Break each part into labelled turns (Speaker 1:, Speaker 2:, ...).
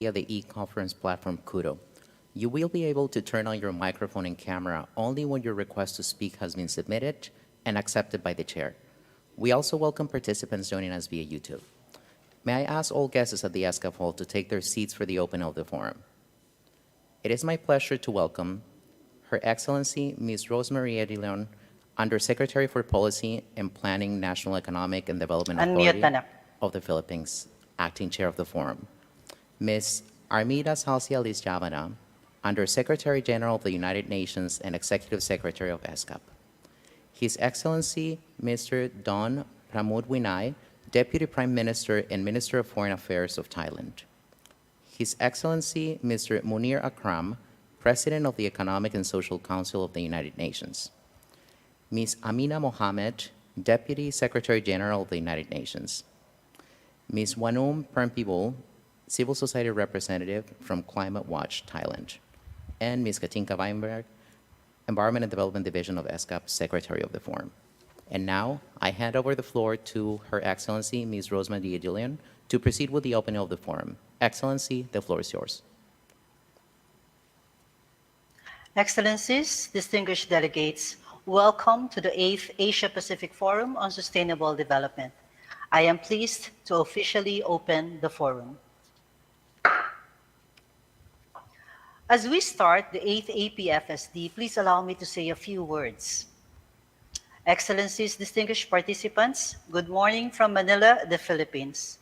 Speaker 1: via the e-conference platform Kudo. You will be able to turn on your microphone and camera only when your request to speak has been submitted and accepted by the chair. We also welcome participants joining us via YouTube. May I ask all guests at the ESCAP Hall to take their seats for the opening of the forum. It is my pleasure to welcome Her Excellency Ms. Rosemaria de Leon, Undersecretary for Policy and Planning, National Economic and Development
Speaker 2: Unmute
Speaker 1: Authority
Speaker 2: na.
Speaker 1: of the Philippines, Acting Chair of the Forum. Ms. Armida Salcia Lizjavana, Undersecretary General of the United Nations and Executive Secretary of ESCAP. His Excellency Mr. Don Pramudwinai, Deputy Prime Minister and Minister of Foreign Affairs of Thailand. His Excellency Mr. Munir Akram, President of the Economic and Social Council of the United Nations. Ms. Amina Mohammed, Deputy Secretary General of the United Nations. Ms. Wanum Permpibul, Civil Society Representative from Climate Watch, Thailand. And Ms. Katinka Weinberg, Environment and Development Division of ESCAP, Secretary of the Forum. And now, I hand over the floor to Her Excellency Ms. Rosemaria de Leon to proceed with the opening of the forum. Excellency, the floor is yours.
Speaker 2: Excellencies, distinguished delegates, welcome to the 8th Asia-Pacific Forum on Sustainable Development. I am pleased to officially open the forum. As we start the 8th APFSD, please allow me to say a few words. Excellencies, distinguished participants, good morning from Manila, the Philippines.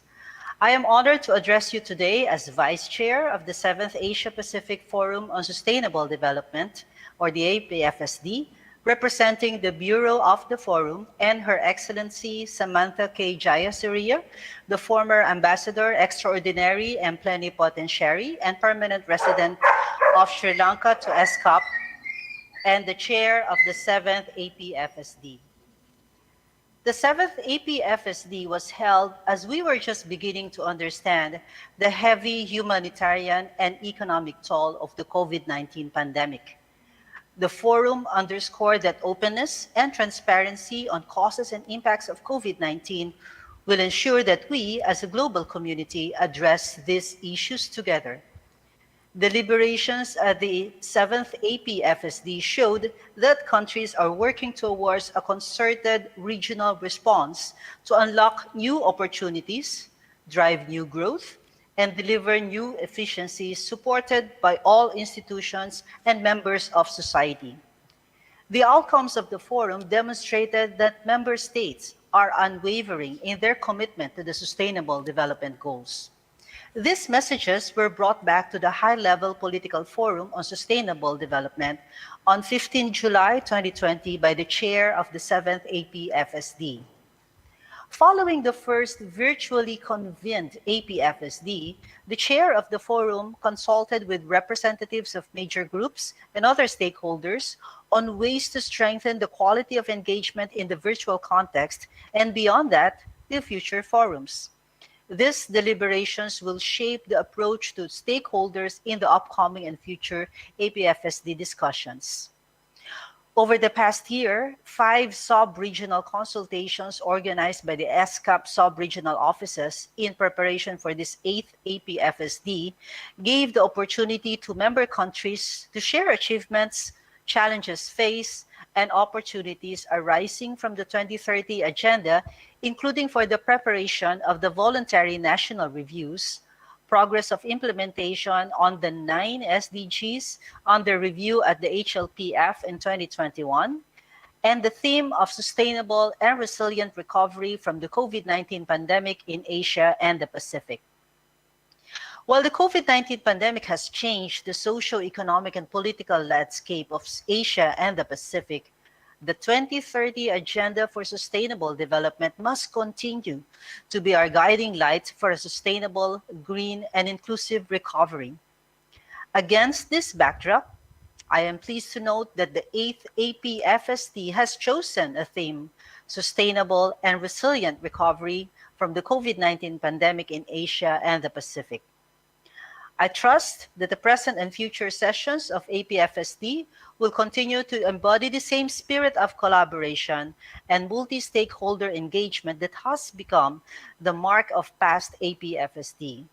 Speaker 2: I am honored to address you today as Vice Chair of the 7th Asia-Pacific Forum on Sustainable Development, or the APFSD, representing the Bureau of the Forum, and Her Excellency Samantha K. Jayasuriya, the former Ambassador Extraordinary and Plenipotentiary and Permanent Resident of Sri Lanka to ESCAP, and the Chair of the 7th APFSD. The 7th APFSD was held as we were just beginning to understand the heavy humanitarian and economic toll of the COVID-19 pandemic. The forum underscored that openness and transparency on causes and impacts of COVID-19 will ensure that we, as a global community, address these issues together. Deliberations at the 7th APFSD showed that countries are working towards a concerted regional response to unlock new opportunities, drive new growth, and deliver new efficiencies supported by all institutions and members of society. The outcomes of the forum demonstrated that member states are unwavering in their commitment to the Sustainable Development Goals. These messages were brought back to the High-Level Political Forum on Sustainable Development on 15 July 2020 by the Chair of the 7th APFSD. Following the first virtually convened APFSD, the Chair of the Forum consulted with representatives of major groups and other stakeholders on ways to strengthen the quality of engagement in the virtual context and beyond that, the future forums. These deliberations will shape the approach to stakeholders in the upcoming and future APFSD discussions. Over the past year, 5 sub-regional consultations organized by the ESCAP sub-regional offices in preparation for this 8th APFSD gave the opportunity to member countries to share achievements, challenges faced, and opportunities arising from the 2030 Agenda, including for the preparation of the voluntary national reviews, progress of implementation on the 9 SDGs under review at the HLPF in 2021, and the theme of sustainable and resilient recovery from the COVID-19 pandemic in Asia and the Pacific. While the COVID-19 pandemic has changed the socio-economic and political landscape of Asia and the Pacific, the 2030 Agenda for Sustainable Development must continue to be our guiding light for a sustainable, green, and inclusive recovery. Against this backdrop, I am pleased to note that the 8th APFSD has chosen a theme, Sustainable and Resilient Recovery from the COVID-19 pandemic in Asia and the Pacific. I trust that the present and future sessions of APFSD will continue to embody the same spirit of collaboration and multi-stakeholder engagement that has become the mark of past APFSD.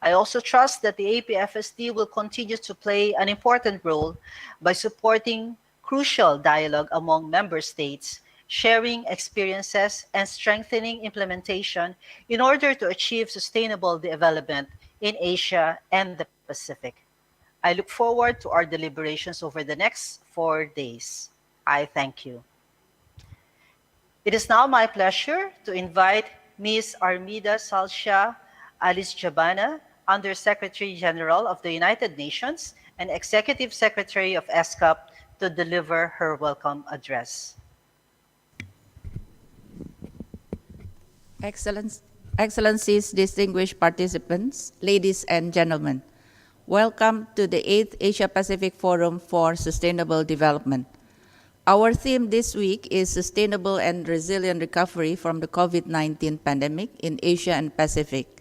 Speaker 2: I also trust that the APFSD will continue to play an important role by supporting crucial dialogue among member states, sharing experiences, and strengthening implementation in order to achieve sustainable development in Asia and the Pacific. I look forward to our deliberations over the next 4 days. I thank you. It is now my pleasure to invite Ms. Armida Salcia Alice Jabana, Under Secretary General of the United Nations and Executive Secretary of ESCAP, to deliver her welcome address.
Speaker 3: Excellencies, distinguished participants, ladies and gentlemen, welcome to the 8th Asia-Pacific Forum for Sustainable Development. Our theme this week is Sustainable and Resilient Recovery from the COVID-19 pandemic in Asia and Pacific.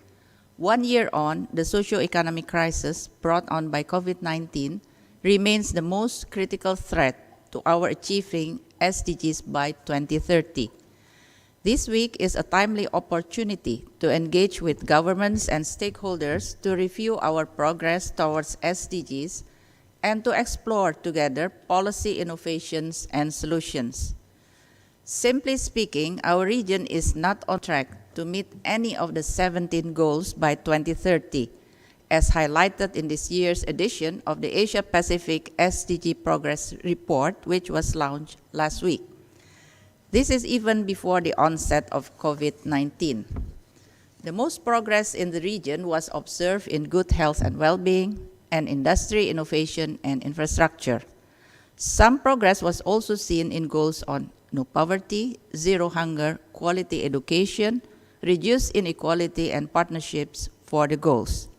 Speaker 3: 1 year on, the socio-economic crisis brought on by COVID-19 remains the most critical threat to our achieving SDGs by 2030. This week is a timely opportunity to engage with governments and stakeholders to review our progress towards SDGs and to explore together policy innovations and solutions. Simply speaking, our region is not on track to meet any of the 17 goals by 2030, as highlighted in this year's edition of the Asia-Pacific SDG Progress Report, which was launched last week. This is even before the onset of COVID-19. The most progress in the region was observed in good health and well-being, and industry, innovation, and infrastructure. Some progress was also seen in goals on no poverty, zero hunger, quality education, reduced inequality, and partnerships for the goals.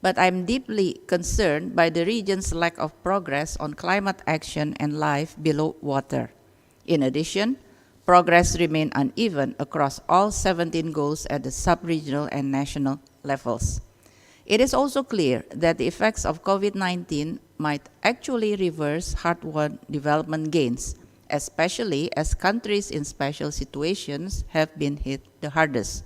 Speaker 3: But I'm deeply concerned by the region's lack of progress on climate action and life below water. In addition, progress remained uneven across all 17 goals at the sub-regional and national levels. It is also clear that the effects of COVID-19 might actually reverse hard-won development gains, especially as countries in special situations have been hit the hardest.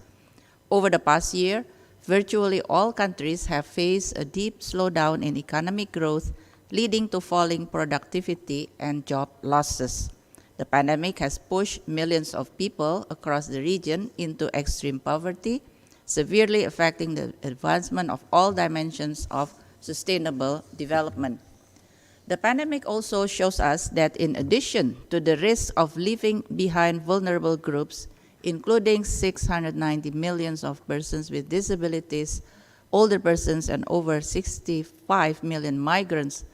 Speaker 3: Over the past year, virtually all countries have faced a deep slowdown in economic growth, leading to falling productivity and job losses. The pandemic has pushed millions of people across the region into extreme poverty, severely affecting the advancement of all dimensions of sustainable development. The pandemic also shows us that in addition to the risk of leaving behind vulnerable groups, including 690 million of persons with disabilities, older persons, and over 65 million migrants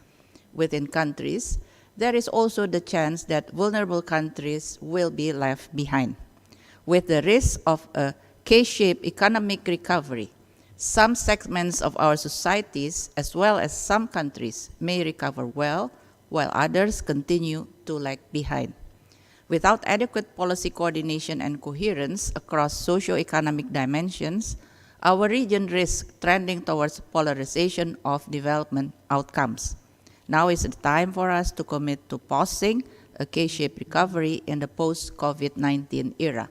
Speaker 3: within countries, there is also the chance that vulnerable countries will be left behind. With the risk of a K-shaped economic recovery, some segments of our societies, as well as some countries, may recover well, while others continue to lag behind. Without adequate policy coordination and coherence across socio-economic dimensions, our region risks trending towards polarization of development outcomes. Now is the time for us to commit to pausing a K-shaped recovery in the post-COVID-19 era.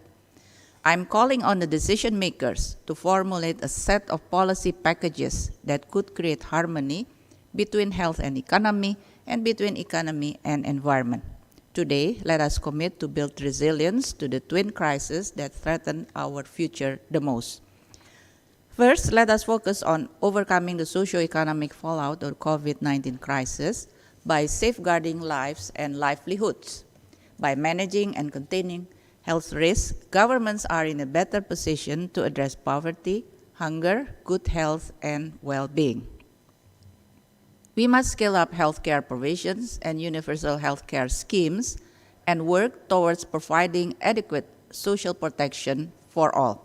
Speaker 3: I'm calling on the decision makers to formulate a set of policy packages that could create harmony between health and economy and between economy and environment. Today, let us commit to build resilience to the twin crises that threaten our future the most. First, let us focus on overcoming the socio-economic fallout of the COVID-19 crisis by safeguarding lives and livelihoods. By managing and containing health risks, governments are in a better position to address poverty, hunger, good health, and well-being. We must scale up healthcare provisions and universal healthcare schemes and work towards providing adequate social protection for all.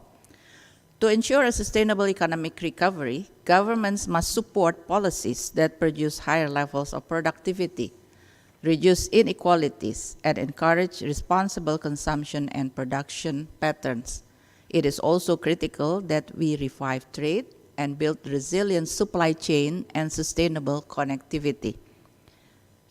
Speaker 3: To ensure a sustainable economic recovery, governments must support policies that produce higher levels of productivity, reduce inequalities, and encourage responsible consumption and production patterns. It is also critical that we revive trade and build resilient supply chain and sustainable connectivity.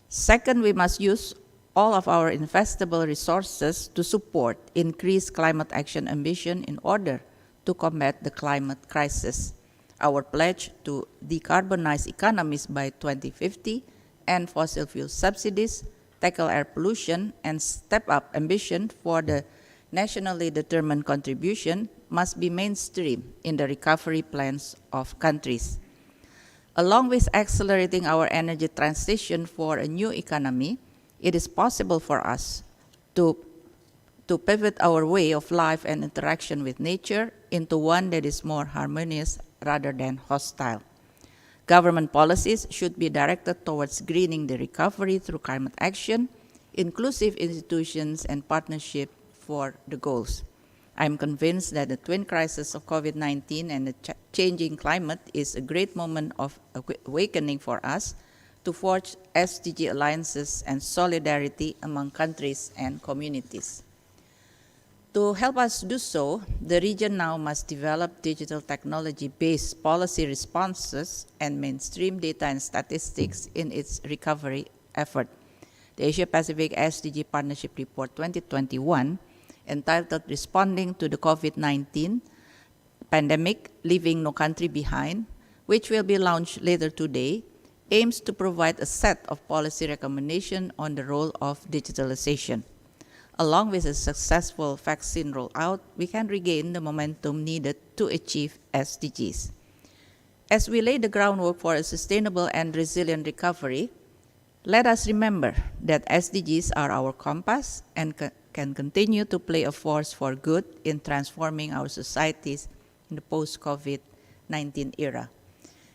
Speaker 3: Second, we must use all of our investable resources to support increased climate action ambition in order to combat the climate crisis. our pledge to decarbonize economies by 2050, end fossil fuel subsidies, tackle air pollution, and step up ambition for the nationally determined contribution must be mainstream in the recovery plans of countries. Along with accelerating our energy transition for a new economy, it is possible for us to pivot our way of life and interaction with nature into one that is more harmonious rather than hostile. Government policies should be directed towards greening the recovery through climate action, inclusive institutions, and partnership for the goals. I'm convinced that the twin crisis of COVID-19 and the changing climate is a great moment of awakening for us to forge SDG alliances and solidarity among countries and communities. To help us do so, the region now must develop digital technology-based policy responses and mainstream data and statistics in its recovery effort. The Asia-Pacific SDG Partnership Report 2021, entitled Responding to the COVID-19 Pandemic, Leaving No Country Behind, which will be launched later today, aims to provide a set of policy recommendations on the role of digitalization. Along with a successful vaccine rollout, we can regain the momentum needed to achieve SDGs. As we lay the groundwork for a sustainable and resilient recovery, let us remember that SDGs are our compass and can continue to play a force for good in transforming our societies in the post-COVID-19 era.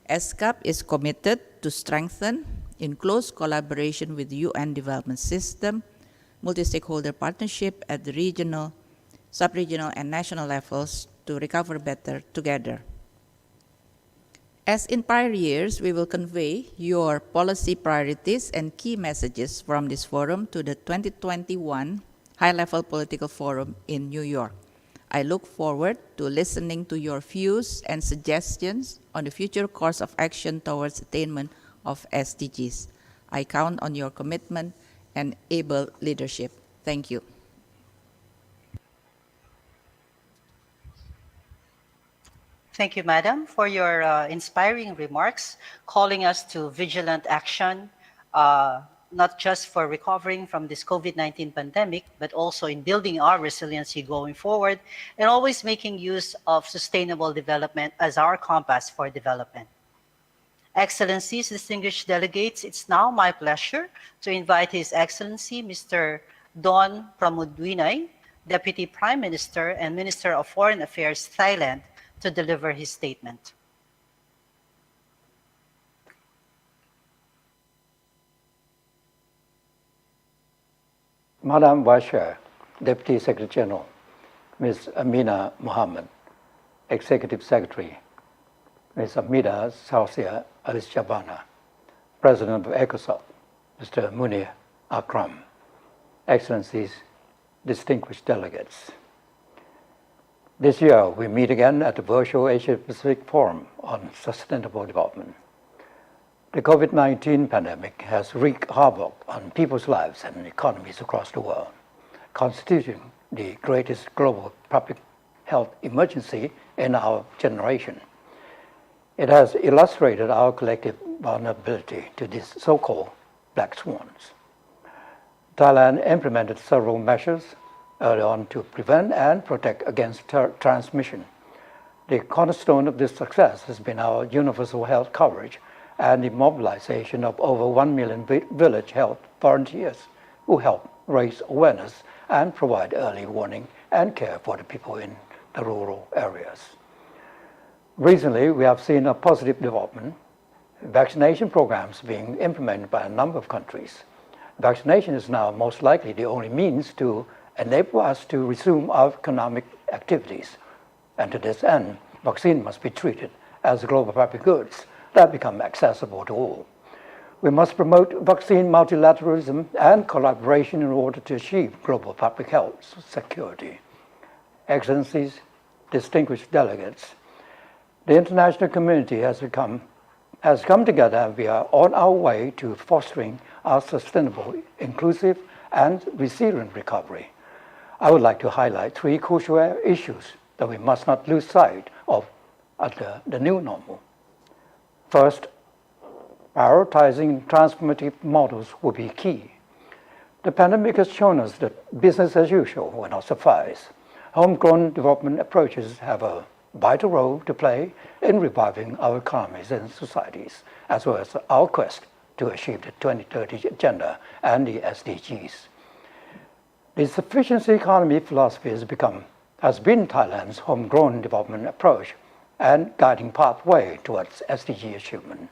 Speaker 3: ESCAP is committed to strengthen, in close collaboration with the UN Development System, multi-stakeholder partnership at the regional, sub-regional, and national levels to recover better together. As in prior years, we will convey your policy priorities and key messages from this forum to the 2021 High-Level Political Forum in New York. I look forward to listening to your views and suggestions on the future course of action towards attainment of SDGs. I count on your commitment and able leadership. Thank you.
Speaker 2: Thank you, Madam, for your inspiring remarks, calling us to vigilant action, not just for recovering from this COVID-19 pandemic, but also in building our resiliency going forward, and always making use of sustainable development as our compass for development. Excellencies, distinguished delegates, it's now my pleasure to invite His Excellency, Mr. Don Pramudwinai, Deputy Prime Minister and Minister of Foreign Affairs, Thailand, to deliver his statement.
Speaker 4: Madam Vice Chair, Deputy Secretary General, Ms. Amina Mohammed, Executive Secretary, Ms. Amida Salsia Alisjabana, President of ECOSOC, Mr. Munir Akram, Excellencies, distinguished delegates. This year, we meet again at the virtual Asia-Pacific Forum on Sustainable Development. The COVID-19 pandemic has wreaked havoc on people's lives and economies across the world, constituting the greatest global public health emergency in our generation. It has illustrated our collective vulnerability to these so-called black swans. Thailand implemented several measures early on to prevent and protect against transmission. The cornerstone of this success has been our universal health coverage and the mobilization of over 1 million village health volunteers who help raise awareness and provide early warning and care for the people in the rural areas. Recently, we have seen a positive development, vaccination programs being implemented by a number of countries. Vaccination is now most likely the only means to enable us to resume our economic activities. And to this end, vaccine must be treated as global public goods that become accessible to all. We must promote vaccine multilateralism and collaboration in order to achieve global public health security. Excellencies, distinguished delegates, the international community has come together, and we are on our way to fostering our sustainable, inclusive, and resilient recovery. I would like to highlight three crucial issues that we must not lose sight of at the new normal. First, prioritizing transformative models will be key. The pandemic has shown us that business as usual will not suffice. Homegrown development approaches have a vital role to play in reviving our economies and societies, as well as our quest to achieve the 2030 Agenda and the SDGs. The sufficiency economy philosophy has been Thailand's homegrown development approach and guiding pathway towards SDG achievement.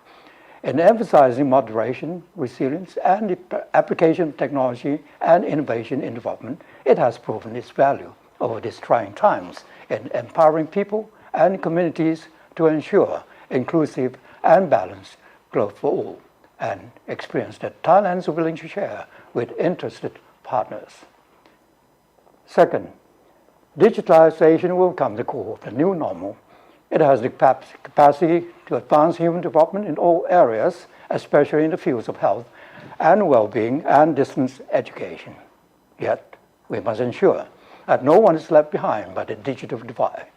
Speaker 4: In emphasizing moderation, resilience, and the application of technology and innovation in development, it has proven its value over these trying times in empowering people and communities to ensure inclusive and balanced growth for all, and experience that Thailand is willing to share with interested partners. Second, digitalization will become the core of the new normal. It has the capacity to advance human development in all areas, especially in the fields of health and well-being and distance education. Yet, we must ensure that no one is left behind by the digital divide.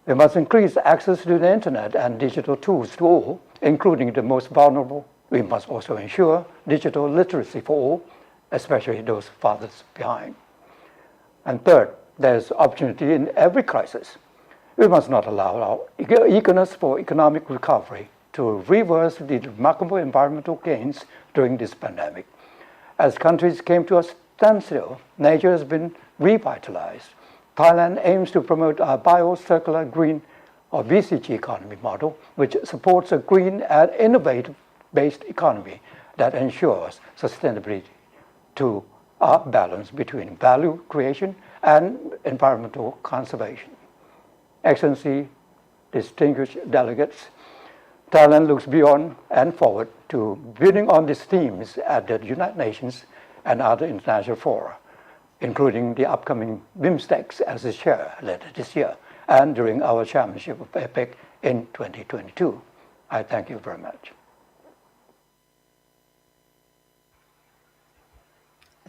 Speaker 4: We must increase access to the internet and digital tools to all, including the most vulnerable. We must also ensure digital literacy for all, especially those farthest behind. And third, there's opportunity in every crisis. We must not allow our eagerness for economic recovery to reverse the remarkable environmental gains during this pandemic. As countries came to a standstill, nature has been revitalized. Thailand aims to promote a bio-circular green or BCG economy model, which supports a green and innovative-based economy that ensures sustainability to a balance between value creation and environmental conservation. Excellency, distinguished delegates, Thailand looks beyond and forward to building on these themes at the United Nations and other international fora, including the upcoming BIMSTEC as its chair later this year and during our chairmanship of APEC in 2022. I thank you very much.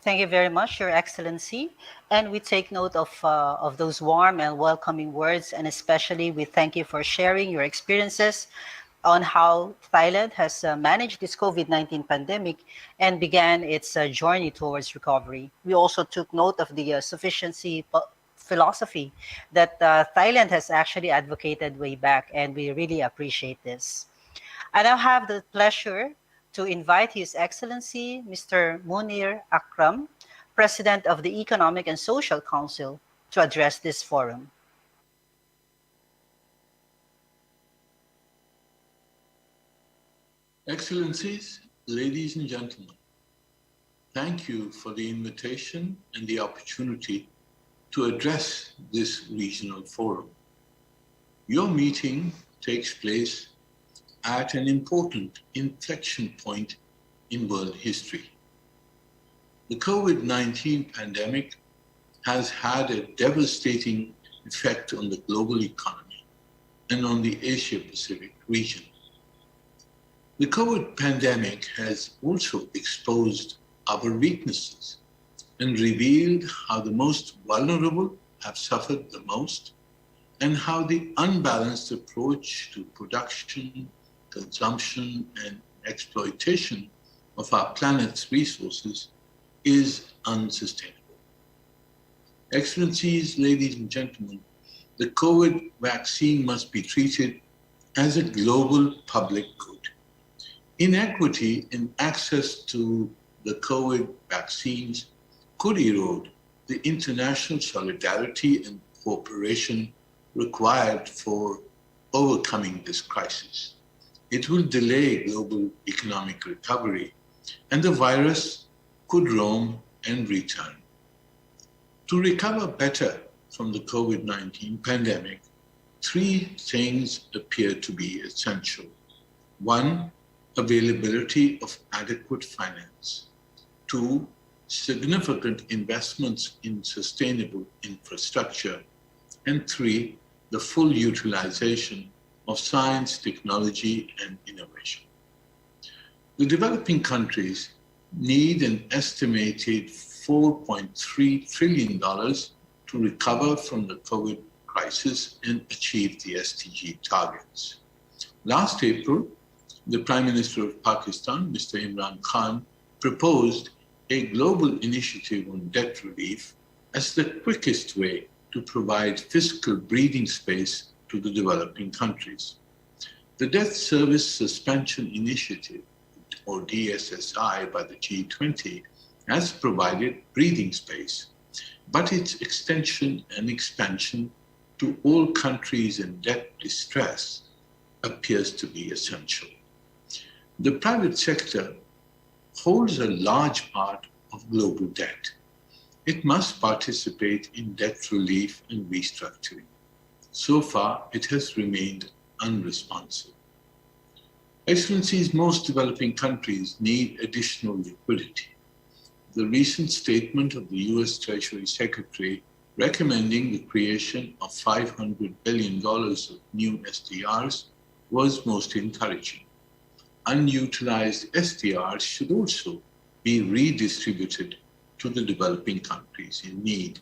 Speaker 2: Thank you very much, Your Excellency. And we take note of those warm and welcoming words, and especially we thank you for sharing your experiences on how Thailand has managed this COVID-19 pandemic and began its journey towards recovery. We also took note of the sufficiency philosophy that Thailand has actually advocated way back, and we really appreciate this. I now have the pleasure to invite His Excellency Mr. Munir Akram, President of the Economic and Social Council, to address this forum.
Speaker 5: Excellencies, ladies and gentlemen, thank you for the invitation and the opportunity to address this regional forum. Your meeting takes place at an important inflection point in world history. The COVID-19 pandemic has had a devastating effect on the global economy and on the Asia-Pacific region. The COVID pandemic has also exposed our weaknesses and revealed how the most vulnerable have suffered the most and how the unbalanced approach to production, consumption, and exploitation of our planet's resources is unsustainable. Excellencies, ladies and gentlemen, the COVID vaccine must be treated as a global public good. Inequity in access to the COVID vaccines could erode the international solidarity and cooperation required for overcoming this crisis. It will delay global economic recovery, and the virus could roam and return. To recover better from the COVID-19 pandemic, three things appear to be essential. One, availability of adequate finance. Two, significant investments in sustainable infrastructure. And three, the full utilization of science, technology, and innovation. The developing countries need an estimated $4.3 trillion to recover from the COVID crisis and achieve the SDG targets. Last April, the Prime Minister of Pakistan, Mr. Imran Khan, proposed a global initiative on debt relief as the quickest way to provide fiscal breathing space to the developing countries. The Debt Service Suspension Initiative, or DSSI, by the G20 has provided breathing space, but its extension and expansion to all countries in debt distress appears to be essential. The private sector holds a large part of global debt. It must participate in debt relief and restructuring. So far, it has remained unresponsive. Excellencies, most developing countries need additional liquidity. The recent statement of the US Treasury Secretary recommending the creation of $500 billion of new SDRs was most encouraging. Unutilized SDRs should also be redistributed to the developing countries in need.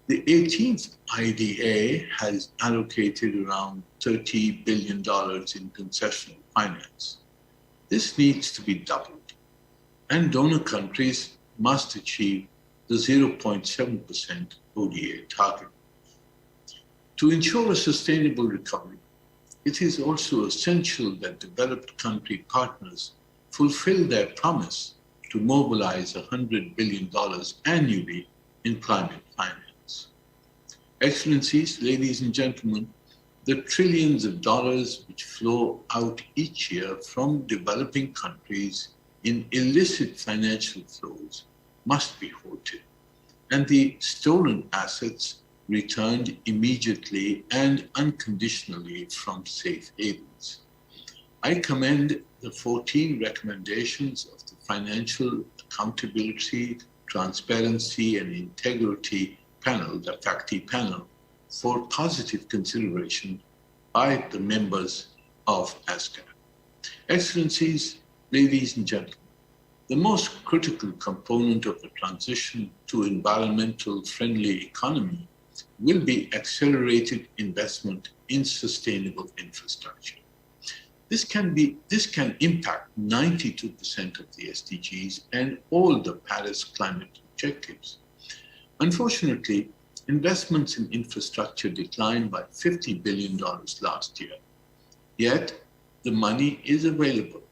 Speaker 5: The 18th IDA has allocated around $30 billion in concessional finance. This needs to be doubled, and donor countries must achieve the 0.7% ODA target. To ensure a sustainable recovery, it is also essential that developed country partners fulfill their promise to mobilize $100 billion annually in climate finance. Excellencies, ladies and gentlemen, the trillions of dollars which flow out each year from developing countries in illicit financial flows must be halted, and the stolen assets returned immediately and unconditionally from safe havens. I commend the 14 recommendations of the Financial Accountability, Transparency and Integrity Panel, the FACTI panel, for positive consideration by the members of ESCAP. Excellencies, ladies and gentlemen, the most critical component of the transition to environmental friendly economy will be accelerated investment in sustainable infrastructure. This can impact 92% of the SDGs and all the Paris climate objectives. Unfortunately, investments in infrastructure declined by $50 billion last year. Yet, the money is available.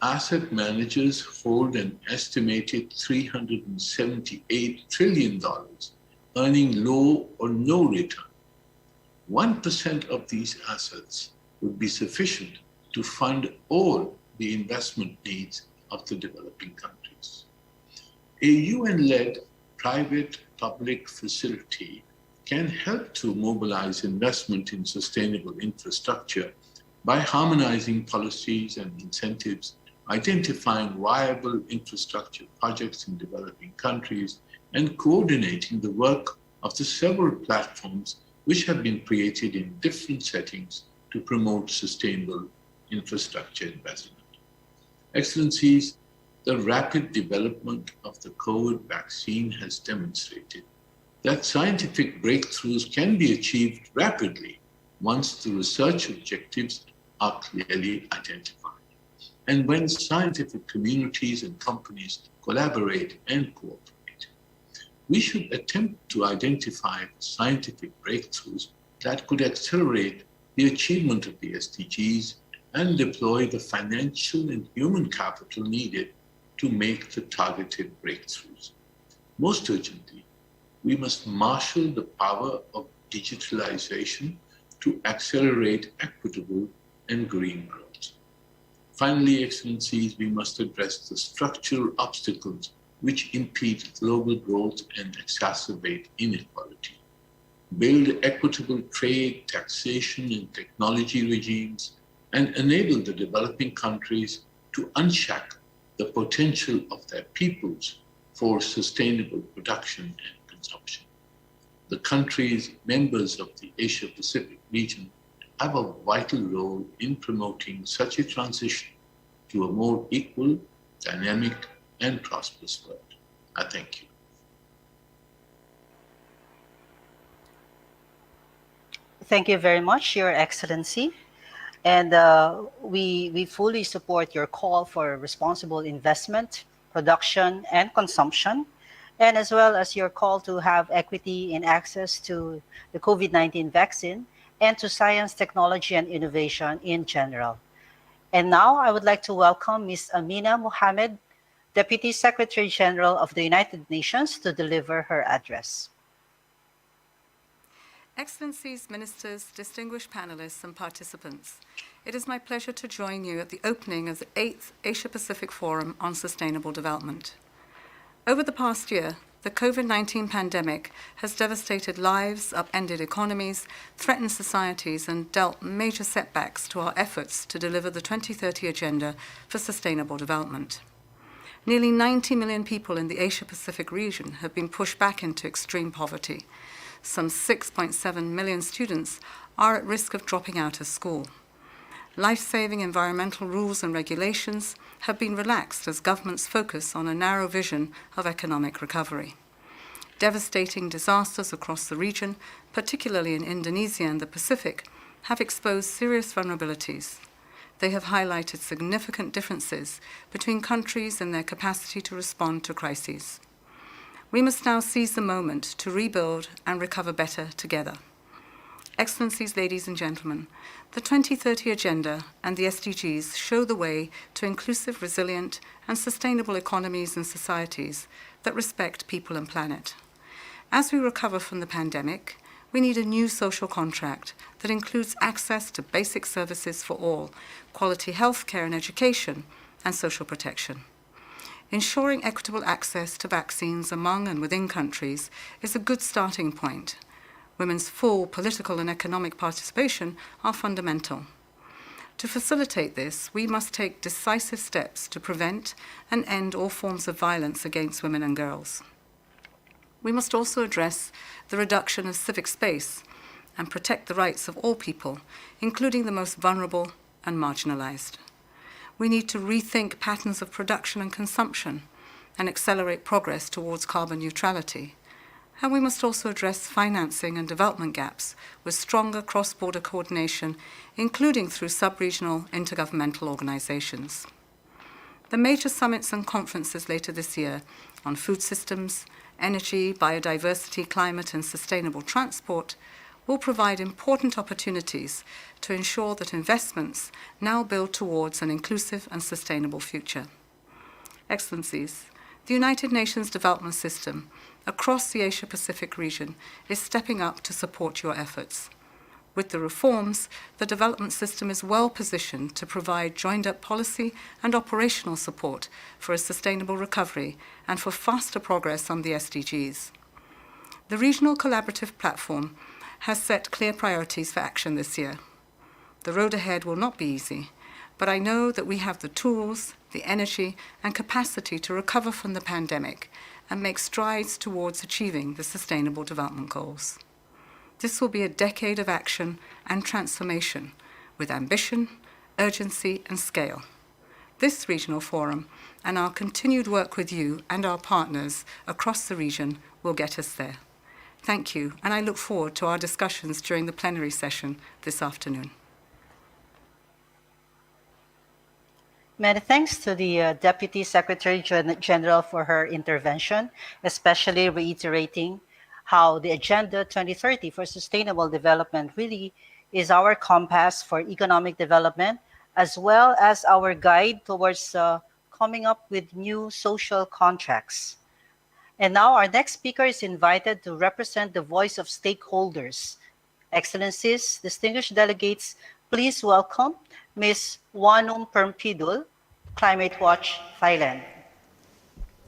Speaker 5: Asset managers hold an estimated $378 trillion, earning low or no return. 1% of these assets would be sufficient to fund all the investment needs of the developing countries. A UN-led private-public facility can help to mobilize investment in sustainable infrastructure by harmonizing policies and incentives, identifying viable infrastructure projects in developing countries, and coordinating the work of the several platforms which have been created in different settings to promote sustainable infrastructure investment. Excellencies, the rapid development of the COVID vaccine has demonstrated that scientific breakthroughs can be achieved rapidly once the research objectives are clearly identified, and when scientific communities and companies collaborate and cooperate. We should attempt to identify scientific breakthroughs that could accelerate the achievement of the SDGs and deploy the financial and human capital needed to make the targeted breakthroughs. Most urgently, we must marshal the power of digitalization to accelerate equitable and green growth. Finally, Excellencies, we must address the structural obstacles which impede global growth and exacerbate inequality. Build equitable trade, taxation, and technology regimes, and enable the developing countries to unshackle the potential of their peoples for sustainable production and consumption. The countries members of the Asia-Pacific region have a vital role in promoting such a transition to a more equal, dynamic, and prosperous world. I thank you.
Speaker 2: Thank you very much, Your Excellency. And we fully support your call for responsible investment, production, and consumption, and as well as your call to have equity in access to the COVID-19 vaccine and to science, technology, and innovation in general. And now I would like to welcome Ms. Amina Mohammed, Deputy Secretary General of the United Nations, to deliver her address.
Speaker 6: Excellencies, Ministers, distinguished panelists and participants, it is my pleasure to join you at the opening of the 8th Asia-Pacific Forum on Sustainable Development. Over the past year, the COVID-19 pandemic has devastated lives, upended economies, threatened societies, and dealt major setbacks to our efforts to deliver the 2030 Agenda for Sustainable Development. Nearly 90 million people in the Asia-Pacific region have been pushed back into extreme poverty. Some 6.7 million students are at risk of dropping out of school. Life-saving environmental rules and regulations have been relaxed as governments focus on a narrow vision of economic recovery. Devastating disasters across the region, particularly in Indonesia and the Pacific, have exposed serious vulnerabilities. They have highlighted significant differences between countries and their capacity to respond to crises. We must now seize the moment to rebuild and recover better together. Excellencies, ladies and gentlemen, the 2030 Agenda and the SDGs show the way to inclusive, resilient, and sustainable economies and societies that respect people and planet. As we recover from the pandemic, we need a new social contract that includes access to basic services for all, quality health care and education, and social protection. Ensuring equitable access to vaccines among and within countries is a good starting point. Women's full political and economic participation are fundamental. To facilitate this, we must take decisive steps to prevent and end all forms of violence against women and girls. We must also address the reduction of civic space and protect the rights of all people, including the most vulnerable and marginalized. We need to rethink patterns of production and consumption and accelerate progress towards carbon neutrality. And we must also address financing and development gaps with stronger cross-border coordination, including through sub-regional intergovernmental organizations. The major summits and conferences later this year on food systems, energy, biodiversity, climate, and sustainable transport will provide important opportunities to ensure that investments now build towards an inclusive and sustainable future. Excellencies, the United Nations Development System across the Asia-Pacific region is stepping up to support your efforts. With the reforms, the development system is well positioned to provide joined-up policy and operational support for a sustainable recovery and for faster progress on the SDGs. The Regional Collaborative Platform has set clear priorities for action this year. The road ahead will not be easy, but I know that we have the tools, the energy, and capacity to recover from the pandemic and make strides towards achieving the Sustainable Development Goals. This will be a decade of action and transformation with ambition, urgency, and scale. This regional forum and our continued work with you and our partners across the region will get us there. Thank you, and I look forward to our discussions during the plenary session this afternoon.
Speaker 2: Many thanks to the Deputy Secretary General for her intervention, especially reiterating how the Agenda 2030 for Sustainable Development really is our compass for economic development, as well as our guide towards coming up with new social contracts. And now our next speaker is invited to represent the voice of stakeholders. Excellencies, distinguished delegates, please welcome Ms. Wanung Permpidul, Climate Watch, Thailand.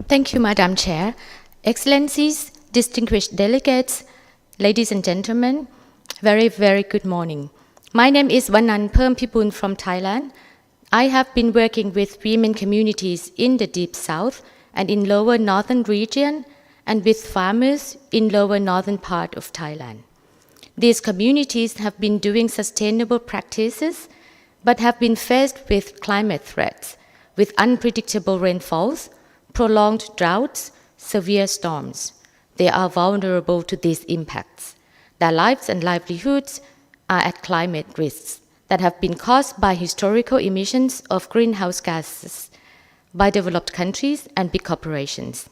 Speaker 7: Thank you, Madam Chair. Excellencies, distinguished delegates, ladies and gentlemen, very, very good morning. My name is Wanung Permpidul from Thailand. I have been working with women communities in the Deep South and in lower northern region and with farmers in lower northern part of Thailand. These communities have been doing sustainable practices but have been faced with climate threats, with unpredictable rainfalls, prolonged droughts, severe storms. They are vulnerable to these impacts. Their lives and livelihoods are at climate risks that have been caused by historical emissions of greenhouse gases by developed countries and big corporations.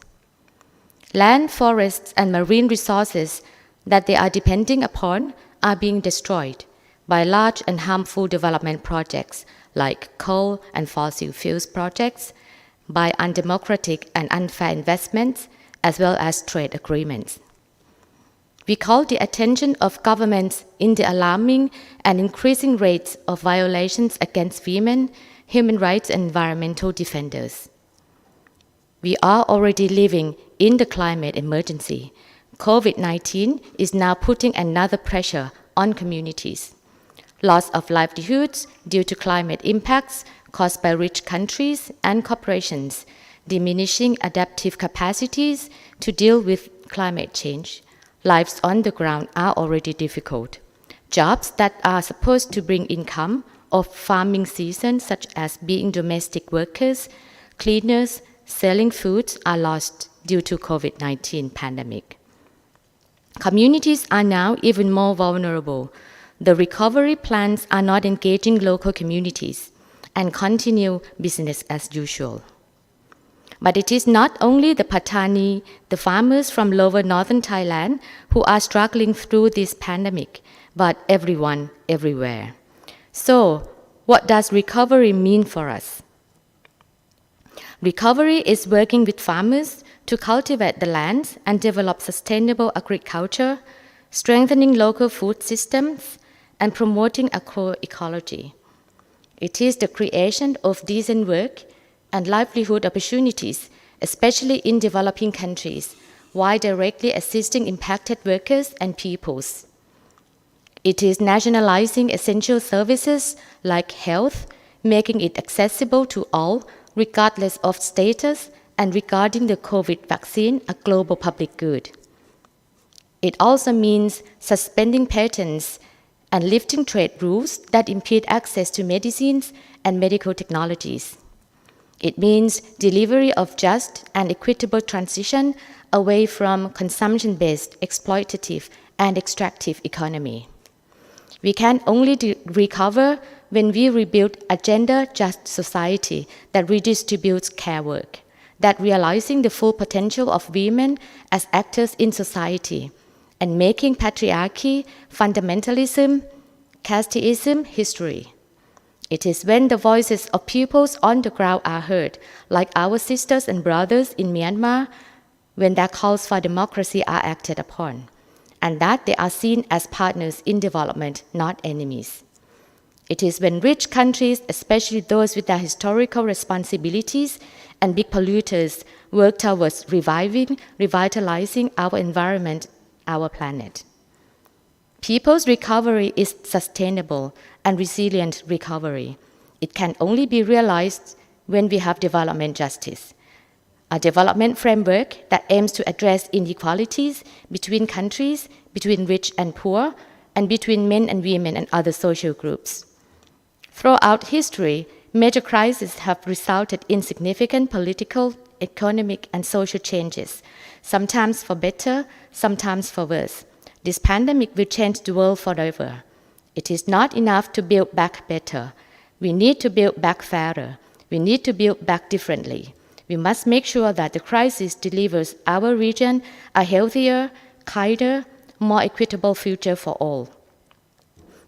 Speaker 7: Land, forests, and marine resources that they are depending upon are being destroyed by large and harmful development projects like coal and fossil fuels projects, by undemocratic and unfair investments, as well as trade agreements. We call the attention of governments in the alarming and increasing rates of violations against women, human rights, and environmental defenders. We are already living in the climate emergency. COVID-19 is now putting another pressure on communities. Loss of livelihoods due to climate impacts caused by rich countries and corporations, diminishing adaptive capacities to deal with climate change. Lives on the ground are already difficult. Jobs that are supposed to bring income of farming season, such as being domestic workers, cleaners, selling foods, are lost due to COVID-19 pandemic. Communities are now even more vulnerable. The recovery plans are not engaging local communities and continue business as usual. But it is not only the Patani, the farmers from lower northern Thailand, who are struggling through this pandemic, but everyone, everywhere. So, what does recovery mean for us? Recovery is working with farmers to cultivate the lands and develop sustainable agriculture, strengthening local food systems, and promoting agroecology. It is the creation of decent work and livelihood opportunities, especially in developing countries, while directly assisting impacted workers and peoples. It is nationalizing essential services like health, making it accessible to all, regardless of status, and regarding the COVID vaccine, a global public good. It also means suspending patents and lifting trade rules that impede access to medicines and medical technologies. It means delivery of just and equitable transition away from consumption-based, exploitative, and extractive economy. We can only recover when we rebuild a gender-just society that redistributes care work, that realizing the full potential of women as actors in society, and making patriarchy, fundamentalism, casteism history. It is when the voices of peoples on the ground are heard, like our sisters and brothers in Myanmar, when their calls for democracy are acted upon, and that they are seen as partners in development, not enemies. It is when rich countries, especially those with their historical responsibilities and big polluters, work towards revitalizing our environment, our planet. People's recovery is sustainable and resilient recovery. It can only be realized when we have development justice, a development framework that aims to address inequalities between countries, between rich and poor, and between men and women and other social groups. Throughout history, major crises have resulted in significant political, economic, and social changes, sometimes for better, sometimes for worse. This pandemic will change the world forever. It is not enough to build back better. We need to build back fairer. We need to build back differently. We must make sure that the crisis delivers our region a healthier, kinder, more equitable future for all.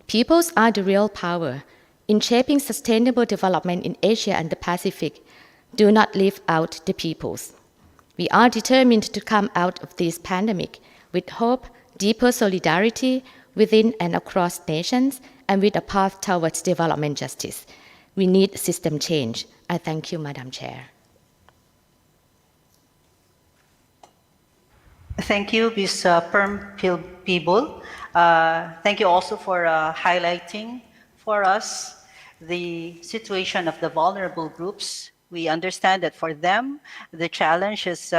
Speaker 7: Peoples are the real power. In shaping sustainable development in Asia and the Pacific, do not leave out the peoples. We are determined to come out of this pandemic with hope, deeper solidarity within and across nations, and with a path towards development justice. We need system change. I thank you, Madam Chair.
Speaker 2: Thank you, Ms. Perm Pibul. Thank you also for highlighting for us the situation of the vulnerable groups. We understand that for them, the challenge is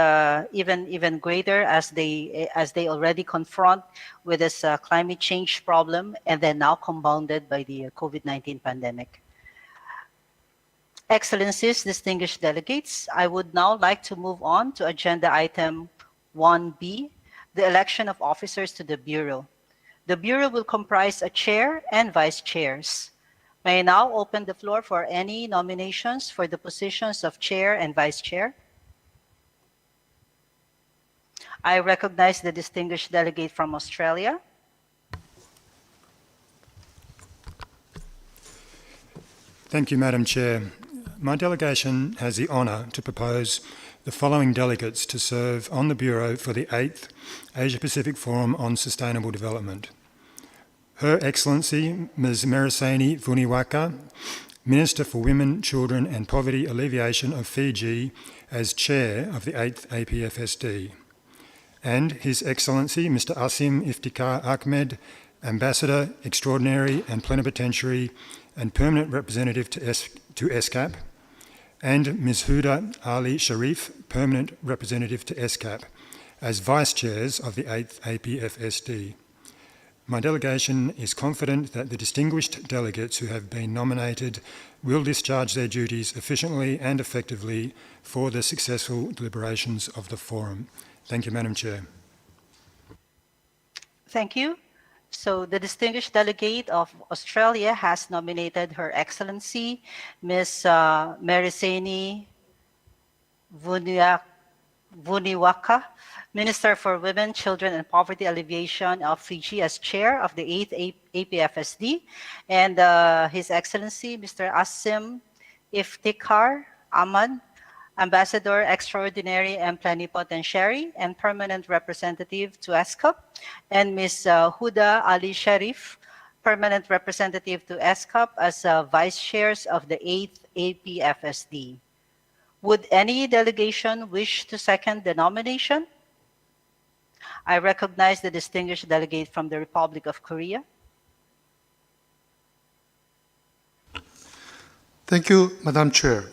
Speaker 2: even greater as they already confront with this climate change problem, and then now compounded by the COVID-19 pandemic. Excellencies, distinguished delegates, I would now like to move on to agenda item 1B, the election of officers to the Bureau. The Bureau will comprise a chair and vice chairs. May I now open the floor for any nominations for the positions of chair and vice chair? I recognize the distinguished delegate from Australia.
Speaker 8: Thank you, Madam Chair. My delegation has the honour to propose the following delegates to serve on the Bureau for the 8th Asia-Pacific Forum on Sustainable Development. Her Excellency Ms. Mereseni Vuniwaqa, Minister for Women, Children and Poverty Alleviation of Fiji, as Chair of the 8th APFSD. And His Excellency Mr. Asim Iftikhar Ahmed, Ambassador Extraordinary and Plenipotentiary and Permanent Representative to ESCAP, and Ms. Huda Ali Sharif, Permanent Representative to ESCAP, as Vice Chairs of the 8th APFSD. My delegation is confident that the distinguished delegates who have been nominated will discharge their duties efficiently and effectively for the successful deliberations of the Forum. Thank you, Madam Chair.
Speaker 2: Thank you. So the distinguished delegate of Australia has nominated Her Excellency Ms. Mereseni Vuniwaqa, Minister for Women, Children and Poverty Alleviation of Fiji, as Chair of the 8th APFSD, and His Excellency Mr. Asim Iftikhar Ahmad, Ambassador Extraordinary and Plenipotentiary and Permanent Representative to ESCAP, and Ms. Huda Ali Sharif, Permanent Representative to ESCAP, as Vice Chairs of the 8th APFSD. Would any delegation wish to second the nomination? I recognize the distinguished delegate from the Republic of Korea.
Speaker 9: Thank you, Madam Chair.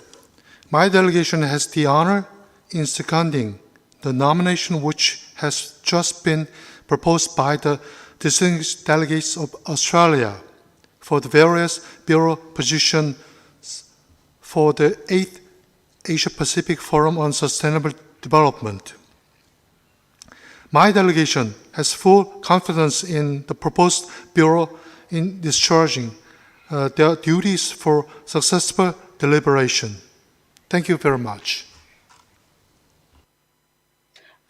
Speaker 9: My delegation has the honor in seconding the nomination which has just been proposed by the distinguished delegates of Australia for the various Bureau positions for the 8th Asia-Pacific Forum on Sustainable Development. My delegation has full confidence in the proposed Bureau in discharging their duties for successful deliberation. Thank you very much.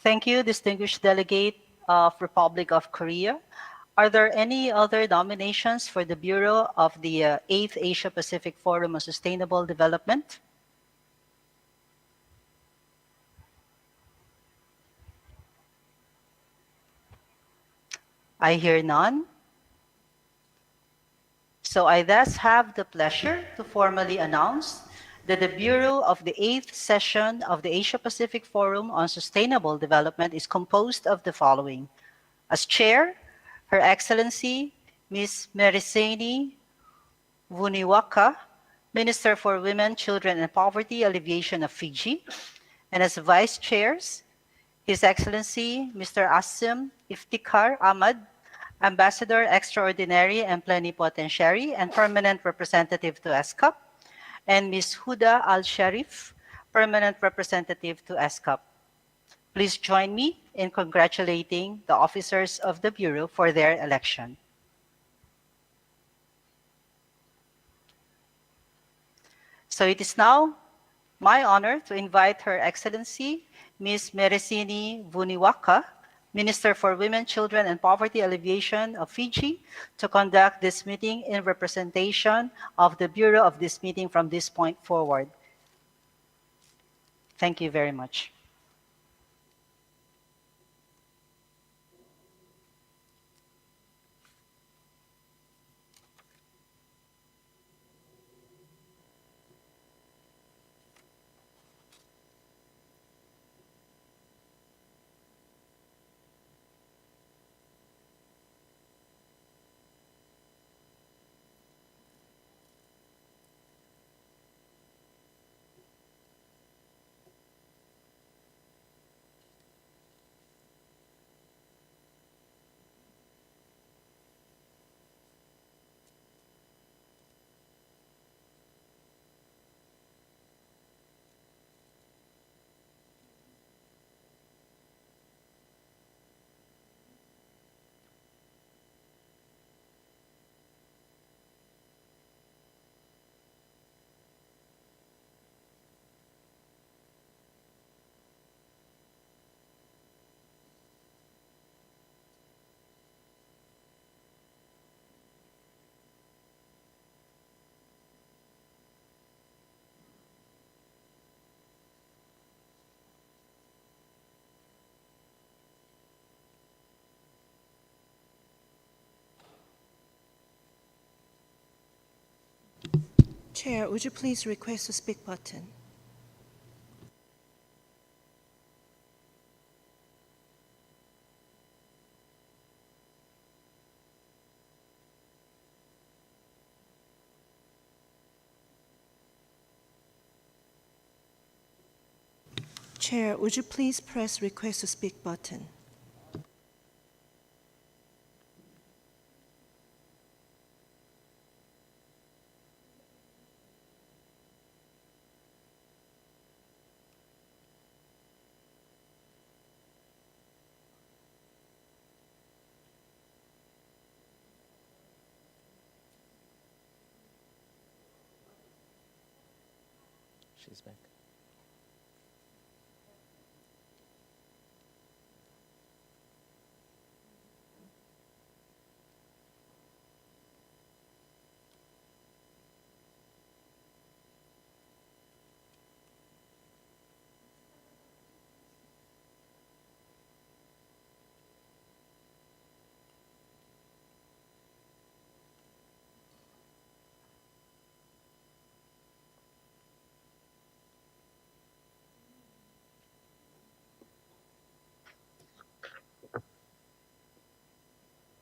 Speaker 2: Thank you, distinguished delegate of Republic of Korea. Are there any other nominations for the Bureau of the 8th Asia-Pacific Forum on Sustainable Development? I hear none. So I thus have the pleasure to formally announce that the Bureau of the 8th session of the Asia-Pacific Forum on Sustainable Development is composed of the following. As Chair, Her Excellency Ms. Mereseni Vuniwaqa, Minister for Women, Children and Poverty Alleviation of Fiji, and as Vice Chairs, His Excellency Mr. Asim Iftikhar Ahmad, Ambassador Extraordinary and Plenipotentiary and Permanent Representative to ESCAP, and Ms. Huda Al-Sharif, Permanent Representative to ESCAP. Please join me in congratulating the officers of the Bureau for their election. So it is now my honor to invite Her Excellency Ms. Mereseni Vuniwaqa, Minister for Women, Children and Poverty Alleviation of Fiji, to conduct this meeting in representation of the Bureau of this meeting from this point forward. Thank you very much.
Speaker 10: Chair, would you please request to speak button? Chair, would you please press request to speak button?
Speaker 1: She's back.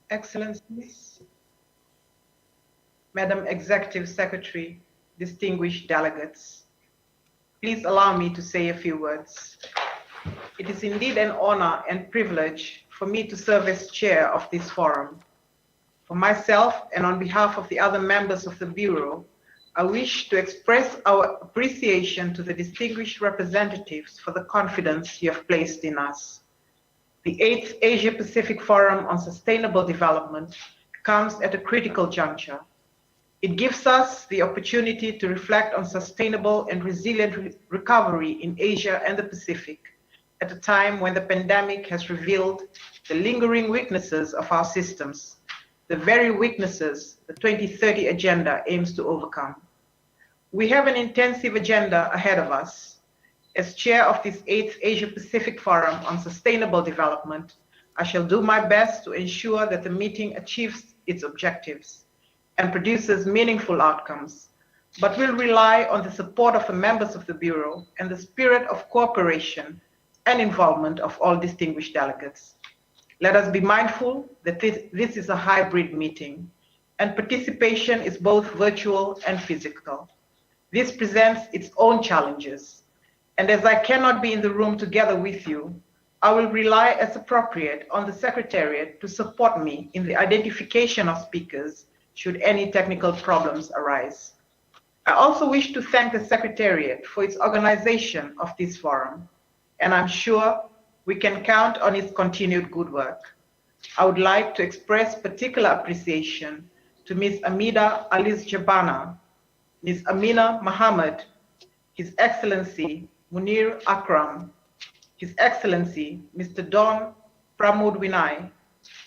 Speaker 11: Excellencies, Madam Executive Secretary, distinguished delegates, please allow me to say a few words. It is indeed an honor and privilege for me to serve as chair of this forum. For myself and on behalf of the other members of the Bureau, I wish to express our appreciation to the distinguished representatives for the confidence you have placed in us. The 8th Asia-Pacific Forum on Sustainable Development comes at a critical juncture. It gives us the opportunity to reflect on sustainable and resilient recovery in Asia and the Pacific at a time when the pandemic has revealed the lingering weaknesses of our systems, the very weaknesses the 2030 Agenda aims to overcome. We have an intensive agenda ahead of us. As chair of this 8th Asia-Pacific Forum on Sustainable Development, I shall do my best to ensure that the meeting achieves its objectives and produces meaningful outcomes, but will rely on the support of the members of the Bureau and the spirit of cooperation and involvement of all distinguished delegates. Let us be mindful that this is a hybrid meeting, and participation is both virtual and physical. This presents its own challenges. And as I cannot be in the room together with you, I will rely as appropriate on the Secretariat to support me in the identification of speakers should any technical problems arise. I also wish to thank the Secretariat for its organization of this forum, and I'm sure we can count on its continued good work. I would like to express particular appreciation to Ms. Amida Alice Jabana, Ms. Amina Mohammed, His Excellency Munir Akram, His Excellency Mr. Don Pramod Vinay,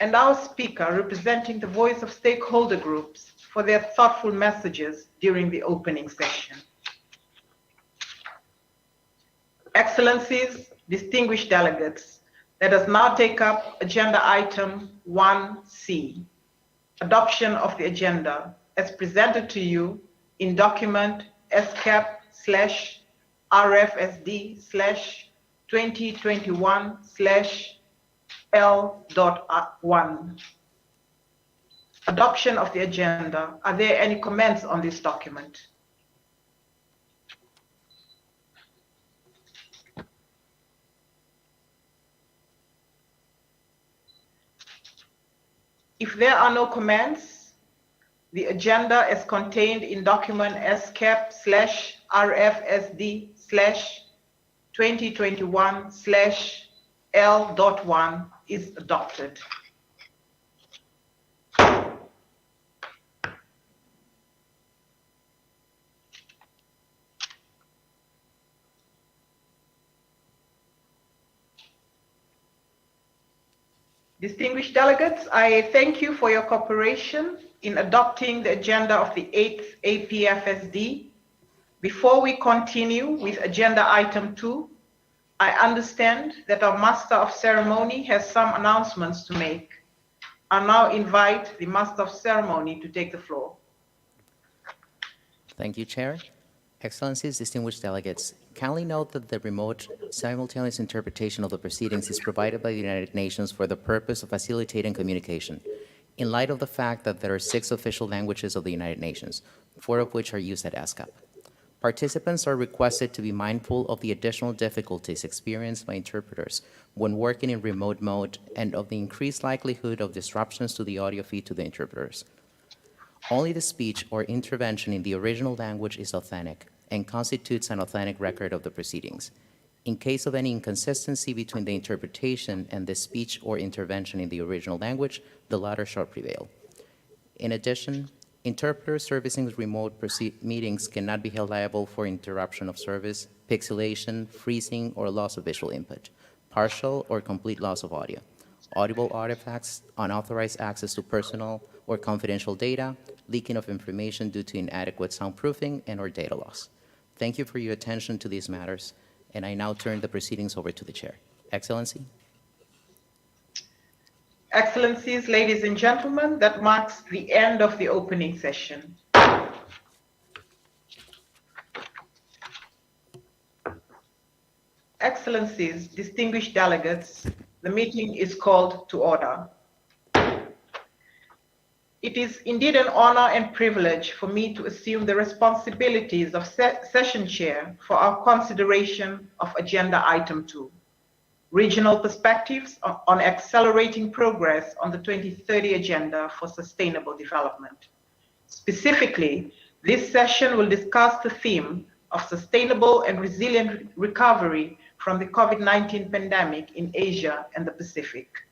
Speaker 11: and our speaker representing the voice of stakeholder groups for their thoughtful messages during the opening session. Excellencies, distinguished delegates, let us now take up agenda item 1C, adoption of the agenda as presented to you in document SCAP/RFSD/2021/L.1. Adoption of the agenda. Are there any comments on this document? If there are no comments, the agenda as contained in document SCAP/RFSD/2021/L.1 is adopted. Distinguished delegates, I thank you for your cooperation in adopting the agenda of the 8th APFSD. Before we continue with agenda item 2, I understand that our Master of Ceremony has some announcements to make. I now invite the Master of Ceremony to take the floor.
Speaker 1: Thank you, Chair. Excellencies, distinguished delegates, kindly note that the remote simultaneous interpretation of the proceedings is provided by the United Nations for the purpose of facilitating communication, in light of the fact that there are 6 official languages of the United Nations, 4 of which are used at ESCAP. Participants are requested to be mindful of the additional difficulties experienced by interpreters when working in remote mode and of the increased likelihood of disruptions to the audio feed to the interpreters. Only the speech or intervention in the original language is authentic and constitutes an authentic record of the proceedings. In case of any inconsistency between the interpretation and the speech or intervention in the original language, the latter shall prevail. In addition, interpreters servicing remote meetings cannot be held liable for interruption of service, pixelation, freezing, or loss of visual input, partial or complete loss of audio, audible artifacts, unauthorized access to personal or confidential data, leaking of information due to inadequate soundproofing, and/or data loss. Thank you for your attention to these matters, and I now turn the proceedings over to the Chair. Excellency.
Speaker 11: Excellencies, ladies and gentlemen, that marks the end of the opening session. Excellencies, distinguished delegates, the meeting is called to order. It is indeed an honor and privilege for me to assume the responsibilities of session chair for our consideration of agenda item 2. Regional perspectives on accelerating progress on the 2030 Agenda for Sustainable Development. Specifically, this session will discuss the theme of sustainable and resilient recovery from the COVID-19 pandemic in Asia and the Pacific.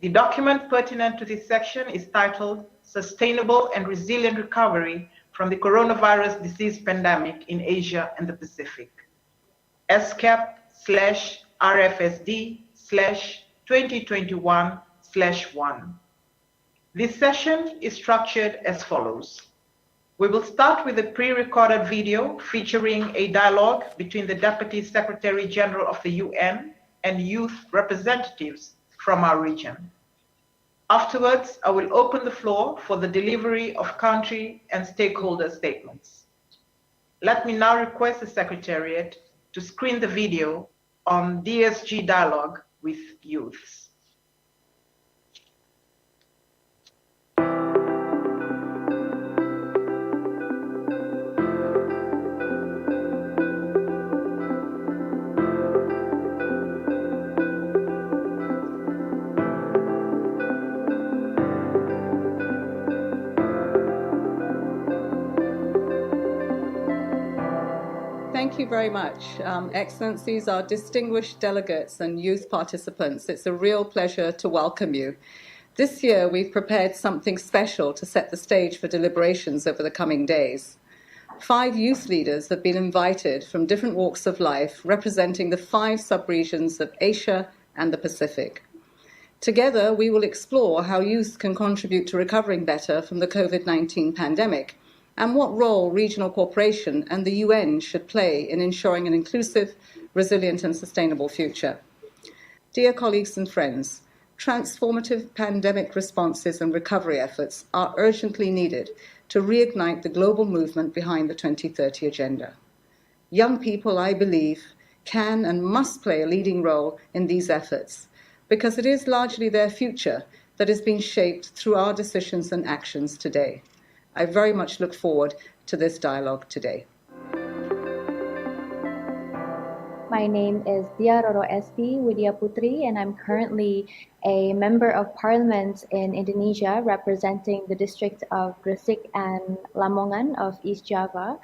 Speaker 11: The document pertinent to this section is titled Sustainable and Resilient Recovery from the Coronavirus Disease Pandemic in Asia and the Pacific. ESCAP/RFSD/2021/1. This session is structured as follows. We will start with a pre-recorded video featuring a dialogue between the Deputy Secretary General of the UN and youth representatives from our region. Afterwards, I will open the floor for the delivery of country and stakeholder statements. Let me now request the Secretariat to screen the video on DSG dialogue with youths.
Speaker 6: Thank you very much. Excellencies, our distinguished delegates and youth participants, it's a real pleasure to welcome you. This year, we've prepared something special to set the stage for deliberations over the coming days. 5 youth leaders have been invited from different walks of life, representing the 5 sub-regions of Asia and the Pacific. Together, we will explore how youth can contribute to recovering better from the COVID-19 pandemic, and what role regional cooperation and the UN should play in ensuring an inclusive, resilient and sustainable future. Dear colleagues and friends, transformative pandemic responses and recovery efforts are urgently needed to reignite the global movement behind the 2030 Agenda. Young people, I believe, can and must play a leading role in these efforts, because it is largely their future that is being shaped through our decisions and actions today. I very much look forward to this dialogue today.
Speaker 12: My name is Dia Roro Esti Widya Putri, and I'm currently a member of parliament in Indonesia representing the district of Gresik and Lamongan of East Java.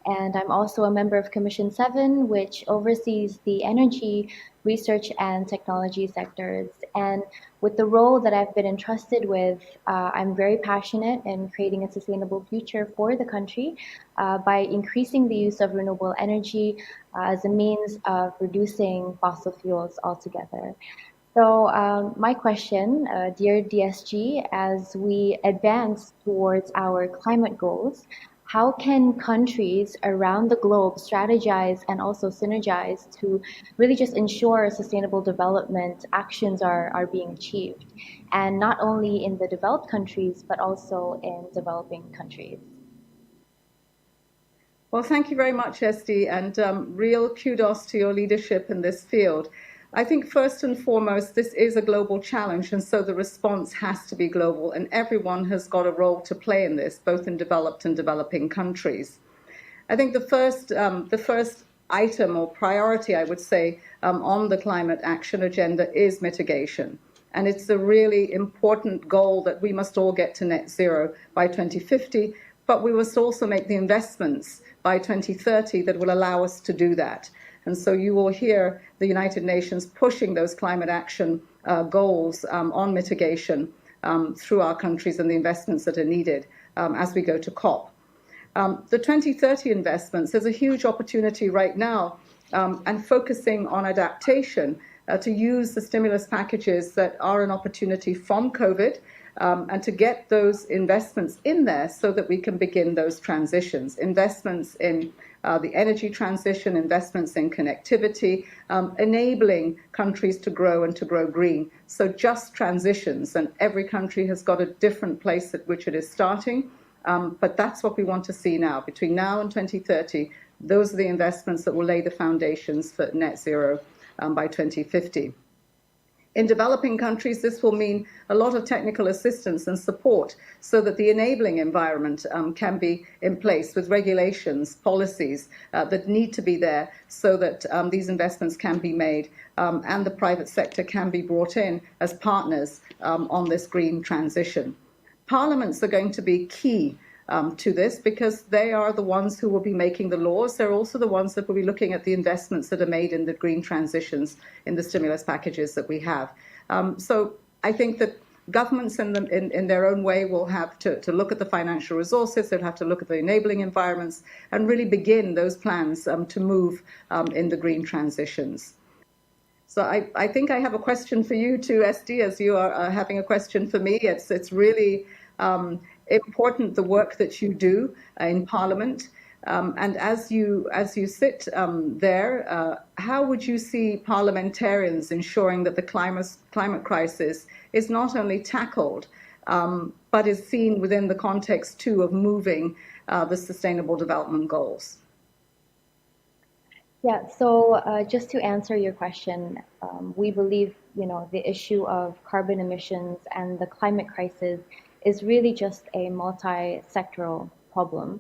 Speaker 12: And I'm also a member of Commission 7, which oversees the energy, research and technology sectors. And with the role that I've been entrusted with, I'm very passionate in creating a sustainable future for the country by increasing the use of renewable energy as a means of reducing fossil fuels altogether. So my question, dear DSG, as we advance towards our climate goals, how can countries around the globe strategize and also synergize to really just ensure sustainable development actions are being achieved, and not only in the developed countries, but also in developing countries?
Speaker 6: Well, thank you very much, Esty, and real kudos to your leadership in this field. I think first and foremost, this is a global challenge, and so the response has to be global, and everyone has got a role to play in this, both in developed and developing countries. I think the first item or priority, I would say, on the climate action agenda is mitigation. And it's a really important goal that we must all get to net zero by 2050, but we must also make the investments by 2030 that will allow us to do that. And so you will hear the United Nations pushing those climate action goals on mitigation through our countries and the investments that are needed as we go to COP. The 2030 investments, there's a huge opportunity right now and focusing on adaptation to use the stimulus packages that are an opportunity from COVID and to get those investments in there so that we can begin those transitions. Investments in the energy transition, investments in connectivity, enabling countries to grow and to grow green. So just transitions, and every country has got a different place at which it is starting. But that's what we want to see now. Between now and 2030, those are the investments that will lay the foundations for net zero by 2050. In developing countries, this will mean a lot of technical assistance and support so that the enabling environment can be in place with regulations, policies that need to be there so that these investments can be made and the private sector can be brought in as partners on this green transition. Parliaments are going to be key to this because they are the ones who will be making the laws. They're also the ones that will be looking at the investments that are made in the green transitions in the stimulus packages that we have. So I think that governments in their own way will have to look at the financial resources, they'll have to look at the enabling environments and really begin those plans to move in the green transitions. So I think I have a question for you too, SD, as you are having a question for me. It's really important, the work that you do in Parliament. And as you sit there, how would you see parliamentarians ensuring that the climate crisis is not only tackled, but is seen within the context too of moving the Sustainable Development Goals?
Speaker 12: Yeah, so just to answer your question, we believe, the issue of carbon emissions and the climate crisis is really just a multi-sectoral problem.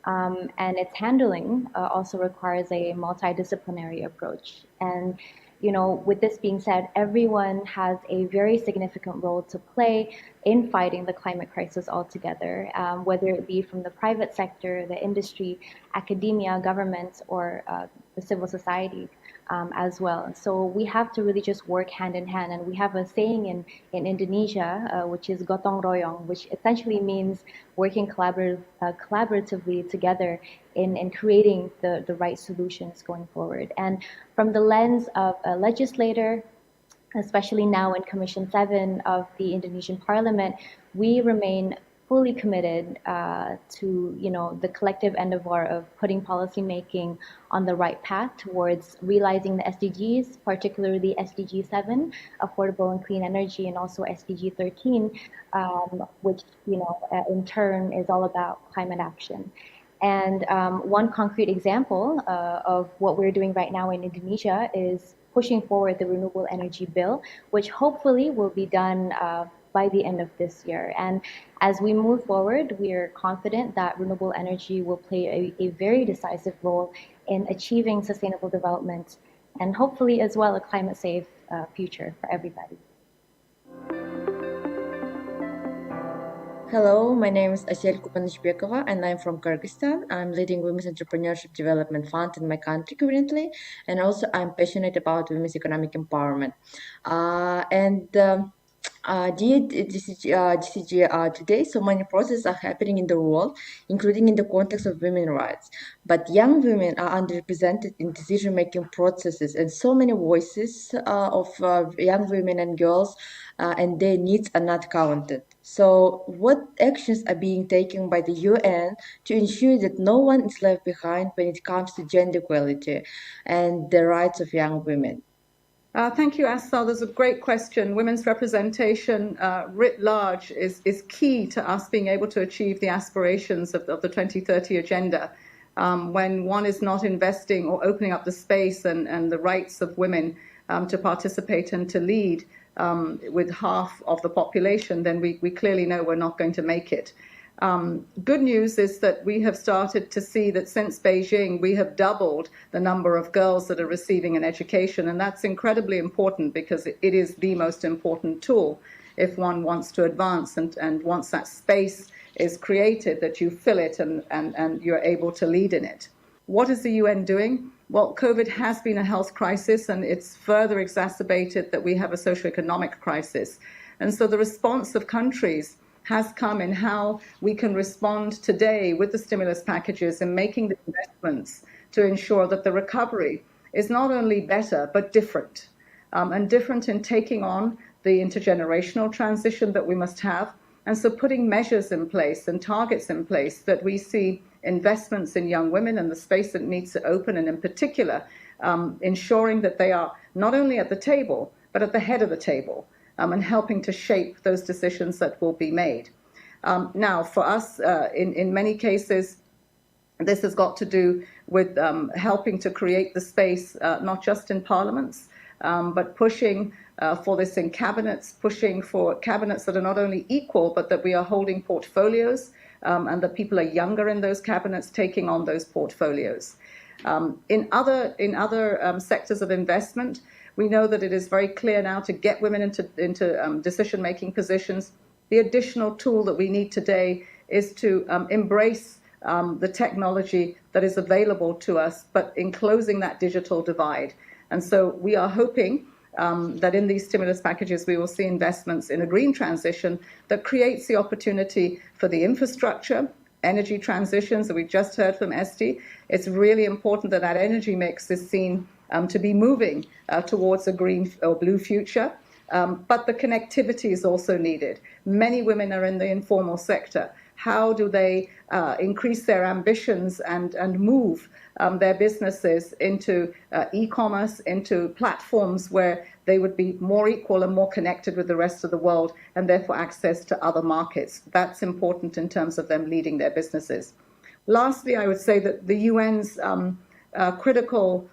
Speaker 12: And its handling also requires a multidisciplinary approach. And, with this being said, everyone has a very significant role to play in fighting the climate crisis altogether, whether it be from the private sector, the industry, academia, governments, or the civil society as well. So we have to really just work hand in hand. And we have a saying in Indonesia, which is gotong royong, which essentially means working collaboratively together in creating the right solutions going forward. And from the lens of a legislator, especially now in Commission 7 of the Indonesian Parliament, we remain fully committed to the collective endeavor of putting policymaking on the right path towards realizing the SDGs, particularly SDG 7, affordable and clean energy, and also SDG 13, which in turn is all about climate action. And one concrete example of what we're doing right now in Indonesia is pushing forward the renewable energy bill, which hopefully will be done by the end of this year. And as we move forward, we are confident that renewable energy will play a very decisive role in achieving sustainable development and hopefully as well a climate safe future for everybody.
Speaker 13: Hello, my name is Asel Kupanishbekova and I'm from Kyrgyzstan. I'm leading Women's Entrepreneurship Development Fund in my country currently, and also I'm passionate about women's economic empowerment. Dear DCG, today so many processes are happening in the world, including in the context of women's rights. But young women are underrepresented in decision-making processes, and so many voices of young women and girls and their needs are not counted. So what actions are being taken by the UN to ensure that no one is left behind when it comes to gender equality and the rights of young women?
Speaker 6: Thank you, Assal. There's a great question. Women's representation writ large is key to us being able to achieve the aspirations of the 2030 agenda. when one is not investing or opening up the space and the rights of women to participate and to lead with half of the population, then we clearly know we're not going to make it. Good news is that we have started to see that since Beijing, we have doubled the number of girls that are receiving an education, and that's incredibly important because it is the most important tool if one wants to advance, and once that space is created, that you fill it and you're able to lead in it. What is the UN doing? Well, COVID has been a health crisis, and it's further exacerbated that we have a socioeconomic crisis. And so the response of countries has come in how we can respond today with the stimulus packages and making the investments to ensure that the recovery is not only better, but different. And different in taking on the intergenerational transition that we must have. And so putting measures in place and targets in place that we see investments in young women and the space that needs to open, and in particular, ensuring that they are not only at the table, but at the head of the table, and helping to shape those decisions that will be made. Now, for us, in many cases, this has got to do with helping to create the space, not just in parliaments, but pushing for this in cabinets, pushing for cabinets that are not only equal, but that we are holding portfolios, and that people are younger in those cabinets taking on those portfolios. In other sectors of investment, we know that it is very clear now to get women into decision-making positions. The additional tool that we need today is to embrace the technology that is available to us, but in closing that digital divide. And so we are hoping that in these stimulus packages, we will see investments in a green transition that creates the opportunity for the infrastructure, energy transitions that we just heard from Esti. It's really important that that energy mix is seen to be moving towards a green or blue future. But the connectivity is also needed. Many women are in the informal sector. How do they increase their ambitions and move their businesses into e-commerce, into platforms where they would be more equal and more connected with the rest of the world, and therefore access to other markets? That's important in terms of them leading their businesses. Lastly, I would say that the UN's critical,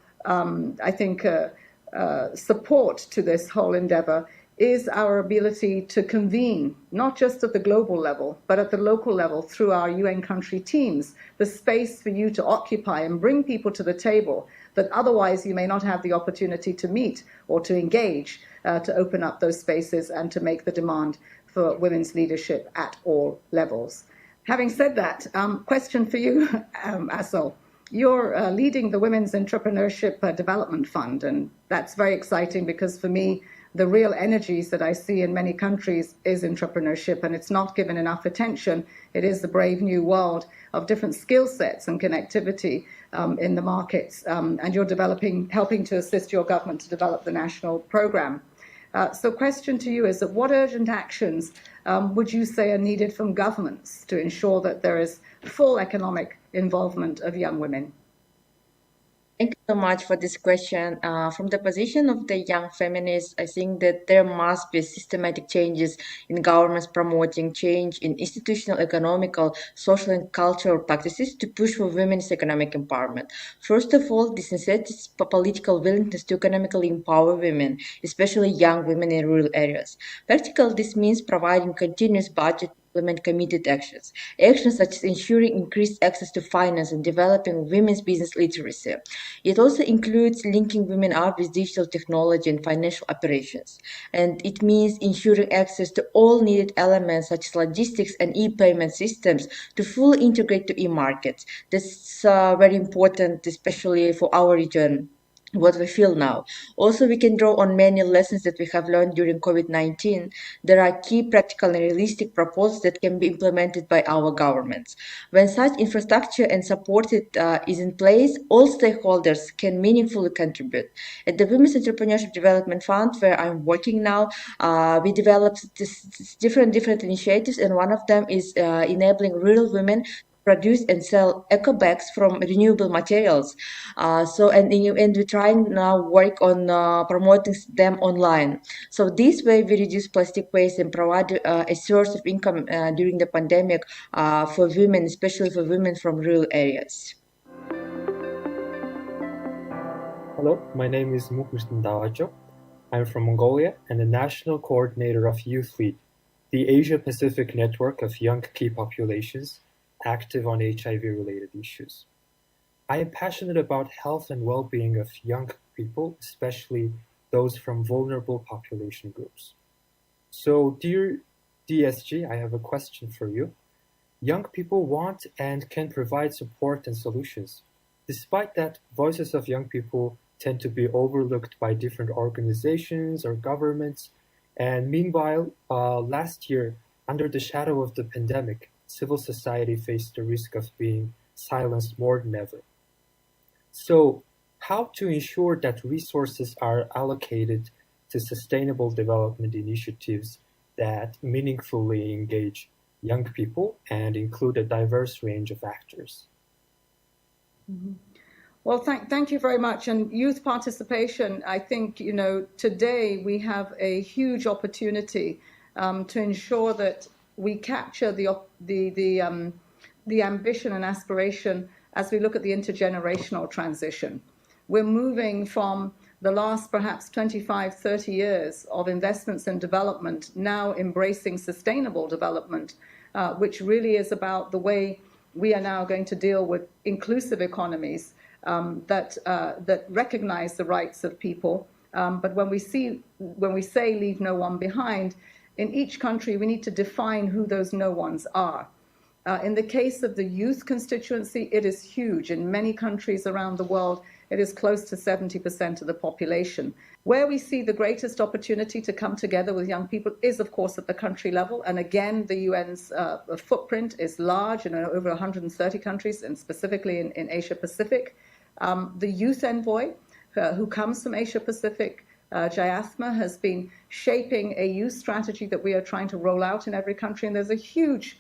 Speaker 6: support to this whole endeavor is our ability to convene, not just at the global level, but at the local level through our UN country teams, the space for you to occupy and bring people to the table that otherwise you may not have the opportunity to meet or to engage, to open up those spaces and to make the demand for women's leadership at all levels. Having said that, question for you, Asol. You're leading the Women's Entrepreneurship Development Fund, and that's very exciting because for me, the real energies that I see in many countries is entrepreneurship, and it's not given enough attention. It is the brave new world of different skill sets and connectivity in the markets, and you're helping to assist your government to develop the national program. So question to you is that what urgent actions would you say are needed from governments to ensure that there is full economic involvement of young women?
Speaker 13: Thank you so much for this question. From the position of the young feminists, I think that there must be systematic changes in governments promoting change in institutional, economical, social, and cultural practices to push for women's economic empowerment. First of all, this necessitates political willingness to economically empower women, especially young women in rural areas. Practically, this means providing continuous budget implement committed actions. Actions such as ensuring increased access to finance and developing women's business literacy. It also includes linking women up with digital technology and financial operations. And it means ensuring access to all needed elements such as logistics and e-payment systems to fully integrate to e-markets. That's very important, especially for our region. What we feel now. Also, we can draw on many lessons that we have learned during COVID-19. There are key practical and realistic proposals that can be implemented by our governments. When such infrastructure and support is in place, all stakeholders can meaningfully contribute. At the Women's Entrepreneurship Development Fund, where I'm working now, we developed different initiatives, and one of them is enabling rural women produce and sell eco bags from renewable materials. And we're trying now work on promoting them online. So this way we reduce plastic waste and provide a source of income during the pandemic for women, especially for women from rural areas.
Speaker 14: Hello, my name is Mukristan Dawajo. I'm from Mongolia and the National Coordinator of Youth Lead, the Asia-Pacific network of young key populations active on HIV-related issues. I am passionate about health and well-being of young people, especially those from vulnerable population groups. So, dear DSG, I have a question for you. Young people want and can provide support and solutions. Despite that, voices of young people tend to be overlooked by different organizations or governments. And meanwhile, last year, under the shadow of the pandemic, civil society faced the risk of being silenced more than ever. So, how to ensure that resources are allocated to sustainable development initiatives that meaningfully engage young people and include a diverse range of actors?
Speaker 15: Well, thank you very much. And youth participation, I think, today we have a huge opportunity to ensure that we capture the ambition and aspiration as we look at the intergenerational transition. We're moving from the last perhaps 25, 30 years of investments in development, now embracing sustainable development, which really is about the way we are now going to deal with inclusive economies that recognize the rights of people. But when we say leave no one behind, in each country we need to define who those no ones are. In the case of the youth constituency, it is huge. In many countries around the world, it is close to 70% of the population. Where we see the greatest opportunity to come together with young people is, of course, at the country level. And again, the UN's footprint is large in over 130 countries, and specifically in Asia Pacific. The youth envoy, who comes from Asia Pacific, Jayathma, has been shaping a youth strategy that we are trying to roll out in every country. And there's a huge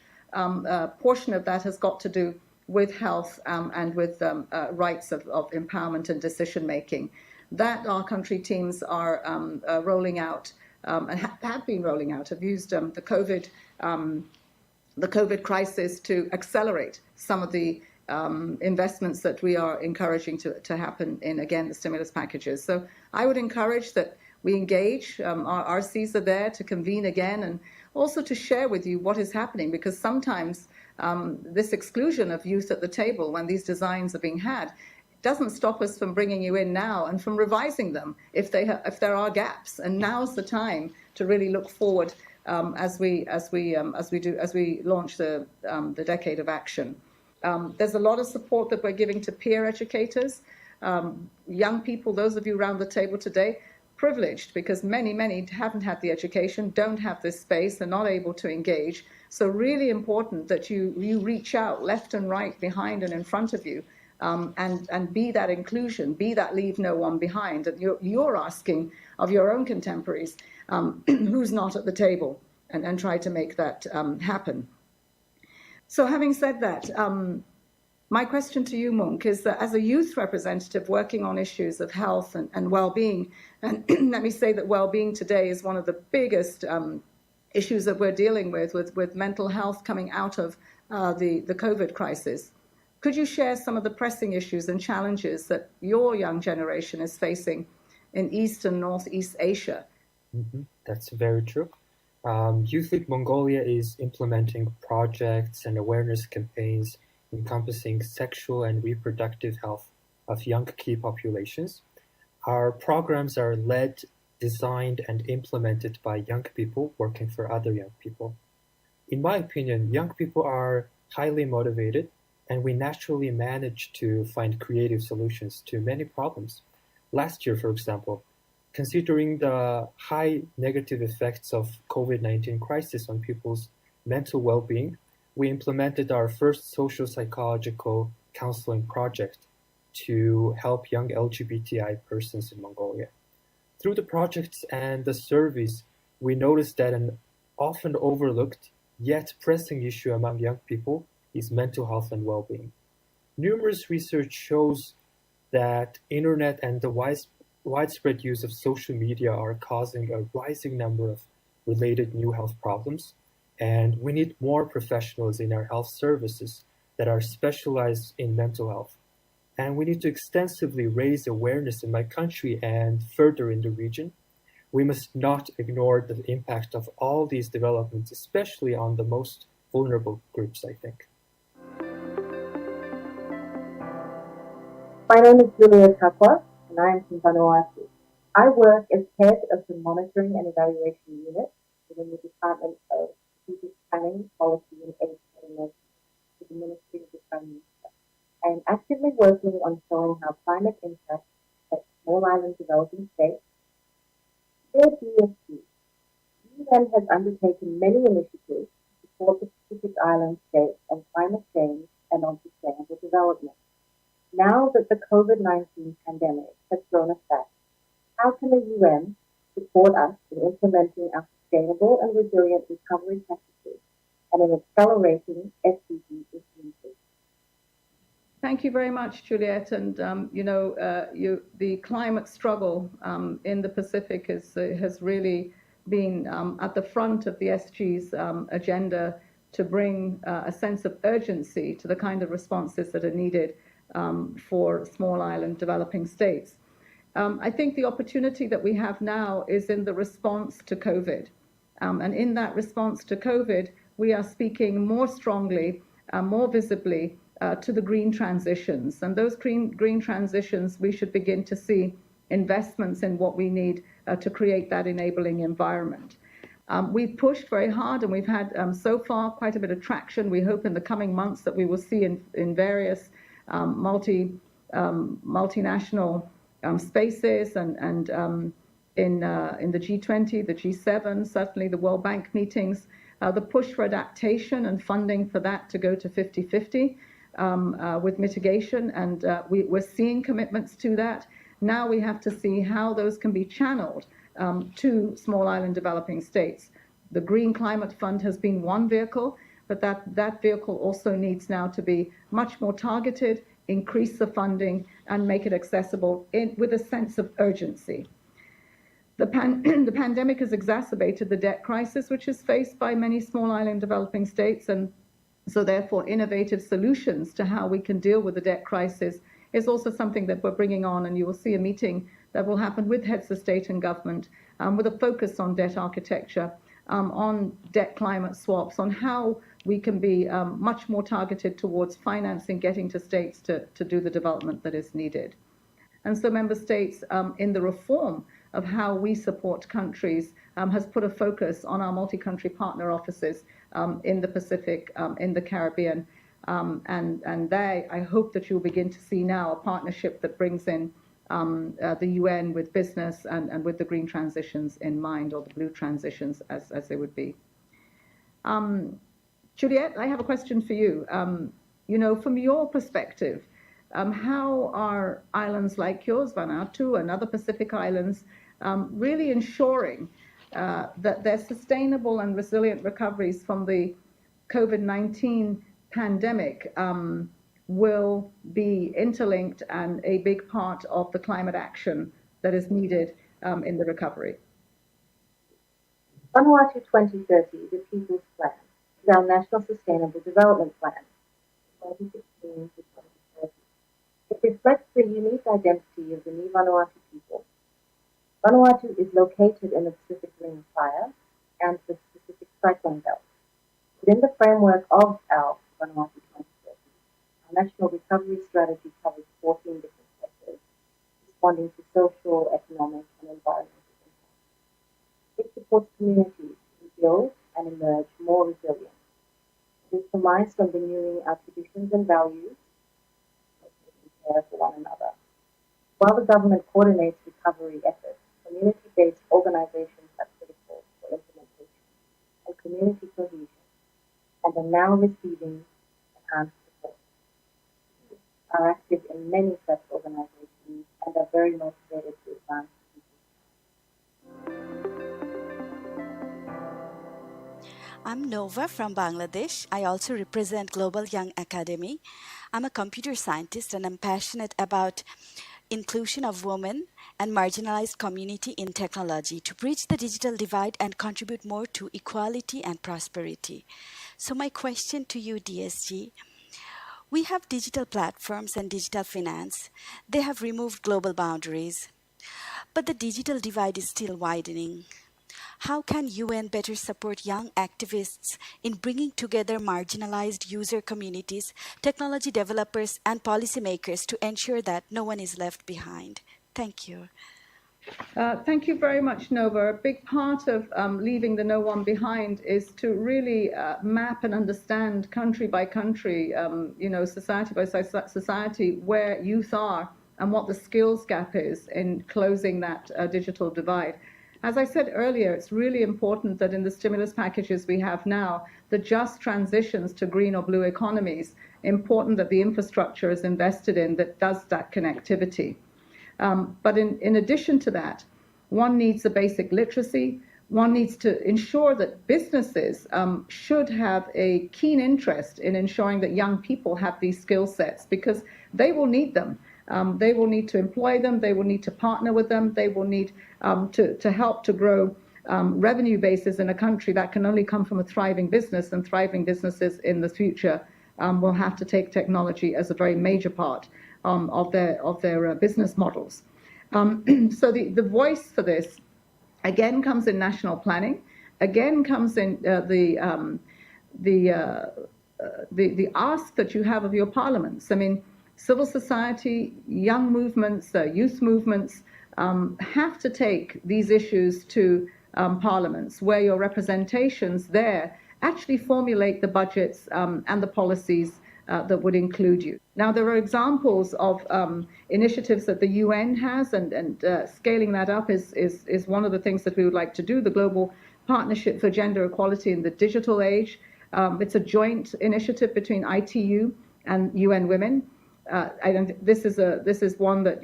Speaker 15: portion of that has got to do with health and with rights of empowerment and decision making. That our country teams are rolling out and have been rolling out, have used the COVID crisis to accelerate some of the investments that we are encouraging to happen in, again, the stimulus packages. So I would encourage that we engage. Our RCs are there to convene again and also to share with you what is happening, because sometimes this exclusion of youth at the table when these designs are being had doesn't stop us from bringing you in now and from revising them if there are gaps. And now's the time to really look forward as we launch the Decade of Action. There's a lot of support that we're giving to peer educators, young people. Those of you around the table today, privileged, because many haven't had the education, don't have this space, are not able to engage. So really important that you reach out left and right, behind and in front of you, and be that inclusion, be that leave no one behind. And you're asking of your own contemporaries who's not at the table, and try to make that happen. So having said that, my question to you, Munk, is that as a youth representative working on issues of health and well-being, and let me say that well-being today is one of the biggest issues that we're dealing with mental health coming out of the COVID crisis. Could you share some of the pressing issues and challenges that your young generation is facing in East and Northeast Asia?
Speaker 14: That's very true. Youth League Mongolia is implementing projects and awareness campaigns encompassing sexual and reproductive health of young key populations. Our programs are led, designed, and implemented by young people working for other young people. In my opinion, young people are highly motivated, and we naturally manage to find creative solutions to many problems. Last year, for example, considering the high negative effects of COVID-19 crisis on people's mental well-being, we implemented our first social psychological counseling project to help young LGBTI persons in Mongolia. Through the projects and the surveys, we noticed that an often overlooked yet pressing issue among young people is mental health and well-being. Numerous research shows that internet and the widespread use of social media are causing a rising number of related new health problems, and we need more professionals in our health services that are specialized in mental health. and we need to extensively raise awareness in my country and further in the region. We must not ignore the impact of all these developments, especially on the most vulnerable groups, I think.
Speaker 16: My name is Julia Kakwa, and I am from Vanuatu. I work as head of the Monitoring and Evaluation Unit within the Department of Strategic Planning, Policy and Aid Coordination with the Ministry of the Prime Minister. I am actively working on showing how climate impacts affect small island developing states. Dear DSG, the UN has undertaken many initiatives to support the Pacific Island states on climate change and on sustainable development. Now that the COVID-19 pandemic has thrown us back, how can the UN support us in implementing our sustainable and resilient recovery practices and in accelerating SDGs implementation?
Speaker 15: Thank you very much, Juliet. And the climate struggle in the Pacific has really been at the front of the SDGs agenda to bring a sense of urgency to the kind of responses that are needed for small island developing states. I think the opportunity that we have now is in the response to COVID. And in that response to COVID, we are speaking more strongly, more visibly to the green transitions. And those green transitions, we should begin to see investments in what we need to create that enabling environment. We've pushed very hard, and we've had so far quite a bit of traction. We hope in the coming months that we will see in various multinational spaces and in the G20, the G7, certainly the World Bank meetings, the push for adaptation and funding for that to go to 50-50 with mitigation, and we're seeing commitments to that. Now we have to see how those can be channeled to small island developing states. The Green Climate Fund has been one vehicle, but that vehicle also needs now to be much more targeted, increase the funding, and make it accessible with a sense of urgency. The pandemic has exacerbated the debt crisis, which is faced by many small island developing states, and so therefore innovative solutions to how we can deal with the debt crisis is also something that we're bringing on, and you will see a meeting that will happen with heads of state and government with a focus on debt architecture, on debt climate swaps, on how we can be much more targeted towards financing, getting to states to do the development that is needed. And so member states in the reform of how we support countries has put a focus on our multi-country partner offices in the Pacific, in the Caribbean, and there I hope that you'll begin to see now a partnership that brings in the UN with business and with the green transitions in mind, or the blue transitions as they would be. Juliet, I have a question for you. From your perspective, how are islands like yours, Vanuatu, and other Pacific islands really ensuring that their sustainable and resilient recoveries from the COVID-19 pandemic will be interlinked and a big part of the climate action that is needed in the recovery?
Speaker 16: Vanuatu 2030, the People's Plan, is our National Sustainable Development Plan, 2016 to 2030. It reflects the unique identity of the Ni Vanuatu people. Vanuatu is located in the Pacific Ring of Fire and the Pacific Cyclone Belt. Within the framework of our Vanuatu 2030, our national recovery strategy covers 14 different sectors, responding to social, economic, and environmental impacts. It supports communities to build and emerge more resilient. It is premised on renewing our traditions and values, taking care for one another. While the government coordinates recovery efforts, community-based organizations are critical for implementation and community cohesion, and are now receiving enhanced support. Are active in many such organizations and are very motivated to advance.
Speaker 17: I'm Nova from Bangladesh. I also represent Global Young Academy. I'm a computer scientist and I'm passionate about inclusion of women and marginalized community in technology to bridge the digital divide and contribute more to equality and prosperity. So my question to you, DSG, We have digital platforms and digital finance. They have removed global boundaries. But the digital divide is still widening. How can UN better support young activists in bringing together marginalized user communities, technology developers, and policymakers to ensure that no one is left behind? Thank you.
Speaker 15: Thank you very much, Nova. A big part of leaving the no one behind is to really map and understand country by country, society by society, where youth are and what the skills gap is in closing that digital divide. As I said earlier, it's really important that in the stimulus packages we have now, the just transitions to green or blue economies, important that the infrastructure is invested in that does that connectivity. But in addition to that, one needs a basic literacy. One needs to ensure that businesses should have a keen interest in ensuring that young people have these skill sets because they will need them. They will need to employ them. They will need to partner with them. They will need to help to grow revenue bases in a country that can only come from a thriving business, and thriving businesses in the future will have to take technology as a very major part of their business models. So the voice for this, again, comes in national planning, again comes in the ask that you have of your parliaments. I mean, civil society, young movements, youth movements have to take these issues to parliaments where your representations there actually formulate the budgets and the policies that would include you. Now, there are examples of initiatives that the UN has, and scaling that up is one of the things that we would like to do, the Global Partnership for Gender Equality in the Digital Age. It's a joint initiative between ITU and UN Women. This is one that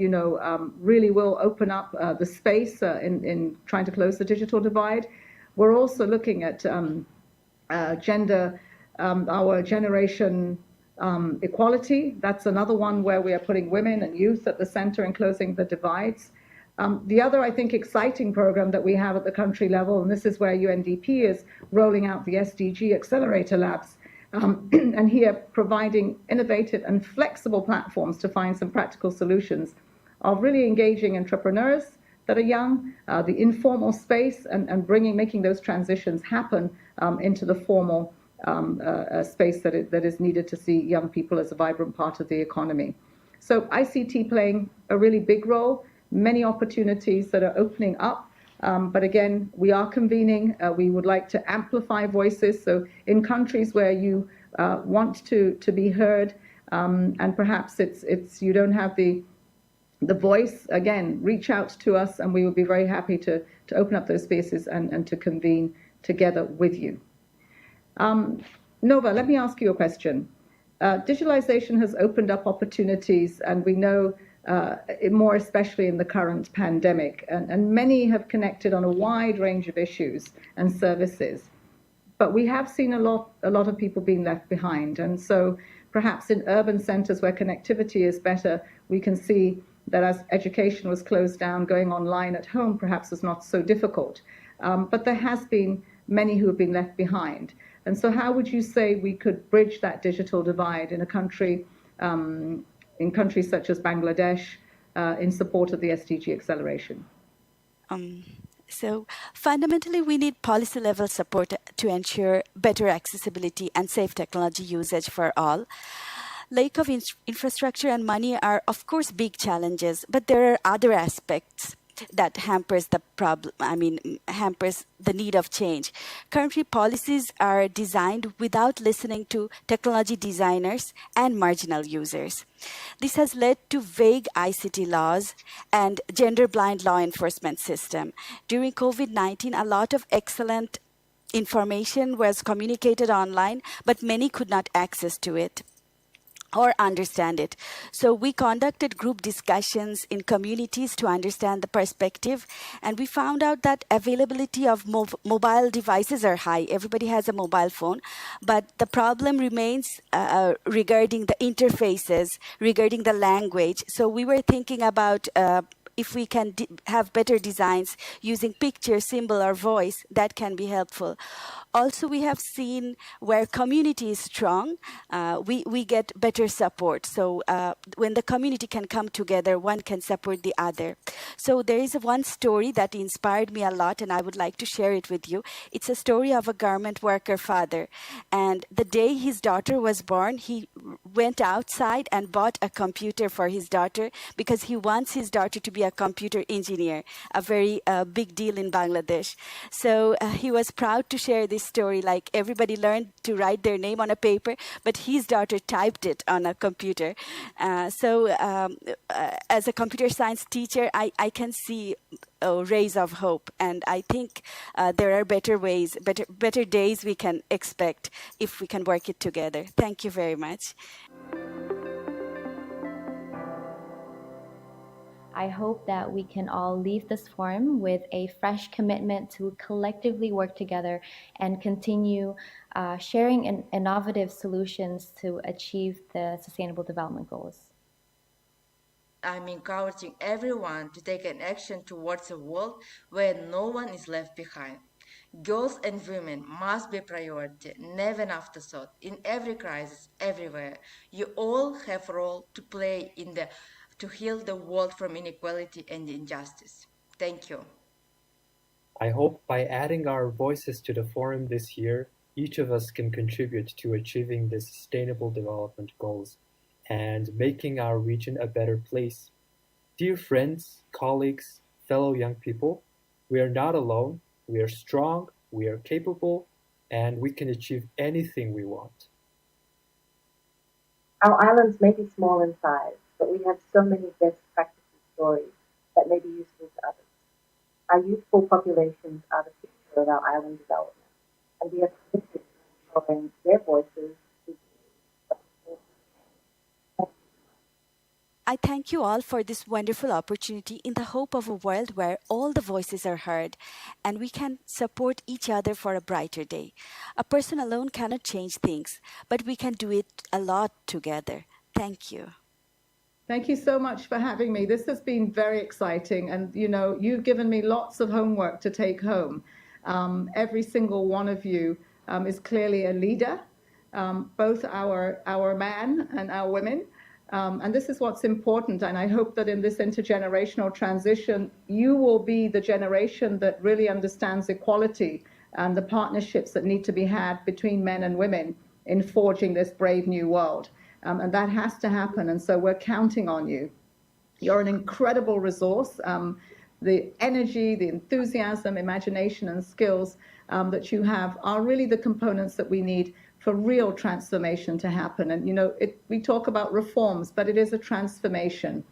Speaker 15: really will open up the space in trying to close the digital divide. We're also looking at our generation equality. That's another one where we are putting women and youth at the center and closing the divides. The other, I think, exciting program that we have at the country level, and this is where UNDP is rolling out the SDG Accelerator Labs, and here providing innovative and flexible platforms to find some practical solutions of really engaging entrepreneurs that are young, the informal space, and making those transitions happen into the formal space that is needed to see young people as a vibrant part of the economy. So ICT playing a really big role, many opportunities that are opening up. But again, we are convening. We would like to amplify voices. So in countries where you want to be heard, and perhaps it's you don't have the voice, again, reach out to us, and we would be very happy to open up those spaces and to convene together with you. Nova, let me ask you a question. Digitalization has opened up opportunities, and we know more especially in the current pandemic, and many have connected on a wide range of issues and services. But we have seen a lot of people being left behind, and so perhaps in urban centers where connectivity is better, we can see that as education was closed down, going online at home perhaps was not so difficult. But there has been many who have been left behind. And so how would you say we could bridge that digital divide in a country, in countries such as Bangladesh, in support of the SDG acceleration?
Speaker 17: So fundamentally, we need policy-level support to ensure better accessibility and safe technology usage for all. Lack of infrastructure and money are, of course, big challenges, but there are other aspects that hampers the need of change. Currently, policies are designed without listening to technology designers and marginal users. This has led to vague ICT laws and gender-blind law enforcement system. During COVID-19, a lot of excellent information was communicated online, but many could not access to it or understand it. So we conducted group discussions in communities to understand the perspective, and we found out that availability of mobile devices are high. Everybody has a mobile phone, but the problem remains regarding the interfaces, regarding the language. So we were thinking about if we can have better designs using picture, symbol, or voice, that can be helpful. Also, we have seen where community is strong, we get better support. So when the community can come together, one can support the other. So there is one story that inspired me a lot, and I would like to share it with you. It's a story of a garment worker father. And the day his daughter was born, he went outside and bought a computer for his daughter because he wants his daughter to be a computer engineer, a very big deal in Bangladesh. So he was proud to share this story, like everybody learned to write their name on a paper, but his daughter typed it on a computer. As a computer science teacher, I can see rays of hope, and I think there are better ways, better days we can expect if we can work it together. Thank you very much.
Speaker 12: I hope that we can all leave this forum with a fresh commitment to collectively work together and continue sharing innovative solutions to achieve the Sustainable Development Goals.
Speaker 13: I'm encouraging everyone to take an action towards a world where no one is left behind. Girls and women must be a priority, never an afterthought, in every crisis, everywhere. You all have a role to play to heal the world from inequality and injustice. Thank you.
Speaker 14: I hope by adding our voices to the forum this year, each of us can contribute to achieving the Sustainable Development Goals and making our region a better place. Dear friends, colleagues, fellow young people, we are not alone, we are strong, we are capable, and we can achieve anything we want.
Speaker 16: Our islands may be small in size, but we have so many best practices stories that may be useful to others. Our youthful populations are the future of our island development, and we are committed to empowering their voices.
Speaker 17: I thank you all for this wonderful opportunity in the hope of a world where all the voices are heard and we can support each other for a brighter day. A person alone cannot change things, but we can do it a lot together. Thank you.
Speaker 15: Thank you so much for having me. This has been very exciting, and you've given me lots of homework to take home. Every single one of you is clearly a leader, both our men and our women. And this is what's important, and I hope that in this intergenerational transition, you will be the generation that really understands equality and the partnerships that need to be had between men and women in forging this brave new world. And that has to happen, and so we're counting on you. You're an incredible resource. The energy, the enthusiasm, imagination, and skills that you have are really the components that we need for real transformation to happen. And we talk about reforms, but it is a transformation.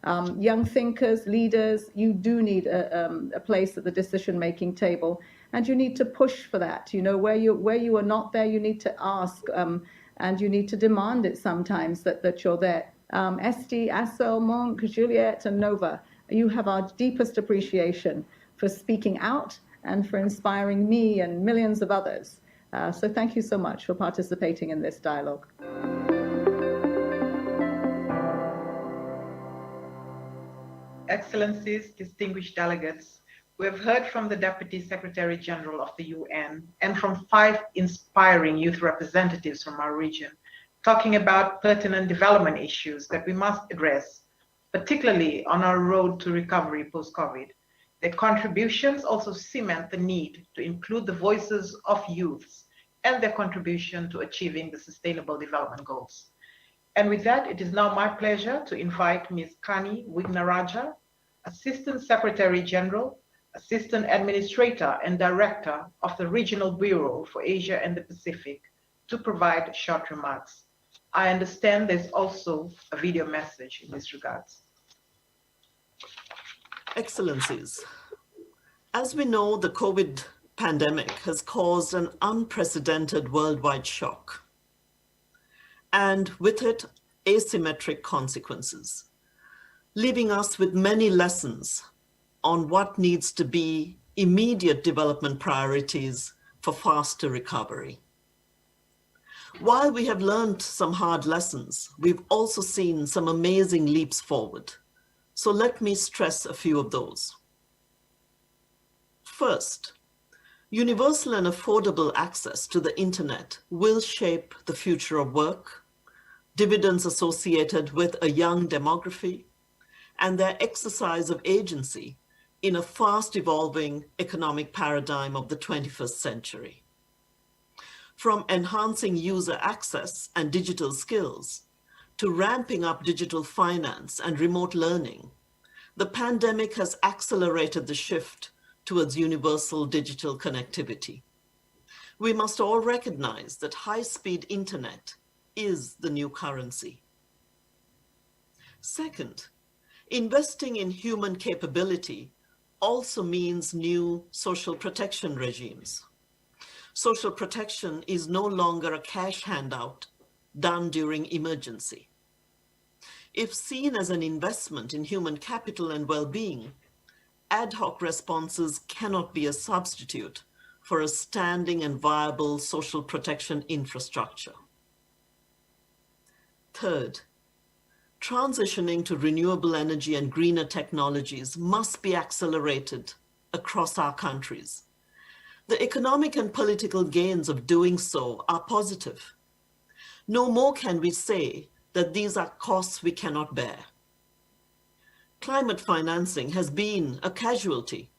Speaker 15: Young thinkers, leaders, you do need a place at the decision-making table, and you need to push for that. Where you are not there, you need to ask, and you need to demand it sometimes that you're there. Esti, Assel, Monk, Juliet, and Nova, you have our deepest appreciation for speaking out and for inspiring me and millions of others. So thank you so much for participating in this dialogue.
Speaker 11: Excellencies, distinguished delegates, we have heard from the Deputy Secretary General of the UN and from 5 inspiring youth representatives from our region, talking about pertinent development issues that we must address, particularly on our road to recovery post-COVID. Their contributions also cement the need to include the voices of youths and their contribution to achieving the Sustainable Development Goals. And with that, it is now my pleasure to invite Ms. Kani Wignaraja, Assistant Secretary General, Assistant Administrator and Director of the Regional Bureau for Asia and the Pacific, to provide short remarks. I understand there's also a video message in this regards.
Speaker 18: Excellencies, as we know, the COVID pandemic has caused an unprecedented worldwide shock, and with it, asymmetric consequences, leaving us with many lessons on what needs to be immediate development priorities for faster recovery. While we have learned some hard lessons, we've also seen some amazing leaps forward. So let me stress a few of those. First, universal and affordable access to the internet will shape the future of work, dividends associated with a young demography, and their exercise of agency in a fast evolving economic paradigm of the 21st century. From enhancing user access and digital skills to ramping up digital finance and remote learning, the pandemic has accelerated the shift towards universal digital connectivity. We must all recognize that high-speed internet is the new currency. Second, investing in human capability also means new social protection regimes. Social protection is no longer a cash handout done during emergency. If seen as an investment in human capital and well-being, ad hoc responses cannot be a substitute for a standing and viable social protection infrastructure. Third, transitioning to renewable energy and greener technologies must be accelerated across our countries. The economic and political gains of doing so are positive. No more can we say that these are costs we cannot bear. Climate financing has been a casualty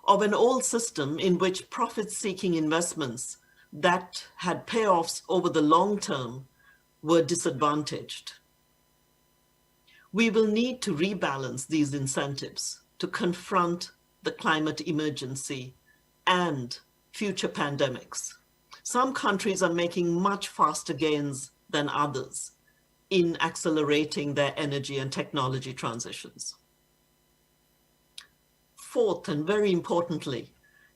Speaker 18: of an old system in which profit-seeking investments that had payoffs over the long term were disadvantaged. We will need to rebalance these incentives to confront the climate emergency and future pandemics. Some countries are making much faster gains than others in accelerating their energy and technology transitions. Fourth, and very importantly,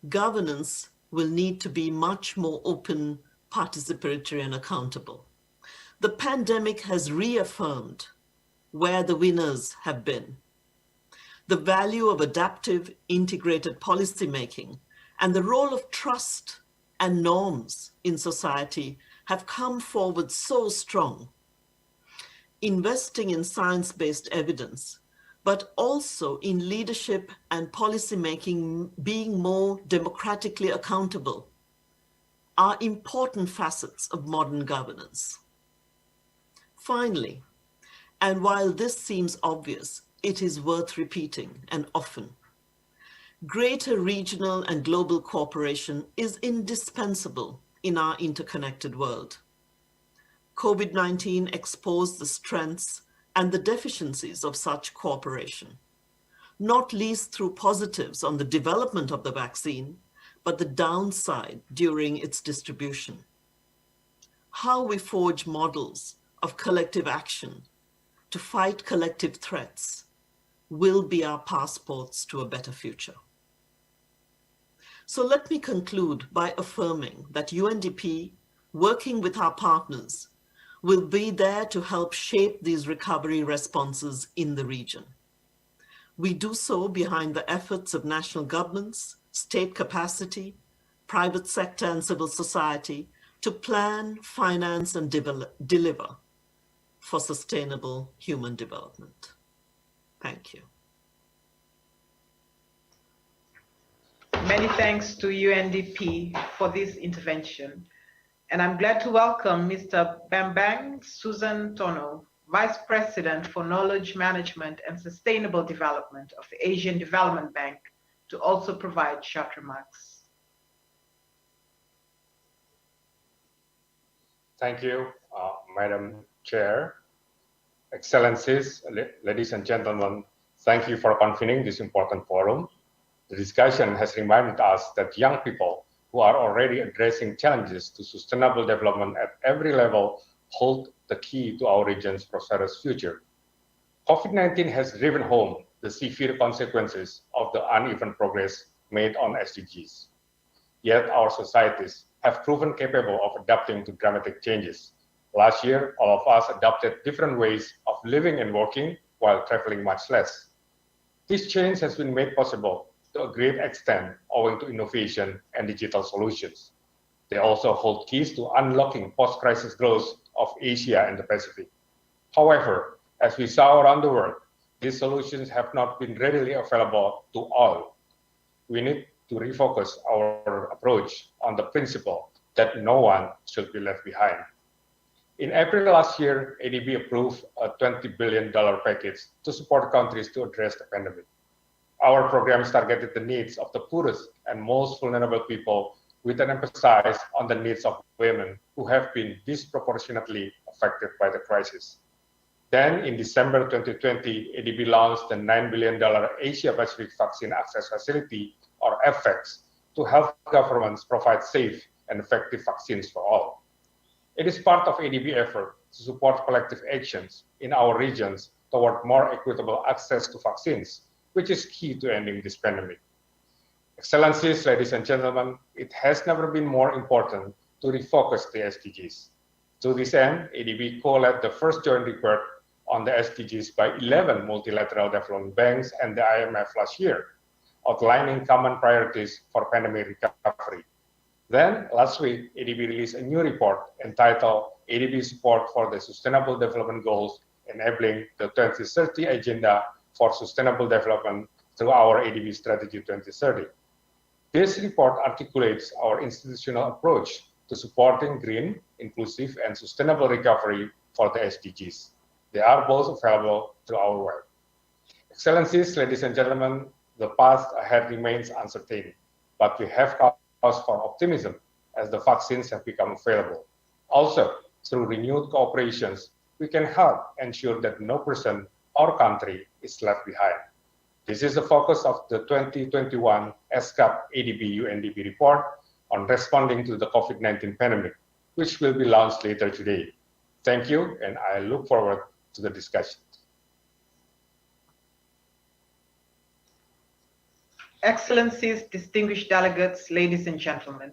Speaker 18: governance will need to be much more open, participatory, and accountable. The pandemic has reaffirmed where the winners have been. The value of adaptive, integrated policymaking and the role of trust and norms in society have come forward so strong. Investing in science-based evidence, but also in leadership and policymaking being more democratically accountable, are important facets of modern governance. Finally, and while this seems obvious, it is worth repeating and often, greater regional and global cooperation is indispensable in our interconnected world. COVID-19 exposed the strengths and the deficiencies of such cooperation, not least through positives on the development of the vaccine, but the downside during its distribution. How we forge models of collective action to fight collective threats will be our passports to a better future. So let me conclude by affirming that UNDP, working with our partners, will be there to help shape these recovery responses in the region. We do so behind the efforts of national governments, state capacity, private sector and civil society to plan, finance, and deliver for sustainable human development. Thank you.
Speaker 11: Many thanks to UNDP for this intervention. And I'm glad to welcome Mr. Bambang Susan Tono, Vice President for Knowledge Management and Sustainable Development of the Asian Development Bank, to also provide short remarks.
Speaker 19: Thank you, Madam Chair. Excellencies, ladies and gentlemen, thank you for convening this important forum. The discussion has reminded us that young people who are already addressing challenges to sustainable development at every level hold the key to our region's prosperous future. COVID-19 has driven home the severe consequences of the uneven progress made on SDGs. Yet our societies have proven capable of adapting to dramatic changes. Last year, all of us adopted different ways of living and working while traveling much less. This change has been made possible to a great extent owing to innovation and digital solutions. They also hold keys to unlocking post-crisis growth of Asia and the Pacific. However, as we saw around the world, these solutions have not been readily available to all. We need to refocus our approach on the principle that no one should be left behind. In April last year, ADB approved a $20 billion package to support countries to address the pandemic. Our programs targeted the needs of the poorest and most vulnerable people, with an emphasis on the needs of women who have been disproportionately affected by the crisis. Then, in December 2020, ADB launched the $9 billion Asia Pacific Vaccine Access Facility, or APVAX, to help governments provide safe and effective vaccines for all. It is part of ADB effort to support collective actions in our regions toward more equitable access to vaccines, which is key to ending this pandemic. Excellencies, ladies and gentlemen, it has never been more important to refocus the SDGs. To this end, ADB co-led the first joint report on the SDGs by 11 multilateral development banks and the IMF last year, outlining common priorities for pandemic recovery. Then, last week, ADB released a new report entitled ADB Support for the Sustainable Development Goals, Enabling the 2030 Agenda for Sustainable Development through our ADB Strategy 2030. This report articulates our institutional approach to supporting green, inclusive, and sustainable recovery for the SDGs. They are both available through our web. Excellencies, ladies and gentlemen, the path ahead remains uncertain, but we have cause for optimism as the vaccines have become available. Also, through renewed cooperations, we can help ensure that no person or country is left behind. This is the focus of the 2021 ESCAP ADB UNDP report on responding to the COVID-19 pandemic, which will be launched later today. Thank you, and I look forward to the discussion.
Speaker 11: Excellencies, distinguished delegates, ladies and gentlemen,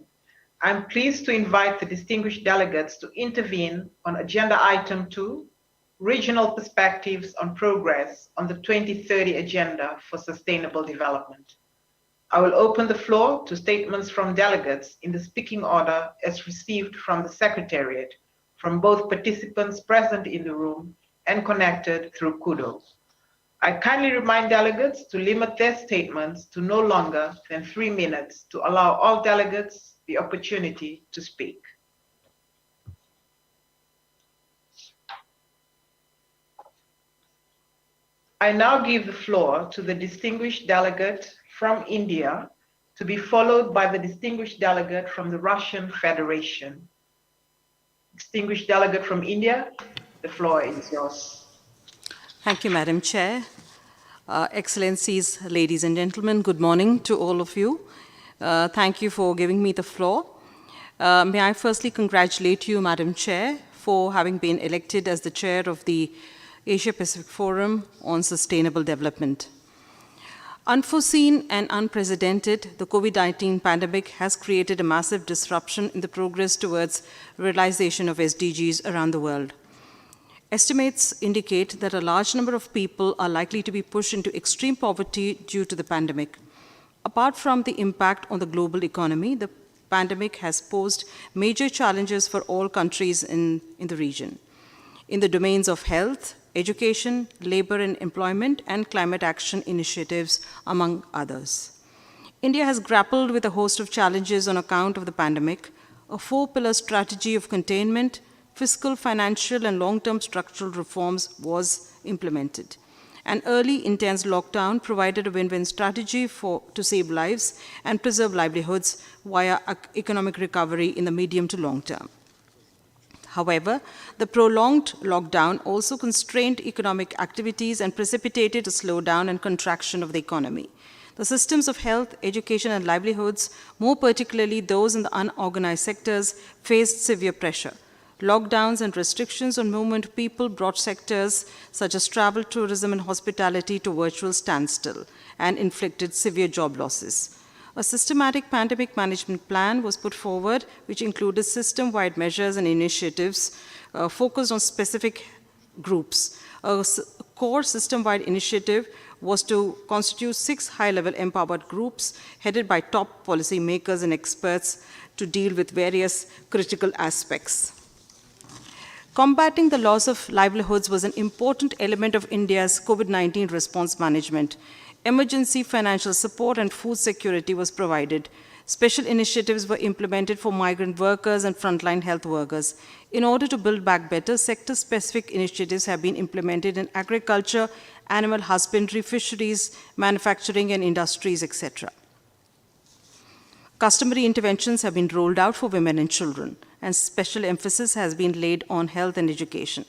Speaker 11: I'm pleased to invite the distinguished delegates to intervene on Agenda Item 2, Regional Perspectives on Progress on the 2030 Agenda for Sustainable Development. I will open the floor to statements from delegates in the speaking order as received from the Secretariat, from both participants present in the room and connected through Kudo. I kindly remind delegates to limit their statements to no longer than 3 minutes to allow all delegates the opportunity to speak. I now give the floor to the distinguished delegate from India, to be followed by the distinguished delegate from the Russian Federation. Distinguished delegate from India, the floor is yours.
Speaker 20: Thank you, Madam Chair. Excellencies, ladies and gentlemen, good morning to all of you. Thank you for giving me the floor. May I firstly congratulate you, Madam Chair, for having been elected as the chair of the Asia-Pacific Forum on Sustainable Development. Unforeseen and unprecedented, the COVID-19 pandemic has created a massive disruption in the progress towards realization of SDGs around the world. Estimates indicate that a large number of people are likely to be pushed into extreme poverty due to the pandemic. Apart from the impact on the global economy, the pandemic has posed major challenges for all countries in the region, in the domains of health, education, labor and employment, and climate action initiatives, among others. India has grappled with a host of challenges on account of the pandemic. A four-pillar strategy of containment, fiscal, financial, and long-term structural reforms was implemented. An early, intense lockdown provided a win-win strategy to save lives and preserve livelihoods via economic recovery in the medium to long term. However, the prolonged lockdown also constrained economic activities and precipitated a slowdown and contraction of the economy. The systems of health, education, and livelihoods, more particularly those in the unorganized sectors, faced severe pressure. Lockdowns and restrictions on movement of people brought sectors such as travel, tourism, and hospitality to virtual standstill and inflicted severe job losses. A systematic pandemic management plan was put forward, which included system-wide measures and initiatives focused on specific groups. A core system-wide initiative was to constitute 6 high-level empowered groups headed by top policymakers and experts to deal with various critical aspects. Combating the loss of livelihoods was an important element of India's COVID-19 response management. Emergency financial support and food security was provided. Special initiatives were implemented for migrant workers and frontline health workers. In order to build back better, sector-specific initiatives have been implemented in agriculture, animal husbandry, fisheries, manufacturing, and industries, etc. Customary interventions have been rolled out for women and children, and special emphasis has been laid on health and education.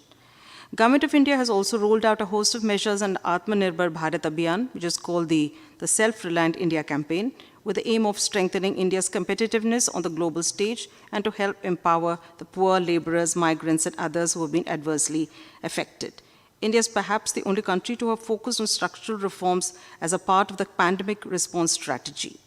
Speaker 20: Government of India has also rolled out a host of measures under Atmanirbhar Bharat Abhiyan, which is called the Self-Reliant India campaign, with the aim of strengthening India's competitiveness on the global stage and to help empower the poor, laborers, migrants, and others who have been adversely affected. India is perhaps the only country to have focused on structural reforms as a part of the pandemic response strategy.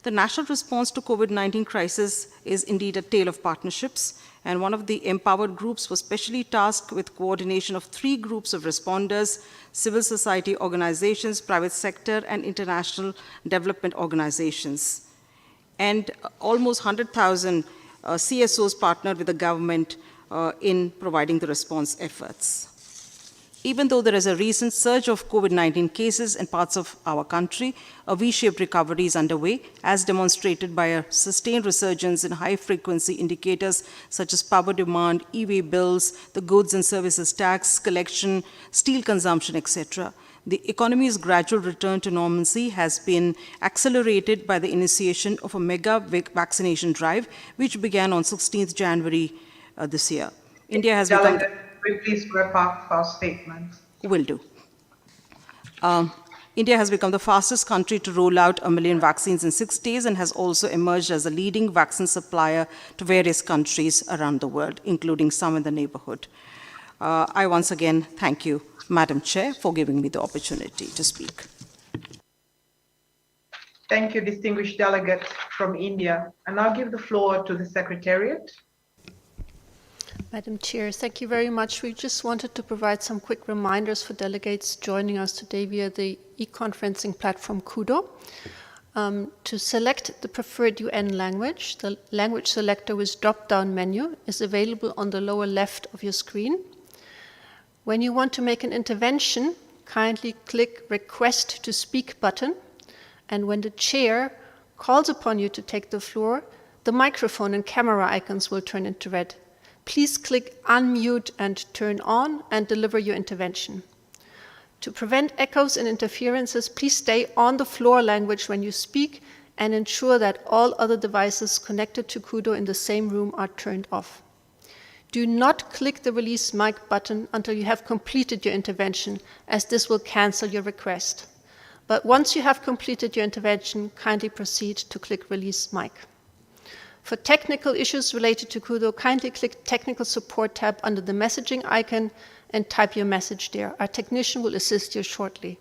Speaker 20: The national response to COVID-19 crisis is indeed a tale of partnerships, and one of the empowered groups was specially tasked with coordination of 3 groups of responders: civil society organizations, private sector, and international development organizations. And almost 100,000 CSOs partnered with the government in providing the response efforts. Even though there is a recent surge of COVID-19 cases in parts of our country, a V-shaped recovery is underway, as demonstrated by a sustained resurgence in high-frequency indicators such as power demand, e-way bills, the goods and services tax collection, steel consumption, etc. The economy's gradual return to normalcy has been accelerated by the initiation of a mega vaccination drive, which began on 16th January this year. India has become...
Speaker 11: Please wrap up our statement.
Speaker 20: Will do. India has become the fastest country to roll out 1 million vaccines in 6 days and has also emerged as a leading vaccine supplier to various countries around the world, including some in the neighborhood. I once again thank you, Madam Chair, for giving me the opportunity to speak.
Speaker 11: Thank you, distinguished delegate from India. I now give the floor to the Secretariat.
Speaker 21: Madam Chair, thank you very much. We just wanted to provide some quick reminders for delegates joining us today via the e-conferencing platform Kudo. To select the preferred UN language, the language selector with drop-down menu is available on the lower left of your screen. When you want to make an intervention, kindly click Request to Speak button, and when the chair calls upon you to take the floor, the microphone and camera icons will turn into red. Please click Unmute and turn on and deliver your intervention. To prevent echoes and interferences, please stay on the floor language when you speak and ensure that all other devices connected to Kudo in the same room are turned off. Do not click the Release Mic button until you have completed your intervention, as this will cancel your request. But once you have completed your intervention, kindly proceed to click Release Mic. For technical issues related to Kudo, kindly click Technical Support tab under the messaging icon and type your message there. Our technician will assist you shortly.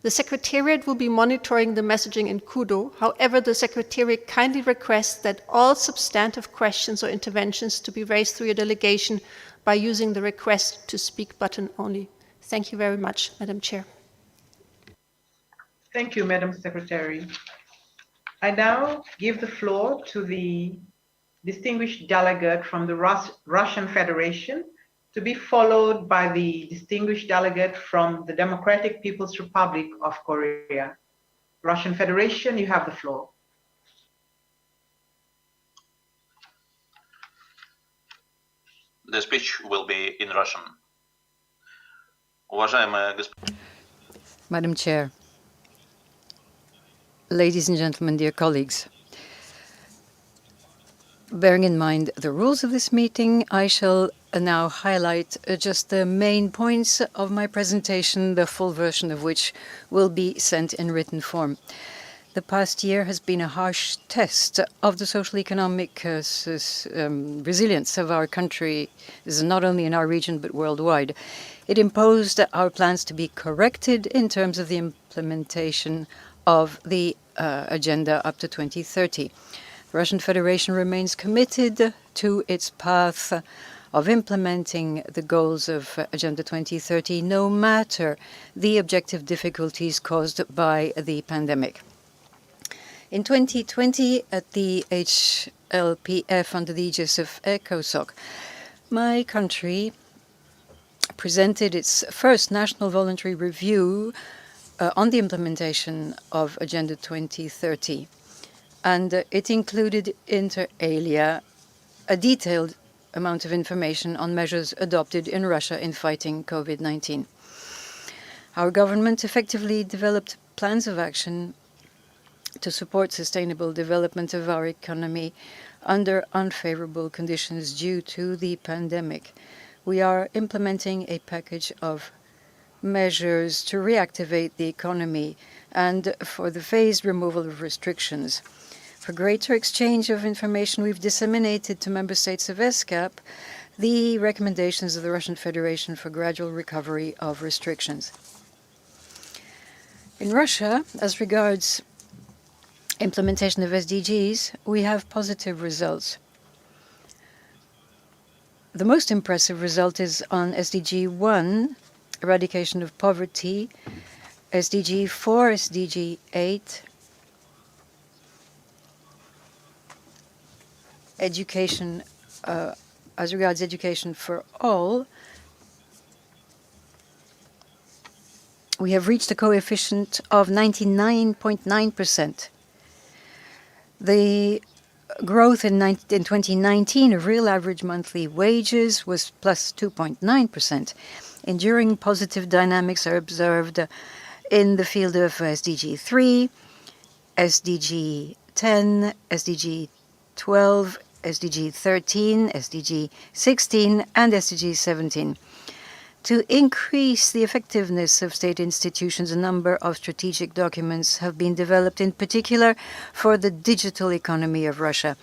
Speaker 21: The Secretariat will be monitoring the messaging in Kudo. However, the Secretariat kindly requests that all substantive questions or interventions to be raised through your delegation by using the Request to Speak button only. Thank you very much, Madam Chair.
Speaker 11: Thank you, Madam Secretary. I now give the floor to the distinguished delegate from the Russian Federation, to be followed by the distinguished delegate from the Democratic People's Republic of Korea. Russian Federation, you have the floor.
Speaker 22: The speech will be in Russian. Уважаемая госпожа.
Speaker 23: Madam Chair, ladies and gentlemen, dear colleagues, bearing in mind the rules of this meeting, I shall now highlight just the main points of my presentation, the full version of which will be sent in written form. The past year has been a harsh test of the social economic resilience of our country. This is not only in our region but worldwide. It imposed our plans to be corrected in terms of the implementation of the agenda up to 2030. The Russian Federation remains committed to its path of implementing the goals of Agenda 2030, no matter the objective difficulties caused by the pandemic. In 2020, at the HLPF under the aegis of ECOSOC, my country presented its first national voluntary review on the implementation of Agenda 2030. And it included, inter alia, a detailed amount of information on measures adopted in Russia in fighting COVID-19. Our government effectively developed plans of action to support sustainable development of our economy under unfavorable conditions due to the pandemic. We are implementing a package of measures to reactivate the economy and for the phased removal of restrictions. For greater exchange of information, we've disseminated to member states of ESCAP the recommendations of the Russian Federation for gradual recovery of restrictions. In Russia, as regards implementation of SDGs, we have positive results. The most impressive result is on SDG 1, eradication of poverty, SDG 4, SDG 8, education, as regards education for all. We have reached a coefficient of 99.9%. The growth in 2019 of real average monthly wages was plus 2.9%. Enduring positive dynamics are observed in the field of SDG 3, SDG 10, SDG 12, SDG 13, SDG 16, and SDG 17. To increase the effectiveness of state institutions, a number of strategic documents have been developed, in particular for the digital economy of Russia.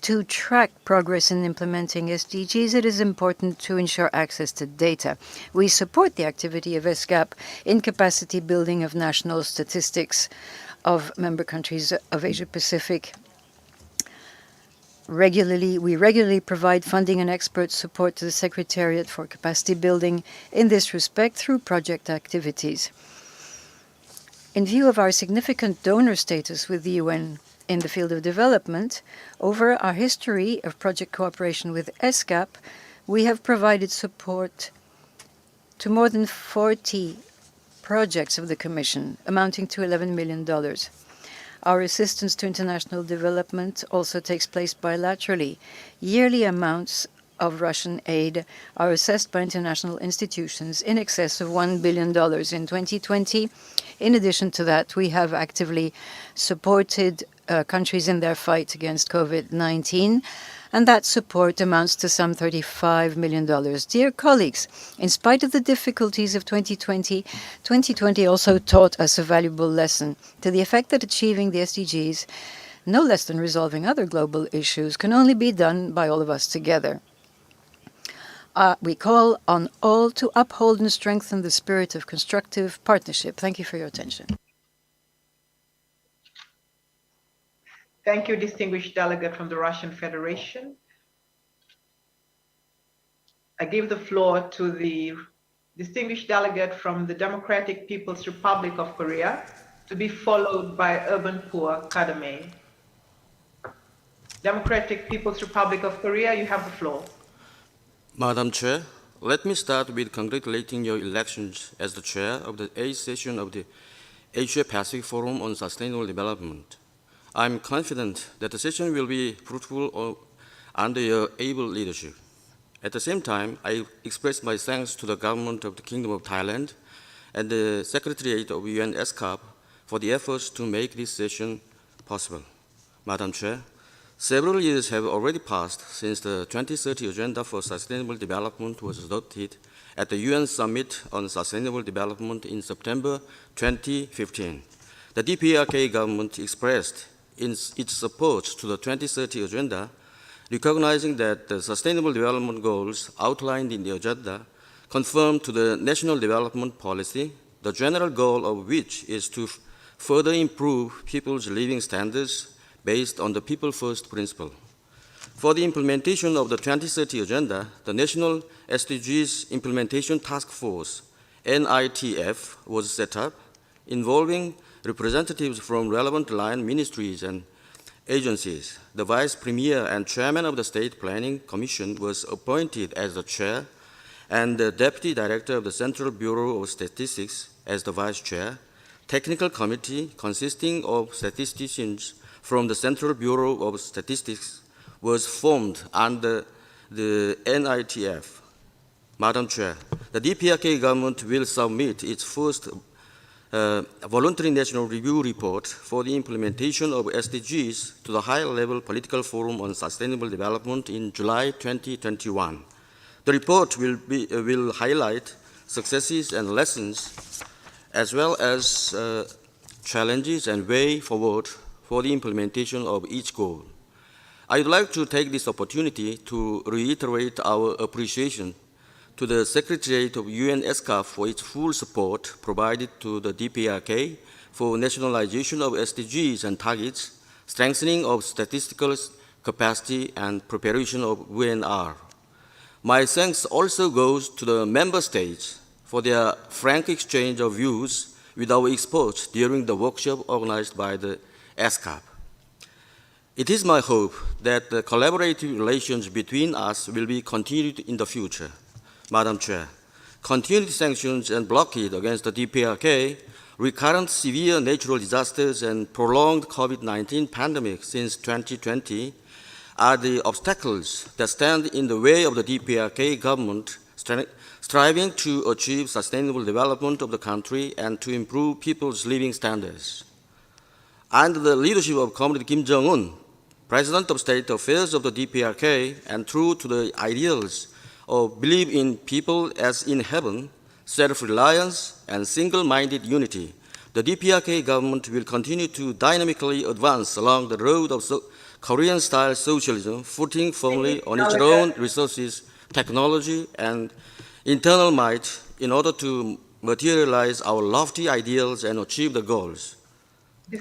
Speaker 23: To track progress in implementing SDGs, it is important to ensure access to data. We support the activity of ESCAP in capacity building of national statistics of member countries of Asia-Pacific. We regularly provide funding and expert support to the Secretariat for Capacity Building in this respect through project activities. In view of our significant donor status with the UN in the field of development, over our history of project cooperation with ESCAP, we have provided support to more than 40 projects of the Commission, amounting to $11 million. Our assistance to international development also takes place bilaterally. Yearly amounts of Russian aid are assessed by international institutions in excess of $1 billion in 2020. In addition to that, we have actively supported countries in their fight against COVID-19, and that support amounts to some $35 million. Dear colleagues, in spite of the difficulties of 2020, 2020 also taught us a valuable lesson to the effect that achieving the SDGs, no less than resolving other global issues, can only be done by all of us together. We call on all to uphold and strengthen the spirit of constructive partnership. Thank you for your attention.
Speaker 11: Thank you, distinguished delegate from the Russian Federation. I give the floor to the distinguished delegate from the Democratic People's Republic of Korea, to be followed by Urbanpur Kadame. Democratic People's Republic of Korea, you have the floor.
Speaker 3: Madam Chair, let me start with congratulating your elections as the chair of the 8th session of the Asia-Pacific Forum on Sustainable Development. I'm confident that the session will be fruitful under your able leadership. At the same time, I express my thanks to the government of the Kingdom of Thailand and the Secretariat of UN ESCAP for the efforts to make this session possible. Madam Chair, several years have already passed since the 2030 Agenda for Sustainable Development was adopted at the UN Summit on Sustainable Development in September 2015. The DPRK government expressed its support to the 2030 Agenda, recognizing that the Sustainable Development Goals outlined in the agenda conform to the National Development Policy, the general goal of which is to further improve people's living standards based on the People First principle. For the implementation of the 2030 Agenda, the National SDGs Implementation Task Force, NITF, was set up, involving representatives from relevant line ministries and agencies. The Vice Premier and Chairman of the State Planning Commission was appointed as the Chair, and the Deputy Director of the Central Bureau of Statistics as the Vice Chair. Technical Committee consisting of statisticians from the Central Bureau of Statistics was formed under the NITF. Madam Chair, the DPRK government will submit its first voluntary national review report for the implementation of SDGs to the high-level political forum on sustainable development in July 2021. The report will highlight successes and lessons, as well as challenges and way forward for the implementation of each goal. I would like to take this opportunity to reiterate our appreciation to the Secretariat of UN ESCAP for its full support provided to the DPRK for nationalization of SDGs and targets, strengthening of statistical capacity, and preparation of UNR. My thanks also goes to the member states for their frank exchange of views with our experts during the workshop organized by the ESCAP. It is my hope that the collaborative relations between us will be continued in the future. Madam Chair, continued sanctions and blockade against the DPRK, recurrent severe natural disasters, and prolonged COVID-19 pandemic since 2020 are the obstacles that stand in the way of the DPRK government striving to achieve sustainable development of the country and to improve people's living standards. Under the leadership of Comrade Kim Jong-un, President of State Affairs of the DPRK, and true to the ideals of belief in people as in heaven, self-reliance, and single-minded unity, the DPRK government will continue to dynamically advance along the road of Korean-style socialism, footing firmly on its own resources, technology, and internal might in order to materialize our lofty ideals and achieve the goals.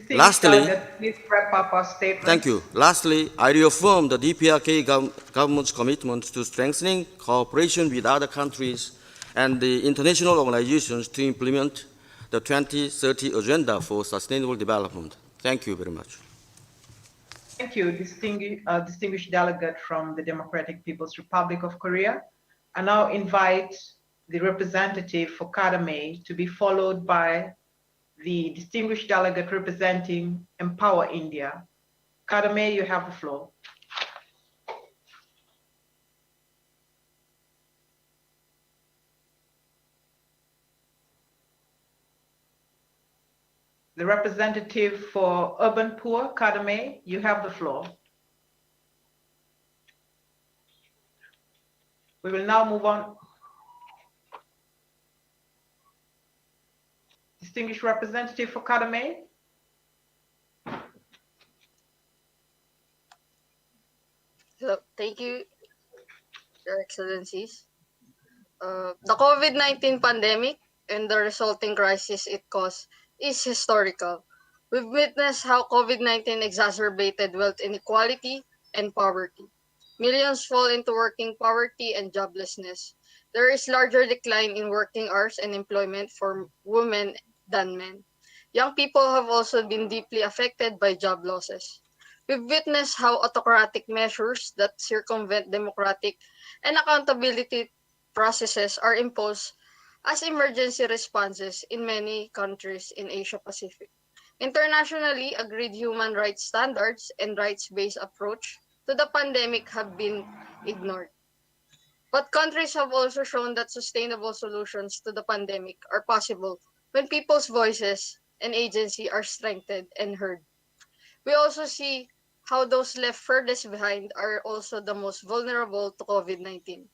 Speaker 3: Lastly,
Speaker 11: please wrap up our statement.
Speaker 3: thank you. Lastly, I reaffirm the DPRK government's commitment to strengthening cooperation with other countries and the international organizations to implement the 2030 Agenda for Sustainable Development. Thank you very much.
Speaker 11: Thank you, distinguished delegate from the Democratic People's Republic of Korea. I now invite the representative for Kadame to be followed by the distinguished delegate representing Empower India. Kadame, you have the floor. The representative for Urban Poor, Kadame, you have the floor. We will now move on. Distinguished representative for Kadame.
Speaker 4: Hello, thank you, Your Excellencies. The COVID-19 pandemic and the resulting crisis it caused is historical. We've witnessed how COVID-19 exacerbated wealth inequality and poverty. Millions fall into working poverty and joblessness. There is larger decline in working hours and employment for women than men. Young people have also been deeply affected by job losses. We've witnessed how autocratic measures that circumvent democratic and accountability processes are imposed as emergency responses in many countries in Asia Pacific. Internationally agreed human rights standards and rights-based approach to the pandemic have been ignored. But countries have also shown that sustainable solutions to the pandemic are possible when people's voices and agency are strengthened and heard. We also see how those left furthest behind are also the most vulnerable to COVID-19.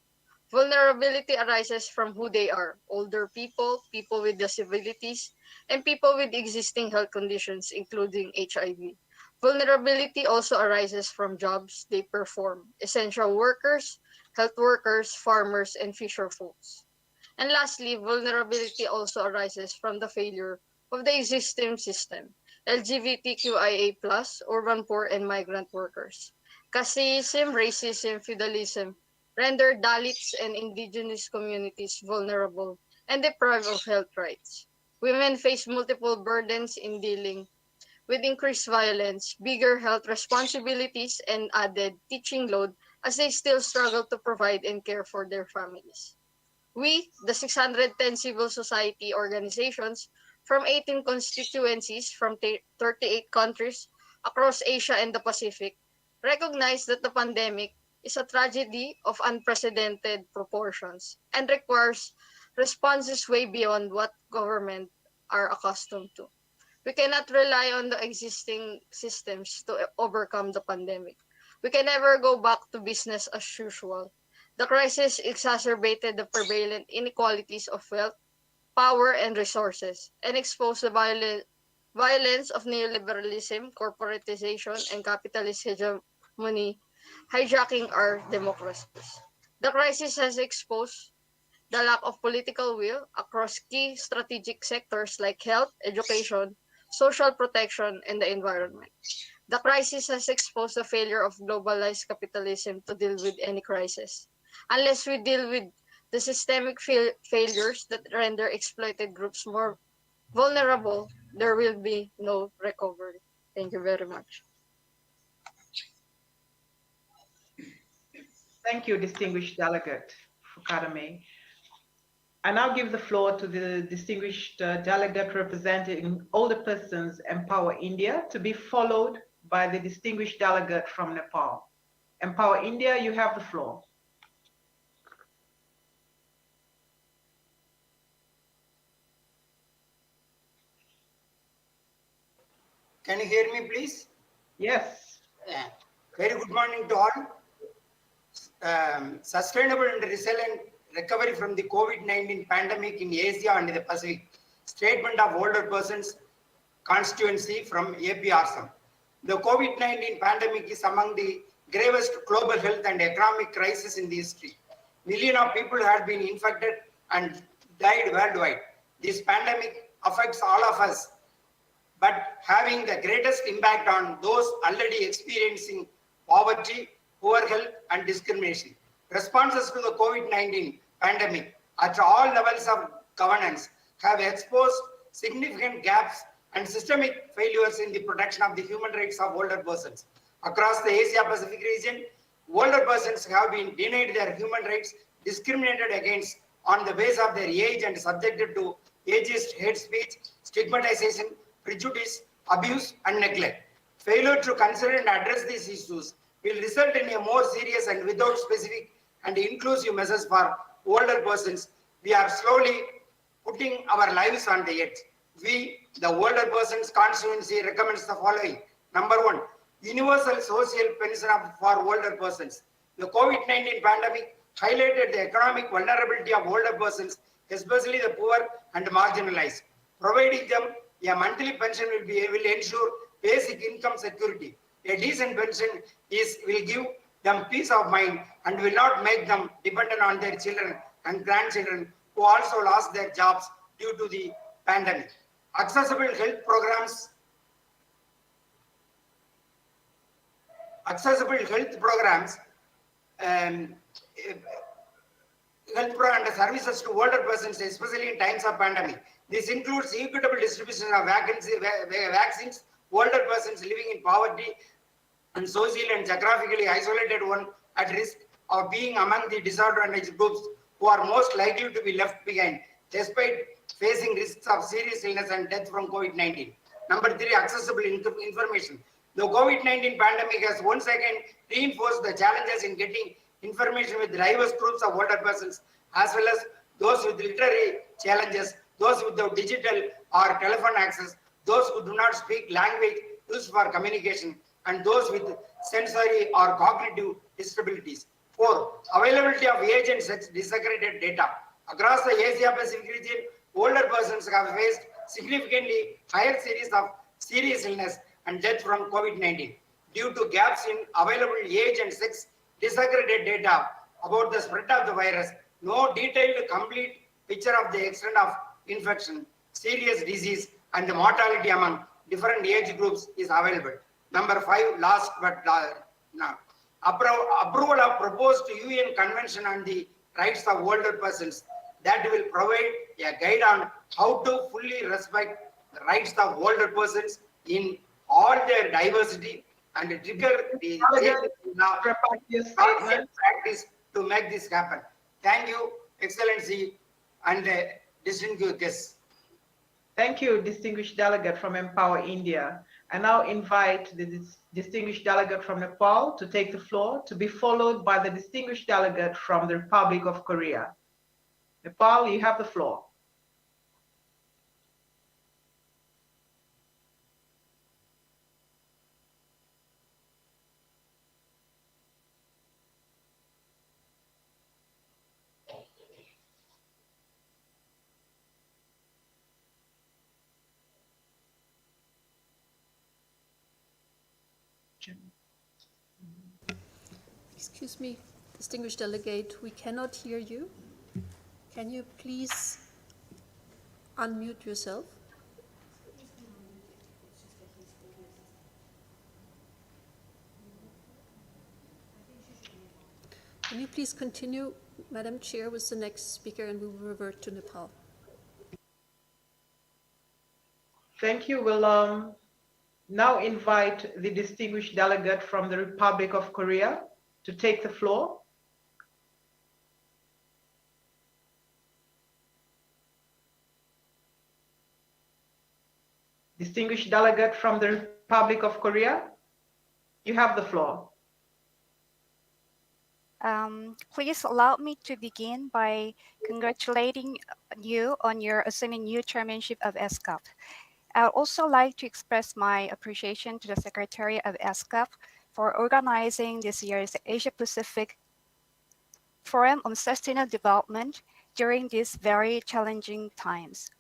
Speaker 4: Vulnerability arises from who they are: older people, people with disabilities, and people with existing health conditions, including HIV. Vulnerability also arises from jobs they perform: essential workers, health workers, farmers, and fisher folks. And lastly, vulnerability also arises from the failure of the existing system: LGBTQIA+, urban poor, and migrant workers. Casteism, racism, feudalism render Dalits and indigenous communities vulnerable and deprived of health rights. Women face multiple burdens in dealing with increased violence, bigger health responsibilities, and added teaching load as they still struggle to provide and care for their families. We, the 610 civil society organizations from 18 constituencies from 38 countries across Asia and the Pacific, recognize that the pandemic is a tragedy of unprecedented proportions and requires responses way beyond what government are accustomed to. We cannot rely on the existing systems to overcome the pandemic. We can never go back to business as usual. The crisis exacerbated the prevalent inequalities of wealth, power, and resources, and exposed the violence of neoliberalism, corporatization, and capitalist hegemony hijacking our democracies. The crisis has exposed the lack of political will across key strategic sectors like health, education, social protection, and the environment. The crisis has exposed the failure of globalized capitalism to deal with any crisis. Unless we deal with the systemic failures that render exploited groups more vulnerable, there will be no recovery. Thank you very much.
Speaker 11: Thank you, distinguished delegate Fukadame. I now give the floor to the distinguished delegate representing older persons Empower India, to be followed by the distinguished delegate from Nepal. Empower India, you have the floor.
Speaker 5: Can you hear me, please?
Speaker 11: Yes.
Speaker 5: Very good morning to all. Sustainable and resilient recovery from the COVID-19 pandemic in Asia and the Pacific. Statement of older persons constituency from APRSM. The COVID-19 pandemic is among the gravest global health and economic crisis in the history. Millions of people have been infected and died worldwide. This pandemic affects all of us, but having the greatest impact on those already experiencing poverty, poor health, and discrimination. Responses to the COVID-19 pandemic at all levels of governance have exposed significant gaps and systemic failures in the protection of the human rights of older persons. Across the Asia-Pacific region, older persons have been denied their human rights, discriminated against on the basis of their age, and subjected to ageist hate speech, stigmatization, prejudice, abuse, and neglect. Failure to consider and address these issues will result in a more serious and without specific and inclusive measures for older persons. We are slowly putting our lives on the edge. We, the older persons constituency, recommends the following. Number one, universal social pension for older persons. The COVID-19 pandemic highlighted the economic vulnerability of older persons, especially the poor and marginalized. Providing them a monthly pension will ensure basic income security. A decent pension will give them peace of mind and will not make them dependent on their children and grandchildren who also lost their jobs due to the pandemic. Accessible health programs and services to older persons, especially in times of pandemic. This includes equitable distribution of vaccines, older persons living in poverty, and socially and geographically isolated one at risk of being among the disadvantaged groups who are most likely to be left behind, despite facing risks of serious illness and death from COVID-19. Number three, accessible information. The COVID-19 pandemic has once again reinforced the challenges in getting information with diverse groups of older persons, as well as those with literary challenges, those without digital or telephone access, those who do not speak language used for communication, and those with sensory or cognitive disabilities. 4. Availability of age and sex disaggregated data. Across the Asia-Pacific region, older persons have faced significantly higher series of serious illness and death from COVID-19 due to gaps in available age and sex disaggregated data about the spread of the virus. No detailed, complete picture of the extent of infection, serious disease, and the mortality among different age groups is available. Number 5, last but now, approval of proposed UN Convention on the Rights of Older Persons that will provide a guide on how to fully respect the rights of older persons in all their diversity and trigger the change in practice to make this happen. Thank you, Excellency, and distinguished guests.
Speaker 11: Thank you, distinguished delegate from Empower India. I now invite the distinguished delegate from Nepal to take the floor, to be followed by the distinguished delegate from the Republic of Korea. Nepal, you have the floor.
Speaker 21: Excuse me, distinguished delegate, we cannot hear you. Can you please unmute yourself? Can you please continue, Madam Chair, with the next speaker, and we will revert to Nepal.
Speaker 11: Thank you. We'll now invite the distinguished delegate from the Republic of Korea to take the floor. Distinguished delegate from the Republic of Korea, you have the floor.
Speaker 7: Please allow me to begin by congratulating you on your assuming new chairmanship of ESCAP. I would also like to express my appreciation to the Secretary of ESCAP for organizing this year's Asia-Pacific Forum on Sustainable Development during these very challenging times.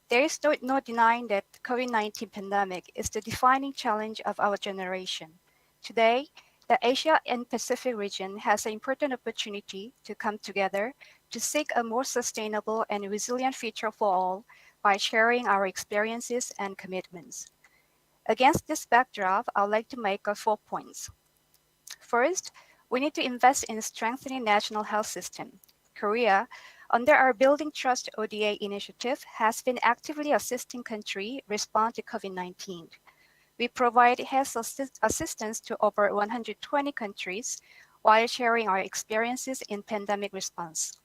Speaker 7: There is no denying that the COVID-19 pandemic is the defining challenge of our generation. Today, the Asia and Pacific region has an important opportunity to come together to seek a more sustainable and resilient future for all by sharing our experiences and commitments. Against this backdrop, I would like to make 4 points. First, we need to invest in strengthening national health system. Korea, under our Building Trust ODA initiative, has been actively assisting countries respond to COVID-19. We provide health assistance to over 120 countries while sharing our experiences in pandemic response.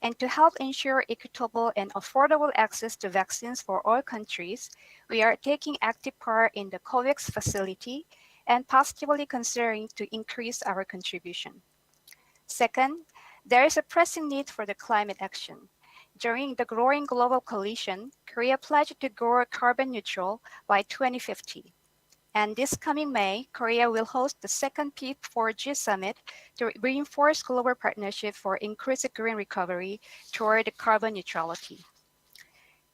Speaker 7: And to help ensure equitable and affordable access to vaccines for all countries, we are taking active part in the COVAX facility and positively considering to increase our contribution. Second, there is a pressing need for the climate action. During the growing global coalition, Korea pledged to go carbon neutral by 2050. And this coming May, Korea will host the second P4G summit to reinforce global partnership for increased green recovery toward carbon neutrality.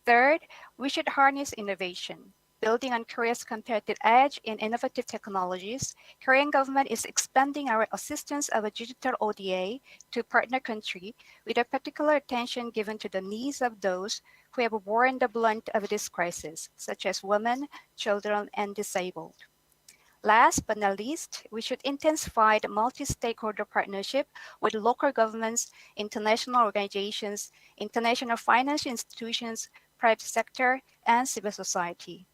Speaker 7: Third, we should harness innovation. Building on Korea's competitive edge in innovative technologies, Korean government is expanding our assistance of a digital ODA to partner country with a particular attention given to the needs of those who have borne the brunt of this crisis, such as women, children, and disabled. Last but not least, we should intensify the multi-stakeholder partnership with local governments, international organizations, international financial institutions, private sector, and civil society.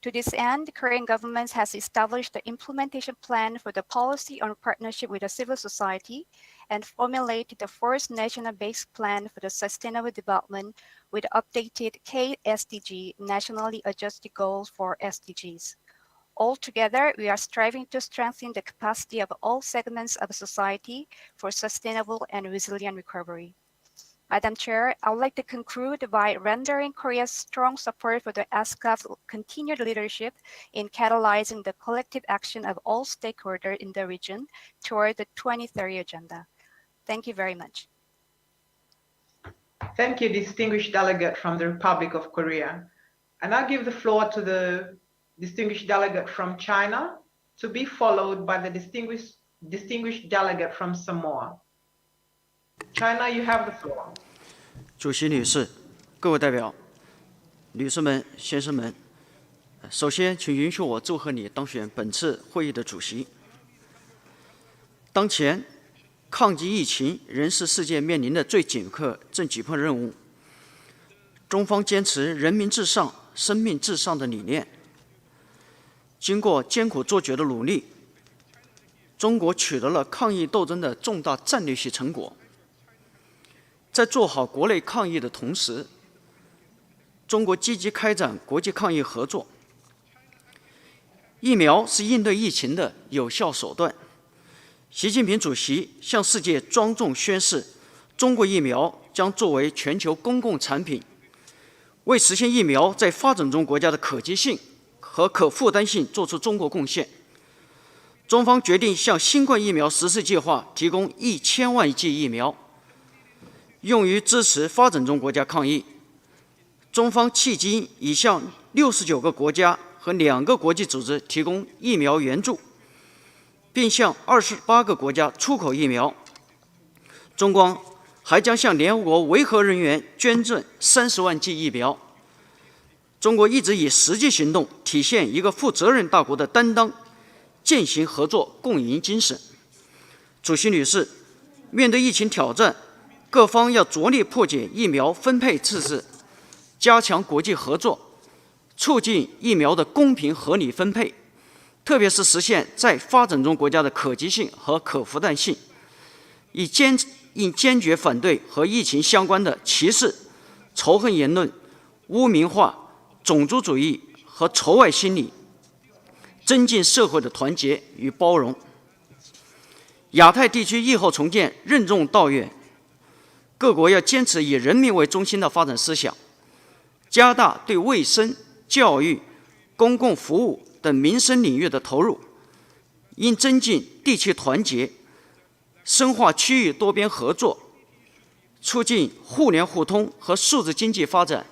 Speaker 7: To this end, the Korean government has established the implementation plan for the policy on partnership with the civil society and formulated the first national-based plan for the sustainable development with updated KSDG, nationally adjusted goals for SDGs. Altogether, we are striving to strengthen the capacity of all segments of society for sustainable and resilient recovery. Madam Chair, I would like to conclude by rendering Korea's strong support for the ESCAP's continued leadership in catalyzing the collective action of all stakeholders in the region toward the 2030 agenda. Thank you very much.
Speaker 11: Thank you, distinguished delegate from the Republic of Korea. I now give the floor to the distinguished delegate from China, to be followed by the distinguished delegate from Samoa. China, you have the floor.
Speaker 8: 主席女士，各位代表，女士们、先生们，首先，请允许我祝贺你当选本次会议的主席。当前，抗击疫情仍是世界面临的最紧迫任务。中方坚持人民至上、生命至上的理念，经过艰苦卓绝的努力，中国取得了抗疫斗争的重大战略性成果。在做好国内抗疫的同时，中国积极开展国际抗疫合作。疫苗是应对疫情的有效手段。习近平主席向世界庄重宣示，中国疫苗将作为全球公共产品，为实现疫苗在发展中国家的可及性和可负担性做出中国贡献。中方决定向新冠疫苗实施计划提供1000万剂疫苗，用于支持发展中国家抗疫。中方迄今已向69个国家和2个国际组织提供疫苗援助，并向28个国家出口疫苗。中方还将向联合国维和人员捐赠30万剂疫苗。中国一直以实际行动体现一个负责任大国的担当，践行合作共赢精神。主席女士，面对疫情挑战，各方要着力破解疫苗分配赤字，加强国际合作，促进疫苗的公平合理分配，特别是实现在发展中国家的可及性和可负担性，应坚决反对和疫情相关的歧视、仇恨言论、污名化、种族主义和仇外心理，增进社会的团结与包容。亚太地区疫后重建任重道远，各国要坚持以人民为中心的发展思想，加大对卫生、教育、公共服务等民生领域的投入，应增进地区团结，深化区域多边合作，促进互联互通和数字经济发展，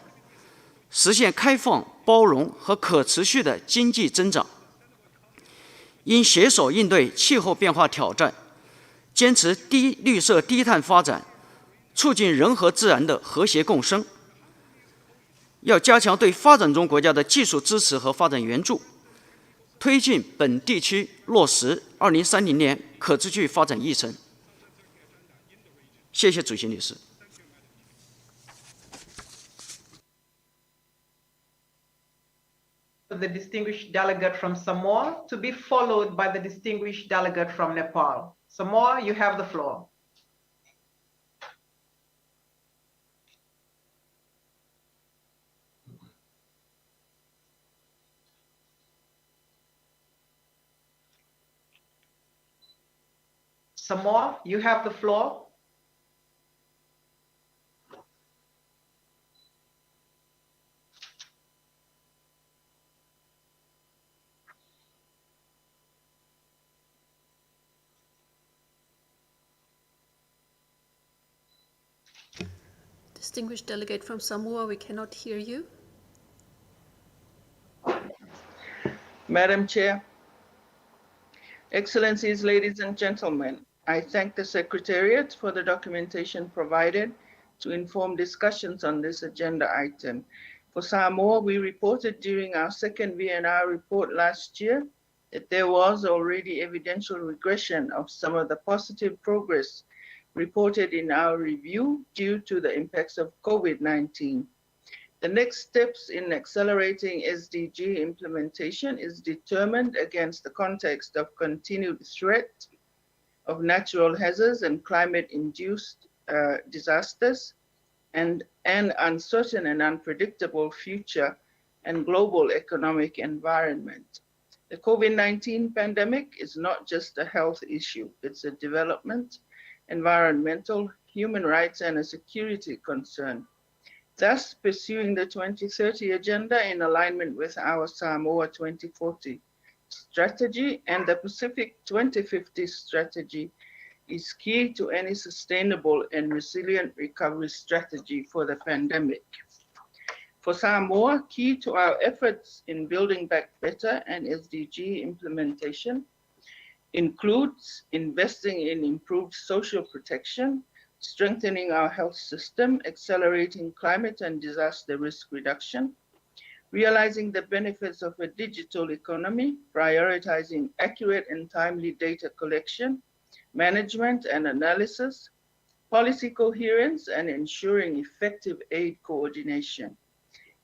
Speaker 8: 实现开放、包容和可持续的经济增长。应携手应对气候变化挑战，坚持低绿色低碳发展，促进人和自然的和谐共生。要加强对发展中国家的技术支持和发展援助，推进本地区落实2030年可持续发展议程。谢谢主席女士。
Speaker 11: The distinguished delegate from Samoa, to be followed by the distinguished delegate from Nepal. Samoa, you have the floor. Samoa, you have the floor.
Speaker 21: Distinguished delegate from Samoa, we cannot hear you.
Speaker 2: Madam Chair, Excellencies, ladies and gentlemen, I thank the Secretariat for the documentation provided to inform discussions on this agenda item. For Samoa, we reported during our second VNR report last year that there was already evidential regression of some of the positive progress reported in our review due to the impacts of COVID-19. The next steps in accelerating SDG implementation is determined against the context of continued threat of natural hazards and climate-induced disasters, and an uncertain and unpredictable future and global economic environment. The COVID-19 pandemic is not just a health issue, it's a development, environmental, human rights, and a security concern. Thus, pursuing the 2030 agenda in alignment with our Samoa 2040 strategy and the Pacific 2050 strategy is key to any sustainable and resilient recovery strategy for the pandemic. For Samoa, key to our efforts in building back better and SDG implementation includes investing in improved social protection, strengthening our health system, accelerating climate and disaster risk reduction, realizing the benefits of a digital economy, prioritizing accurate and timely data collection, management and analysis, policy coherence, and ensuring effective aid coordination.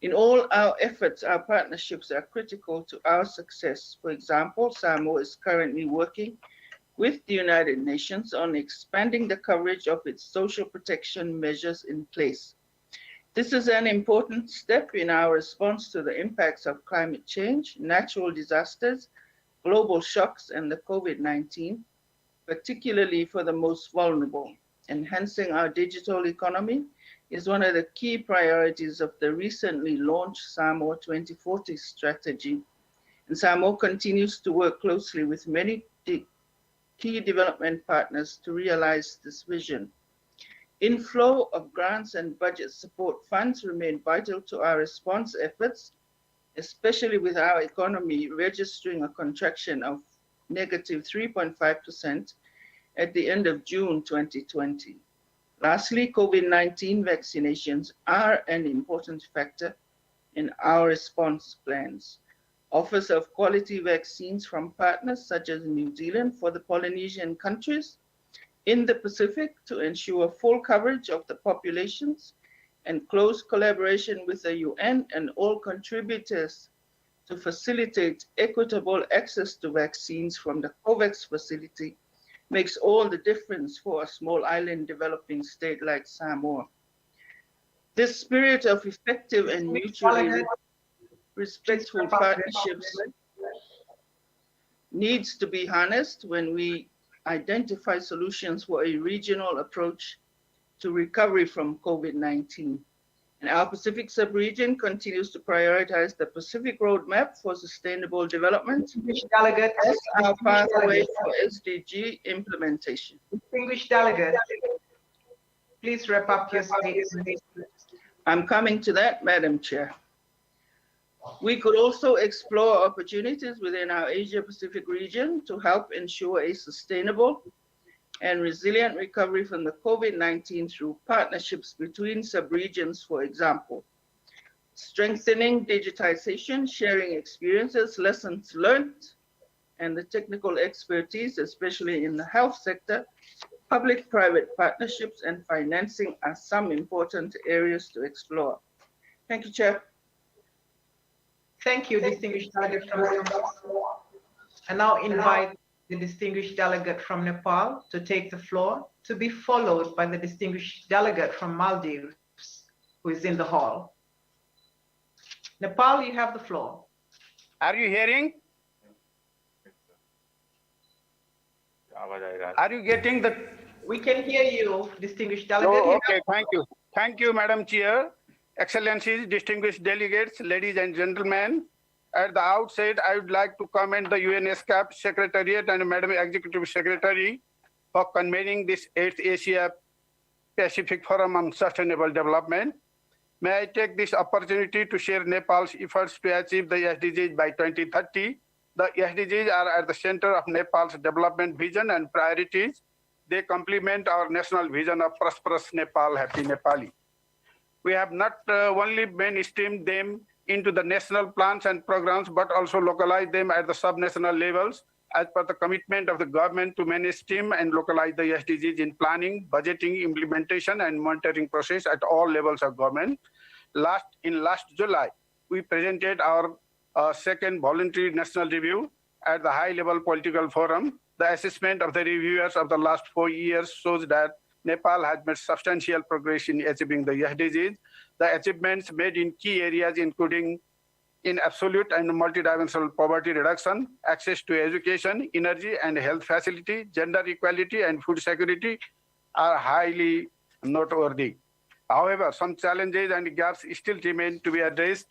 Speaker 2: In all our efforts, our partnerships are critical to our success. For example, Samoa is currently working with the United Nations on expanding the coverage of its social protection measures in place. This is an important step in our response to the impacts of climate change, natural disasters, global shocks, and the COVID-19, particularly for the most vulnerable. Enhancing our digital economy is one of the key priorities of the recently launched Samoa 2040 strategy. And Samoa continues to work closely with many key development partners to realize this vision. Inflow of grants and budget support funds remain vital to our response efforts, especially with our economy registering a contraction of negative 3.5% at the end of June 2020. Lastly, COVID-19 vaccinations are an important factor in our response plans. Offers of quality vaccines from partners such as New Zealand for the Polynesian countries in the Pacific to ensure full coverage of the populations, and close collaboration with the UN and all contributors to facilitate equitable access to vaccines from the COVAX facility makes all the difference for a small island developing state like Samoa. This spirit of effective and mutually respectful partnerships needs to be harnessed when we identify solutions for a regional approach to recovery from COVID-19. And our Pacific sub-region continues to prioritize the Pacific Roadmap for Sustainable Development as our pathway for SDG implementation.
Speaker 11: Distinguished delegate, please wrap up your statement.
Speaker 2: I'm coming to that, Madam Chair. We could also explore opportunities within our Asia-Pacific region to help ensure a sustainable and resilient recovery from the COVID-19 through partnerships between sub-regions, for example. Strengthening digitization, sharing experiences, lessons learned, and the technical expertise, especially in the health sector, public-private partnerships and financing are some important areas to explore. Thank you, Chair.
Speaker 11: Thank you, distinguished delegate from Samoa. I now invite the distinguished delegate from Nepal to take the floor, to be followed by the distinguished delegate from Maldives, who is in the hall. Nepal, you have the floor.
Speaker 1: Are you hearing? Are you getting the?
Speaker 11: We can hear you, distinguished delegate.
Speaker 1: Oh, okay, thank you. Thank you, Madam Chair. Excellencies, distinguished delegates, ladies and gentlemen. At the outset, I would like to commend the ESCAP Secretariat and Madam Executive Secretary for convening this 8th Asia Pacific Forum on Sustainable Development. May I take this opportunity to share Nepal's efforts to achieve the SDGs by 2030. The SDGs are at the center of Nepal's development vision and priorities. They complement our national vision of prosperous Nepal, happy Nepali. We have not only mainstreamed them into the national plans and programs, but also localized them at the sub-national levels as per the commitment of the government to mainstream and localize the SDGs in planning, budgeting, implementation, and monitoring process at all levels of government. Last July, we presented our second voluntary national review at the high-level political forum. The assessment of the reviewers of the last 4 years shows that Nepal has made substantial progress in achieving the SDGs. The achievements made in key areas, including in absolute and multidimensional poverty reduction, access to education, energy and health facility, gender equality, and food security, are highly noteworthy. However, some challenges and gaps still remain to be addressed.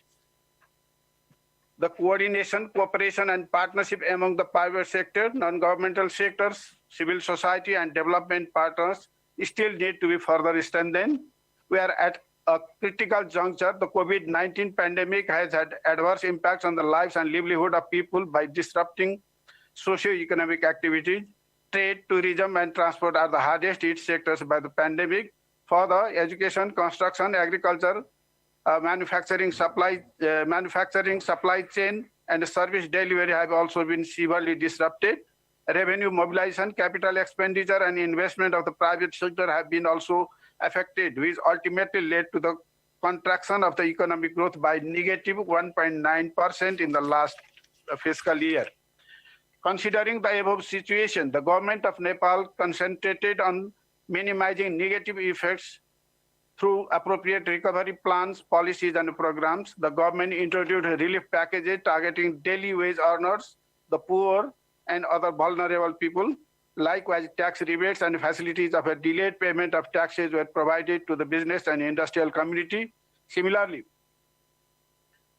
Speaker 1: The coordination, cooperation, and partnership among the private sector, non-governmental sectors, civil society, and development partners still need to be further strengthened. We are at a critical juncture. The COVID-19 pandemic has had adverse impacts on the lives and livelihood of people by disrupting socio-economic activities. Trade, tourism, and transport are the hardest hit sectors by the pandemic. Further, education, construction, agriculture, manufacturing, supply chain, and service delivery have also been severely disrupted. Revenue mobilization, capital expenditure, and investment of the private sector have been also affected, which ultimately led to the contraction of the economic growth by negative 1.9% in the last fiscal year. Considering the above situation, the government of Nepal concentrated on minimizing negative effects through appropriate recovery plans, policies, and programs. The government introduced relief packages targeting daily wage earners, the poor, and other vulnerable people. Likewise, tax rebates and facilities of a delayed payment of taxes were provided to the business and industrial community. Similarly,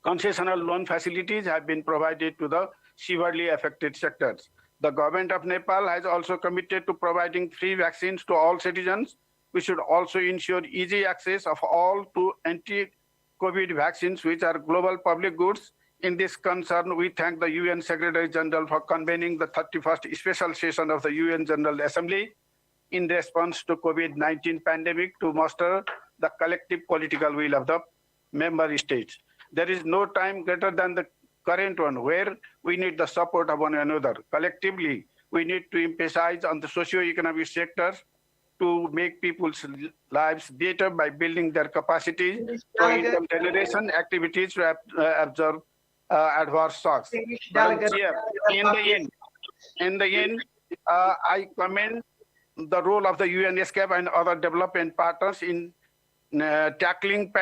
Speaker 1: concessional loan facilities have been provided to the severely affected sectors. The government of Nepal has also committed to providing free vaccines to all citizens. We should also ensure easy access of all to anti-COVID vaccines, which are global public goods. In this concern, we thank the UN Secretary General for convening the 31st special session of the UN General Assembly in response to COVID-19 pandemic to muster the collective political will of the member states. There is no time greater than the current one where we need the support of one another. Collectively, we need to emphasize on the socio-economic sectors to make people's lives better by building their capacities through income generation activities to absorb adverse shocks. Madam Chair, in the end, I commend the role of the UN ESCAP and other development partners in tackling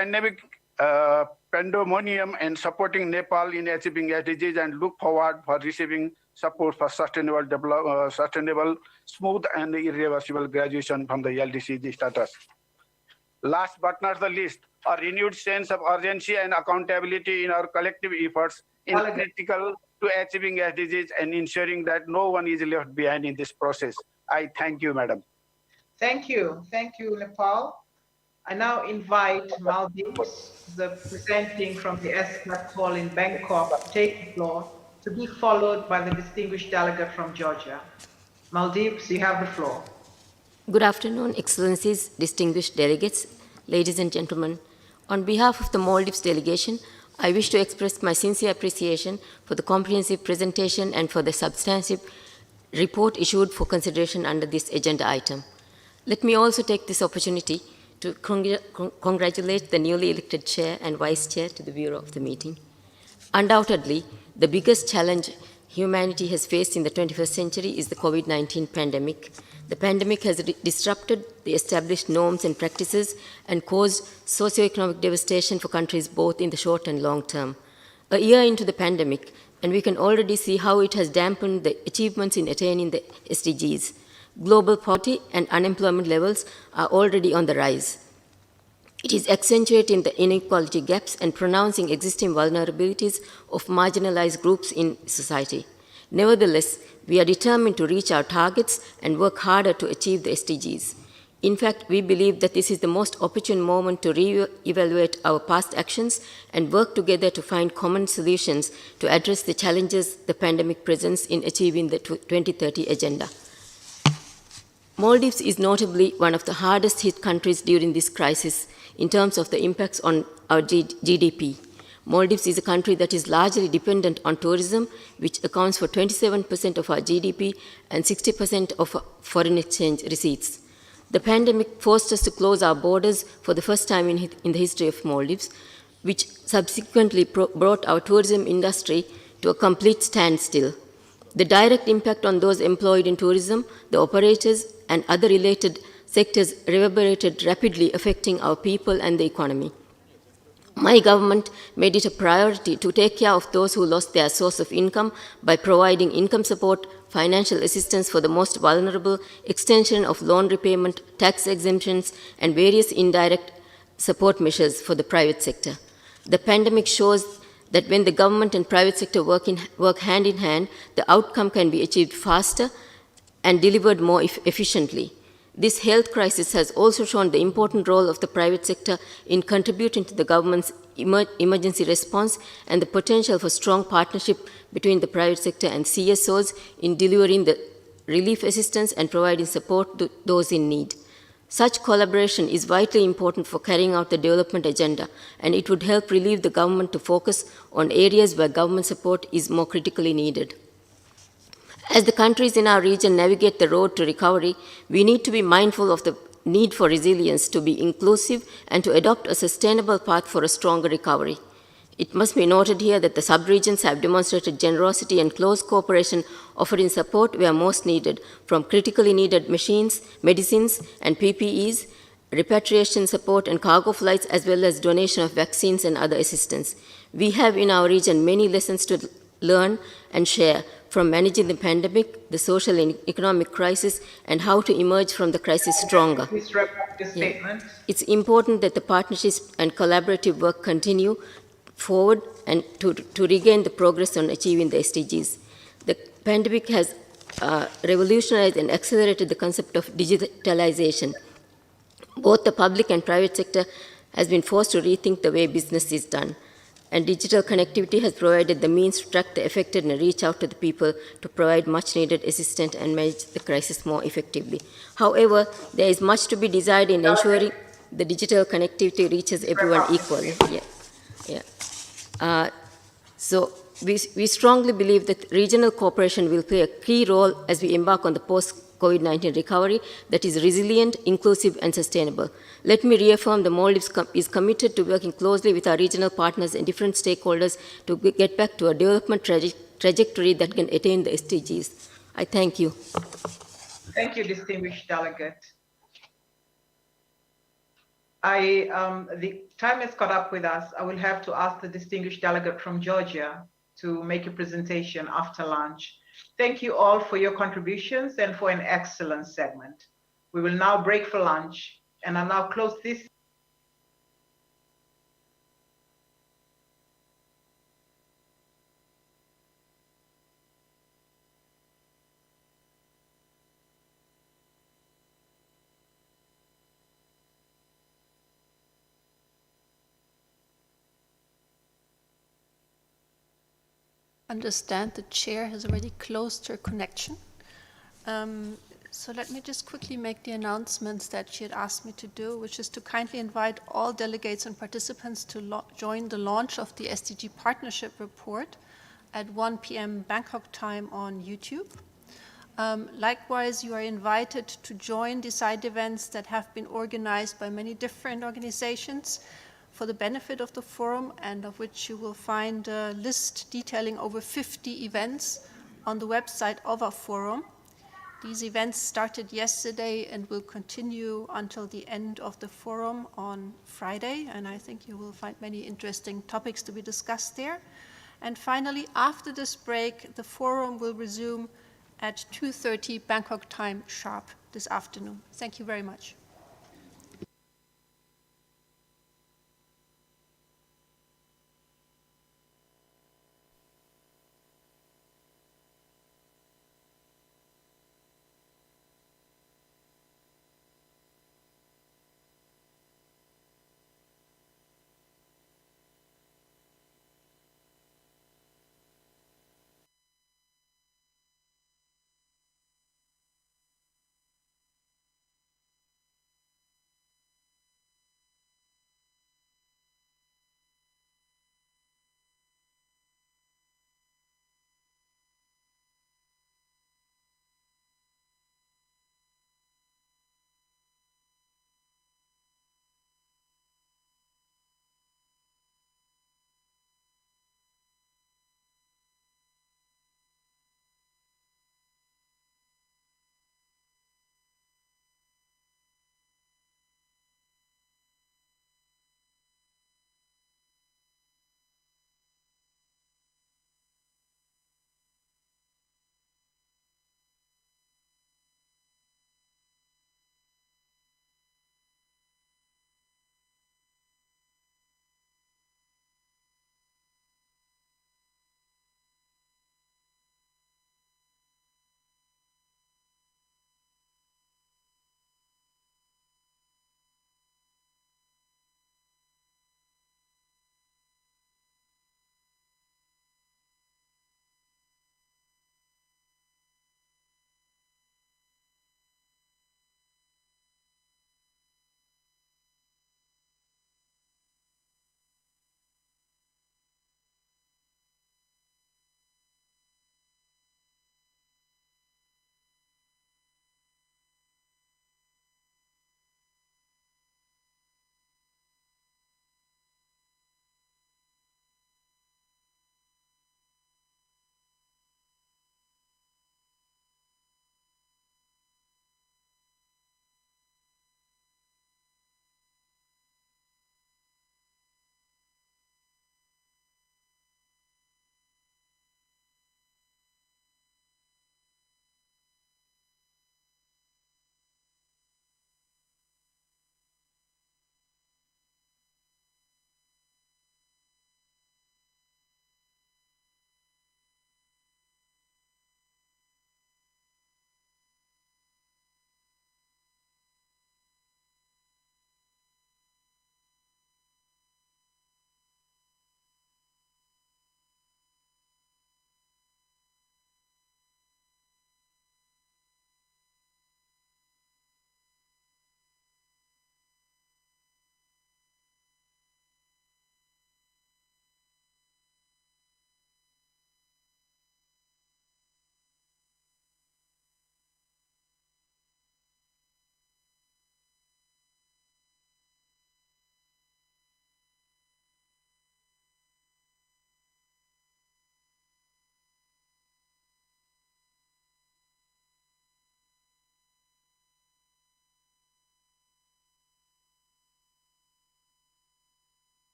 Speaker 1: pandemonium and supporting Nepal in achieving SDGs, and look forward for receiving support for sustainable, smooth, and irreversible graduation from the LDC status. Last but not the least, a renewed sense of urgency and accountability in our collective efforts is critical to achieving SDGs and ensuring that no one is left behind in this process. I thank you, Madam.
Speaker 11: Thank you. Thank you, Nepal. I now invite Maldives, presenting from the ESCAP hall in Bangkok, to take the floor, to be followed by the distinguished delegate from Georgia. Maldives, you have the floor.
Speaker 6: Good afternoon, Excellencies, distinguished delegates, ladies and gentlemen. On behalf of the Maldives delegation, I wish to express my sincere appreciation for the comprehensive presentation and for the substantive report issued for consideration under this agenda item. Let me also take this opportunity to congratulate the newly elected chair and vice chair to the bureau of the meeting. Undoubtedly, the biggest challenge humanity has faced in the 21st century is the COVID-19 pandemic. The pandemic has disrupted the established norms and practices and caused socioeconomic devastation for countries both in the short and long term. A year into the pandemic, and we can already see how it has dampened the achievements in attaining the SDGs. Global poverty and unemployment levels are already on the rise. It is accentuating the inequality gaps and pronouncing existing vulnerabilities of marginalized groups in society. Nevertheless, we are determined to reach our targets and work harder to achieve the SDGs. In fact, we believe that this is the most opportune moment to re-evaluate our past actions and work together to find common solutions to address the challenges the pandemic presents in achieving the 2030 agenda. Maldives is notably one of the hardest hit countries during this crisis in terms of the impacts on our GDP. Maldives is a country that is largely dependent on tourism, which accounts for 27% of our GDP and 60% of foreign exchange receipts. The pandemic forced us to close our borders for the first time in the history of Maldives, which subsequently brought our tourism industry to a complete standstill. The direct impact on those employed in tourism, the operators, and other related sectors reverberated rapidly, affecting our people and the economy. My government made it a priority to take care of those who lost their source of income by providing income support, financial assistance for the most vulnerable, extension of loan repayment, tax exemptions, and various indirect support measures for the private sector. The pandemic shows that when the government and private sector work hand in hand, the outcome can be achieved faster and delivered more efficiently. This health crisis has also shown the important role of the private sector in contributing to the government's emergency response and the potential for strong partnership between the private sector and CSOs in delivering the relief assistance and providing support to those in need. Such collaboration is vitally important for carrying out the development agenda, and it would help relieve the government to focus on areas where government support is more critically needed. As the countries in our region navigate the road to recovery, we need to be mindful of the need for resilience to be inclusive and to adopt a sustainable path for a stronger recovery. It must be noted here that the sub-regions have demonstrated generosity and close cooperation, offering support where most needed, from critically needed machines, medicines, and PPEs, repatriation support and cargo flights, as well as donation of vaccines and other assistance. We have in our region many lessons to learn and share, from managing the pandemic, the social and economic crisis, and how to emerge from the crisis stronger.
Speaker 11: Please wrap up your statement.
Speaker 6: It's important that the partnerships and collaborative work continue forward and to regain the progress on achieving the SDGs. The pandemic has revolutionized and accelerated the concept of digitalization. Both the public and private sector has been forced to rethink the way business is done. And digital connectivity has provided the means to track the affected and reach out to the people to provide much needed assistance and manage the crisis more effectively. However, there is much to be desired in ensuring the digital connectivity reaches everyone equally. So we strongly believe that regional cooperation will play a key role as we embark on the post-COVID-19 recovery that is resilient, inclusive, and sustainable. Let me reaffirm the Maldives is committed to working closely with our regional partners and different stakeholders to get back to a development trajectory that can attain the SDGs. I thank you.
Speaker 11: Thank you, distinguished delegate. The time has caught up with us. I will have to ask the distinguished delegate from Georgia to make a presentation after lunch. Thank you all for your contributions and for an excellent segment. We will now break for lunch, and I'll now close this.
Speaker 21: Understand the chair has already closed her connection. So let me just quickly make the announcements that she had asked me to do, which is to kindly invite all delegates and participants to join the launch of the SDG Partnership Report at 1 p.m. Bangkok time on YouTube. Likewise, you are invited to join the side events that have been organized by many different organizations for the benefit of the forum, and of which you will find a list detailing over 50 events on the website of our forum. These events started yesterday and will continue until the end of the forum on Friday, and I think you will find many interesting topics to be discussed there. And finally, after this break, the forum will resume at 2:30 Bangkok time sharp this afternoon. Thank you very much.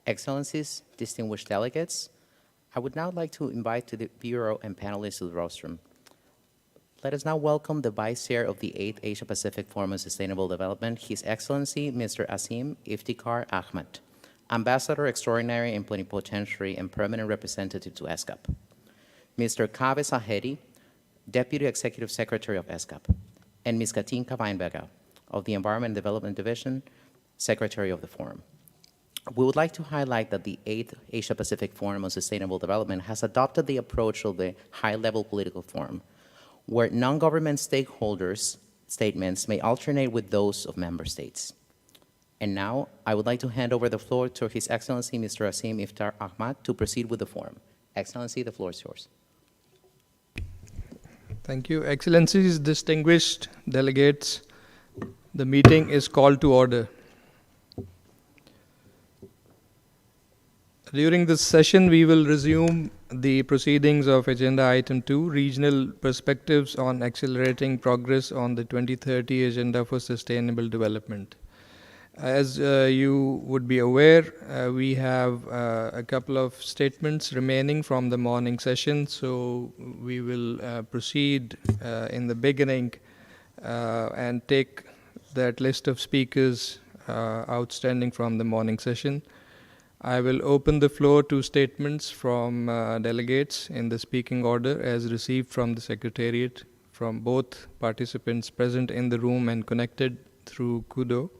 Speaker 9: Excellencies, distinguished delegates, I would now like to invite to the Bureau and panelists to the rostrum. Let us now welcome the Vice Chair of the 8th Asia-Pacific Forum on Sustainable Development, His Excellency Mr. Asim Iftikhar Ahmed, Ambassador Extraordinary and Plenipotentiary and Permanent Representative to ESCAP. Mr. Kaveh Sahedi, Deputy Executive Secretary of ESCAP, and Ms. Katinka Weinberger of the Environment and Development Division, Secretary of the Forum. We would like to highlight that the 8th Asia-Pacific Forum on Sustainable Development has adopted the approach of the high-level political forum, where non-government stakeholders' statements may alternate with those of member states. And now, I would like to hand over the floor to His Excellency Mr. Asim Iftikhar Ahmed to proceed with the forum. Excellency, the floor is yours.
Speaker 10: Thank you. Excellencies, distinguished delegates, the meeting is called to order. During this session, we will resume the proceedings of Agenda Item 2, Regional Perspectives on Accelerating Progress on the 2030 Agenda for Sustainable Development. As you would be aware, we have a couple of statements remaining from the morning session, so we will proceed in the beginning and take that list of speakers outstanding from the morning session. I will open the floor to statements from delegates in the speaking order as received from the Secretariat from both participants present in the room and connected through Kudo.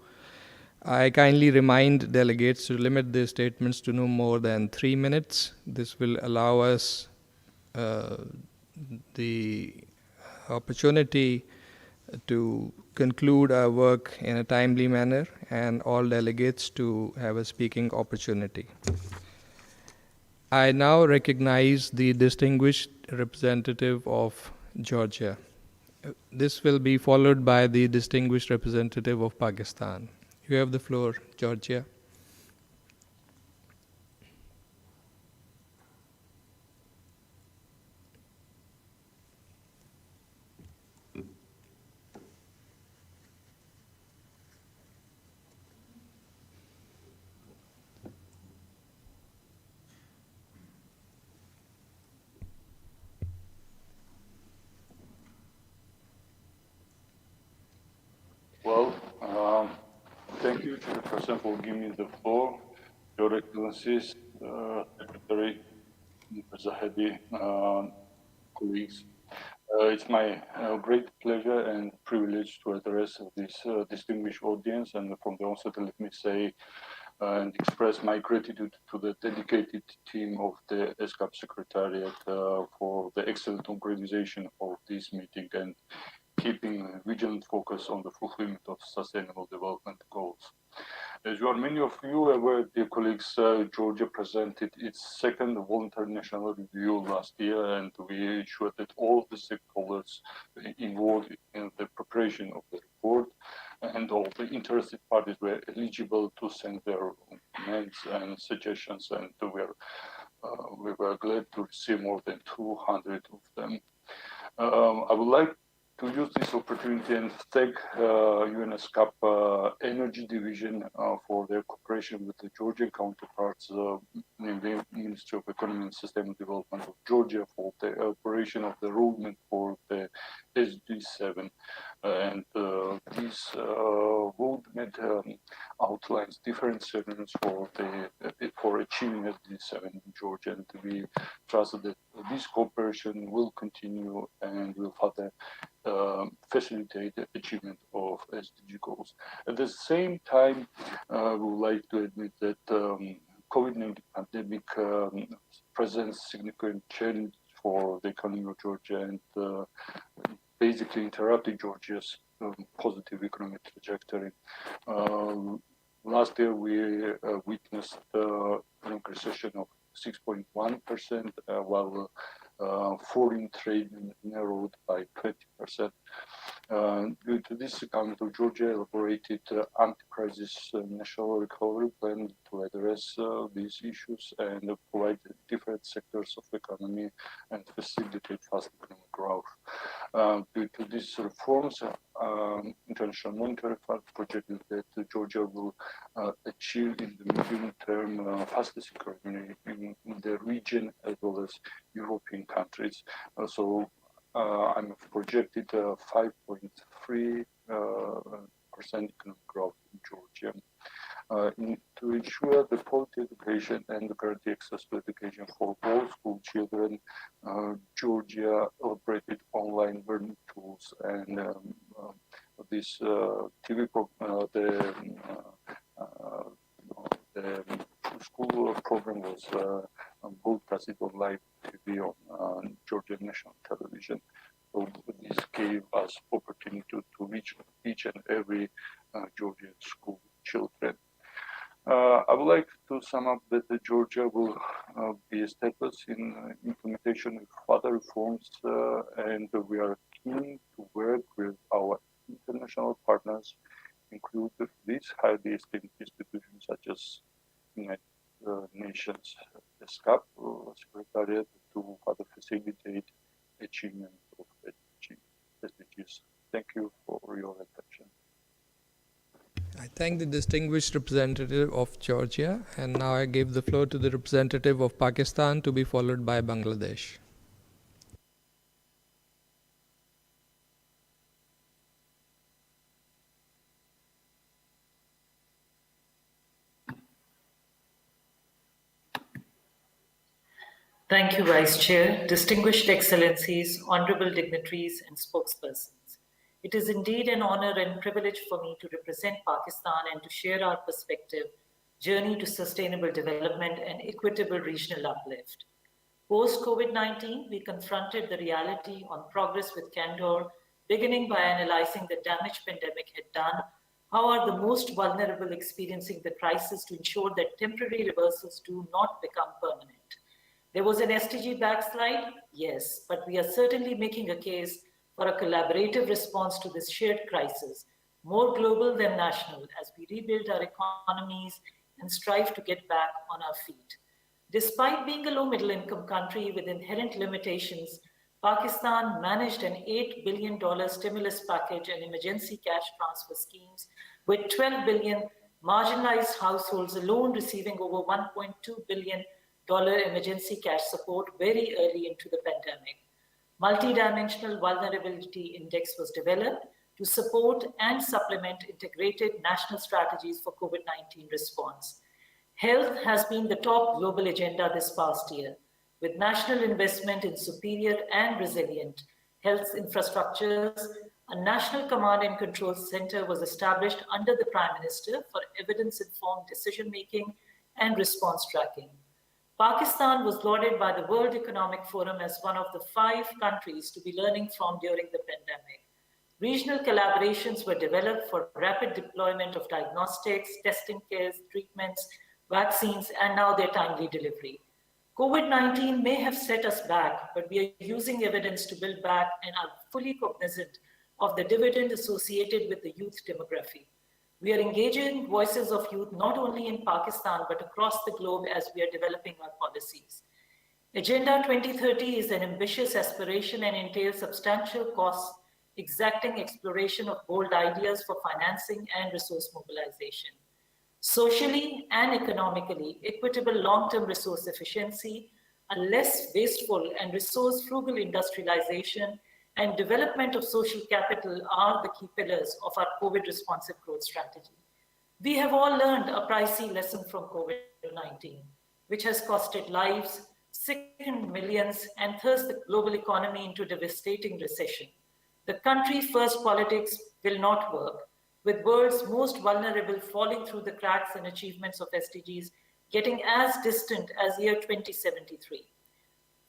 Speaker 10: I kindly remind delegates to limit their statements to no more than 3 minutes. This will allow us the opportunity to conclude our work in a timely manner and all delegates to have a speaking opportunity. I now recognize the distinguished representative of Georgia. This will be followed by the distinguished representative of Pakistan. You have the floor, Georgia.
Speaker 12: Well, thank you, Chairperson, for giving me the floor. Your Excellencies, Secretary, Mr. Zahedi, colleagues. It's my great pleasure and privilege to address this distinguished audience, and from the onset, let me say and express my gratitude to the dedicated team of the ESCAP Secretariat for the excellent organization of this meeting and keeping a vigilant focus on the fulfillment of sustainable development goals. As you are many of you aware, dear colleagues, Georgia presented its second voluntary national review last year, and we ensured that all of the stakeholders involved in the preparation of the report and all the interested parties were eligible to send their comments and suggestions, and we were glad to receive more than 200 of them. I would like to use this opportunity and thank ESCAP Energy Division for their cooperation with the Georgian counterparts, namely Ministry of Economy and Sustainable Development of Georgia, for the operation of the roadmap for the SDG 7. And this roadmap outlines different scenarios for achieving SDG 7 in Georgia, and we trust that this cooperation will continue and will further facilitate the achievement of SDG goals. At the same time, we would like to admit that COVID-19 pandemic presents significant challenge for the economy of Georgia and basically interrupted Georgia's positive economic trajectory. Last year, we witnessed economic recession of 6.1%, while foreign trade narrowed by 20%. Due to this, the government of Georgia elaborated anti-crisis national recovery plan to address these issues and provide different sectors of economy and facilitate fast economic growth. Due to these reforms, International Monetary Fund projected that Georgia will achieve in the medium term fastest economy in the region as well as European countries. I'm projected 5.3% economic growth in Georgia. To ensure the quality education and guarantee access to education for all school children, Georgia operated online learning tools, and this TV the school program was broadcasted on live TV on Georgia National Television. So this gave us opportunity to reach each and every Georgian school children. I would like to sum up that Georgia will be established in implementation of further reforms, and we are keen to work with our international partners, including these highly esteemed institutions such as United Nations ESCAP Secretariat to further facilitate achievement of SDGs. Thank you for your attention.
Speaker 10: I thank the distinguished representative of Georgia, and now I give the floor to the representative of Pakistan, to be followed by Bangladesh.
Speaker 13: Thank you, Vice Chair, distinguished excellencies, honorable dignitaries, and spokespersons. It is indeed an honor and privilege for me to represent Pakistan and to share our perspective, journey to sustainable development and equitable regional uplift. Post-COVID-19, we confronted the reality on progress with candor, beginning by analyzing the damage pandemic had done, how are the most vulnerable experiencing the crisis to ensure that temporary reversals do not become permanent. There was an SDG backslide, yes, but we are certainly making a case for a collaborative response to this shared crisis, more global than national, as we rebuild our economies and strive to get back on our feet. Despite being a low middle income country with inherent limitations, Pakistan managed an $8 billion stimulus package and emergency cash transfer schemes, with 12 billion marginalized households alone receiving over $1.2 billion emergency cash support very early into the pandemic. Multidimensional vulnerability index was developed to support and supplement integrated national strategies for COVID-19 response. Health has been the top global agenda this past year, with national investment in superior and resilient health infrastructures. A National Command and Control Center was established under the Prime Minister for evidence-informed decision-making and response tracking. Pakistan was lauded by the World Economic Forum as one of the 5 countries to be learning from during the pandemic. Regional collaborations were developed for rapid deployment of diagnostics, testing kits, treatments, vaccines, and now their timely delivery. COVID-19 may have set us back, but we are using evidence to build back and are fully cognizant of the dividend associated with the youth demography. We are engaging voices of youth not only in Pakistan, but across the globe as we are developing our policies. Agenda 2030 is an ambitious aspiration and entails substantial costs, exacting exploration of bold ideas for financing and resource mobilization. Socially and economically, equitable long-term resource efficiency, a less wasteful and resource-frugal industrialization, and development of social capital are the key pillars of our COVID-responsive growth strategy. We have all learned a pricey lesson from COVID-19, which has costed lives, sickened millions, and thrust the global economy into devastating recession. The country-first politics will not work, with world's most vulnerable falling through the cracks and achievements of SDGs getting as distant as year 2073.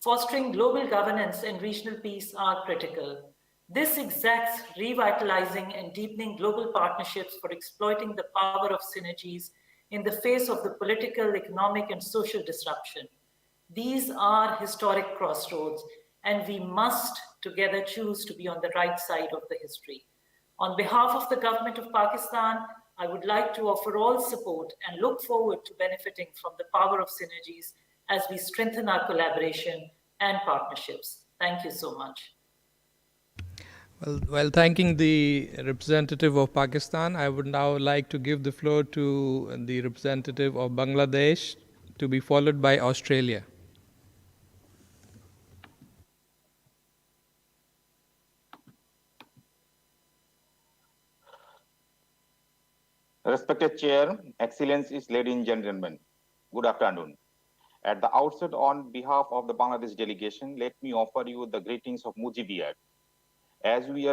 Speaker 13: Fostering global governance and regional peace are critical. This exacts revitalizing and deepening global partnerships for exploiting the power of synergies in the face of the political, economic, and social disruption. These are historic crossroads, and we must together choose to be on the right side of the history. On behalf of the government of Pakistan, I would like to offer all support and look forward to benefiting from the power of synergies as we strengthen our collaboration and partnerships. Thank you so much.
Speaker 10: Well, while thanking the representative of Pakistan, I would now like to give the floor to the representative of Bangladesh, to be followed by Australia.
Speaker 14: Respected Chair, Excellencies, ladies and gentlemen, good afternoon. At the outset, on behalf of the Bangladesh delegation, let me offer you the greetings of Mujibiyat. As we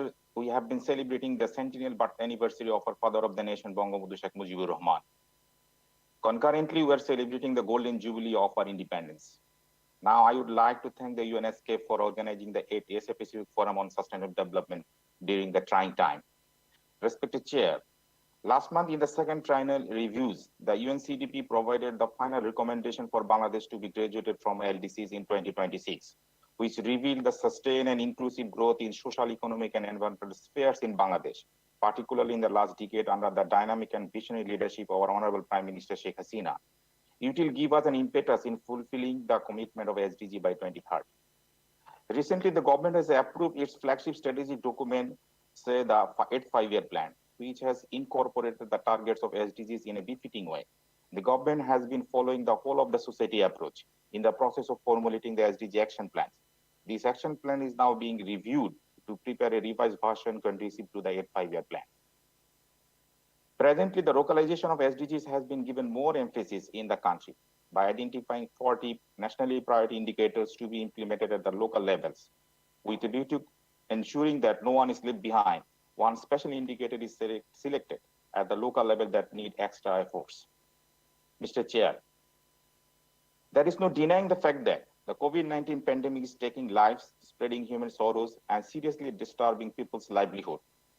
Speaker 14: have been celebrating the centennial birth anniversary of our father of the nation, Bangabandhu Sheikh Mujibur Rahman. Concurrently, we are celebrating the golden jubilee of our independence. Now, I would like to thank the ESCAP for organizing the 8th Asia Pacific Forum on Sustainable Development during the trying time. Respected Chair, last month in the second triennial reviews, the UNCDP provided the final recommendation for Bangladesh to be graduated from LDCs in 2026, which revealed the sustained and inclusive growth in social, economic, and environmental spheres in Bangladesh, particularly in the last decade under the dynamic and visionary leadership of our Honorable Prime Minister Sheikh Hasina. It will give us an impetus in fulfilling the commitment of SDG by 2030. Recently, the government has approved its flagship strategic document, say the 8th five-year plan, which has incorporated the targets of SDGs in a befitting way. The government has been following the whole of the society approach in the process of formulating the SDG action plans. This action plan is now being reviewed to prepare a revised version conducive to the 8th five-year plan. Presently, the localization of SDGs has been given more emphasis in the country by identifying 40 nationally priority indicators to be implemented at the local levels, with a view to ensuring that no one is left behind. One special indicator is selected at the local level that need extra efforts. Mr. Chair, there is no denying the fact that the COVID-19 pandemic is taking lives, spreading human sorrows, and seriously disturbing people's livelihood.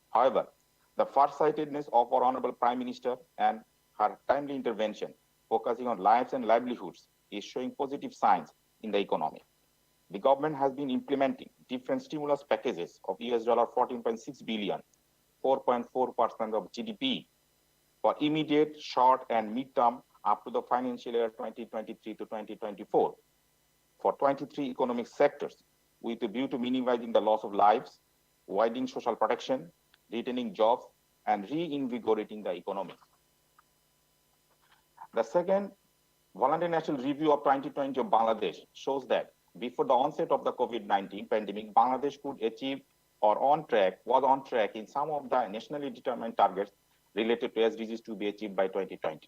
Speaker 14: However, the farsightedness of our Honorable Prime Minister and her timely intervention, focusing on lives and livelihoods, is showing positive signs in the economy. The government has been implementing different stimulus packages of $14.6 billion, 4.4% of GDP, for immediate, short, and mid-term up to the financial year 2023 to 2024 for 23 economic sectors, with a view to minimizing the loss of lives, widening social protection, retaining jobs, and reinvigorating the economy. The second voluntary national review of 2020 of Bangladesh shows that before the onset of the COVID-19 pandemic, Bangladesh could achieve or was on track in some of the nationally determined targets related to SDGs to be achieved by 2020.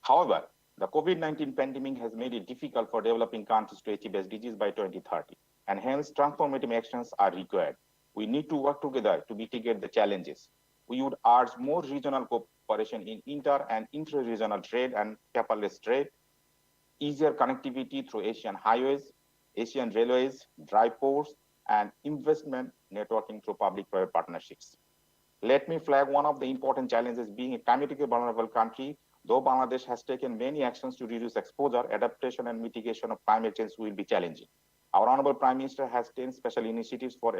Speaker 14: However, the COVID-19 pandemic has made it difficult for developing countries to achieve SDGs by 2030, and hence transformative actions are required. We need to work together to mitigate the challenges. We would urge more regional cooperation in inter- and intra-regional trade and paperless trade, easier connectivity through Asian highways, Asian railways, dry ports, and investment networking through public-private partnerships. Let me flag one of the important challenges. Being a climatically vulnerable country, though Bangladesh has taken many actions to reduce exposure, adaptation and mitigation of climate change will be challenging. Our Honorable Prime Minister has 10 special initiatives for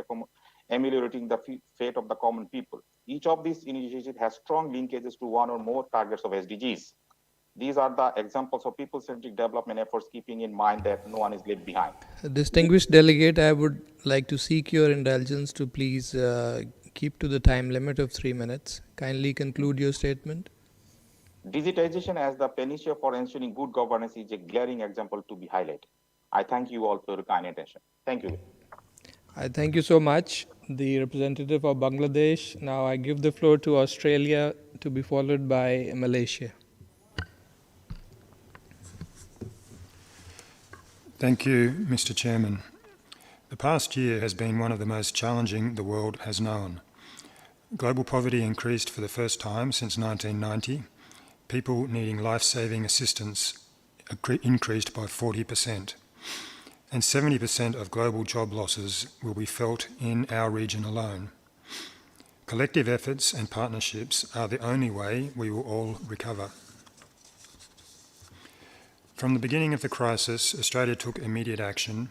Speaker 14: ameliorating the fate of the common people. Each of these initiatives has strong linkages to one or more targets of SDGs. These are the examples of people-centric development efforts, keeping in mind that no one is left behind.
Speaker 10: Distinguished delegate, I would like to seek your indulgence to please keep to the time limit of 3 minutes. Kindly conclude your statement.
Speaker 14: Digitization as the panacea for ensuring good governance is a glaring example to be highlighted. I thank you all for your kind attention. Thank you.
Speaker 10: I thank you so much, the representative of Bangladesh. Now I give the floor to Australia, to be followed by Malaysia.
Speaker 16: Thank you, Mr. Chairman. The past year has been one of the most challenging the world has known. Global poverty increased for the first time since 1990. People needing life-saving assistance increased by 40%. And 70% of global job losses will be felt in our region alone. Collective efforts and partnerships are the only way we will all recover. From the beginning of the crisis, Australia took immediate action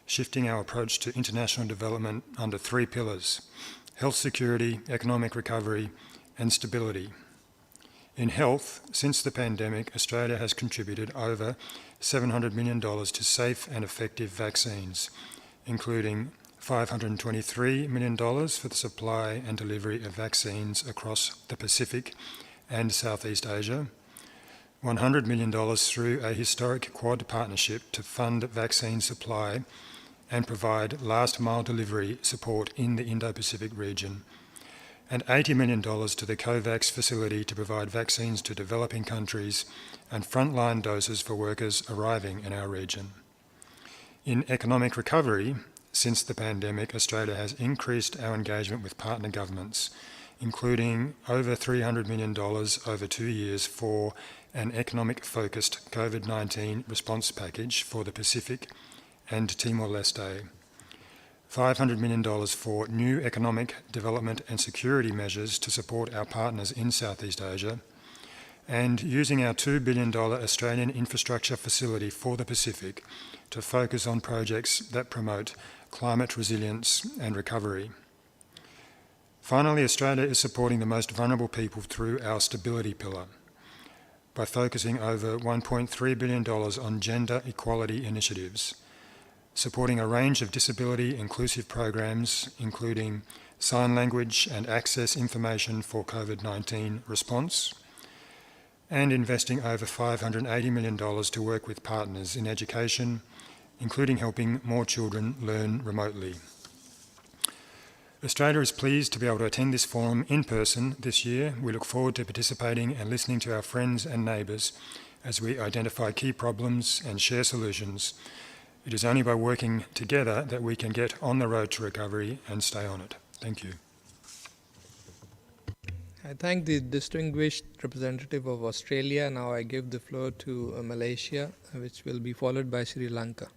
Speaker 16: shifting our approach to international development under 3 pillars: health security, economic recovery, and stability. In health, since the pandemic, Australia has contributed over $700 million to safe and effective vaccines, including $523 million for the supply and delivery of vaccines across the Pacific and Southeast Asia, $100 million through a historic Quad partnership to fund vaccine supply and provide last-mile delivery support in the Indo-Pacific region, and $80 million to the COVAX facility to provide vaccines to developing countries and frontline doses for workers arriving in our region. In economic recovery, since the pandemic, Australia has increased our engagement with partner governments, including over $300 million over 2 years for an economic-focused COVID-19 response package for the Pacific and Timor-Leste, $500 million for new economic development and security measures to support our partners in Southeast Asia, and using our $2 billion Australian infrastructure facility for the Pacific to focus on projects that promote climate resilience and recovery. Finally, Australia is supporting the most vulnerable people through our stability pillar by focusing over $1.3 billion on gender equality initiatives, supporting a range of disability-inclusive programs, including sign language and access information for COVID-19 response, and investing over $580 million to work with partners in education, including helping more children learn remotely. Australia is pleased to be able to attend this forum in person this year. We look forward to participating and listening to our friends and neighbours as we identify key problems and share solutions. It is only by working together that we can get on the road to recovery and stay on it. Thank you.
Speaker 10: I thank the distinguished representative of Australia. Now I give the floor to Malaysia, which will be followed by Sri Lanka.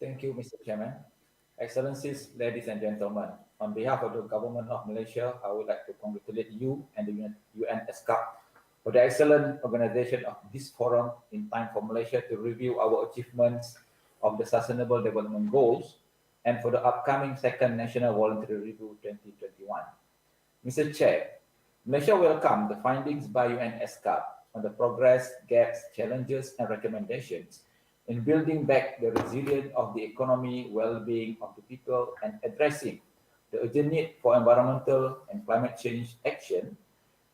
Speaker 15: Thank you, Mr. Chairman. Excellencies, ladies and gentlemen, on behalf of the Government of Malaysia, I would like to congratulate you and the UN ESCAP for the excellent organization of this forum in time for Malaysia to review our achievements of the Sustainable Development Goals and for the upcoming second National Voluntary Review 2021. Mr. Chair, Malaysia welcomes the findings by UN ESCAP on the progress, gaps, challenges, and recommendations in building back the resilience of the economy, well-being of the people, and addressing the urgent need for environmental and climate change action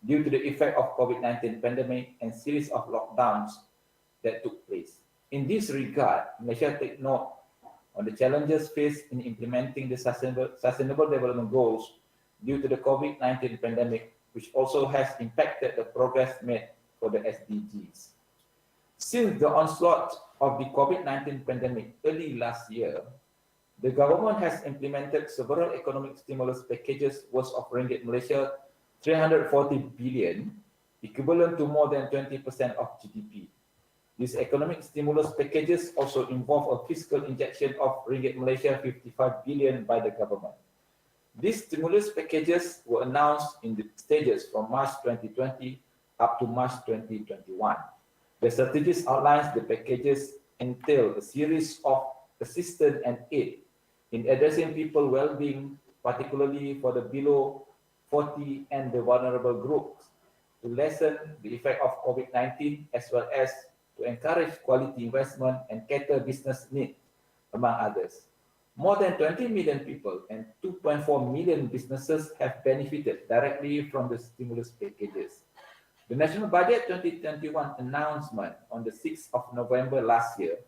Speaker 15: due to the effect of COVID-19 pandemic and series of lockdowns that took place. In this regard, Malaysia take note on the challenges faced in implementing the Sustainable Development Goals due to the COVID-19 pandemic, which also has impacted the progress made for the SDGs. Since the onslaught of the COVID-19 pandemic early last year, the government has implemented several economic stimulus packages worth of ringgit Malaysia 340 billion, equivalent to more than 20% of GDP. These economic stimulus packages also involve a fiscal injection of ringgit Malaysia 55 billion by the government. These stimulus packages were announced in the stages from March 2020 up to March 2021. The strategies outlines the packages entail a series of assistance and aid in addressing people's well-being, particularly for the below 40 and the vulnerable groups, to lessen the effect of COVID-19 as well as to encourage quality investment and cater business needs, among others. More than 20 million people and 2.4 million businesses have benefited directly from the stimulus packages. The National Budget 2021 announcement on the 6th of November last year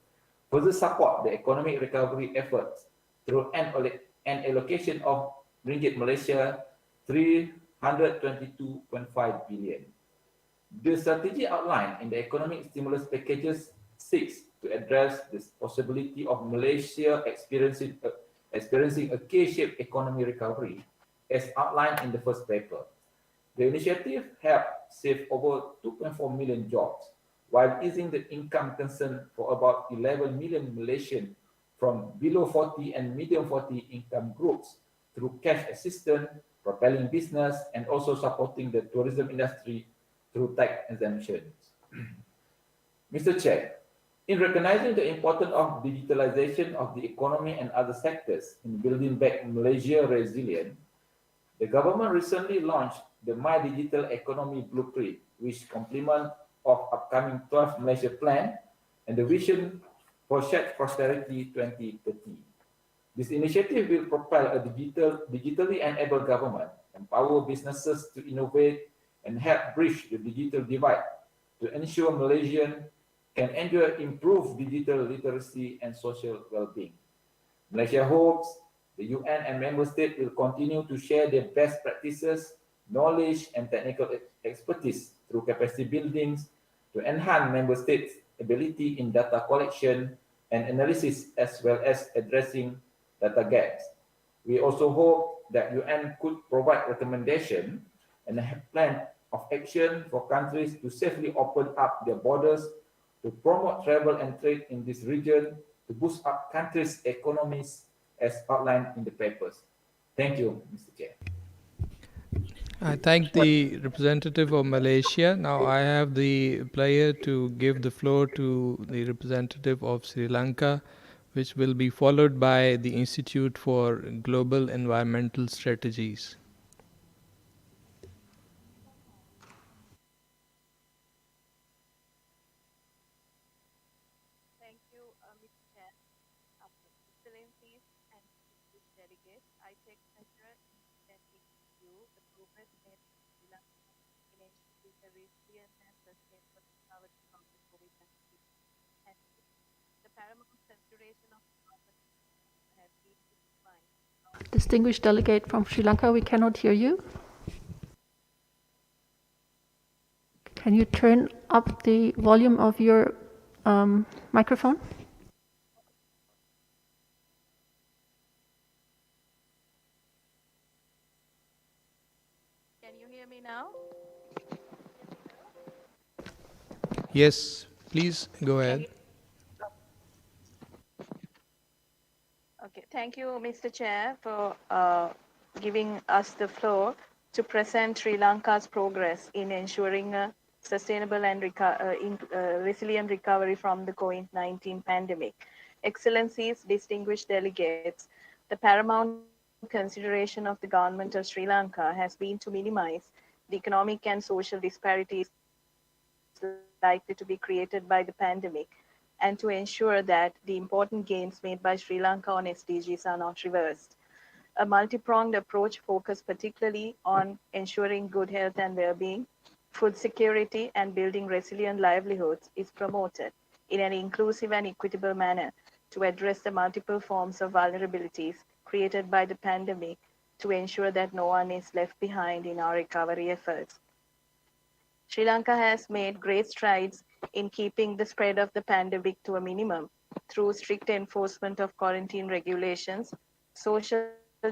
Speaker 15: further support the economic recovery efforts through an allocation of ringgit Malaysia 322.5 billion. The strategy outlined in the economic stimulus packages seeks to address the possibility of Malaysia experiencing a K-shaped economic recovery as outlined in the first paper. The initiative helped save over 2.4 million jobs while easing the income concern for about 11 million Malaysians from below 40 and medium 40 income groups through cash assistance propelling business, and also supporting the tourism industry through tax exemptions. Mr. Chair, in recognizing the importance of digitalization of the economy and other sectors in building back Malaysia resilient, the government recently launched the My Digital Economy Blueprint, which complement of upcoming 12 Malaysia Plan and the Vision for Shared Prosperity 2030. This initiative will propel a digitally enabled government, empower businesses to innovate, and help bridge the digital divide to ensure Malaysians can enjoy improved digital literacy and social well-being. Malaysia hopes the UN and member states will continue to share their best practices, knowledge, and technical expertise through capacity buildings to enhance member states' ability in data collection and analysis, as well as addressing data gaps. We also hope that UN could provide recommendations and a plan of action for countries to safely open up their borders to promote travel and trade in this region to boost up countries' economies as outlined in the papers. Thank you, Mr. Chair.
Speaker 10: I thank the representative of Malaysia. Now I have the pleasure to give the floor to the representative of Sri Lanka, which will be followed by the Institute for Global Environmental Strategies.
Speaker 17: Thank you, Mr. Chair. Excellencies and distinguished delegates, I take pleasure in presenting to you the progress made in Sri Lanka in ensuring the resilient and sustainable recovery from the COVID-19 pandemic. The paramount consideration of the government has been to define.
Speaker 21: Distinguished delegate from Sri Lanka, we cannot hear you. Can you turn up the volume of your microphone?
Speaker 17: Can you hear me now?
Speaker 10: Yes, please go ahead.
Speaker 17: Okay, thank you, Mr. Chair, for giving us the floor to present Sri Lanka's progress in ensuring a sustainable and resilient recovery from the COVID-19 pandemic. Excellencies, distinguished delegates, the paramount consideration of the government of Sri Lanka has been to minimize the economic and social disparities likely to be created by the pandemic, and to ensure that the important gains made by Sri Lanka on SDGs are not reversed. A multi-pronged approach focused particularly on ensuring good health and well-being, food security, and building resilient livelihoods is promoted in an inclusive and equitable manner to address the multiple forms of vulnerabilities created by the pandemic to ensure that no one is left behind in our recovery efforts. Sri Lanka has made great strides in keeping the spread of the pandemic to a minimum through strict enforcement of quarantine regulations, social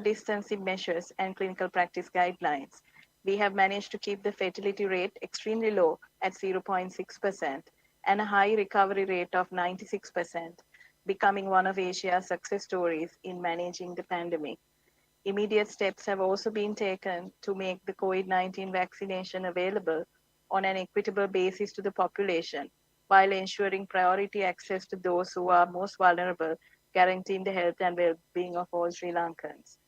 Speaker 17: distancing measures, and clinical practice guidelines. We have managed to keep the fatality rate extremely low at 0.6% and a high recovery rate of 96%, becoming one of Asia's success stories in managing the pandemic. Immediate steps have also been taken to make the COVID-19 vaccination available on an equitable basis to the population, while ensuring priority access to those who are most vulnerable, guaranteeing the health and well-being of all Sri Lankans.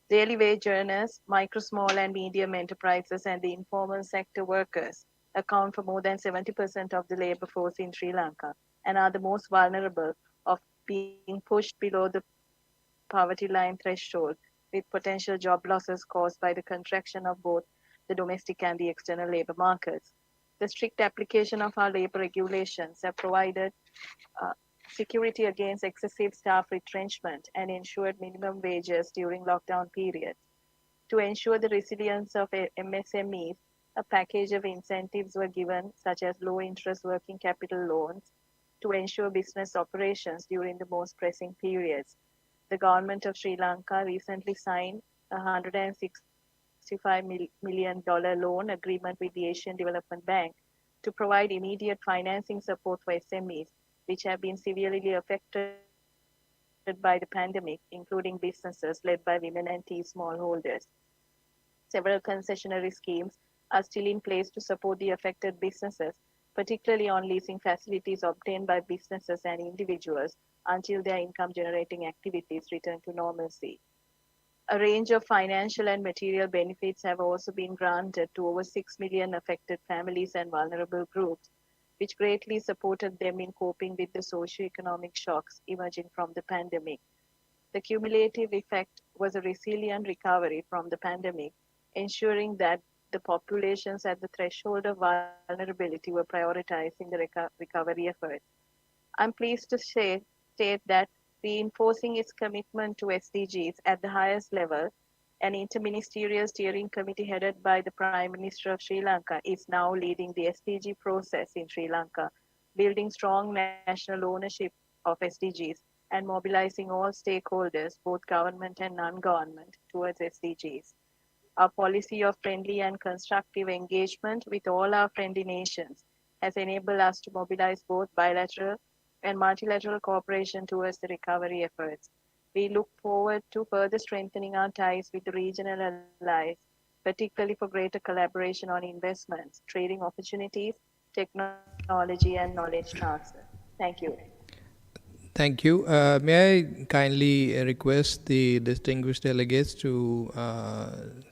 Speaker 17: Daily wage earners, micro, small, and medium enterprises, and the informal sector workers account for more than 70% of the labor force in Sri Lanka and are the most vulnerable of being pushed below the poverty line threshold, with potential job losses caused by the contraction of both the domestic and the external labor markets. The strict application of our labor regulations have provided security against excessive staff retrenchment and ensured minimum wages during lockdown periods. To ensure the resilience of MSMEs, a package of incentives were given, such as low-interest working capital loans, to ensure business operations during the most pressing periods. The government of Sri Lanka recently signed a $165 million loan agreement with the Asian Development Bank to provide immediate financing support for SMEs, which have been severely affected by the pandemic, including businesses led by women and tea smallholders. several concessionary schemes are still in place to support the affected businesses, particularly on leasing facilities obtained by businesses and individuals until their income-generating activities return to normalcy. A range of financial and material benefits have also been granted to over 6 million affected families and vulnerable groups, which greatly supported them in coping with the socio-economic shocks emerging from the pandemic. The cumulative effect was a resilient recovery from the pandemic, ensuring that the populations at the threshold of vulnerability were prioritized in the recovery efforts. I'm pleased to state that reinforcing its commitment to SDGs at the highest level, an interministerial steering committee headed by the Prime Minister of Sri Lanka is now leading the SDG process in Sri Lanka, building strong national ownership of SDGs and mobilizing all stakeholders, both government and non-government, towards SDGs. Our policy of friendly and constructive engagement with all our friendly nations has enabled us to mobilize both bilateral and multilateral cooperation towards the recovery efforts. We look forward to further strengthening our ties with the regional allies, particularly for greater collaboration on investments, trading opportunities, technology, and knowledge transfer. Thank you.
Speaker 10: Thank you. May I kindly request the distinguished delegates to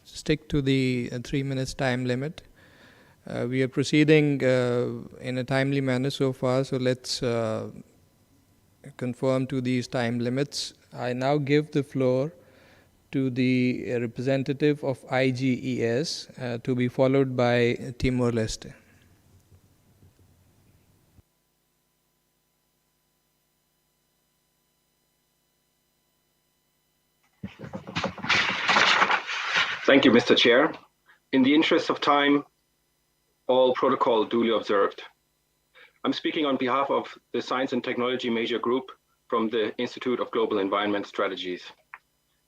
Speaker 10: stick to the 3 minutes time limit. We are proceeding in a timely manner so far, so let's conform to these time limits. I now give the floor to the representative of IGES to be followed by Timor-Leste.
Speaker 18: Thank you, Mr. Chair. In the interest of time, all protocol duly observed. I'm speaking on behalf of the Science and Technology Major Group from the Institute of Global Environment Strategies.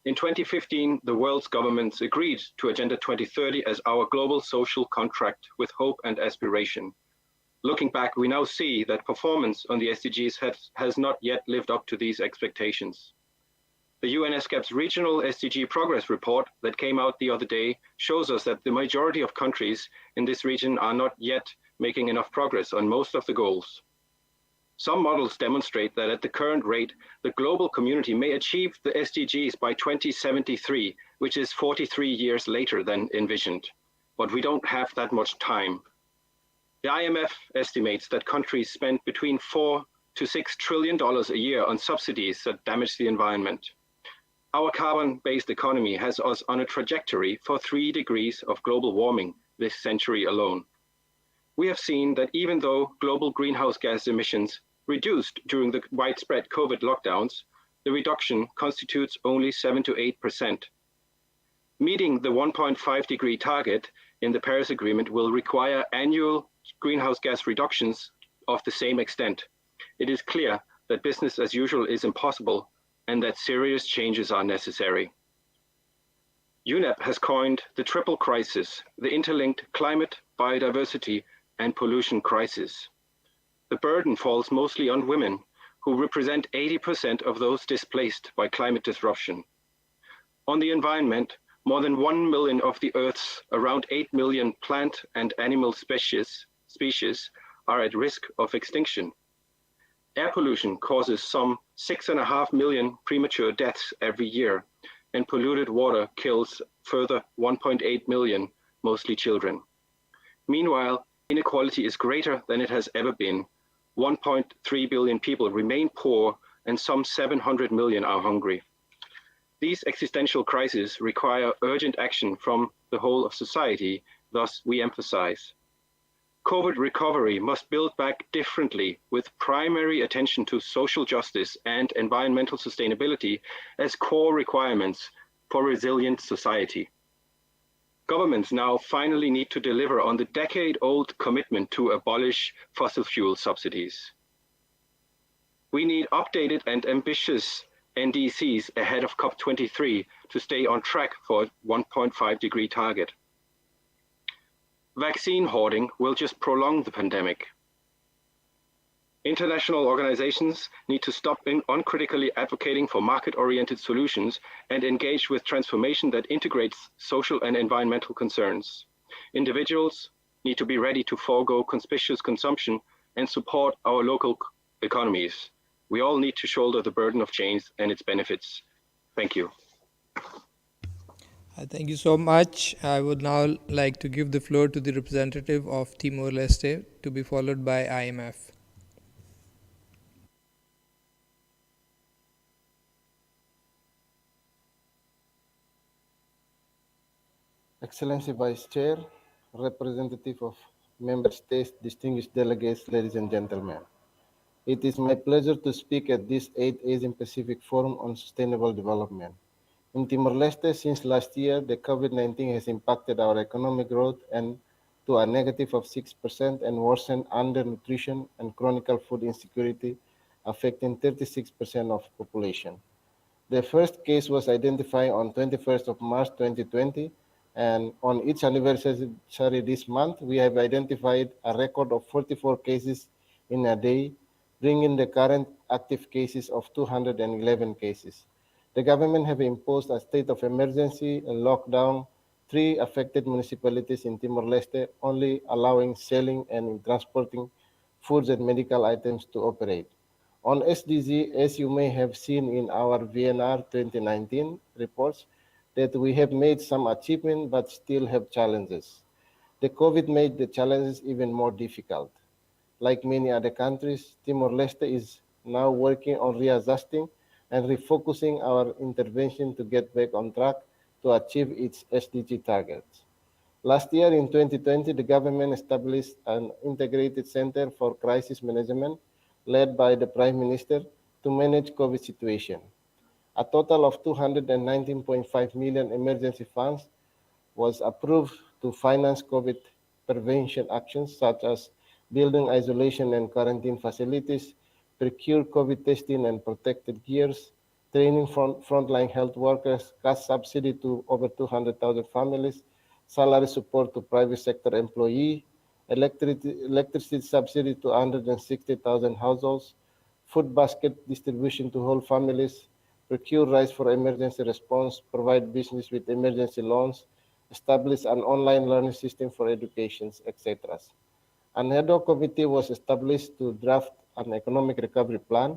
Speaker 18: In 2015, the world's governments agreed to Agenda 2030 as our global social contract with hope and aspiration. Looking back, we now see that performance on the SDGs has not yet lived up to these expectations. The UN ESCAP's regional SDG progress report that came out the other day shows us that the majority of countries in this region are not yet making enough progress on most of the goals. Some models demonstrate that at the current rate, the global community may achieve the SDGs by 2073, which is 43 years later than envisioned. But we don't have that much time. The IMF estimates that countries spend between $4 to $6 trillion a year on subsidies that damage the environment. Our carbon-based economy has us on a trajectory for 3 degrees of global warming this century alone. We have seen that even though global greenhouse gas emissions reduced during the widespread COVID lockdowns, the reduction constitutes only 7 to 8%. Meeting the 1.5 degree target in the Paris Agreement will require annual greenhouse gas reductions of the same extent. It is clear that business as usual is impossible and that serious changes are necessary. UNEP has coined the triple crisis, the interlinked climate, biodiversity, and pollution crisis. The burden falls mostly on women, who represent 80% of those displaced by climate disruption. On the environment, more than 1 million of the Earth's around 8 million plant and animal species are at risk of extinction. Air pollution causes some 6.5 million premature deaths every year, and polluted water kills further 1.8 million, mostly children. Meanwhile, inequality is greater than it has ever been. 1.3 billion people remain poor, and some 700 million are hungry. These existential crises require urgent action from the whole of society, thus we emphasize. COVID recovery must build back differently, with primary attention to social justice and environmental sustainability as core requirements for resilient society. Governments now finally need to deliver on the decade-old commitment to abolish fossil fuel subsidies. We need updated and ambitious NDCs ahead of COP23 to stay on track for a 1.5 degree target. Vaccine hoarding will just prolong the pandemic. International organizations need to stop uncritically advocating for market-oriented solutions and engage with transformation that integrates social and environmental concerns. Individuals need to be ready to forego conspicuous consumption and support our local economies. We all need to shoulder the burden of change and its benefits. Thank you.
Speaker 10: Thank you so much. I would now like to give the floor to the representative of Timor-Leste, to be followed by IMF.
Speaker 19: Excellency Vice Chair, representative of Member States, distinguished delegates, ladies and gentlemen. It is my pleasure to speak at this 8th Asian Pacific Forum on Sustainable Development. In Timor-Leste, since last year, the COVID-19 has impacted our economic growth and to a negative of 6% and worsened undernutrition and chronic food insecurity, affecting 36% of population. The first case was identified on 21st of March 2020, and on each anniversary this month, we have identified a record of 44 cases in a day, bringing the current active cases of 211 cases. The government have imposed a state of emergency and locked down 3 affected municipalities in Timor-Leste, only allowing selling and transporting foods and medical items to operate. On SDG, as you may have seen in our VNR 2019 reports, that we have made some achievement but still have challenges. The COVID made the challenges even more difficult. Like many other countries, Timor-Leste is now working on readjusting and refocusing our intervention to get back on track to achieve its SDG targets. Last year in 2020, the government established an integrated center for crisis management led by the Prime Minister to manage COVID situation. A total of 219.5 million emergency funds was approved to finance COVID prevention actions such as building isolation and quarantine facilities, procure COVID testing and protected gears, training frontline health workers, cash subsidy to over 200,000 families, salary support to private sector employees, electricity subsidy to 160,000 households, food basket distribution to whole families, procure rice for emergency response, provide business with emergency loans, establish an online learning system for education, etc. An ad hoc committee was established to draft an economic recovery plan,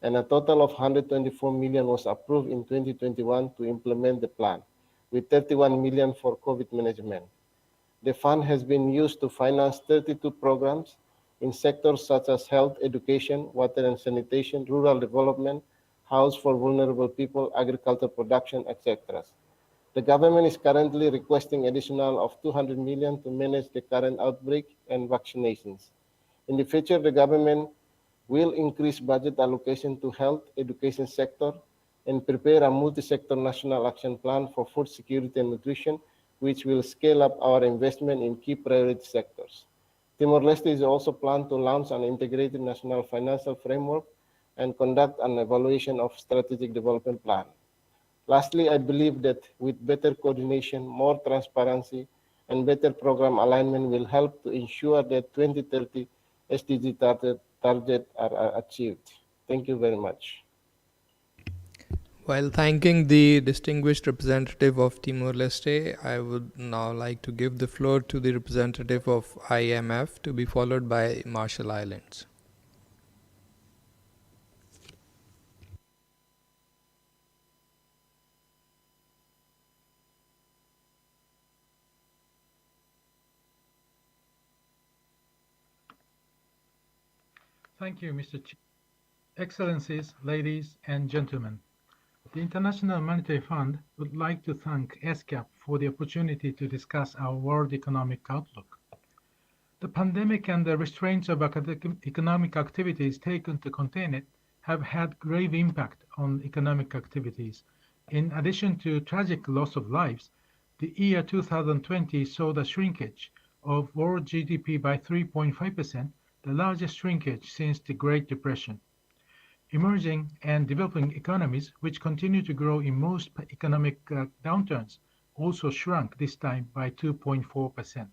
Speaker 19: and a total of 124 million was approved in 2021 to implement the plan, with 31 million for COVID management. The fund has been used to finance 32 programs in sectors such as health, education, water and sanitation, rural development, house for vulnerable people, agriculture production, etc. The government is currently requesting additional of 200 million to manage the current outbreak and vaccinations. In the future, the government will increase budget allocation to health, education sector, and prepare a multi-sector national action plan for food security and nutrition, which will scale up our investment in key priority sectors. Timor-Leste is also planned to launch an integrated national financial framework and conduct an evaluation of strategic development plan. Lastly, I believe that with better coordination, more transparency, and better program alignment will help to ensure that 2030 SDG targets are achieved. Thank you very much.
Speaker 10: While thanking the distinguished representative of Timor-Leste, I would now like to give the floor to the representative of IMF, to be followed by Marshall Islands.
Speaker 20: Thank you, Mr. Chair. Excellencies, ladies and gentlemen. The International Monetary Fund would like to thank ESCAP for the opportunity to discuss our world economic outlook. The pandemic and the restraints of economic activities taken to contain it have had grave impact on economic activities. In addition to tragic loss of lives, the year 2020 saw the shrinkage of world GDP by 3.5%, the largest shrinkage since the Great Depression. Emerging and developing economies, which continue to grow in most economic downturns, also shrunk this time by 2.4%.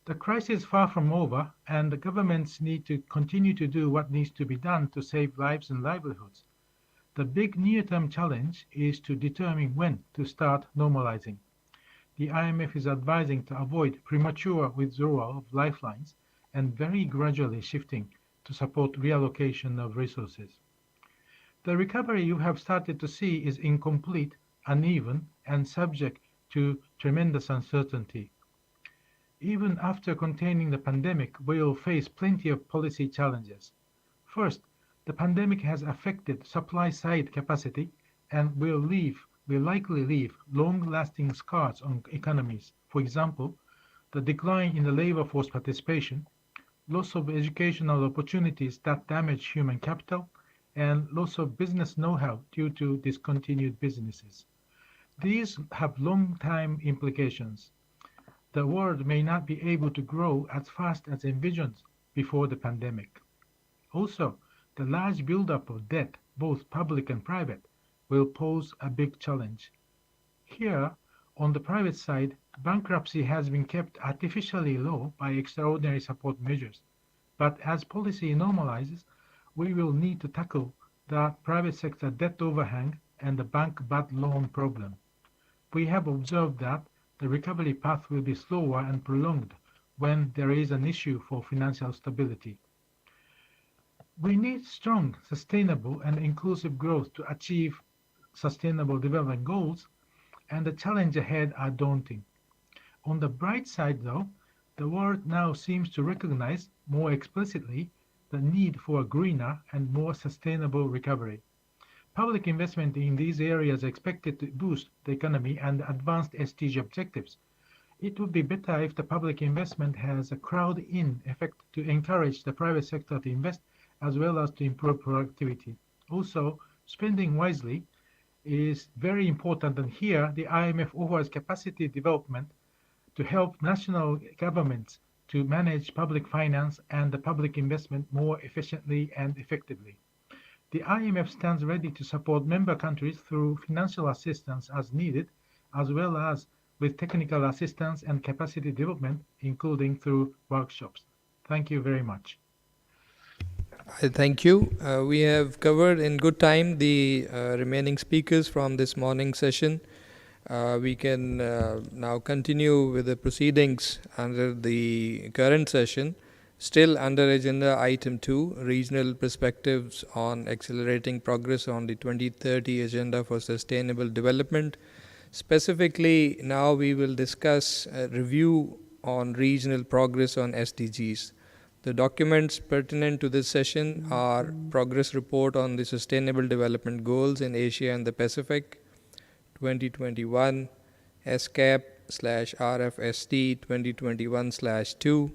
Speaker 20: The crisis is far from over, and the governments need to continue to do what needs to be done to save lives and livelihoods. The big near-term challenge is to determine when to start normalizing. The IMF is advising to avoid premature withdrawal of lifelines and very gradually shifting to support reallocation of resources. The recovery you have started to see is incomplete, uneven, and subject to tremendous uncertainty. Even after containing the pandemic, we will face plenty of policy challenges. First, the pandemic has affected supply-side capacity and will likely leave long-lasting scars on economies. For example, the decline in the labor force participation, loss of educational opportunities that damage human capital, and loss of business know-how due to discontinued businesses. These have long-time implications. The world may not be able to grow as fast as envisioned before the pandemic. Also, the large buildup of debt, both public and private, will pose a big challenge. Here, on the private side, bankruptcy has been kept artificially low by extraordinary support measures. But as policy normalizes, we will need to tackle the private sector debt overhang and the bank bad loan problem. We have observed that the recovery path will be slower and prolonged when there is an issue for financial stability. We need strong, sustainable, and inclusive growth to achieve sustainable development goals, and the challenges ahead are daunting. On the bright side, though, the world now seems to recognize more explicitly the need for a greener and more sustainable recovery. Public investment in these areas is expected to boost the economy and advance the SDG objectives. It would be better if the public investment has a crowd-in effect to encourage the private sector to invest as well as to improve productivity. Also, spending wisely is very important, and here the IMF offers capacity development to help national governments to manage public finance and the public investment more efficiently and effectively. The IMF stands ready to support member countries through financial assistance as needed, as well as with technical assistance and capacity development, including through workshops. Thank you very much.
Speaker 10: Thank you. We have covered in good time the remaining speakers from this morning session. We can now continue with the proceedings under the current session. Still under agenda item 2, regional perspectives on accelerating progress on the 2030 Agenda for Sustainable Development. Specifically, now we will discuss a review on regional progress on SDGs. The documents pertinent to this session are Progress Report on the Sustainable Development Goals in Asia and the Pacific, 2021, ESCAP/RFSD 2021/2,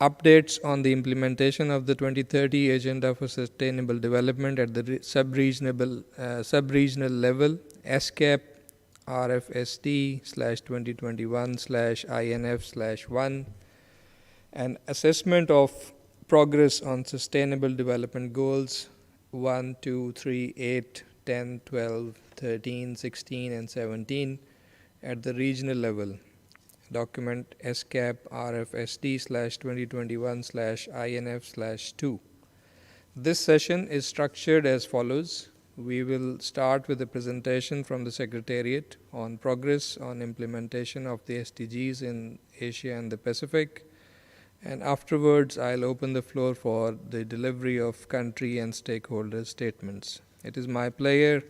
Speaker 10: updates on the implementation of the 2030 Agenda for Sustainable Development at the sub-regional level, ESCAP RFSD/2021/INF/1, and assessment of progress on Sustainable Development Goals 1, 2, 3, 8, 10, 12, 13, 16, and 17 at the regional level. Document ESCAP RFSD/2021/INF/2. This session is structured as follows. We will start with a presentation from the Secretariat on progress on implementation of the SDGs in Asia and the Pacific. And afterwards, I'll open the floor for the delivery of country and stakeholder statements. It is my pleasure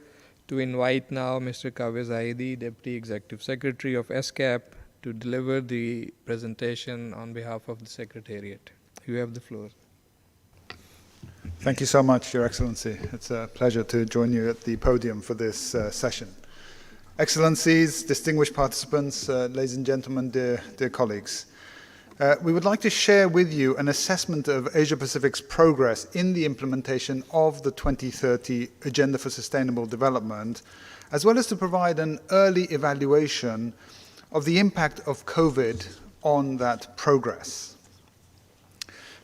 Speaker 10: to invite now Mr. Kaveh Zahidi, Deputy Executive Secretary of ESCAP, to deliver the presentation on behalf of the Secretariat. You have the floor.
Speaker 3: Thank you so much, Your Excellency. It's a pleasure to join you at the podium for this session. Excellencies, distinguished participants, ladies and gentlemen, dear colleagues. We would like to share with you an assessment of Asia-Pacific's progress in the implementation of the 2030 Agenda for Sustainable Development, as well as to provide an early evaluation of the impact of COVID on that progress.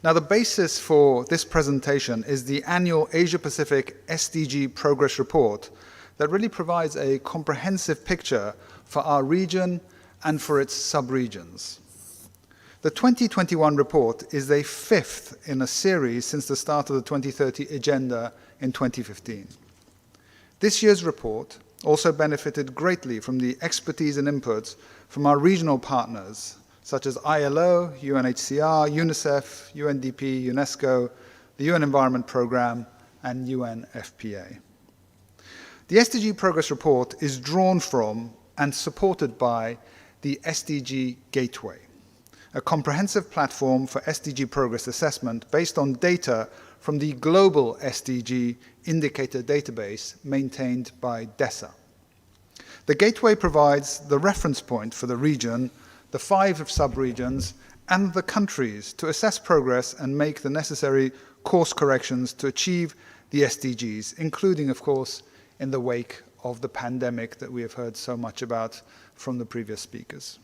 Speaker 3: Now, the basis for this presentation is the annual Asia-Pacific SDG Progress Report that really provides a comprehensive picture for our region and for its sub-regions. The 2021 report is the 5th in a series since the start of the 2030 agenda in 2015. This year's report also benefited greatly from the expertise and inputs from our regional partners, such as ILO, UNHCR, UNICEF, UNDP, UNESCO, the UN Environment Programme, and UNFPA. The SDG Progress Report is drawn from and supported by the SDG Gateway, a comprehensive platform for SDG progress assessment based on data from the global SDG indicator database maintained by DESA. The Gateway provides the reference point for the region, the 5 sub-regions, and the countries to assess progress and make the necessary course corrections to achieve the SDGs, including, of course, in the wake of the pandemic that we have heard so much about from the previous speakers.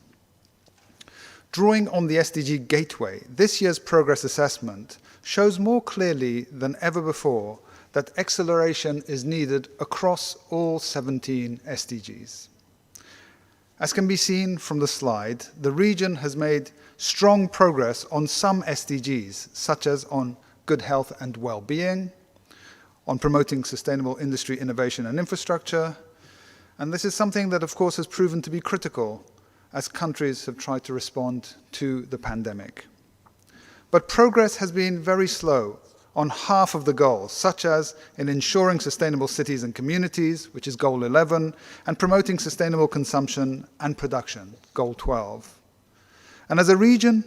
Speaker 3: Drawing on the SDG Gateway, this year's progress assessment shows more clearly than ever before that acceleration is needed across all 17 SDGs. As can be seen from the slide, the region has made strong progress on some SDGs, such as on good health and well-being, on promoting sustainable industry innovation and infrastructure, and this is something that, of course, has proven to be critical as countries have tried to respond to the pandemic. But progress has been very slow on half of the goals, such as in ensuring sustainable cities and communities, which is Goal 11, and promoting sustainable consumption and production, Goal 12. And as a region,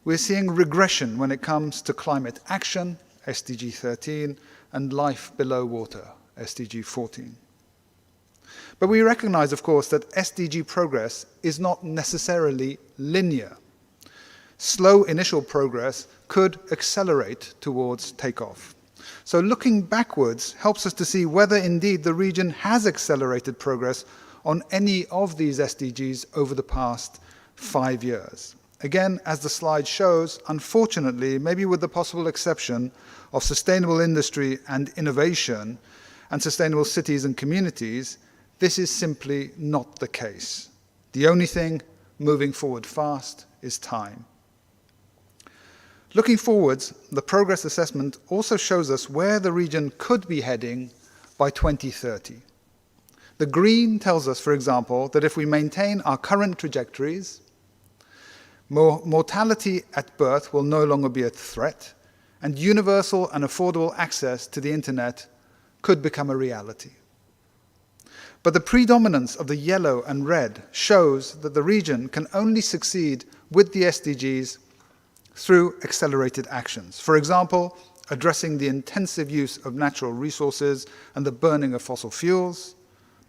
Speaker 3: we're seeing regression when it comes to climate action, SDG 13, and life below water, SDG 14. But we recognize, of course, that SDG progress is not necessarily linear. Slow initial progress could accelerate towards takeoff. So looking backwards helps us to see whether indeed the region has accelerated progress on any of these SDGs over the past 5 years. Again, as the slide shows, unfortunately, maybe with the possible exception of sustainable industry and innovation and sustainable cities and communities, this is simply not the case. The only thing moving forward fast is time. Looking forwards, the progress assessment also shows us where the region could be heading by 2030. The green tells us, for example, that if we maintain our current trajectories, mortality at birth will no longer be a threat, and universal and affordable access to the internet could become a reality. But the predominance of the yellow and red shows that the region can only succeed with the SDGs through accelerated actions. For example, addressing the intensive use of natural resources and the burning of fossil fuels,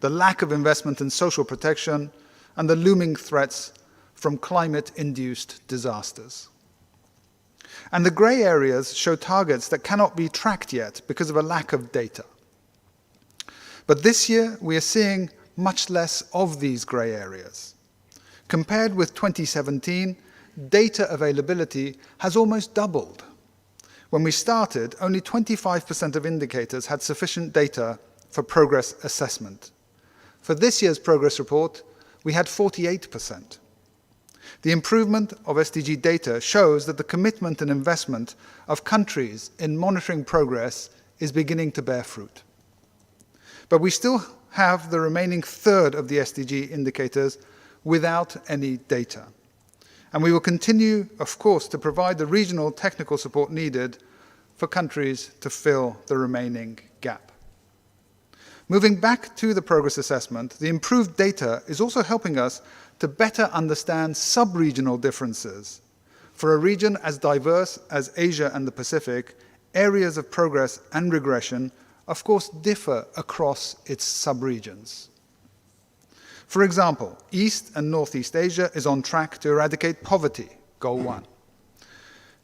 Speaker 3: the lack of investment in social protection, and the looming threats from climate-induced disasters. And the grey areas show targets that cannot be tracked yet because of a lack of data. But this year, we are seeing much less of these grey areas. Compared with 2017, data availability has almost doubled. When we started, only 25% of indicators had sufficient data for progress assessment. For this year's progress report, we had 48%. The improvement of SDG data shows that the commitment and investment of countries in monitoring progress is beginning to bear fruit. But we still have the remaining third of the SDG indicators without any data. And we will continue, of course, to provide the regional technical support needed for countries to fill the remaining gap. Moving back to the progress assessment, the improved data is also helping us to better understand sub-regional differences. For a region as diverse as Asia and the Pacific, areas of progress and regression, of course, differ across its sub-regions. For example, East and Northeast Asia is on track to eradicate poverty, Goal 1.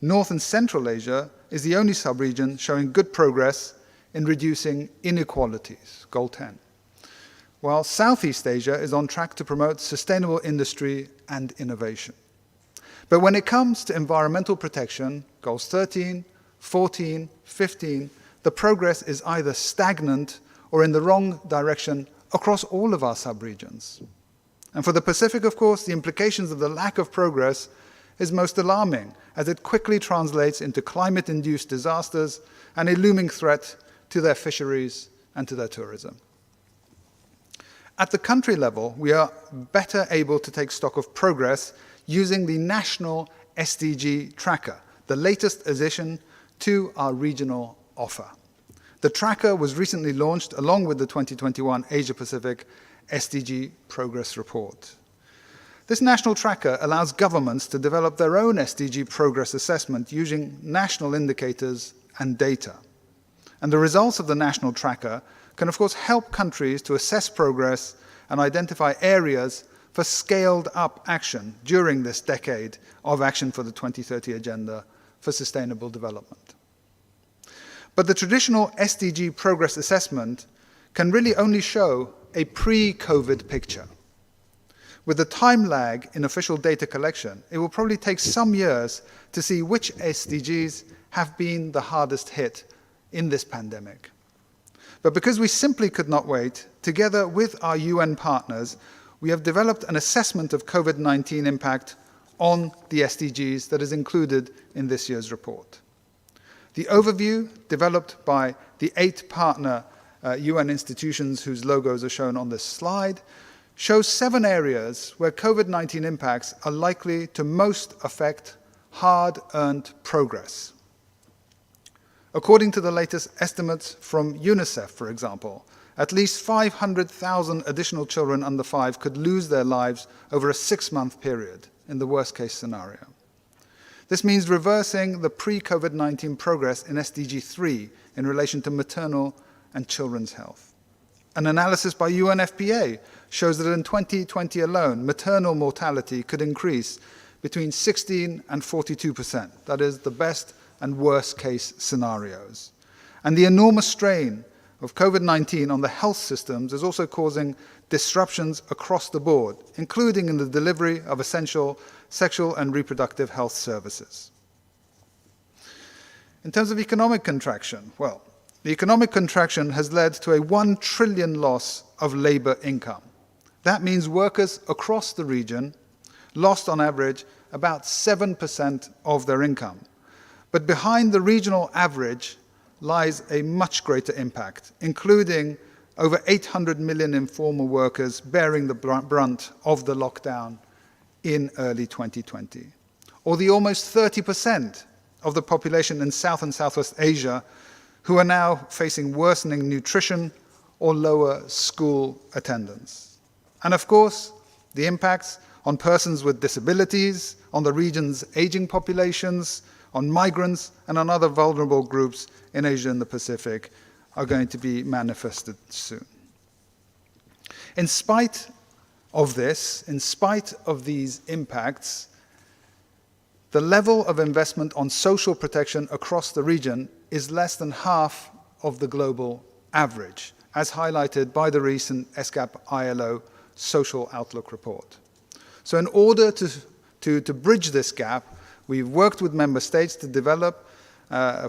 Speaker 3: North and Central Asia is the only sub-region showing good progress in reducing inequalities, Goal 10. While Southeast Asia is on track to promote sustainable industry and innovation. But when it comes to environmental protection, Goals 13, 14, 15, the progress is either stagnant or in the wrong direction across all of our sub-regions. And for the Pacific, of course, the implications of the lack of progress is most alarming, as it quickly translates into climate-induced disasters and a looming threat to their fisheries and to their tourism. At the country level, we are better able to take stock of progress using the national SDG tracker, the latest addition to our regional offer. The tracker was recently launched along with the 2021 Asia-Pacific SDG Progress Report. This national tracker allows governments to develop their own SDG progress assessment using national indicators and data. And the results of the national tracker can, of course, help countries to assess progress and identify areas for scaled-up action during this decade of action for the 2030 Agenda for Sustainable Development. But the traditional SDG progress assessment can really only show a pre-COVID picture. With the time lag in official data collection, it will probably take some years to see which SDGs have been the hardest hit in this pandemic. But because we simply could not wait, together with our UN partners, we have developed an assessment of COVID-19 impact on the SDGs that is included in this year's report. The overview, developed by the 8 partner UN institutions whose logos are shown on this slide, shows 7 areas where COVID-19 impacts are likely to most affect hard-earned progress. According to the latest estimates from UNICEF, for example, at least 500,000 additional children under 5 could lose their lives over a 6-month period in the worst-case scenario. This means reversing the pre-COVID-19 progress in SDG 3 in relation to maternal and children's health. An analysis by UNFPA shows that in 2020 alone, maternal mortality could increase between 16 and 42%. That is the best and worst case scenarios. And the enormous strain of COVID-19 on the health systems is also causing disruptions across the board, including in the delivery of essential sexual and reproductive health services. In terms of economic contraction, well, the economic contraction has led to a 1 trillion loss of labor income. That means workers across the region lost on average about 7% of their income. But behind the regional average lies a much greater impact, including over 800 million informal workers bearing the brunt of the lockdown in early 2020, or the almost 30% of the population in South and Southwest Asia who are now facing worsening nutrition or lower school attendance. And of course, the impacts on persons with disabilities, on the region's aging populations, on migrants, and on other vulnerable groups in Asia and the Pacific are going to be manifested soon. In spite of this, in spite of these impacts, the level of investment on social protection across the region is less than half of the global average, as highlighted by the recent ESCAP ILO Social Outlook report. So in order to bridge this gap, we've worked with member states to develop,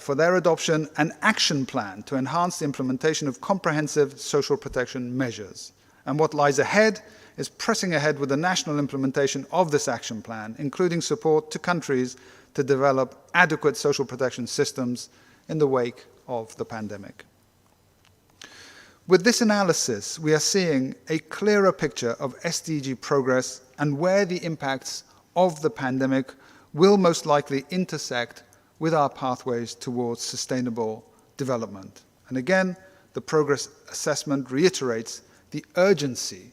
Speaker 3: for their adoption, an action plan to enhance the implementation of comprehensive social protection measures. And what lies ahead is pressing ahead with the national implementation of this action plan, including support to countries to develop adequate social protection systems in the wake of the pandemic. With this analysis, we are seeing a clearer picture of SDG progress and where the impacts of the pandemic will most likely intersect with our pathways towards sustainable development. And again, the progress assessment reiterates the urgency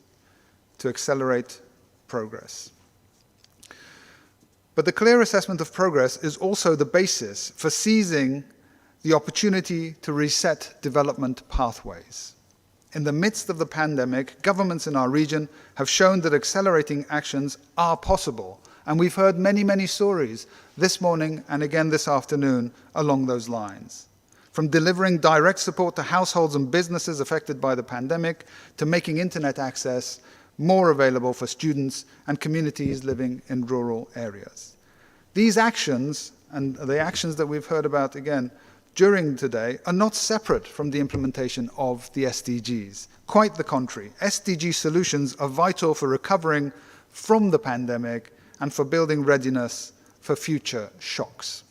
Speaker 3: to accelerate progress. But the clear assessment of progress is also the basis for seizing the opportunity to reset development pathways. In the midst of the pandemic, governments in our region have shown that accelerating actions are possible, and we've heard many, many stories this morning and again this afternoon along those lines. From delivering direct support to households and businesses affected by the pandemic, to making internet access more available for students and communities living in rural areas. These actions, and the actions that we've heard about again during today, are not separate from the implementation of the SDGs. Quite the contrary. SDG solutions are vital for recovering from the pandemic and for building readiness for future shocks.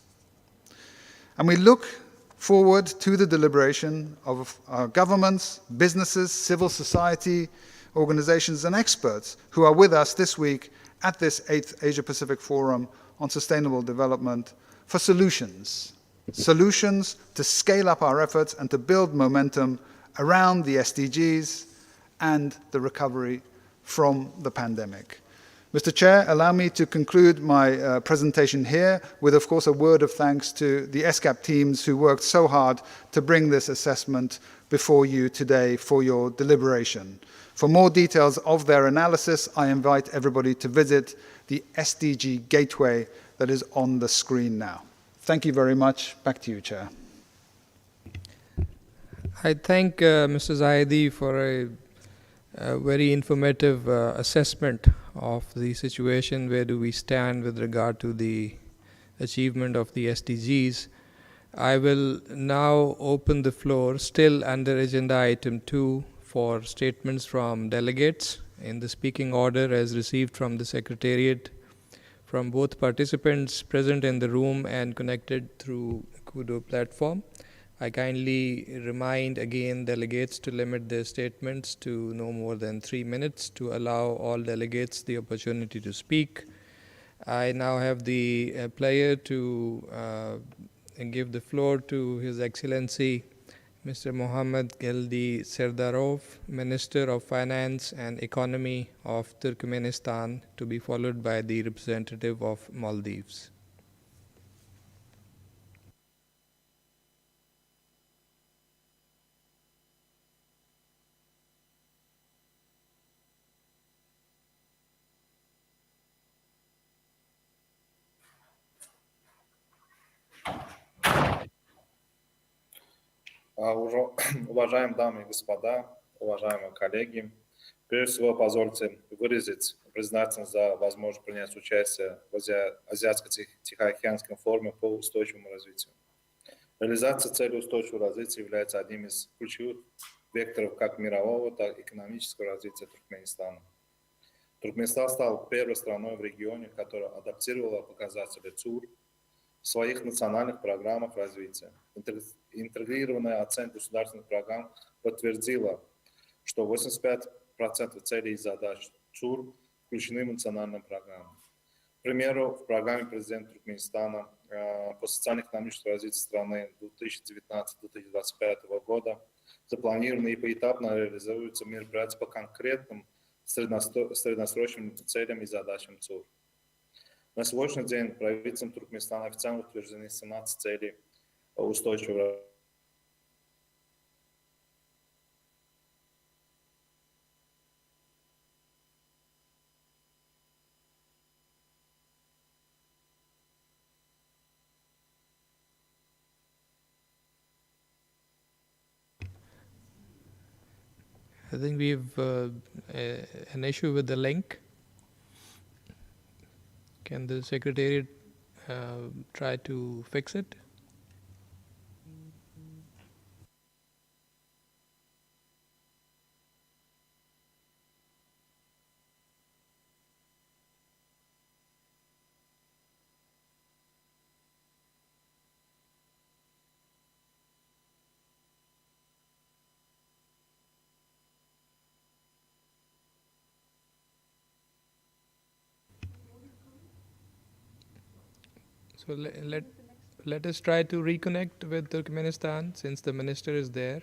Speaker 3: And we look forward to the deliberation of our governments, businesses, civil society, organizations and experts who are with us this week at this 8th Asia-Pacific Forum on Sustainable Development for solutions to scale up our efforts and to build momentum around the SDGs and the recovery from the pandemic. Mr. Chair, allow me to conclude my presentation here with, of course, a word of thanks to the ESCAP teams who worked so hard to bring this assessment before you today for your deliberation. For more details of their analysis, I invite everybody to visit the SDG gateway that is on the screen now. Thank you very much. Back to you, Chair.
Speaker 10: I thank Mr. Zahedi for a very informative assessment of the situation. Where do we stand with regard to the achievement of the SDGs? I will now open the floor, still under agenda item 2, for statements from delegates in the speaking order as received from the Secretariat from both participants present in the room and connected through Kudo platform. I kindly remind again delegates to limit their statements to no more than 3 minutes to allow all delegates the opportunity to speak. I now have the pleasure to give the floor to His Excellency Mr. Mohammad Geldi Serdarov, Minister of Finance and Economy of Turkmenistan, to be followed by the representative of Maldives.
Speaker 4: Уважаемые дамы и господа, уважаемые коллеги, прежде всего позвольте выразить признательность за возможность принять участие в Азиатско-Тихоокеанском форуме по устойчивому развитию. Реализация целей устойчивого развития является одним из ключевых векторов как мирового, так и экономического развития Туркменистана. Туркменистан стал первой страной в регионе, которая адаптировала показатели ЦУР в своих национальных программах развития. Интегрированная оценка государственных программ подтвердила, что 85% целей и задач ЦУР включены в национальные программы. К примеру, в программе президента Туркменистана по социально-экономическому развитию страны 2019-2025 года запланированы и поэтапно реализуются мероприятия по конкретным средносрочным целям и задачам ЦУР. На сегодняшний день правительством Туркменистана официально утверждены 17 целей устойчивого.
Speaker 10: I think we have an issue with the link. Can the Secretariat try to fix it? So let us try to reconnect with Turkmenistan since the minister is there.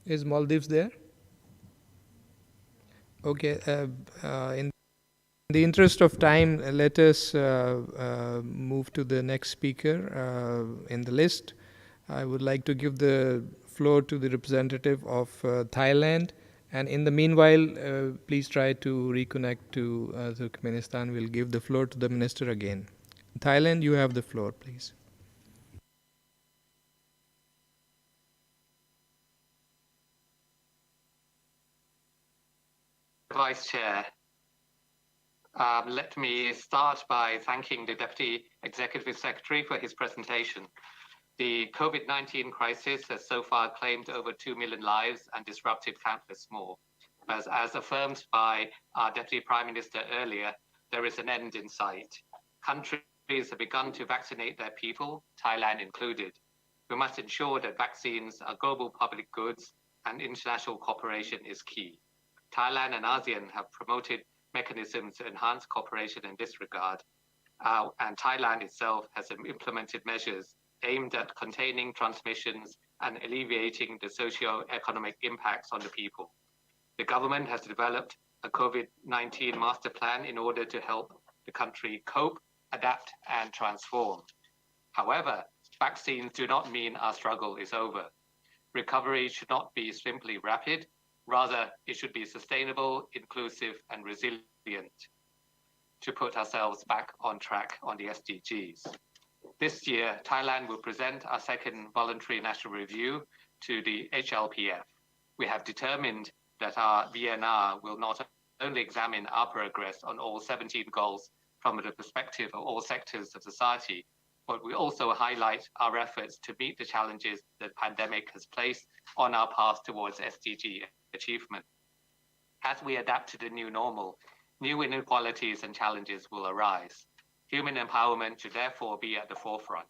Speaker 10: Is Maldives there? Okay. In the interest of time, let us move to the next speaker in the list. I would like to give the floor to the representative of Thailand. And in the meanwhile, please try to reconnect to Turkmenistan. We'll give the floor to the minister again. Thailand, you have the floor, please.
Speaker 22: Vice Chair.
Speaker 5: Let me start by thanking the Deputy Executive Secretary for his presentation. The COVID-19 crisis has so far claimed over 2 million lives and disrupted countless more. As affirmed by our Deputy Prime Minister earlier, there is an end in sight. Countries have begun to vaccinate their people, Thailand included. We must ensure that vaccines are global public goods and international cooperation is key. Thailand and ASEAN have promoted mechanisms to enhance cooperation in this regard, and Thailand itself has implemented measures aimed at containing transmissions and alleviating the socio-economic impacts on the people. The government has developed a COVID-19 master plan in order to help the country cope, adapt, and transform. However, vaccines do not mean our struggle is over. Recovery should not be simply rapid, rather it should be sustainable, inclusive, and resilient to put ourselves back on track on the SDGs. This year, Thailand will present our second voluntary national review to the HLPF. We have determined that our VNR will not only examine our progress on all 17 goals from the perspective of all sectors of society, but we also highlight our efforts to meet the challenges the pandemic has placed on our path towards SDG achievement. As we adapt to the new normal, new inequalities and challenges will arise. Human empowerment should therefore be at the forefront.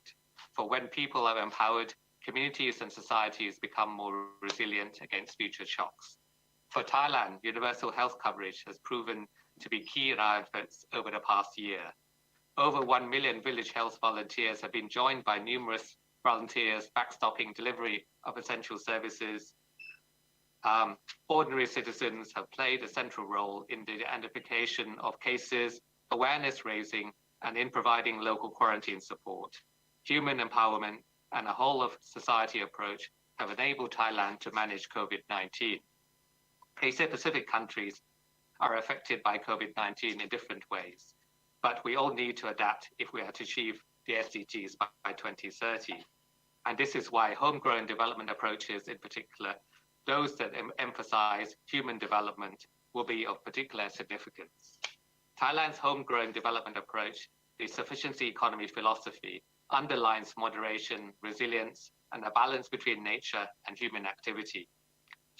Speaker 5: For when people are empowered, communities and societies become more resilient against future shocks. For Thailand, universal health coverage has proven to be key in our efforts over the past year. Over 1 million village health volunteers have been joined by numerous volunteers backstopping delivery of essential services. Ordinary citizens have played a central role in the identification of cases, awareness raising, and in providing local quarantine support. Human empowerment and a whole of society approach have enabled Thailand to manage COVID-19. Asia-Pacific countries are affected by COVID-19 in different ways, but we all need to adapt if we are to achieve the SDGs by 2030. And this is why homegrown development approaches in particular, those that emphasize human development, will be of particular significance. Thailand's homegrown development approach, the sufficiency economy philosophy, underlines moderation, resilience, and a balance between nature and human activity.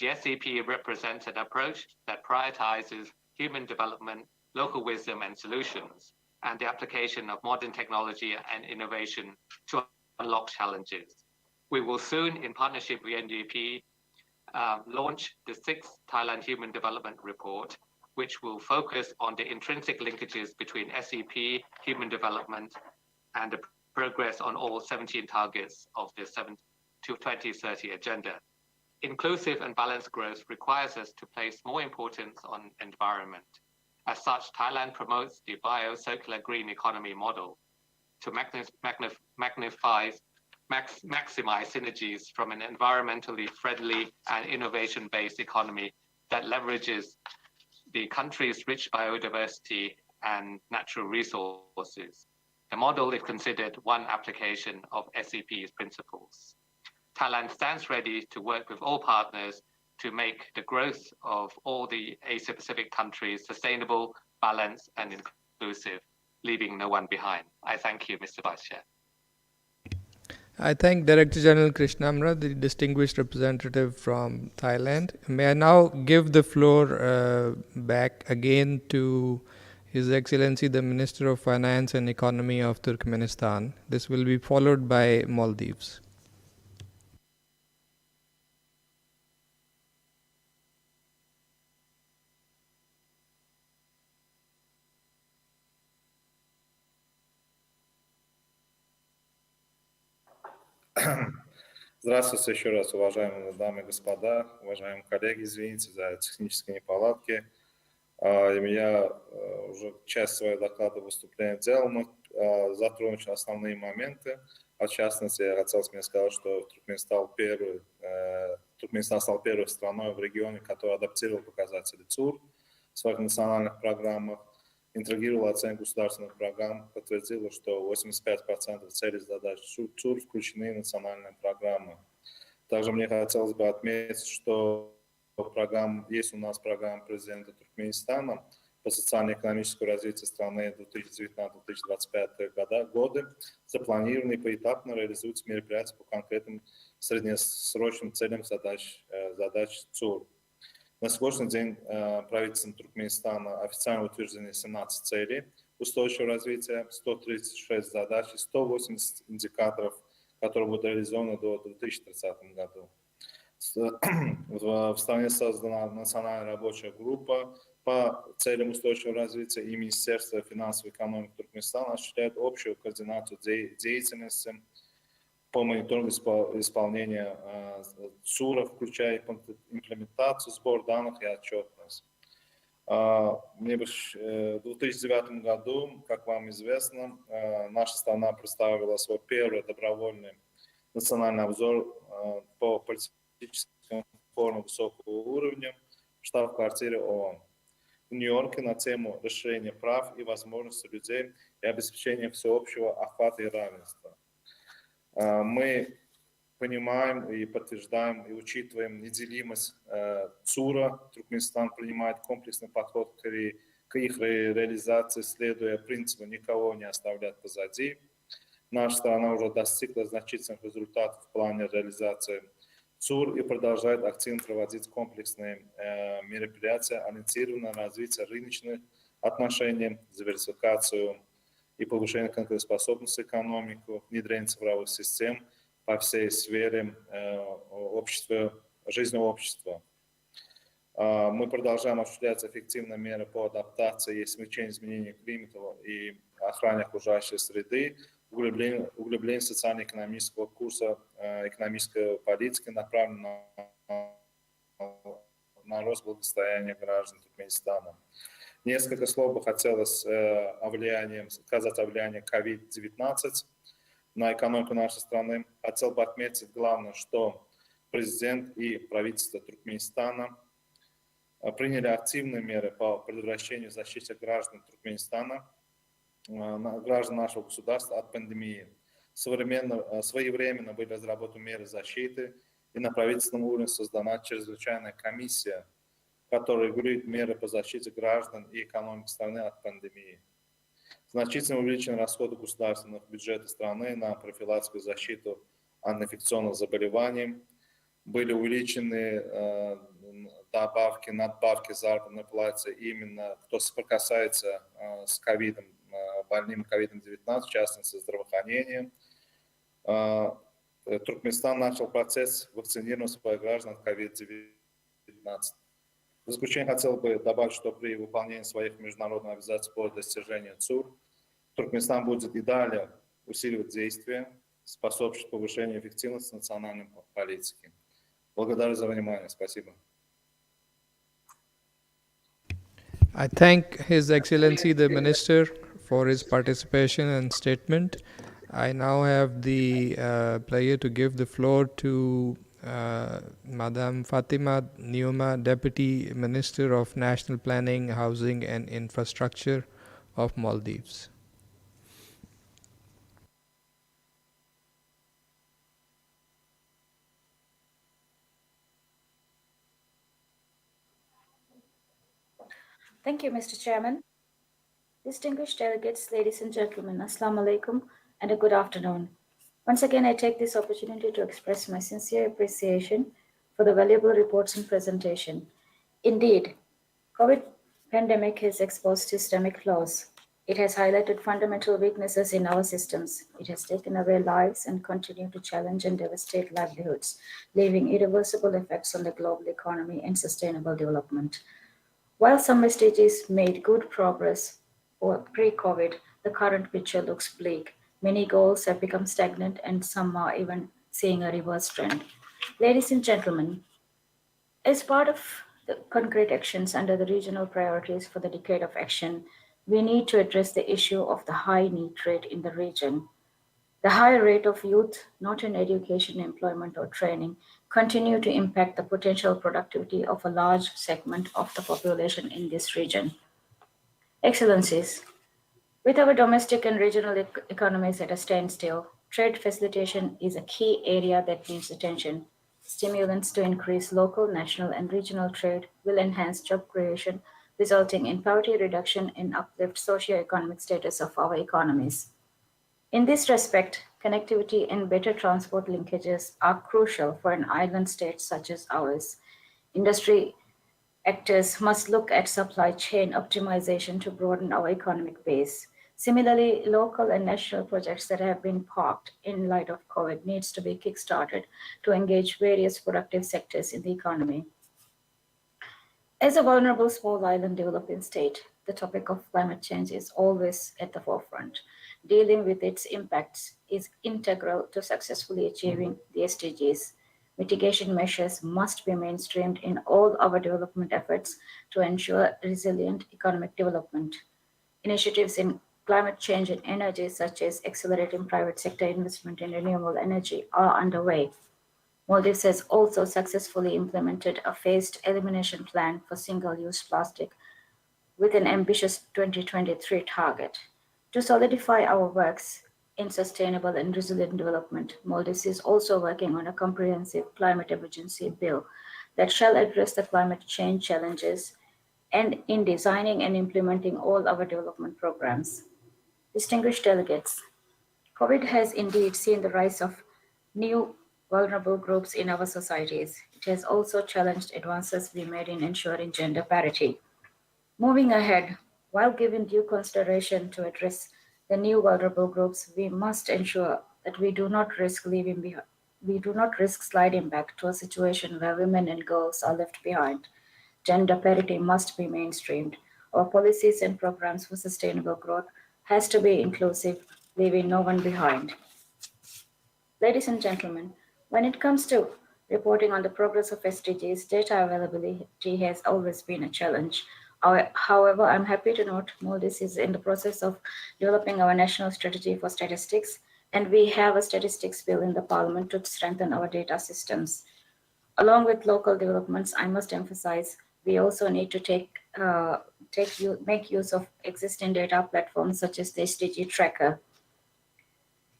Speaker 5: The SCP represents an approach that prioritizes human development, local wisdom and solutions, and the application of modern technology and innovation to unlock challenges. We will soon, in partnership with UNDP, launch the 6th Thailand Human Development Report, which will focus on the intrinsic linkages between SEP, human development, and the progress on all 17 targets of the 2030 agenda. Inclusive and balanced growth requires us to place more importance on environment. As such, Thailand promotes the bio-circular green economy model to maximize synergies from an environmentally friendly and innovation-based economy that leverages the country's rich biodiversity and natural resources. The model is considered one application of SEP's principles. Thailand stands ready to work with all partners to make the growth of all the Asia-Pacific countries sustainable, balanced, and inclusive, leaving no one behind. I thank you, Mr. Vice Chair.
Speaker 10: I thank Director General Krishnamra, the distinguished representative from Thailand. May I now give the floor back again to His Excellency the Minister of Finance and Economy of Turkmenistan. This will be followed by Maldives.
Speaker 4: Здравствуйте еще раз, уважаемые дамы и господа, уважаемые коллеги, извините за технические неполадки. Я уже часть своего доклада выступления делал, но затрону основные моменты. В частности, я хотел сказать, что Туркменистан стал первой страной в регионе, которая адаптировала показатели ЦУР в своих национальных программах, интегрировала оценку государственных программ, подтвердила, что 85% целей задач ЦУР включены в национальные программы. Также мне хотелось бы отметить, что есть у нас программа президента Туркменистана по социально-экономическому развитию страны 2019-2025 годы запланированы и поэтапно реализуются мероприятия по конкретным среднесрочным целям задач ЦУР. На сегодняшний день правительством Туркменистана официально утверждены 17 целей устойчивого развития, 136 задач и 180 индикаторов, которые будут реализованы до 2030 года. В стране создана национальная рабочая группа по целям устойчивого развития, и Министерство финансов и экономики Туркменистана осуществляет общую координацию деятельности по мониторингу исполнения ЦУРа, включая имплементацию, сбор данных и отчетность. В 2009 году, как вам известно, наша страна представила свой первый добровольный национальный обзор по политическому форуму высокого уровня в штаб-квартире ООН в Нью-Йорке на тему расширения прав и возможностей людей и обеспечения всеобщего охвата и равенства. Мы понимаем и подтверждаем и учитываем неделимость ЦУРа. Туркменистан принимает комплексный подход к их реализации, следуя принципу «никого не оставлять позади». Наша страна уже достигла значительных результатов в плане реализации ЦУР и продолжает активно проводить комплексные мероприятия, ориентированные на развитие рыночных отношений, диверсификацию и повышение конкурентоспособности экономики, внедрение цифровых систем по всей сфере жизни общества. Мы продолжаем осуществлять эффективные меры по адаптации и смягчению изменений климата и охране окружающей среды, углубление социально-экономического курса экономической политики, направленного на рост благосостояния граждан Туркменистана. Несколько слов бы хотелось сказать о влиянии COVID-19 на экономику нашей страны. Хотел бы отметить главное, что президент и правительство Туркменистана приняли активные меры по предотвращению и защите граждан Туркменистана, граждан нашего государства от пандемии. Своевременно были разработаны меры защиты, и на правительственном уровне создана чрезвычайная комиссия, которая регулирует меры по защите граждан и экономики страны от пандемии. Значительно увеличены расходы государственных бюджетов страны на профилактику и защиту от инфекционных заболеваний. Были увеличены добавки, надбавки заработной платы именно кто соприкасается с ковидом, больным COVID-19, в частности, здравоохранение. Туркменистан начал процесс вакцинирования своих граждан от COVID-19. В заключение хотел бы добавить, что при выполнении своих международных обязательств по достижению ЦУР Туркменистан будет и далее усиливать действия, способствующие повышению эффективности национальной политики. Благодарю за внимание. Спасибо.
Speaker 10: I thank His Excellency the Minister for his participation and statement. I now have the pleasure to give the floor to Madam Fatima Niuma, Deputy Minister of National Planning, Housing and Infrastructure of Maldives.
Speaker 7: Thank you, Mr. Chairman. Distinguished delegates, ladies and gentlemen, Assalamu alaikum and a good afternoon. Once again, I take this opportunity to express my sincere appreciation for the valuable reports and presentation. Indeed, COVID pandemic has exposed systemic flaws. It has highlighted fundamental weaknesses in our systems. It has taken away lives and continued to challenge and devastate livelihoods, leaving irreversible effects on the global economy and sustainable development. While some SDGs made good progress pre-COVID, the current picture looks bleak. Many goals have become stagnant and some are even seeing a reverse trend. Ladies and gentlemen, as part of the concrete actions under the regional priorities for the decade of action, we need to address the issue of the high need rate in the region. The high rate of youth not in education, employment, or training continue to impact the potential productivity of a large segment of the population in this region. Excellencies, with our domestic and regional economies at a standstill, trade facilitation is a key area that needs attention. Stimulants to increase local, national, and regional trade will enhance job creation, resulting in poverty reduction and uplift socio-economic status of our economies. In this respect, connectivity and better transport linkages are crucial for an island state such as ours. Industry actors must look at supply chain optimization to broaden our economic base. Similarly, local and national projects that have been parked in light of COVID needs to be kickstarted to engage various productive sectors in the economy. As a vulnerable small island developing state, the topic of climate change is always at the forefront. Dealing with its impacts is integral to successfully achieving the SDGs. Mitigation measures must be mainstreamed in all our development efforts to ensure resilient economic development. Initiatives in climate change and energy, such as accelerating private sector investment in renewable energy, are underway. Maldives has also successfully implemented a phased elimination plan for single-use plastic with an ambitious 2023 target. To solidify our works in sustainable and resilient development, Maldives is also working on a comprehensive climate emergency bill that shall address the climate change challenges and in designing and implementing all our development programs. Distinguished delegates, COVID has indeed seen the rise of new vulnerable groups in our societies. It has also challenged advances we made in ensuring gender parity. Moving ahead, while giving due consideration to address the new vulnerable groups, we must ensure that we do not risk sliding back to a situation where women and girls are left behind. Gender parity must be mainstreamed. Our policies and programs for sustainable growth has to be inclusive, leaving no one behind. Ladies and gentlemen, when it comes to reporting on the progress of SDGs, data availability has always been a challenge. However, I'm happy to note Maldives is in the process of developing our national strategy for statistics, and we have a statistics bill in the parliament to strengthen our data systems. Along with local developments, I must emphasize we also need to make use of existing data platforms such as the SDG tracker.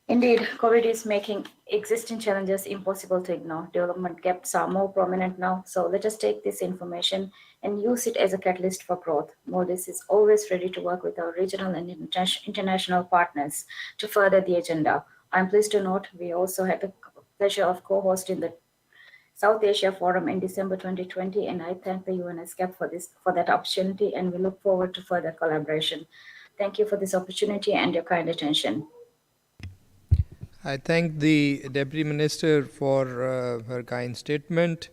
Speaker 7: Indeed, COVID is making existing challenges impossible to ignore. Development gaps are more prominent now, so let us take this information and use it as a catalyst for growth. Maldives is always ready to work with our regional and international partners to further the agenda. I'm pleased to note we also had the pleasure of co-hosting the South Asia Forum in December 2020, and I thank the ESCAP for that opportunity, and we look forward to further collaboration. Thank you for this opportunity and your kind attention.
Speaker 10: I thank the Deputy Minister for her kind statement.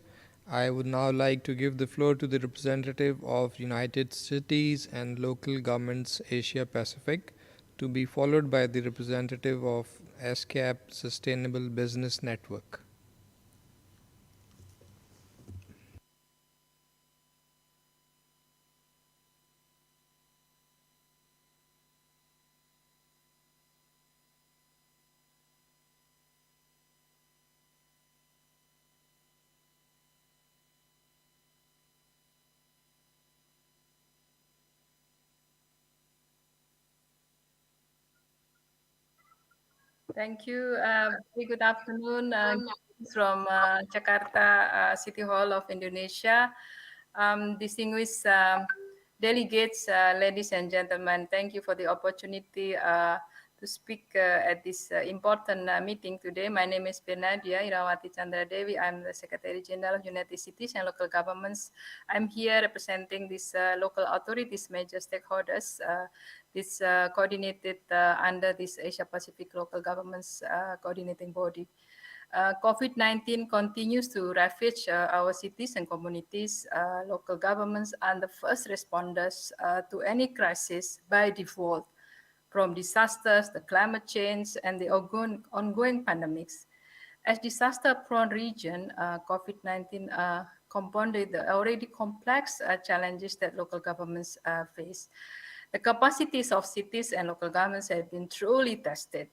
Speaker 10: I would now like to give the floor to the representative of United Cities and Local Governments Asia Pacific, to be followed by the representative of ESCAP Sustainable Business Network.
Speaker 8: Thank you. Very good afternoon from Jakarta City Hall of Indonesia. Distinguished delegates, ladies and gentlemen, thank you for the opportunity to speak at this important meeting today. My name is Bernadia Irawati Chandra Dewi. I'm the Secretary General of United Cities and Local Governments. I'm here representing these local authorities, major stakeholders, this coordinated under this Asia Pacific Local Governments coordinating body. COVID-19 continues to ravage our cities and communities. Local governments are the first responders to any crisis by default, from disasters, the climate change, and the ongoing pandemics. As disaster-prone region, COVID-19 compounded the already complex challenges that local governments face. The capacities of cities and local governments have been truly tested.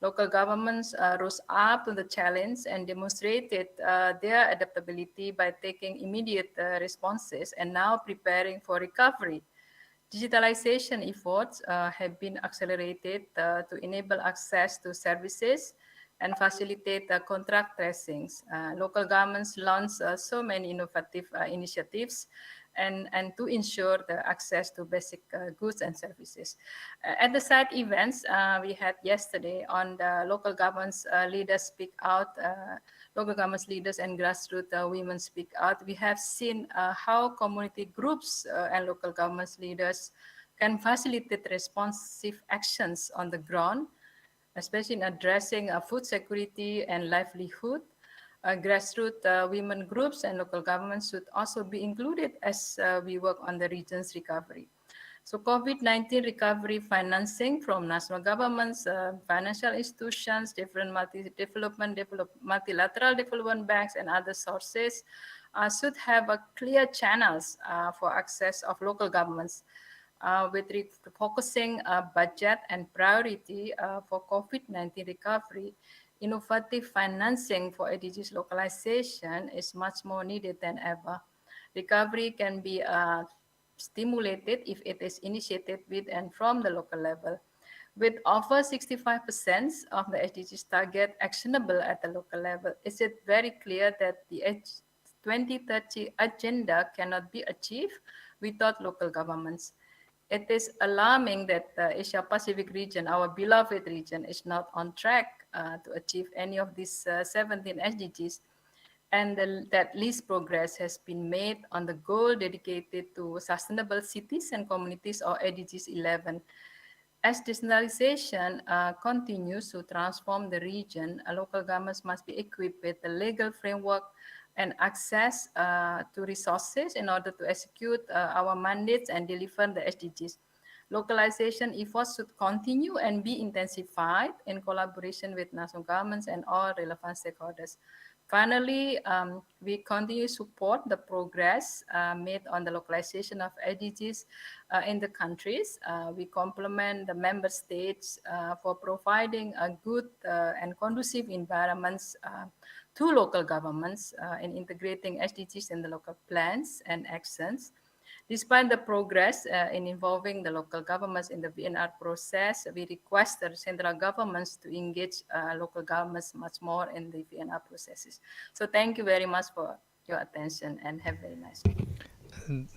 Speaker 8: Local governments rose up to the challenge and demonstrated their adaptability by taking immediate responses and now preparing for recovery. Digitalization efforts have been accelerated to enable access to services, and facilitate contract tracings. Local governments launch so many innovative initiatives and to ensure the access to basic goods and services. At the side events we had yesterday on the local governments leaders speak out, local governments leaders and grassroots women speak out, we have seen how community groups and local governments leaders can facilitate responsive actions on the ground, especially in addressing food security and livelihood. Grassroots women groups and local governments should also be included as we work on the region's recovery. So COVID-19 recovery financing from national governments, financial institutions, different multilateral development banks and other sources should have a clear channels for access of local governments. With focusing budget and priority for COVID-19 recovery, innovative financing for SDGs localization is much more needed than ever. Recovery can be stimulated if it is initiated with and from the local level. With over 65% of the SDGs target actionable at the local level, is it very clear that the 2030 agenda cannot be achieved without local governments. It is alarming that the Asia-Pacific region, our beloved region, is not on track to achieve any of these 17 SDGs, and that least progress has been made on the goal dedicated to sustainable cities and communities, or SDGs 11. As decentralization continues to transform the region, local governments must be equipped with the legal framework and access to resources in order to execute our mandates and deliver the SDGs. Localization efforts should continue and be intensified in collaboration with national governments and all relevant stakeholders. Finally, we continue to support the progress made on the localization of SDGs in the countries. We compliment the member states for providing a good and conducive environments to local governments in integrating SDGs in the local plans and actions. Despite the progress in involving the local governments in the VNR process, we request the central governments to engage local governments much more in the VNR processes. So thank you very much for your attention and have a very nice day.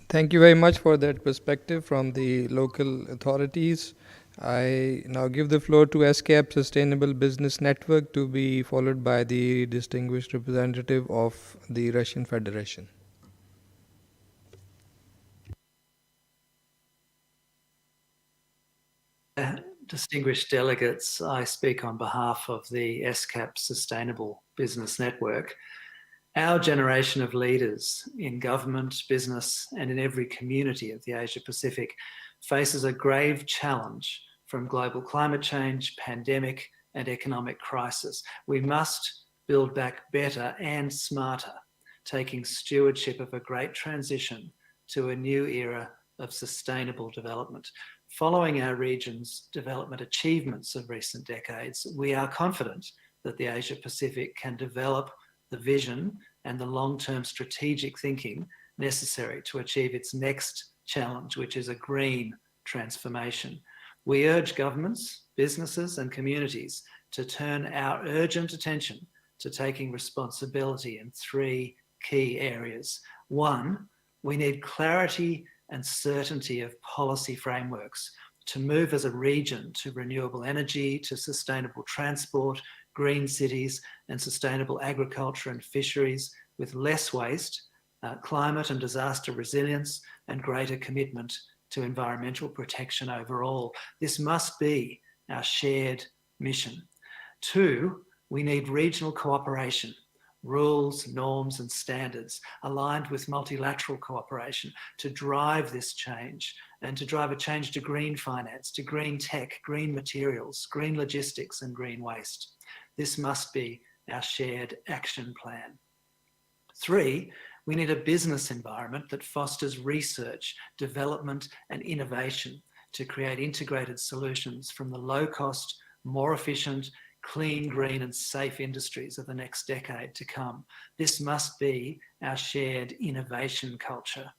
Speaker 10: Thank you very much for that perspective from the local authorities. I now give the floor to ESCAP Sustainable Business Network, to be followed by the distinguished representative of the Russian Federation.
Speaker 2: Distinguished delegates, I speak on behalf of the ESCAP Sustainable Business Network. Our generation of leaders in government, business, and in every community of the Asia Pacific faces a grave challenge from global climate change, pandemic, and economic crisis. We must build back better and smarter, taking stewardship of a great transition to a new era of sustainable development. Following our region's development achievements of recent decades, we are confident that the Asia Pacific can develop the vision and the long-term strategic thinking necessary to achieve its next challenge, which is a green transformation. We urge governments, businesses, and communities to turn our urgent attention to taking responsibility in three key areas. One, we need clarity and certainty of policy frameworks to move as a region to renewable energy, to sustainable transport, green cities, and sustainable agriculture and fisheries with less waste, climate and disaster resilience, and greater commitment to environmental protection overall. This must be our shared mission. Two, we need regional cooperation, rules, norms, and standards aligned with multilateral cooperation to drive this change and to drive a change to green finance, to green tech, green materials, green logistics, and green waste. This must be our shared action plan. Three, we need a business environment that fosters research, development, and innovation to create integrated solutions from the low-cost, more efficient, clean, green, and safe industries of the next decade to come. This must be our shared innovation culture.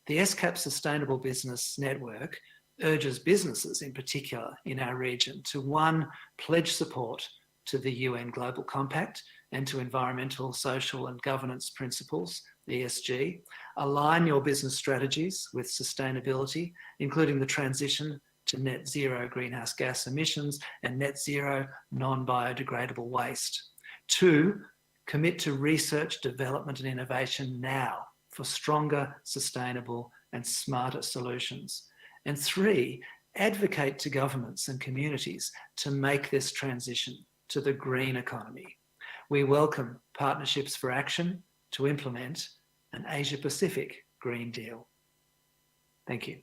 Speaker 2: The ESCAP Sustainable Business Network urges businesses in particular in our region to, one, pledge support to the UN Global Compact and to environmental, social and governance principles, ESG. Align your business strategies with sustainability, including the transition to net zero greenhouse gas emissions and net zero non-biodegradable waste. 2, commit to research, development and innovation now for stronger, sustainable and smarter solutions. And 3, advocate to governments and communities to make this transition to the green economy. We welcome Partnerships for Action to implement an Asia-Pacific Green Deal. Thank you.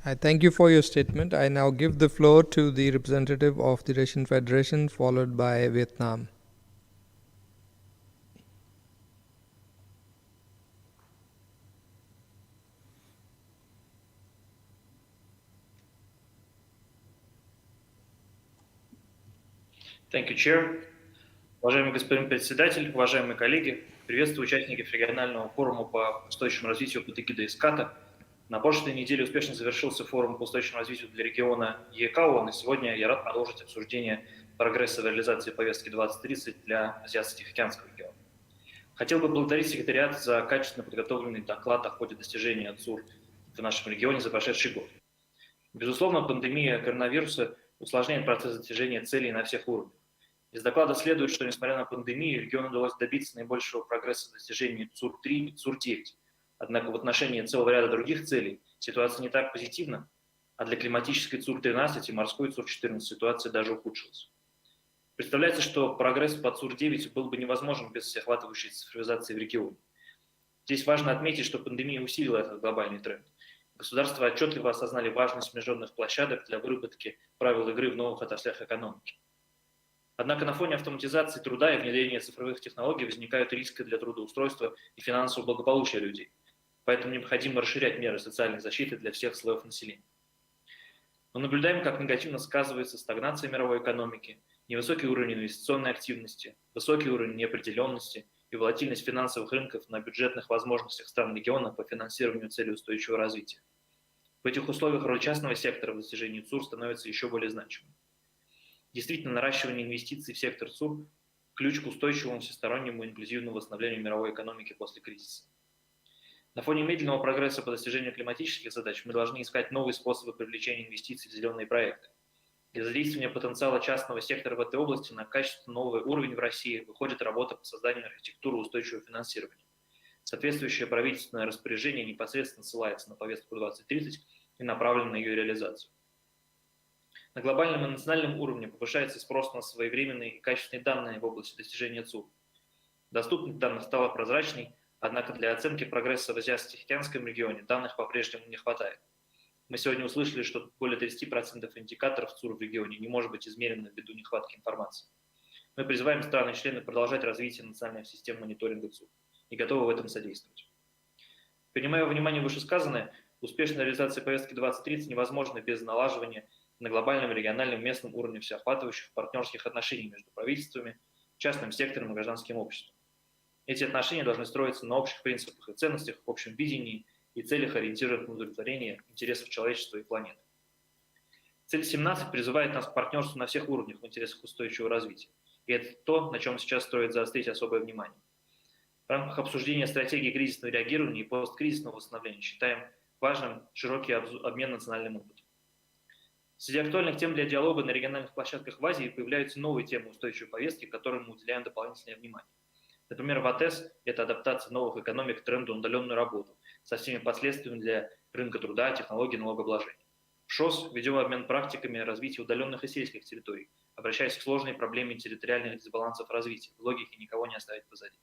Speaker 10: I thank you for your statement. I now give the floor to the representative of the Russian Federation, followed by Vietnam.
Speaker 1: Thank you, Chair. Уважаемый господин председатель, уважаемые коллеги, приветствую участников регионального форума по устойчивому развитию под эгидой СКАТа. На прошлой неделе успешно завершился форум по устойчивому развитию для региона ЕКАО, и сегодня я рад продолжить обсуждение прогресса в реализации повестки 2030 для Азиатско-Тихоокеанского региона. Хотел бы благодарить секретариат за качественно подготовленный доклад о ходе достижения ЦУР в нашем регионе за прошедший год. Безусловно, пандемия коронавируса усложняет процесс достижения целей на всех уровнях. Из доклада следует, что несмотря на пандемию, региону удалось добиться наибольшего прогресса в достижении ЦУР-3 и ЦУР-9. Однако в отношении целого ряда других целей ситуация не так позитивна, а для климатической ЦУР-13 и морской ЦУР-14 ситуация даже ухудшилась. Представляется, что прогресс по ЦУР-9 был бы невозможен без всеохватывающей цифровизации в регионе. Здесь важно отметить, что пандемия усилила этот глобальный тренд. Государства отчетливо осознали важность международных площадок для выработки правил игры в новых отраслях экономики. Однако на фоне автоматизации труда и внедрения цифровых технологий возникают риски для трудоустройства и финансового благополучия людей. Поэтому необходимо расширять меры социальной защиты для всех слоев населения. Мы наблюдаем, как негативно сказывается стагнация мировой экономики, невысокий уровень инвестиционной активности, высокий уровень неопределенности и волатильность финансовых рынков на бюджетных возможностях стран региона по финансированию целей устойчивого развития. В этих условиях роль частного сектора в достижении ЦУР становится еще более значимой. Действительно, наращивание инвестиций в сектор ЦУР – ключ к устойчивому, всестороннему и инклюзивному восстановлению мировой экономики после кризиса. На фоне медленного прогресса по достижению климатических задач мы должны искать новые способы привлечения инвестиций в зеленые проекты. Для задействования потенциала частного сектора в этой области на качественно новый уровень в России выходит работа по созданию архитектуры устойчивого финансирования. Соответствующее правительственное распоряжение непосредственно ссылается на повестку 2030 и направлено на ее реализацию. На глобальном и национальном уровне повышается спрос на своевременные и качественные данные в области достижения ЦУР. Доступность данных стала прозрачней, однако для оценки прогресса в Азиатско-Тихоокеанском регионе данных по-прежнему не хватает. Мы сегодня услышали, что более 30% индикаторов ЦУР в регионе не может быть измерено ввиду нехватки информации. Мы призываем страны-члены продолжать развитие национальных систем мониторинга ЦУР и готовы в этом содействовать. Принимая во внимание вышесказанное, успешная реализация повестки 2030 невозможна без налаживания на глобальном, региональном, местном уровне всеохватывающих партнерских отношений между правительствами, частным сектором и гражданским обществом. Эти отношения должны строиться на общих принципах и ценностях, общем видении и целях, ориентированных на удовлетворение интересов человечества и планеты. Цель 17 призывает нас к партнерству на всех уровнях в интересах устойчивого развития. И это то, на чем сейчас стоит заострить особое внимание. В рамках обсуждения стратегии кризисного реагирования и посткризисного восстановления считаем важным широкий обмен национальным опытом. Среди актуальных тем для диалога на региональных площадках в Азии появляются новые темы устойчивой повестки, которым мы уделяем дополнительное внимание. Например, в АТЭС – это адаптация новых экономик к тренду на удаленную работу со всеми последствиями для рынка труда, технологий, налогообложения. В ШОС ведем обмен практиками развития удаленных и сельских территорий, обращаясь к сложной проблеме территориальных дисбалансов развития, в логике никого не оставить позади.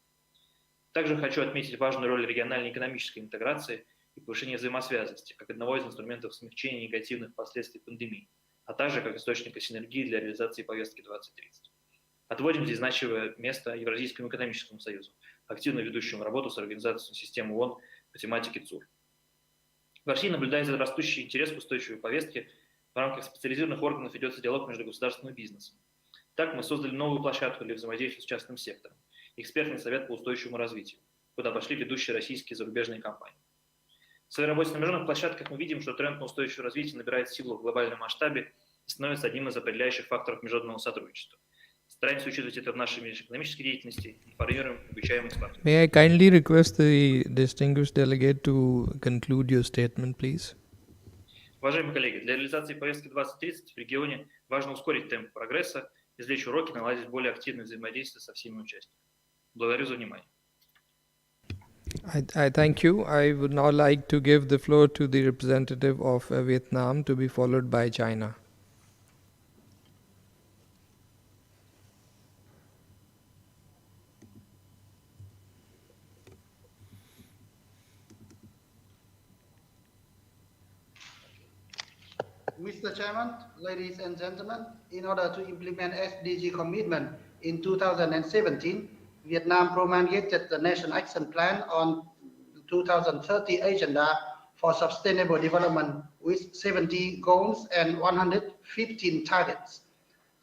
Speaker 1: Также хочу отметить важную роль региональной экономической интеграции и повышения взаимосвязанности, как одного из инструментов смягчения негативных последствий пандемии, а также как источника синергии для реализации повестки 2030. Отводим здесь значимое место Евразийскому экономическому союзу, активно ведущему работу с организацией системы ООН по тематике ЦУР. В России наблюдается растущий интерес к устойчивой повестке. В рамках специализированных органов ведется диалог между государством и бизнесом. Так мы создали новую площадку для взаимодействия с частным сектором – экспертный совет по устойчивому развитию, куда пошли ведущие российские и зарубежные компании. В своей работе на международных площадках мы видим, что тренд на устойчивое развитие набирает силу в глобальном масштабе и становится одним из определяющих факторов международного сотрудничества. Стараемся учитывать это в нашей межэкономической деятельности, информируем, обучаем экспертов.
Speaker 10: May I kindly request the distinguished delegate to conclude your statement, please?
Speaker 1: Уважаемые коллеги, для реализации повестки 2030 в регионе важно ускорить темп прогресса, извлечь уроки, наладить более активное взаимодействие со всеми участниками. Благодарю за внимание.
Speaker 10: I thank you. I would now like to give the floor to the representative of Vietnam, to be followed by China.
Speaker 6: Mr. Chairman, ladies and gentlemen, in order to implement SDG commitment in 2017, Vietnam promulgated the National Action Plan on 2030 Agenda for Sustainable Development with 70 goals and 115 targets.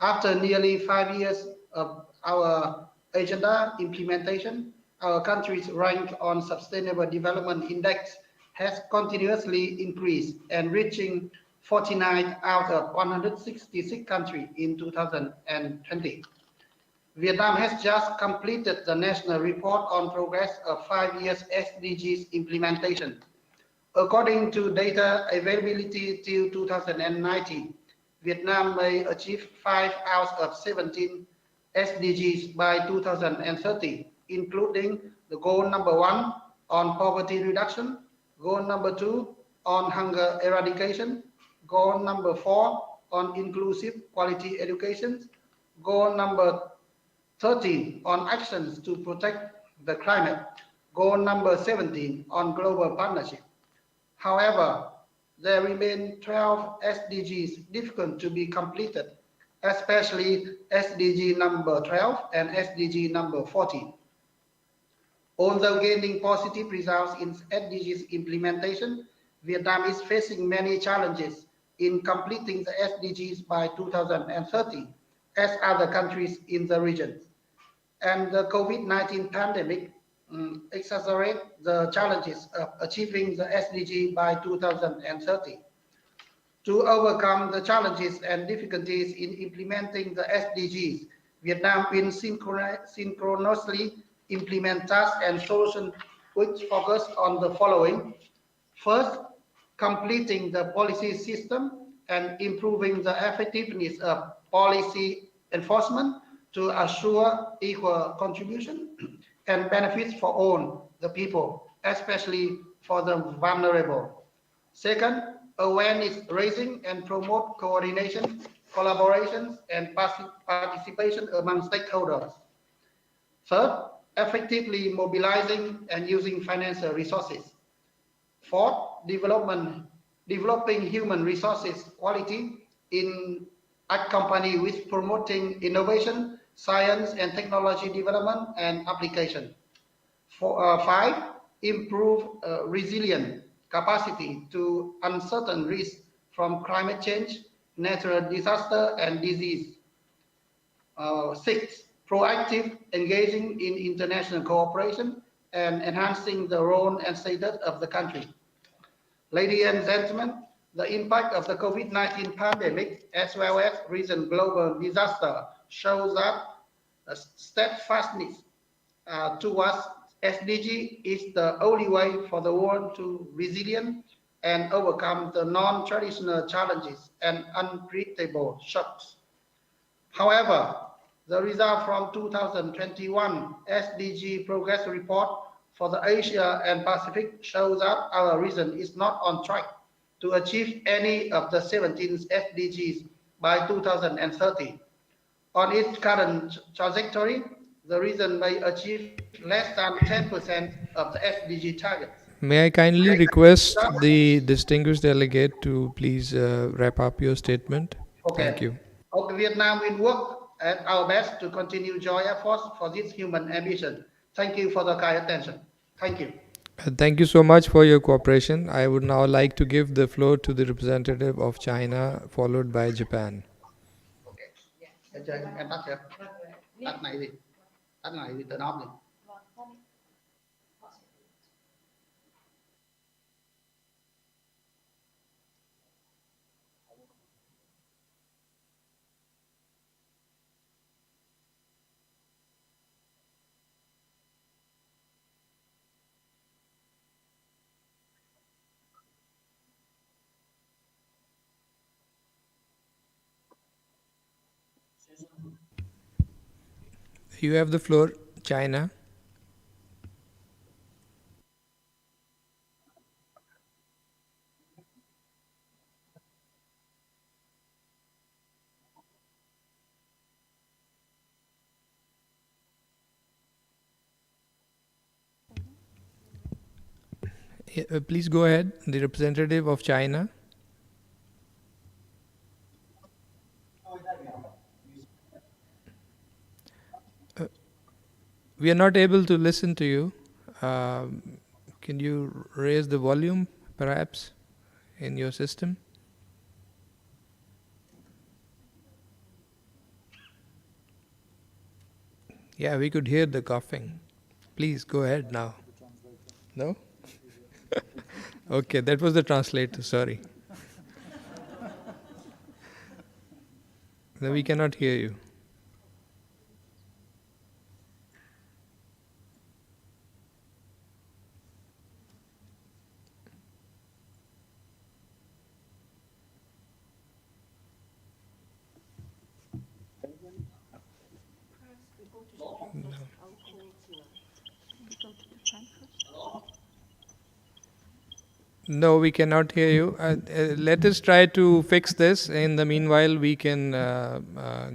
Speaker 6: After nearly 5 years of our agenda implementation, our country's rank on Sustainable Development Index has continuously increased and reaching 49 out of 166 countries in 2020. Vietnam has just completed the national report on progress of 5 years SDGs implementation. According to data availability till 2019, Vietnam may achieve 5 out of 17 SDGs by 2030, including the goal number 1 on poverty reduction, goal number 2 on hunger eradication, goal number 4 on inclusive quality education, goal number 13 on actions to protect the climate, goal number 17 on global partnership. However, there remain 12 SDGs difficult to be completed, especially SDG number 12 and SDG number 14. Although gaining positive results in SDGs implementation, Vietnam is facing many challenges in completing the SDGs by 2030, as other countries in the region. And the COVID-19 pandemic exacerbates the challenges of achieving the SDG by 2030. To overcome the challenges and difficulties in implementing the SDGs, Vietnam will synchronously implement tasks and solutions which focus on the following. First, completing the policy system and improving the effectiveness of policy enforcement to assure equal contribution and benefits for all the people, especially for the vulnerable. Second, awareness raising and promote coordination, collaboration, and participation among stakeholders. Third, effectively mobilizing and using financial resources. Fourth, developing human resources quality in accompany with promoting innovation, science and technology development and application. Five, improve resilient capacity to uncertain risks from climate change, natural disaster and disease. Six, proactive engaging in international cooperation and enhancing the role and status of the country. Ladies and gentlemen, the impact of the COVID-19 pandemic as well as recent global disaster shows that steadfastness towards SDG is the only way for the world to resilient and overcome the non-traditional challenges and unpredictable shocks. However, the result from 2021 SDG progress report for the Asia and Pacific shows that our region is not on track to achieve any of the 17 SDGs by 2030. On its current trajectory, the region may achieve less than 10% of the SDG targets.
Speaker 10: May I kindly request the distinguished delegate to please wrap up your statement?
Speaker 6: Okay.
Speaker 10: Thank you.
Speaker 6: Okay, Vietnam will work at our best to continue joint efforts for this human ambition. Thank you for the kind attention. Thank you.
Speaker 10: Thank you so much for your cooperation. I would now like to give the floor to the representative of China, followed by Japan.
Speaker 6: Em tắt chưa? Tắt này đi. Tắt này thì turn off đi.
Speaker 10: You have the floor, China. Please go ahead, the representative of China. We are not able to listen to you. Can you raise the volume, perhaps, in your system? Yeah, we could hear the coughing. Please go ahead now. No? Okay, that was the translator, sorry. No, we cannot hear you. No, we cannot hear you. Let us try to fix this. In the meanwhile, we can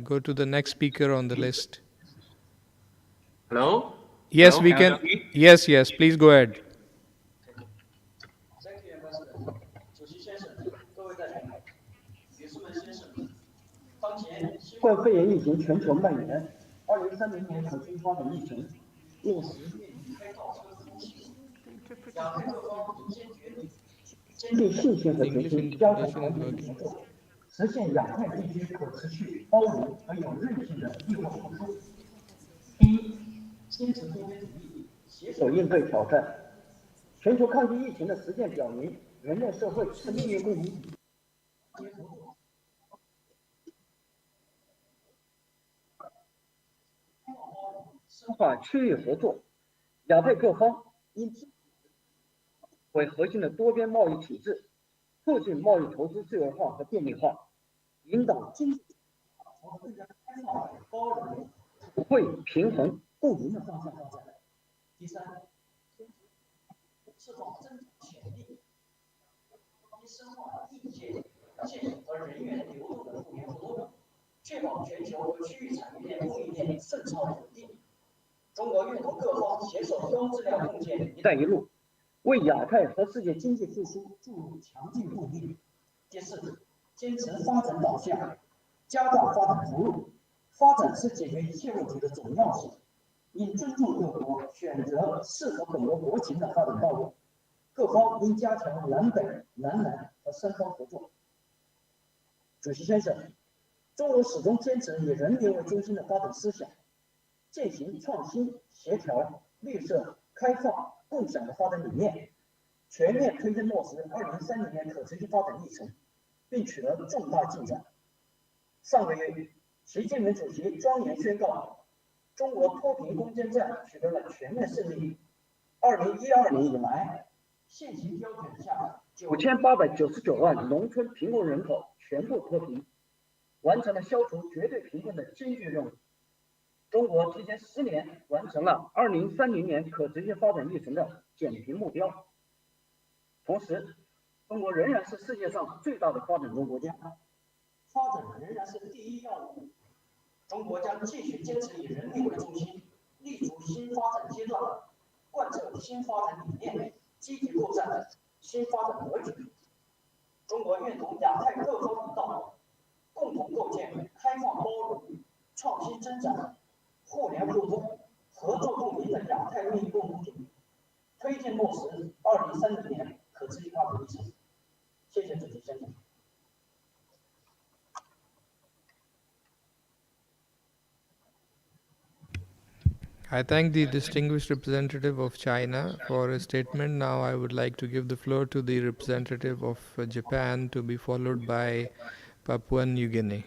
Speaker 10: go to the next speaker on the list.
Speaker 11: Hello?
Speaker 10: Yes,
Speaker 11: Hello?
Speaker 10: we
Speaker 11: Can you
Speaker 10: can.
Speaker 11: hear me?
Speaker 10: Yes, please go ahead.
Speaker 11: Thank you, Ambassador. 主席先生，各位代表，女士们、先生们，当前新冠肺炎疫情全球蔓延，2030年可持续发展议程落实面临开放和风险，亚太各方应坚定信心和决心，加强团结合作，实现亚太地区可持续、包容和有韧性的议会复苏。第一，坚持多边主义，携手应对挑战。全球抗击疫情的实践表明，人类社会是命运共同体。深化区域合作，亚太各方应为核心的多边贸易体制，促进贸易投资自由化和便利化，引导经济朝更加开放、包容、普惠、平衡、共赢的方向发展。第三，释放增长潜力，深化意见和人员流动的互联互动，确保全球和区域产业链供应链顺畅稳定。中国愿同各方携手高质量共建“一带一路”，为亚太和世界经济复苏注入强劲动力。第四，坚持发展导向，加大发展投入。发展是解决一切问题的总钥匙，应尊重各国选择适合本国国情的发展道路。各方应加强南北、南南和三方合作。主席先生，中国始终坚持以人民为中心的发展思想，践行创新、协调、绿色、开放、共享的发展理念，全面推进落实2030年可持续发展议程，并取得重大进展。上个月，习近平主席庄严宣告，中国脱贫攻坚战取得了全面胜利。2012年以来，现行标准下9899万农村贫困人口全部脱贫，完成了消除绝对贫困的艰巨任务。中国提前10年完成了2030年可持续发展议程的减贫目标。同时，中国仍然是世界上最大的发展中国家，发展仍然是第一要务。中国将继续坚持以人民为中心，立足新发展阶段，贯彻新发展理念，积极构建新发展格局。中国愿同亚太各方一道，共同构建开放包容、创新增长、互联互通、合作共赢的亚太命运共同体，推进落实2030年可持续发展议程。谢谢主席先生。
Speaker 10: I thank the distinguished representative of China for his statement. Now I would like to give the floor to the representative of Japan, to be followed by Papua New Guinea.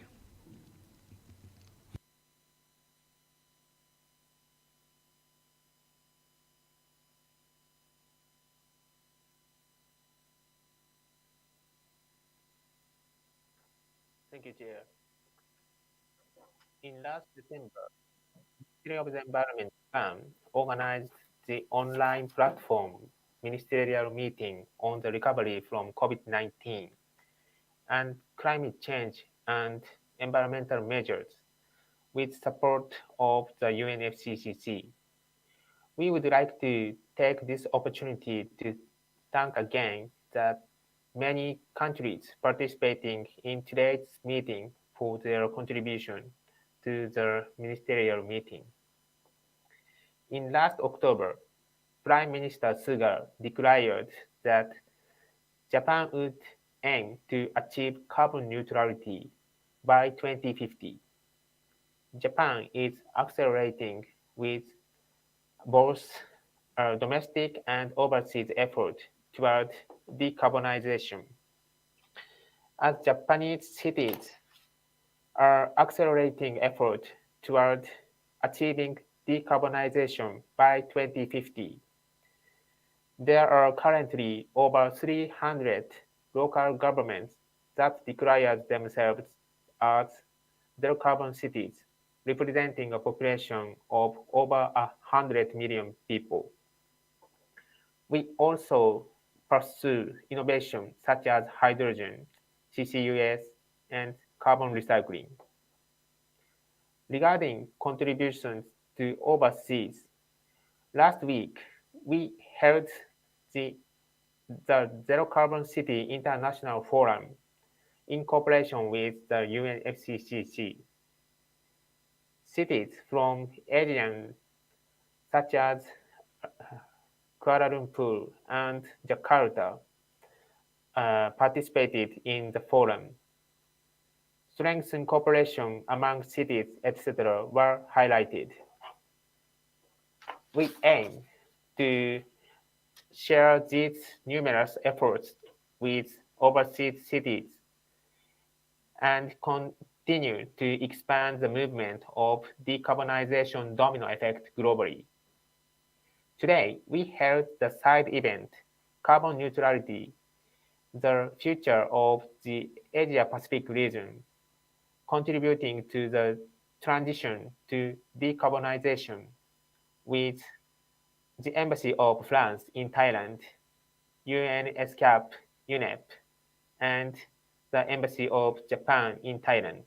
Speaker 22: Thank you, Chair. In last December,
Speaker 9: Ministry of the Environment organized the online platform ministerial meeting on the recovery from COVID-19 and climate change and environmental measures with support of the UNFCCC. We would like to take this opportunity to thank again the many countries participating in today's meeting for their contribution to the ministerial meeting. In last October, Prime Minister Suga declared that Japan would aim to achieve carbon neutrality by 2050. Japan is accelerating with both domestic and overseas effort toward decarbonization. As Japanese cities are accelerating effort toward achieving decarbonization by 2050, there are currently over 300 local governments that declare themselves as zero carbon cities, representing a population of over 100 million people. We also pursue innovation such as hydrogen, CCUS, and carbon recycling. Regarding contributions to overseas, last week we held the Zero Carbon City International Forum in cooperation with the UNFCCC. Cities from Asia such as Kuala Lumpur and Jakarta participated in the forum. Strengthen cooperation among cities, etc. were highlighted. We aim to share these numerous efforts with overseas cities and continue to expand the movement of decarbonization domino effect globally. Today, we held the side event, Carbon Neutrality, the future of the Asia-Pacific region, contributing to the transition to decarbonization with the Embassy of France in Thailand, ESCAP, UNEP, and the Embassy of Japan in Thailand.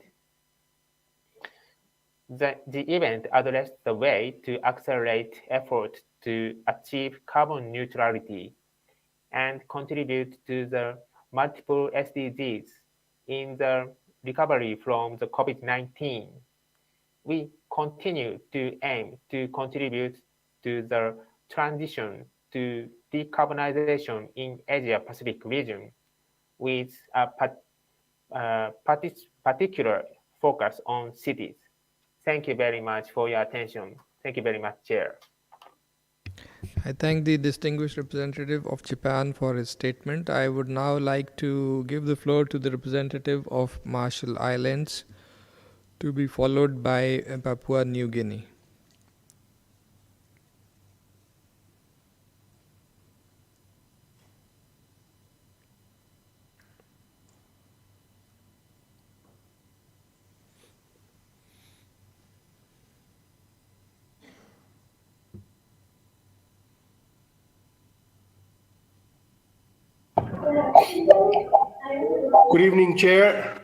Speaker 9: The event addressed the way to accelerate efforts to achieve carbon neutrality and contribute to the multiple SDGs in the recovery from the COVID-19. We continue to aim to contribute to the transition to decarbonization in Asia-Pacific region with a particular focus on cities. Thank you very much for your attention. Thank you very much, Chair.
Speaker 10: I thank the distinguished representative of Japan for his statement. I would now like to give the floor to the representative of Marshall Islands, to be followed by Papua New Guinea.
Speaker 22: Good evening, Chair.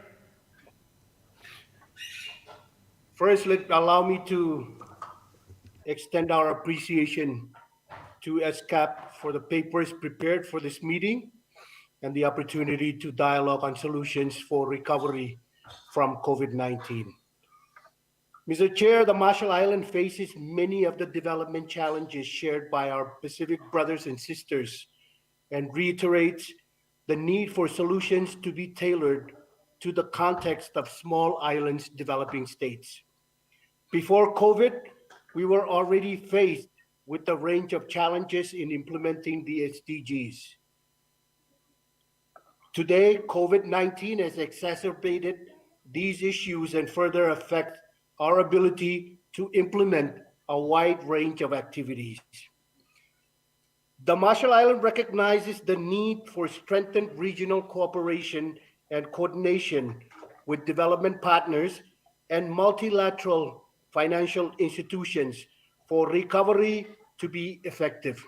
Speaker 22: First, allow me to extend our appreciation to ESCAP for the papers prepared for this meeting and the opportunity to dialogue on solutions for recovery from COVID-19. Mr. Chair, the Marshall Islands faces many of the development challenges shared by our Pacific brothers and sisters and reiterates the need for solutions to be tailored to the context of small islands developing states. Before COVID, we were already faced with a range of challenges in implementing the SDGs. Today, COVID-19 has exacerbated these issues and further affect our ability to implement a wide range of activities. The Marshall Islands recognizes the need for strengthened regional cooperation and coordination with development partners and multilateral financial institutions for recovery to be effective.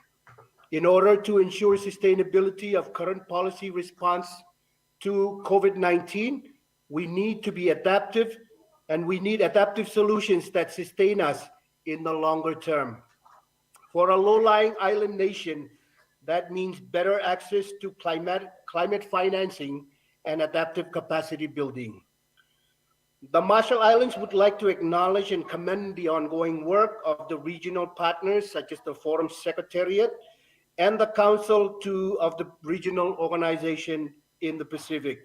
Speaker 22: In order to ensure sustainability of current policy response to COVID-19, we need to be adaptive, and we need adaptive solutions that sustain us in the longer term. For a low-lying island nation, that means better access to climate financing and adaptive capacity building. The Marshall Islands would like to acknowledge and commend the ongoing work of the regional partners, such as the Forum Secretariat and the Council of the Regional Organization in the Pacific,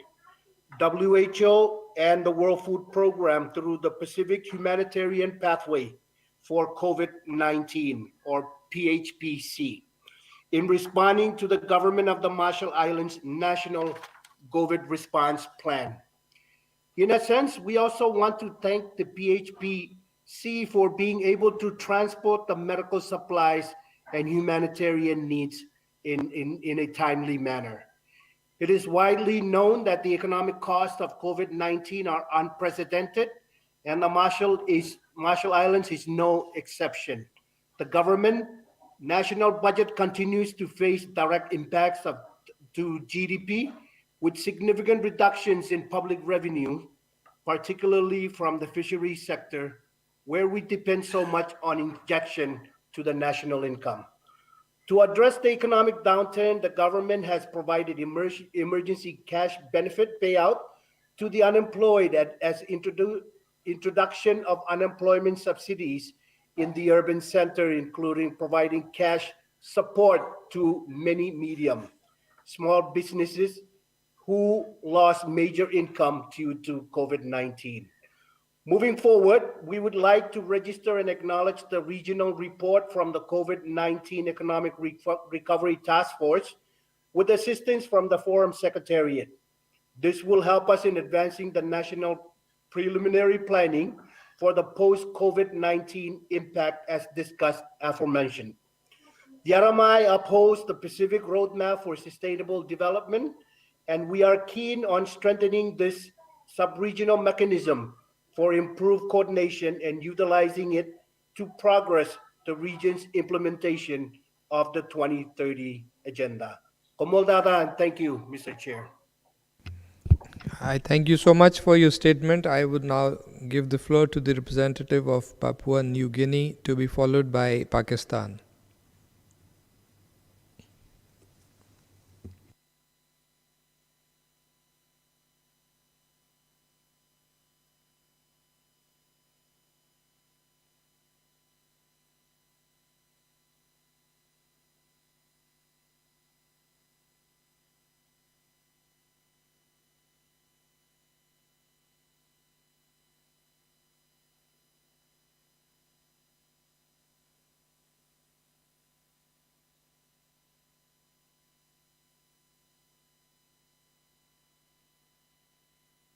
Speaker 22: WHO, and the World Food Program through the Pacific Humanitarian Pathway for COVID-19, or PHPC, in responding to the government of the Marshall Islands National COVID Response Plan. In a sense, we also want to thank the PHPC for being able to transport the medical supplies and humanitarian needs in a timely manner. It is widely known that the economic costs of COVID-19 are unprecedented, and the Marshall Islands is no exception. The government national budget continues to face direct impacts to GDP, with significant reductions in public revenue, particularly from the fisheries sector, where we depend so much on injection to the national income. To address the economic downturn, the government has provided emergency cash benefit payout to the unemployed as introduction of unemployment subsidies in the urban center, including providing cash support to many medium, small businesses who lost major income due to COVID-19. Moving forward, we would like to register and acknowledge the regional report from the COVID-19 Economic Recovery Task Force with assistance from the Forum Secretariat. This will help us in advancing the national preliminary planning for the post-COVID-19 impact as discussed aforementioned. The RMI upholds the Pacific Roadmap for Sustainable Development, and we are keen on strengthening this sub-regional mechanism for improved coordination and utilizing it to progress the region's implementation of the 2030 Agenda. Komodada, and thank you, Mr. Chair.
Speaker 10: I thank you so much for your statement. I would now give the floor to the representative of Papua New Guinea, to be followed by Pakistan.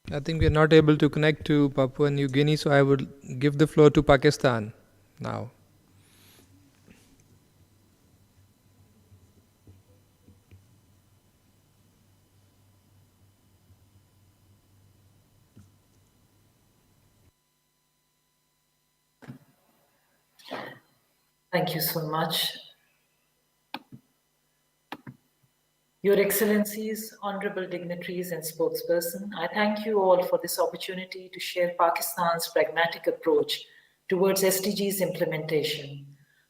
Speaker 10: I think we are not able to connect to Papua New Guinea, so I would give the floor to Pakistan now.
Speaker 12: Thank you so much. Your Excellencies, honorable dignitaries and spokesperson, I thank you all for this opportunity to share Pakistan's pragmatic approach towards SDGs implementation.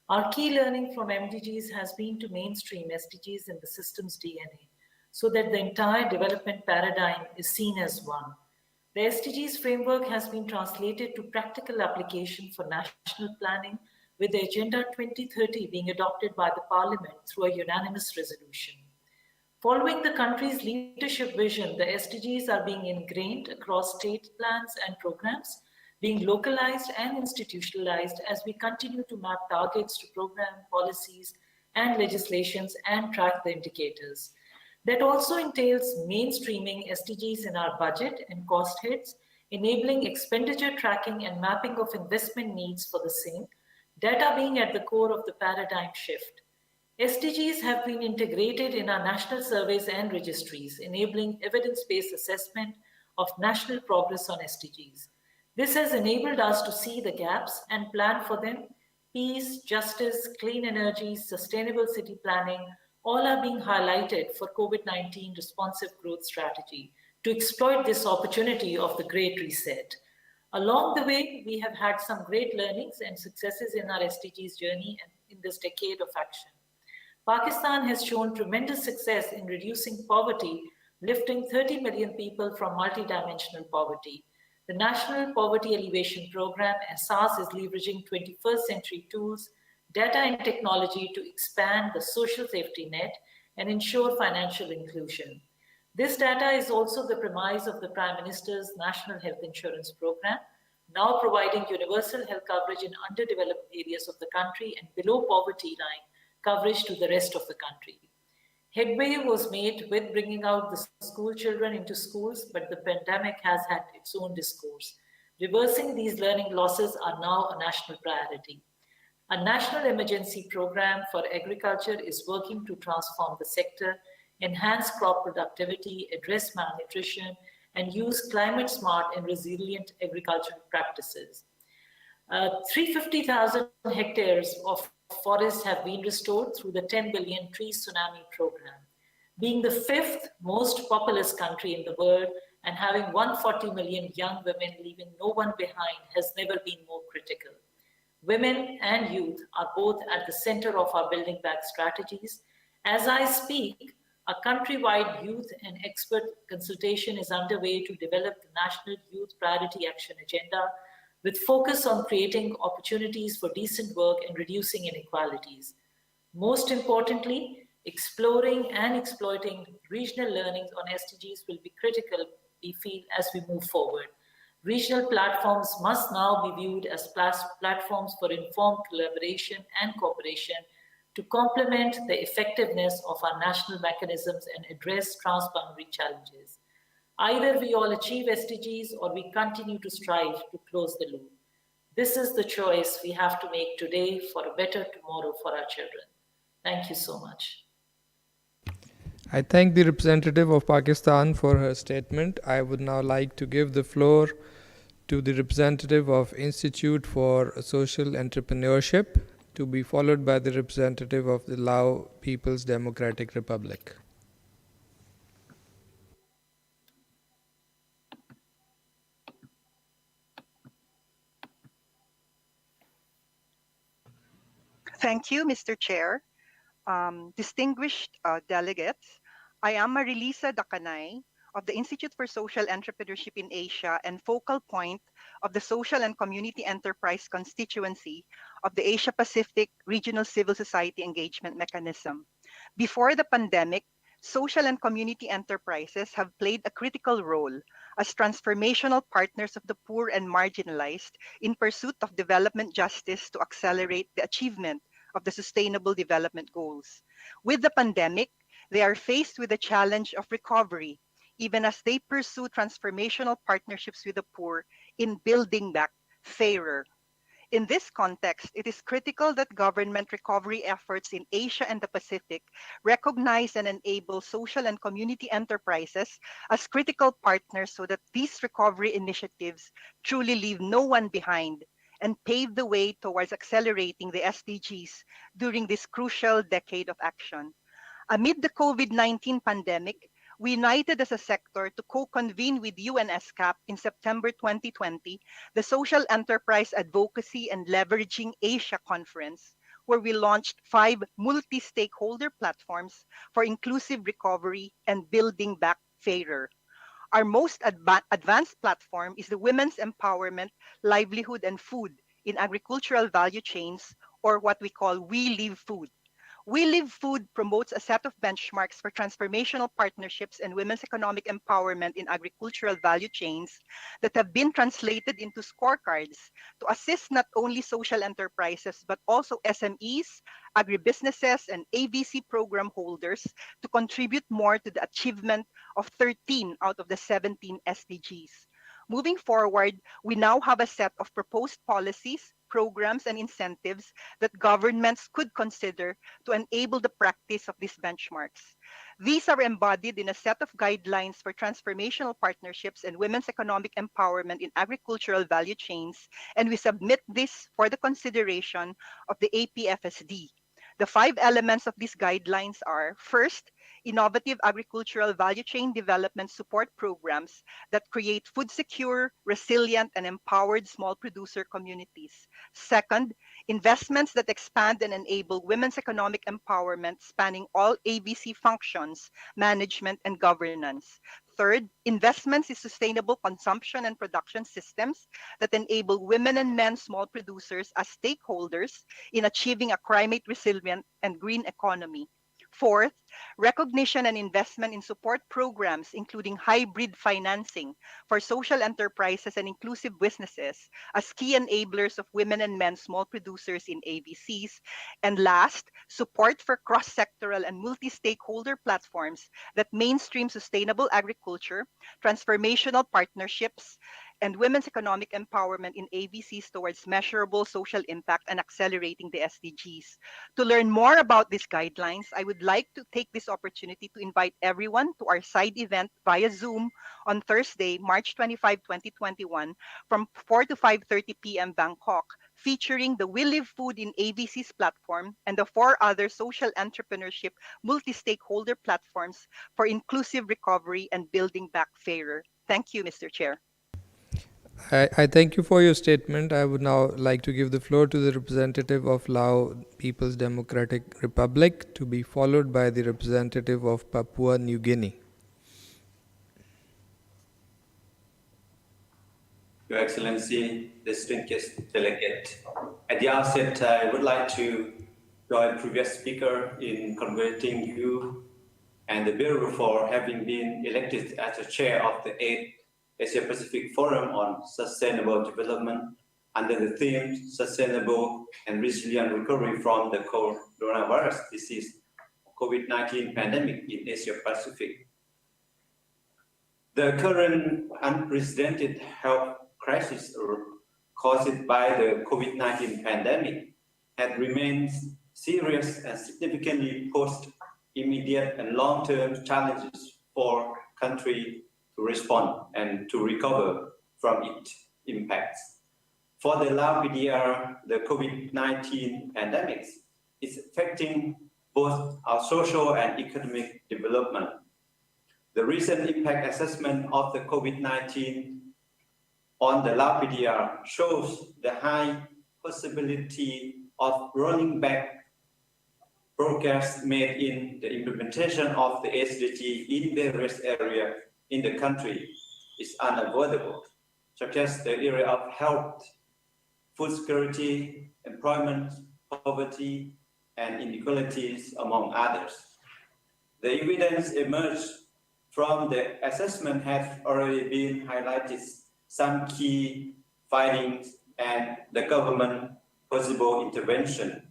Speaker 12: Our key learning from MDGs has been to mainstream SDGs in the system's DNA so that the entire development paradigm is seen as one. The SDGs framework has been translated to practical application for national planning, with the Agenda 2030 being adopted by the Parliament through a unanimous resolution. Following the country's leadership vision, the SDGs are being ingrained across state plans and programs, being localized and institutionalized as we continue to map targets to program, policies, and legislations and track the indicators. That also entails mainstreaming SDGs in our budget and cost heads, enabling expenditure tracking and mapping of investment needs for the same, data being at the core of the paradigm shift. SDGs have been integrated in our national surveys and registries, enabling evidence-based assessment of national progress on SDGs. This has enabled us to see the gaps and plan for them. Peace, justice, clean energy, sustainable city planning, all are being highlighted for COVID-19 responsive growth strategy to exploit this opportunity of the Great Reset. Along the way, we have had some great learnings and successes in our SDGs journey and in this decade of action. Pakistan has shown tremendous success in reducing poverty, lifting 30 million people from multidimensional poverty. The National Poverty Alleviation Program, SAS, is leveraging 21st century tools, data and technology to expand the social safety net and ensure financial inclusion. This data is also the premise of the Prime Minister's National Health Insurance Program, now providing universal health coverage in underdeveloped areas of the country and below poverty line coverage to the rest of the country. Headway was made with bringing out the school children into schools, but the pandemic has had its own discourse. Reversing these learning losses are now a national priority. A national emergency program for agriculture is working to transform the sector, enhance crop productivity, address malnutrition, and use climate-smart and resilient agricultural practices. 350,000 hectares of forests have been restored through the 10 billion tree tsunami program. Being the 5th most populous country in the world and having 140 million young women leaving no one behind has never been more critical. Women and youth are both at the center of our building back strategies. As I speak, a countrywide youth and expert consultation is underway to develop the National Youth Priority Action Agenda with focus on creating opportunities for decent work and reducing inequalities. Most importantly, exploring and exploiting regional learnings on SDGs will be critical, we feel, as we move forward. Regional platforms must now be viewed as platforms for informed collaboration and cooperation to complement the effectiveness of our national mechanisms and address transboundary challenges. Either we all achieve SDGs or we continue to strive to close the loop. This is the choice we have to make today for a better tomorrow for our children. Thank you so much.
Speaker 10: I thank the representative of Pakistan for her statement. I would now like to give the floor to the representative of Institute for Social Entrepreneurship, to be followed by the representative of the Lao People's Democratic Republic.
Speaker 13: Thank you, Mr. Chair. Distinguished delegates, I am Marilisa Dacanay of the Institute for Social Entrepreneurship in Asia and focal point of the Social and Community Enterprise constituency of the Asia-Pacific Regional Civil Society Engagement Mechanism. Before the pandemic, social and community enterprises have played a critical role as transformational partners of the poor and marginalized in pursuit of development justice to accelerate the achievement of the Sustainable Development Goals. With the pandemic, they are faced with the challenge of recovery, even as they pursue transformational partnerships with the poor in building back fairer. In this context, it is critical that government recovery efforts in Asia and the Pacific recognize and enable social and community enterprises as critical partners so that these recovery initiatives truly leave no one behind and pave the way towards accelerating the SDGs during this crucial decade of action. Amid the COVID-19 pandemic, we united as a sector to co-convene with UN ESCAP in September 2020 the Social Enterprise Advocacy and Leveraging Asia Conference, where we launched 5 multi-stakeholder platforms for inclusive recovery and building back fairer. Our most advanced platform is the Women's Empowerment, Livelihood, and Food in Agricultural Value Chains, or what we call We Live Food. We Live Food promotes a set of benchmarks for transformational partnerships and women's economic empowerment in agricultural value chains that have been translated into scorecards to assist not only social enterprises, but also SMEs, agribusinesses, and AVC program holders to contribute more to the achievement of 13 out of the 17 SDGs. Moving forward, we now have a set of proposed policies, programs, and incentives that governments could consider to enable the practice of these benchmarks. These are embodied in a set of guidelines for transformational partnerships and women's economic empowerment in agricultural value chains, and we submit this for the consideration of the APFSD. The 5 elements of these guidelines are: first, innovative agricultural value chain development support programs that create food secure, resilient, and empowered small producer communities. Second, investments that expand and enable women's economic empowerment spanning all AVC functions, management, and governance. Third, investments in sustainable consumption and production systems that enable women and men small producers as stakeholders in achieving a climate resilient and green economy. Fourth, recognition and investment in support programs, including hybrid financing for social enterprises and inclusive businesses as key enablers of women and men small producers in AVCs. And last, support for cross-sectoral and multi-stakeholder platforms that mainstream sustainable agriculture, transformational partnerships, and women's economic empowerment in AVCs towards measurable social impact and accelerating the SDGs. To learn more about these guidelines, I would like to take this opportunity to invite everyone to our side event via Zoom on Thursday, March 25, 2021, from 4 to 5:30 p.m. Bangkok, featuring the We Live Food in AVCs platform and the 4 other social entrepreneurship multi-stakeholder platforms for inclusive recovery and building back fairer. Thank you, Mr. Chair.
Speaker 10: I thank you for your statement. I would now like to give the floor to the representative of Lao People's Democratic Republic, to be followed by the representative of Papua New Guinea.
Speaker 14: Your Excellency, distinguished delegate, at the outset, I would like to join previous speaker in congratulating you and the Bureau for having been elected as the chair of the 8th Asia-Pacific Forum on Sustainable Development under the theme Sustainable and Resilient Recovery from the Coronavirus Disease COVID-19 Pandemic in Asia-Pacific. The current unprecedented health crisis caused by the COVID-19 pandemic had remained serious and significantly posed immediate and long-term challenges for countries to respond and to recover from its impacts. For the Lao PDR, the COVID-19 pandemic is affecting both our social and economic development. The recent impact assessment of the COVID-19 on the Lao PDR shows the high possibility of rolling back progress made in the implementation of the SDG in various areas in the country is unavoidable, such as the area of health, food security, employment, poverty, and inequalities, among others. The evidence emerged from the assessment has already been highlighted some key findings and the government possible intervention.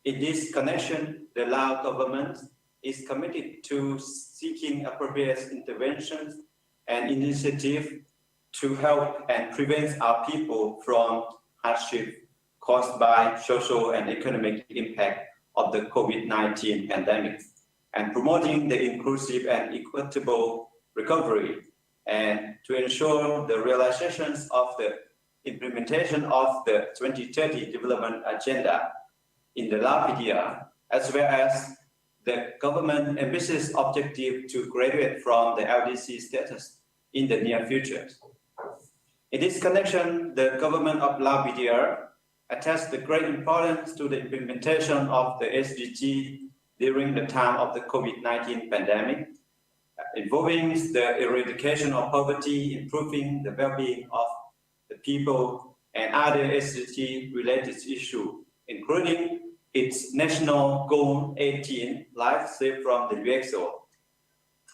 Speaker 14: In this connection, the Lao government is committed to seeking appropriate interventions and initiatives to help and prevent our people from hardship caused by social and economic impact of the COVID-19 pandemic, and promoting the inclusive and equitable recovery, and to ensure the realizations of the implementation of the 2030 Development Agenda in the Lao PDR, as well as the government ambitious objective to graduate from the LDC status in the near future. In this connection, the government of Lao PDR attaches the great importance to the implementation of the SDG during the time of the COVID-19 pandemic, involving the eradication of poverty, improving the well-being of the people, and other SDG-related issues, including its national goal 18, life saved from the UXO.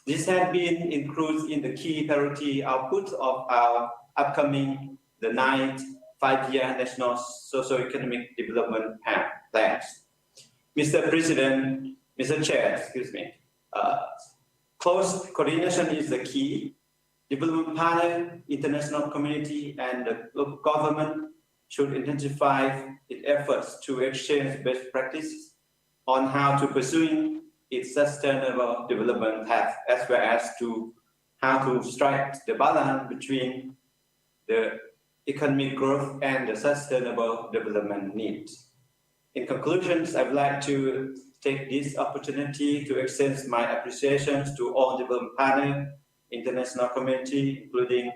Speaker 14: This has been included in the key priority output of our upcoming, the 9th five-year National Socio-Economic Development Plans. Mr. President, Mr. Chair, close coordination is the key. Development partner, international community, and the local government should intensify its efforts to exchange best practices on how to pursue its sustainable development path, as well as to how to strike the balance between the economic growth and the sustainable development needs. In conclusions, I would like to take this opportunity to extend my appreciations to all development partners, international community, including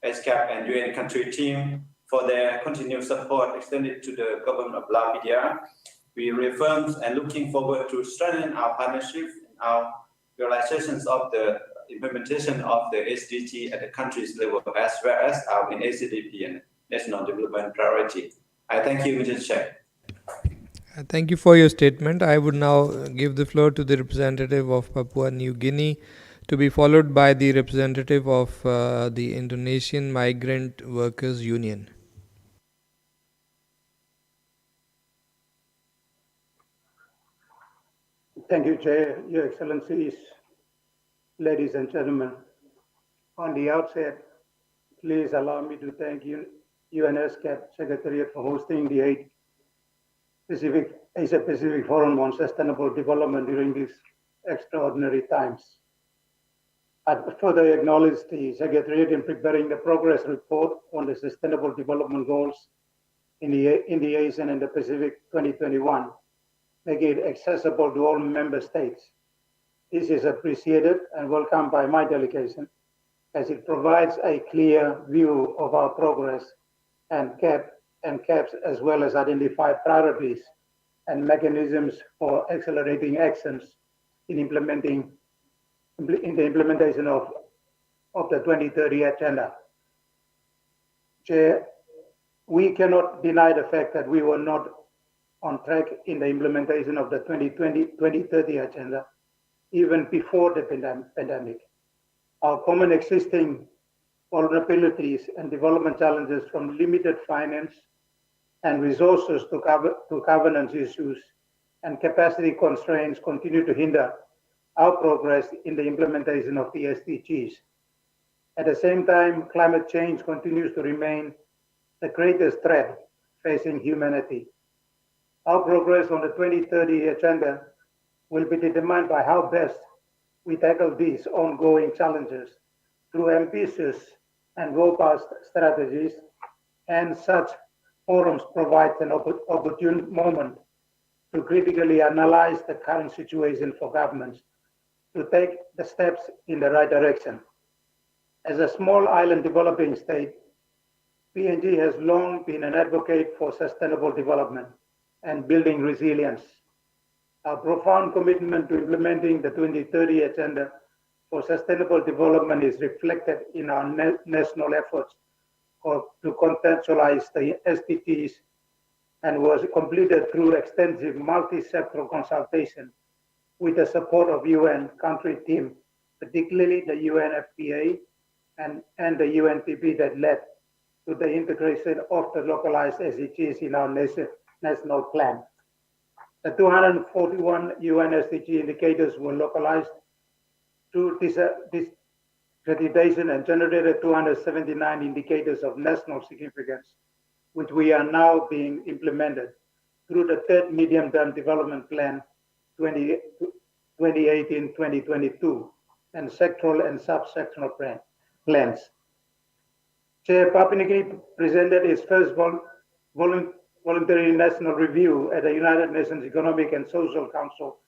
Speaker 14: ESCAP and UN country team, for their continued support extended to the government of Latvia. We reaffirm and looking forward to strengthen our partnership and our realizations of the implementation of the SDG at the country's level, as well as our ACDP and national development priority. I thank you, Mr. Chair.
Speaker 10: Thank you for your statement. I would now give the floor to the representative of Papua New Guinea, to be followed by the representative of the Indonesian Migrant Workers Union.
Speaker 15: Thank you, Chair, Your Excellencies, ladies and gentlemen. On the outset, please allow me to thank ESCAP Secretariat for hosting the 8th Asia-Pacific Forum on Sustainable Development during these extraordinary times. I further acknowledge the Secretariat in preparing the progress report on the Sustainable Development Goals in the Asian and the Pacific 2021, making it accessible to all member states. This is appreciated and welcomed by my delegation, as it provides a clear view of our progress and CAPs, as well as identify priorities and mechanisms for accelerating actions in the implementation of the 2030 agenda. Chair, we cannot deny the fact that we were not on track in the implementation of the 2030 agenda, even before the pandemic. Our common existing vulnerabilities and development challenges, from limited finance and resources to governance issues and capacity constraints, continue to hinder our progress in the implementation of the SDGs. At the same time, climate change continues to remain the greatest threat facing humanity. Our progress on the 2030 agenda will be determined by how best we tackle these ongoing challenges through ambitious and robust strategies, and such forums provide an opportune moment to critically analyze the current situation for governments to take the steps in the right direction. As a small island developing state, PNG has long been an advocate for sustainable development and building resilience. Our profound commitment to implementing the 2030 Agenda for Sustainable Development is reflected in our national efforts to contextualize the SDGs, and was completed through extensive multi-sectoral consultation with the support of UN country team, particularly the UNFPA and the UNDP, that led to the integration of the localized SDGs in our national plan. The 241 UN SDG indicators were localized through this accreditation and generated 279 indicators of national significance, which we are now being implemented through the third medium-term development plan 2018-2022 and sectoral and sub-sectoral plans. Chair, Papua New Guinea presented its first voluntary national review at the United Nations Economic and Social Council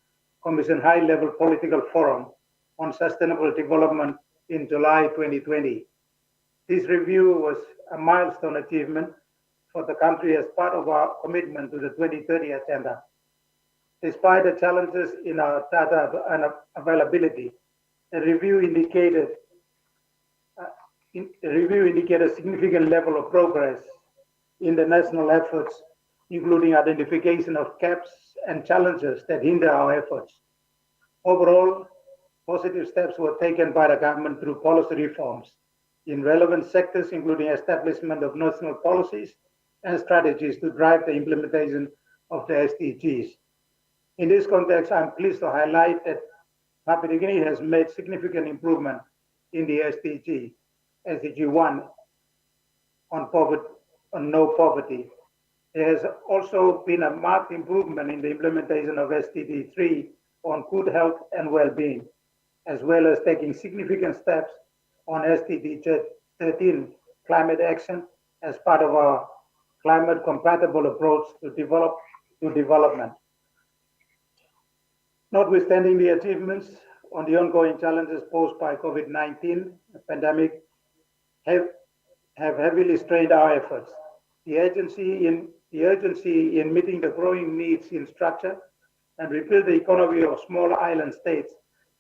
Speaker 15: Commission High-Level Political Forum on Sustainable Development in July 2020. This review was a milestone achievement for the country as part of our commitment to the 2030 Agenda. Despite the challenges in our data availability, the review indicated a significant level of progress in the national efforts, including identification of gaps and challenges that hinder our efforts. Overall, positive steps were taken by the government through policy reforms in relevant sectors, including establishment of national policies and strategies to drive the implementation of the SDGs. In this context, I'm pleased to highlight that Papua New Guinea has made significant improvement in the SDG 1 on no poverty. There has also been a marked improvement in the implementation of SDG 3 on good health and well-being, as well as taking significant steps on SDG 13 climate action as part of our climate-compatible approach to development. Notwithstanding the achievements on the ongoing challenges posed by COVID-19 pandemic have heavily strained our efforts. The urgency in meeting the growing needs in structure and rebuild the economy of small island states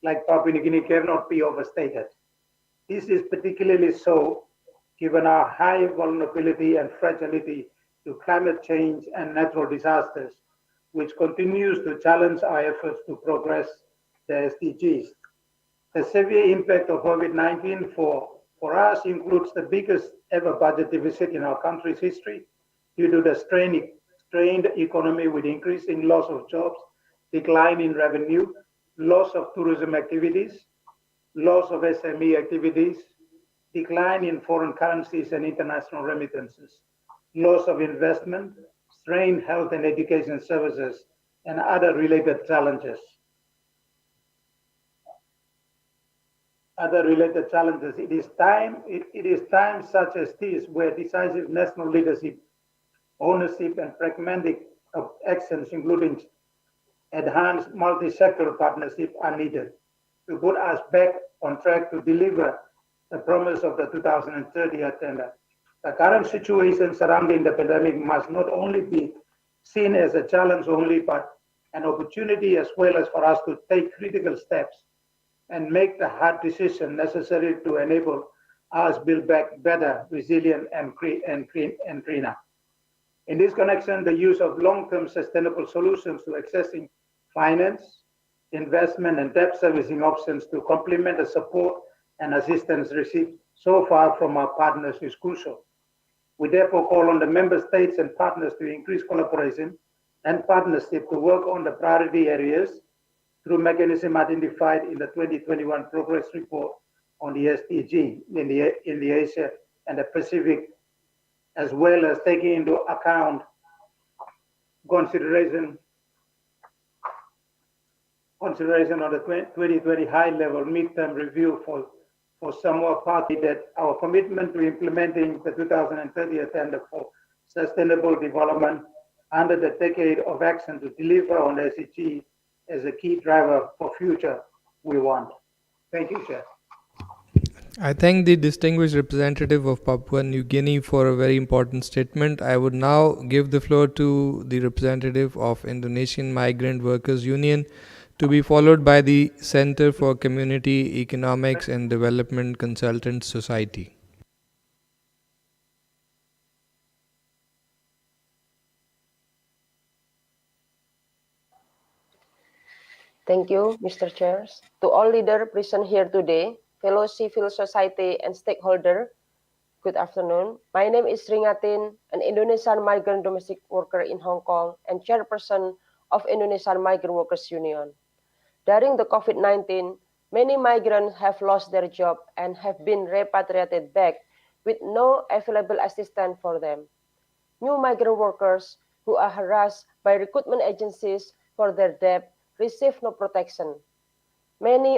Speaker 15: like Papua New Guinea cannot be overstated. This is particularly so given our high vulnerability and fragility to climate change and natural disasters, which continues to challenge our efforts to progress the SDGs. The severe impact of COVID-19 for us includes the biggest ever budget deficit in our country's history due to the strained economy with increasing loss of jobs, decline in revenue, loss of tourism activities, loss of SME activities, decline in foreign currencies and international remittances, loss of investment, strained health and education services, and other related challenges. It is times such as this where decisive national leadership, ownership, and pragmatic actions, including enhanced multi-sectoral partnership, are needed to put us back on track to deliver the promise of the 2030 agenda. The current situation surrounding the pandemic must not only be seen as a challenge only, but an opportunity as well as for us to take critical steps and make the hard decision necessary to enable us build back better, resilient, and greener. In this connection, the use of long-term sustainable solutions to accessing finance, investment, and debt servicing options to complement the support and assistance received so far from our partners is crucial. We therefore call on the member states and partners to increase collaboration and partnership to work on the priority areas through mechanism identified in the 2021 progress report on the SDG in the Asia and the Pacific, as well as taking into account consideration on the 2020 high-level midterm review for Samoa Party, that our commitment to implementing the 2030 agenda for sustainable development under the decade of action to deliver on SDG as a key driver for future we want. Thank you, Chair.
Speaker 10: I thank the distinguished representative of Papua New Guinea for a very important statement. I would now give the floor to the representative of Indonesian Migrant Workers Union, to be followed by the Center for Community Economics and Development Consultants Society.
Speaker 16: Thank you, Mr. Chair. To all leaders present here today, fellow civil society and stakeholder, good afternoon. My name is Ringatin, an Indonesian migrant domestic worker in Hong Kong and chairperson of Indonesian Migrant Workers Union. During the COVID-19, many migrants have lost their job and have been repatriated back with no available assistance for them. New migrant workers who are harassed by recruitment agencies for their debt receive no protection. Many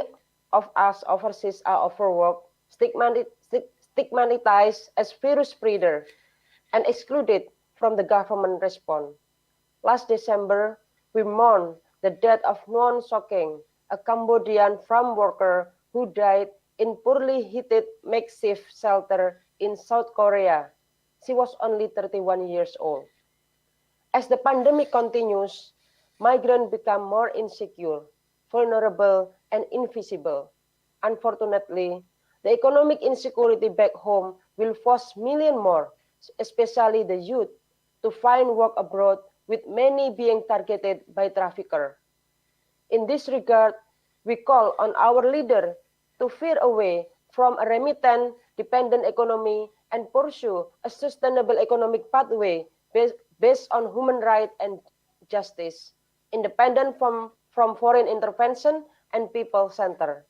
Speaker 16: of us overseas are overworked, stigmatized as virus spreader, and excluded from the government response. Last December, we mourned the death of Nguyen Sokeng, a Cambodian farm worker who died in poorly heated makeshift shelter in South Korea. She was only 31 years old. As the pandemic continues, migrants become more insecure, vulnerable, and invisible. Unfortunately, the economic insecurity back home will force millions more, especially the youth, to find work abroad, with many being targeted by traffickers. In this regard, we call on our leader to veer away from a remittance-dependent economy and pursue a sustainable economic pathway based on human rights and justice, independent from foreign intervention and people-centered.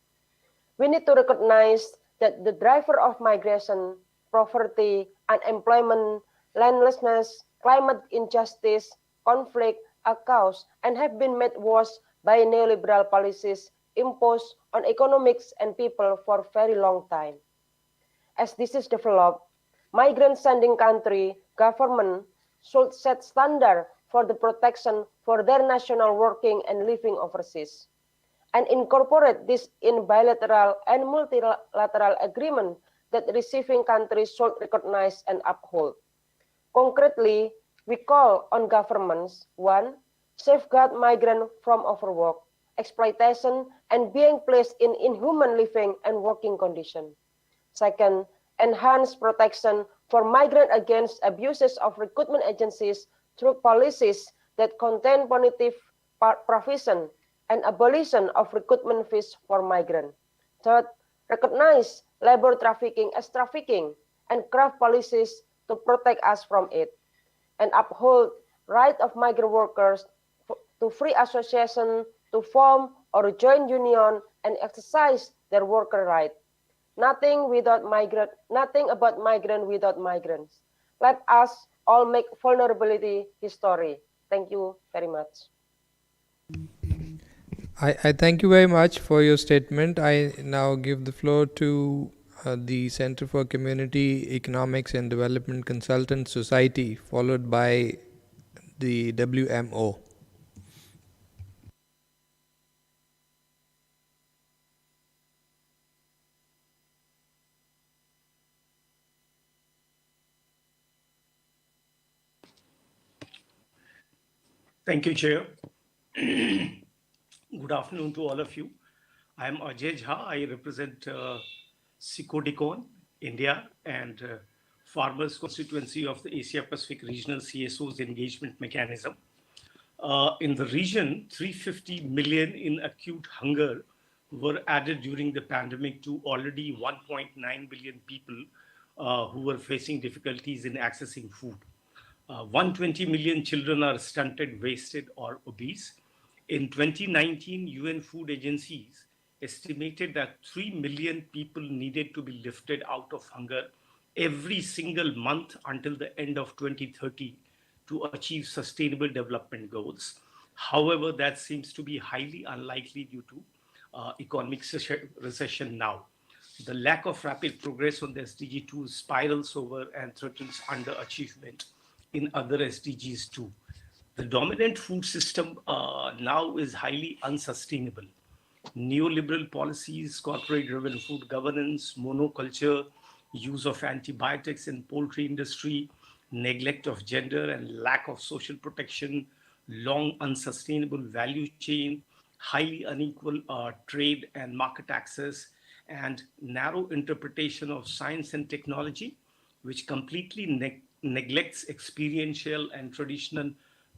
Speaker 16: We need to recognize that the driver of migration, poverty, unemployment, landlessness, climate injustice, conflict are caused and have been made worse by neoliberal policies imposed on economics and people for a very long time. As this is developed, migrant sending country government should set standard for the protection for their national working and living overseas, and incorporate this in bilateral and multilateral agreement that receiving countries should recognize and uphold. Concretely, we call on governments: 1. Safeguard migrants from overwork, exploitation, and being placed in inhuman living and working conditions. 2. Enhance protection for migrants against abuses of recruitment agencies through policies that contain punitive provision and abolition of recruitment fees for migrants. 3. Recognize labor trafficking as trafficking and craft policies to protect us from it, and uphold right of migrant workers to free association, to form or join union and exercise their worker right. Nothing about migrant without migrants. Let us all make vulnerability history. Thank you very much.
Speaker 10: I thank you very much for your statement. I now give the floor to the Center for Community Economics and Development Consultant Society, followed by the WMO.
Speaker 17: Thank you, Chair. Good afternoon to all of you. I am Ajay Jha. I represent Sikhodikon, India, and Farmers Constituency of the Asia Pacific Regional CSOs Engagement Mechanism. In the region, 350 million in acute hunger were added during the pandemic to already 1.9 billion people who were facing difficulties in accessing food. 120 million children are stunted, wasted, or obese. In 2019, UN food agencies estimated that 3 million people needed to be lifted out of hunger every single month until the end of 2030 to achieve sustainable development goals. However, that seems to be highly unlikely due to economic recession now. The lack of rapid progress on the SDG 2 spirals over and threatens underachievement in other SDGs too. The dominant food system now is highly unsustainable. Neoliberal policies, corporate-driven food governance, monoculture, use of antibiotics in poultry industry, neglect of gender and lack of social protection, long unsustainable value chain, highly unequal trade and market access, and narrow interpretation of science and technology, which completely neglects experiential and traditional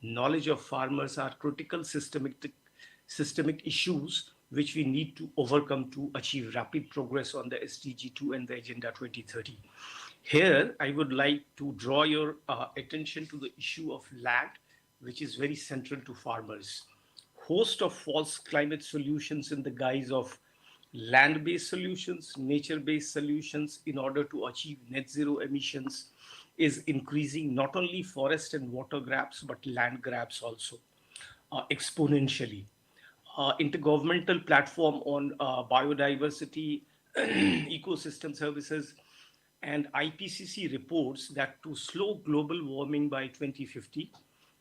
Speaker 17: knowledge of farmers, are critical systemic issues which we need to overcome to achieve rapid progress on the SDG 2 and the Agenda 2030. Here, I would like to draw your attention to the issue of land, which is very central to farmers. Host of false climate solutions in the guise of land-based solutions, nature-based solutions in order to achieve net zero emissions is increasing not only forest and water grabs, but land grabs also exponentially. Intergovernmental platform on biodiversity, ecosystem services, and IPCC reports that to slow global warming by 2050,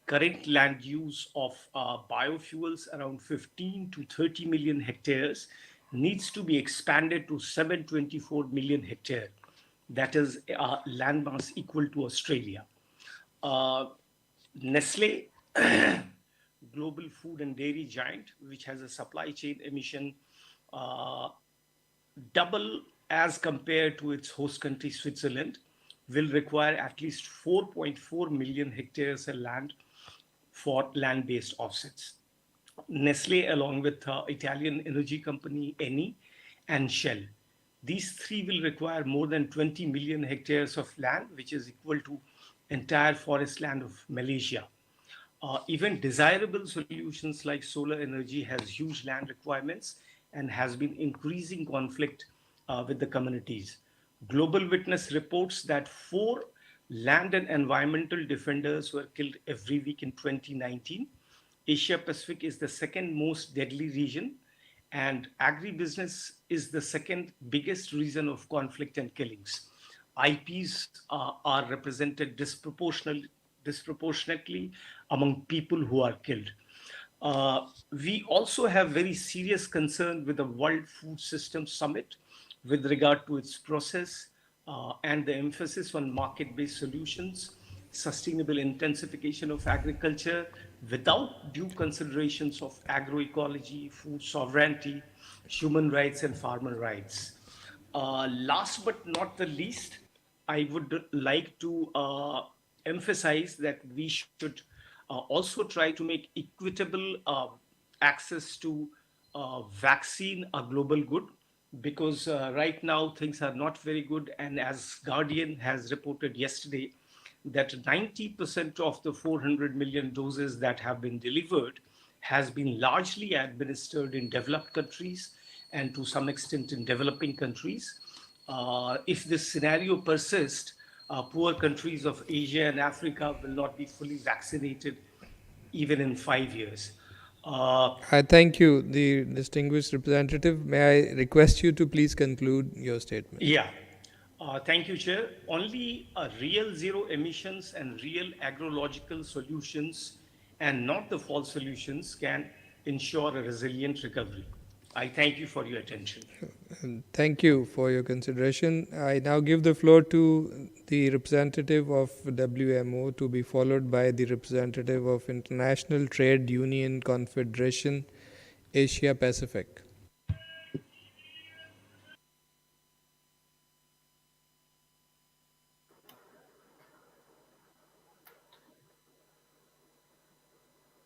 Speaker 17: current land use of biofuels around 15 to 30 million hectares needs to be expanded to 724 million hectares. That is land mass equal to Australia. Nestle, global food and dairy giant, which has a supply chain emission double as compared to its host country, Switzerland, will require at least 4.4 million hectares of land for land-based offsets. Nestle, along with Italian energy company Eni and Shell, these three will require more than 20 million hectares of land, which is equal to entire forest land of Malaysia. Even desirable solutions like solar energy has huge land requirements and has been increasing conflict with the communities. Global Witness reports that 4 land and environmental defenders were killed every week in 2019. Asia Pacific is the second most deadly region, and agribusiness is the second biggest reason of conflict and killings. IPs are represented disproportionately among people who are killed. We also have very serious concern with the World Food System Summit with regard to its process and the emphasis on market-based solutions, sustainable intensification of agriculture without due considerations of agroecology, food sovereignty, human rights, and farmer rights. Last but not the least, I would like to emphasize that we should also try to make equitable access to vaccine a global good, because right now things are not very good. And as Guardian has reported yesterday, that 90% of the 400 million doses that have been delivered has been largely administered in developed countries and to some extent in developing countries. If this scenario persists, poor countries of Asia and Africa will not be fully vaccinated even in 5 years.
Speaker 10: I thank you, the distinguished representative. May I request you to please conclude your statement?
Speaker 17: Yeah. Thank you, Chair. Only real zero emissions and real agrological solutions, and not the false solutions, can ensure a resilient recovery. I thank you for your attention.
Speaker 10: Thank you for your consideration. I now give the floor to the representative of WMO, to be followed by the representative of International Trade Union Confederation, Asia Pacific.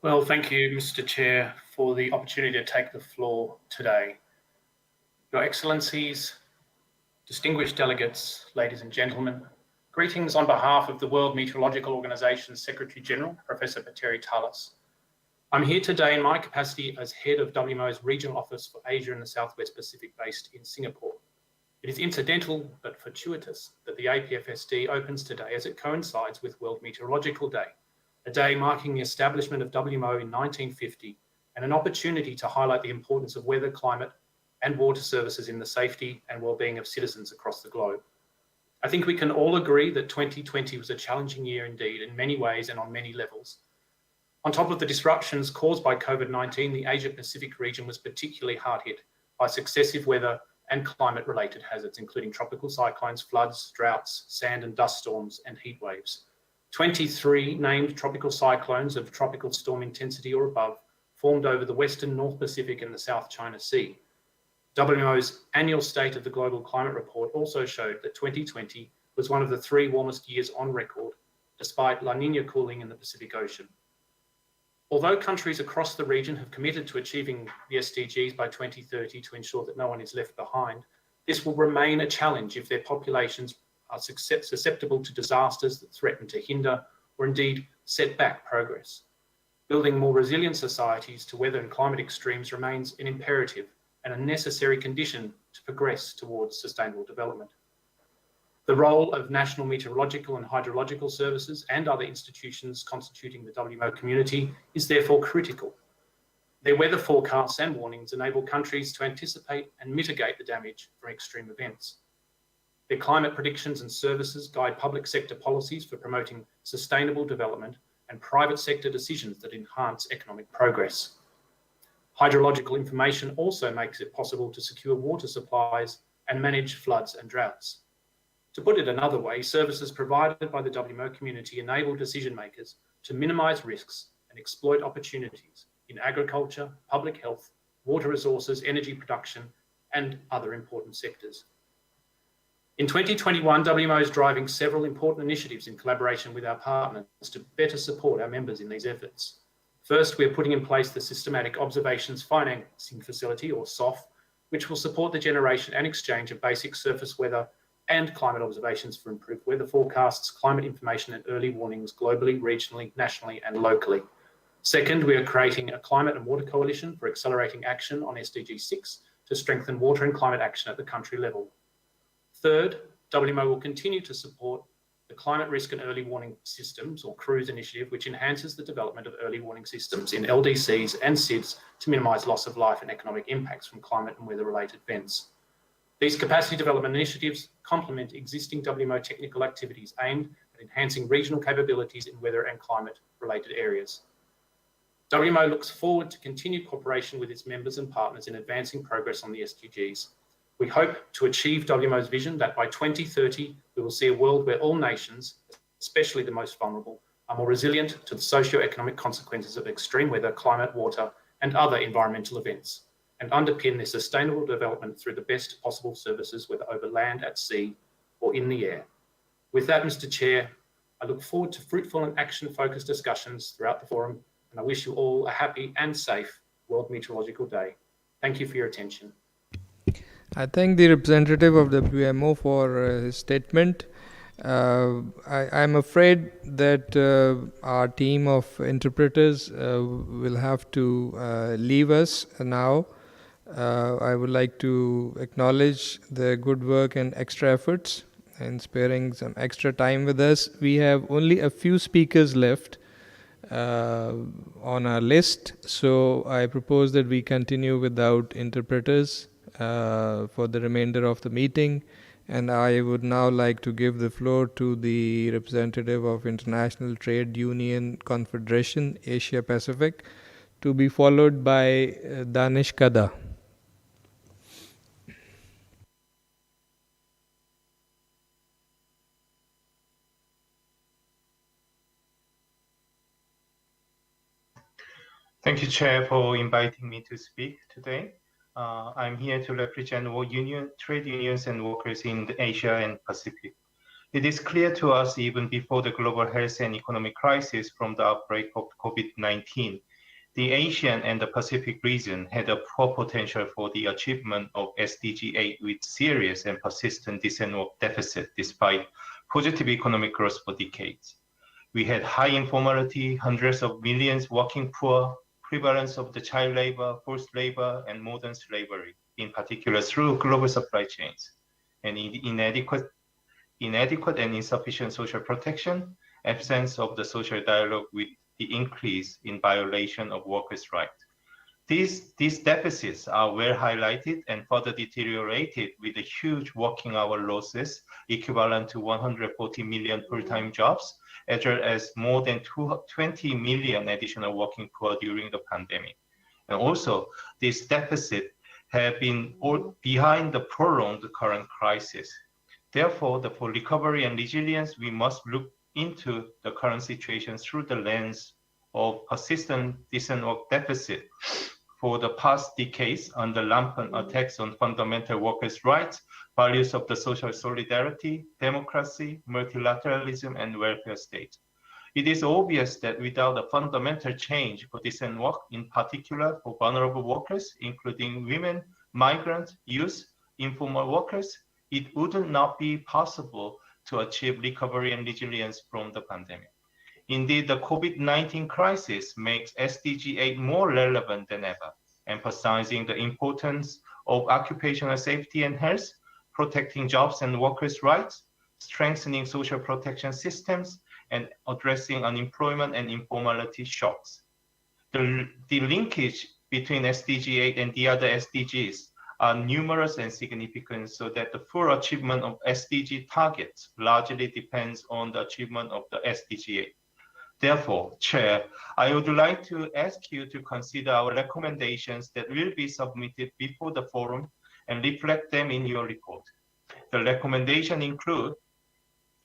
Speaker 18: Well, thank you, Mr. Chair, for the opportunity to take the floor today. Your Excellencies, distinguished delegates, ladies and gentlemen, greetings on behalf of the World Meteorological Organization's Secretary General, Professor Petteri Talas. I'm here today in my capacity as head of WMO's Regional Office for Asia and the Southwest Pacific based in Singapore. It is incidental but fortuitous that the APFSD opens today as it coincides with World Meteorological Day, a day marking the establishment of WMO in 1950 and an opportunity to highlight the importance of weather, climate, and water services in the safety and well-being of citizens across the globe. I think we can all agree that 2020 was a challenging year indeed in many ways and on many levels. On top of the disruptions caused by COVID-19, the Asia-Pacific region was particularly hard hit by successive weather and climate-related hazards, including tropical cyclones, floods, droughts, sand and dust storms, and heat waves. 23 named tropical cyclones of tropical storm intensity or above formed over the Western North Pacific and the South China Sea. WMO's annual State of the Global Climate Report also showed that 2020 was one of the 3 warmest years on record, despite La Nina cooling in the Pacific Ocean. Although countries across the region have committed to achieving the SDGs by 2030 to ensure that no one is left behind, this will remain a challenge if their populations are susceptible to disasters that threaten to hinder or indeed set back progress. Building more resilient societies to weather and climate extremes remains an imperative and a necessary condition to progress towards sustainable development. The role of national meteorological and hydrological services and other institutions constituting the WMO community is therefore critical. Their weather forecasts and warnings enable countries to anticipate and mitigate the damage from extreme events. Their climate predictions and services guide public sector policies for promoting sustainable development and private sector decisions that enhance economic progress. Hydrological information also makes it possible to secure water supplies and manage floods and droughts. To put it another way, services provided by the WMO community enable decision makers to minimise risks and exploit opportunities in agriculture, public health, water resources, energy production, and other important sectors. In 2021, WMO is driving several important initiatives in collaboration with our partners to better support our members in these efforts. First, we are putting in place the Systematic Observations Financing Facility, or SOF, which will support the generation and exchange of basic surface weather and climate observations for improved weather forecasts, climate information and early warnings globally, regionally, nationally and locally. Second, we are creating a climate and water coalition for accelerating action on SDG 6 to strengthen water and climate action at the country level. Third, WMO will continue to support the Climate Risk and Early Warning Systems, or CRUISE initiative, which enhances the development of early warning systems in LDCs and SIDS to minimise loss of life and economic impacts from climate and weather-related events. These capacity development initiatives complement existing WMO technical activities aimed at enhancing regional capabilities in weather and climate-related areas. WMO looks forward to continued cooperation with its members and partners in advancing progress on the SDGs. We hope to achieve WMO's vision that by 2030, we will see a world where all nations, especially the most vulnerable, are more resilient to the socio-economic consequences of extreme weather, climate, water, and other environmental events, and underpin their sustainable development through the best possible services, whether over land, at sea, or in the air. With that, Mr. Chair, I look forward to fruitful and action-focused discussions throughout the forum, and I wish you all a happy and safe World Meteorological Day. Thank you for your attention.
Speaker 10: I thank the representative of WMO for his statement. I'm afraid that our team of interpreters will have to leave us now. I would like to acknowledge their good work and extra efforts and sparing some extra time with us. We have only a few speakers left on our list, so I propose that we continue without interpreters for the remainder of the meeting. And I would now like to give the floor to the representative of International Trade Union Confederation Asia Pacific, to be followed by Danish Kada.
Speaker 19: Thank you, Chair, for inviting me to speak today. I'm here to represent all trade unions and workers in Asia and Pacific. It is clear to us, even before the global health and economic crisis from the outbreak of COVID-19, the Asian and the Pacific region had a poor potential for the achievement of SDG 8 with serious and persistent decent work deficit despite positive economic growth for decades. We had high informality, hundreds of millions working poor, prevalence of the child labor, forced labor, and modern slavery, in particular through global supply chains, and inadequate and insufficient social protection, absence of the social dialogue with the increase in violation of workers' rights. These deficits are well highlighted and further deteriorated with the huge working hour losses equivalent to 140 million full-time jobs, as well as more than 20 million additional working poor during the pandemic. And also, this deficit have been behind the prolonged current crisis. Therefore, for recovery and resilience, we must look into the current situation through the lens of persistent decent work deficit. For the past decades, under rampant attacks on fundamental workers' rights, values of the social solidarity, democracy, multilateralism, and welfare state. It is obvious that without a fundamental change for decent work, in particular for vulnerable workers, including women, migrants, youth, informal workers, it would not be possible to achieve recovery and resilience from the pandemic. Indeed, the COVID-19 crisis makes SDG 8 more relevant than ever, emphasizing the importance of occupational safety and health, protecting jobs and workers' rights, strengthening social protection systems, and addressing unemployment and informality shocks. The linkage between SDG 8 and the other SDGs are numerous and significant, so that the full achievement of SDG targets largely depends on the achievement of the SDG 8. Therefore, Chair, I would like to ask you to consider our recommendations that will be submitted before the forum and reflect them in your report. The recommendations include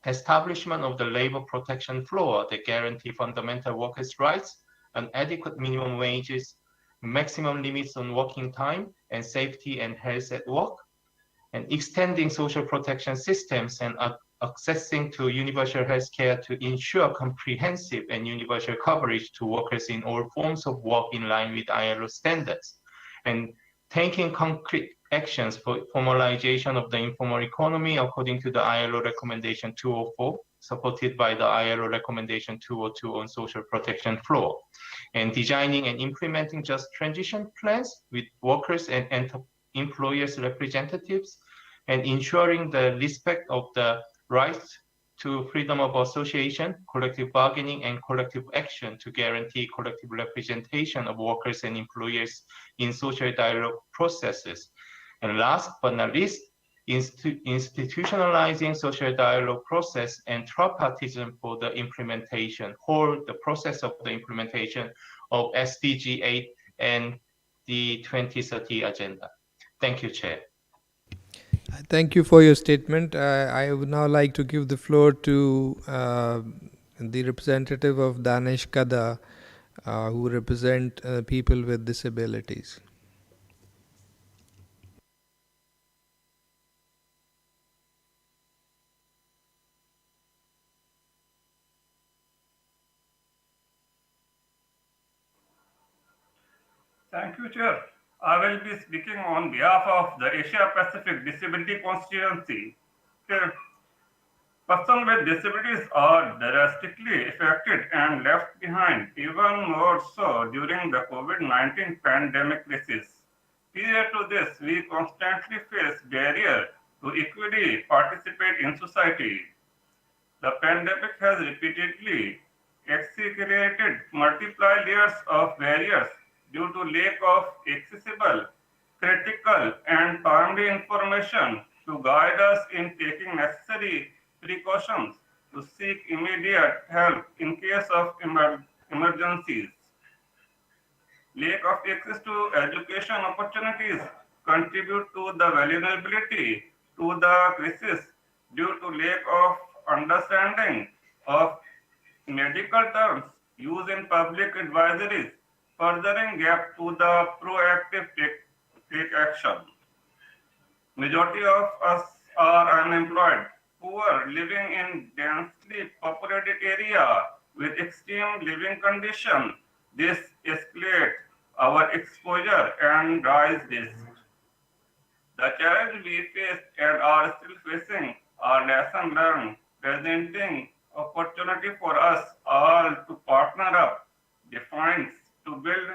Speaker 19: establishment of the labor protection floor that guarantee fundamental workers' rights, and adequate minimum wages, maximum limits on working time, and safety and health at work, and extending social protection systems and accessing to universal health care to ensure comprehensive and universal coverage to workers in all forms of work in line with ILO standards, and taking concrete actions for formalization of the informal economy according to the ILO recommendation 204, supported by the ILO recommendation 202 on social protection floor, and designing and implementing just transition plans with workers and employers representatives, and ensuring the respect of the rights to freedom of association, collective bargaining, and collective action to guarantee collective representation of workers and employers in social dialogue processes. And last but not least, institutionalizing social dialogue process and tripartism for the implementation, the process of the implementation of SDG 8 and the 2030 agenda. Thank you, Chair.
Speaker 10: Thank you for your statement. I would now like to give the floor to the representative of Danish Kada, who represent people with disabilities.
Speaker 20: Thank you, Chair. I will be speaking on behalf of the Asia Pacific Disability Constituency. Chair, persons with disabilities are drastically affected and left behind, even more so during the COVID-19 pandemic crisis. Prior to this, we constantly face barriers to equally participate in society. The pandemic has repeatedly accelerated multiple layers of barriers due to lack of accessible, critical, and timely information to guide us in taking necessary precautions to seek immediate help in case of emergencies. Lack of access to education opportunities contribute to the vulnerability to the crisis due to lack of understanding of medical terms used in public advisories, furthering gap to the proactive take action. Majority of us are unemployed, poor, living in densely populated area with extreme living condition. This escalates our exposure and rise risk. The challenge we faced and are still facing are lesson learned, presenting opportunity for us all to partner up, defines to build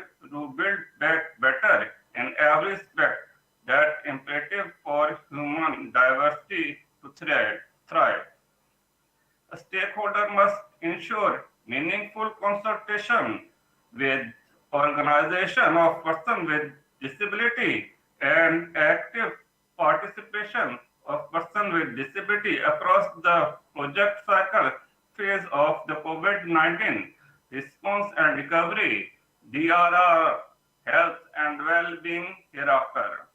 Speaker 20: back better in every respect that imperative for human diversity to thrive. A stakeholder must ensure meaningful consultation with organization of persons with disability and active participation of persons with disability across the project cycle phase of the COVID-19 response and recovery, DRR, health and well-being hereafter.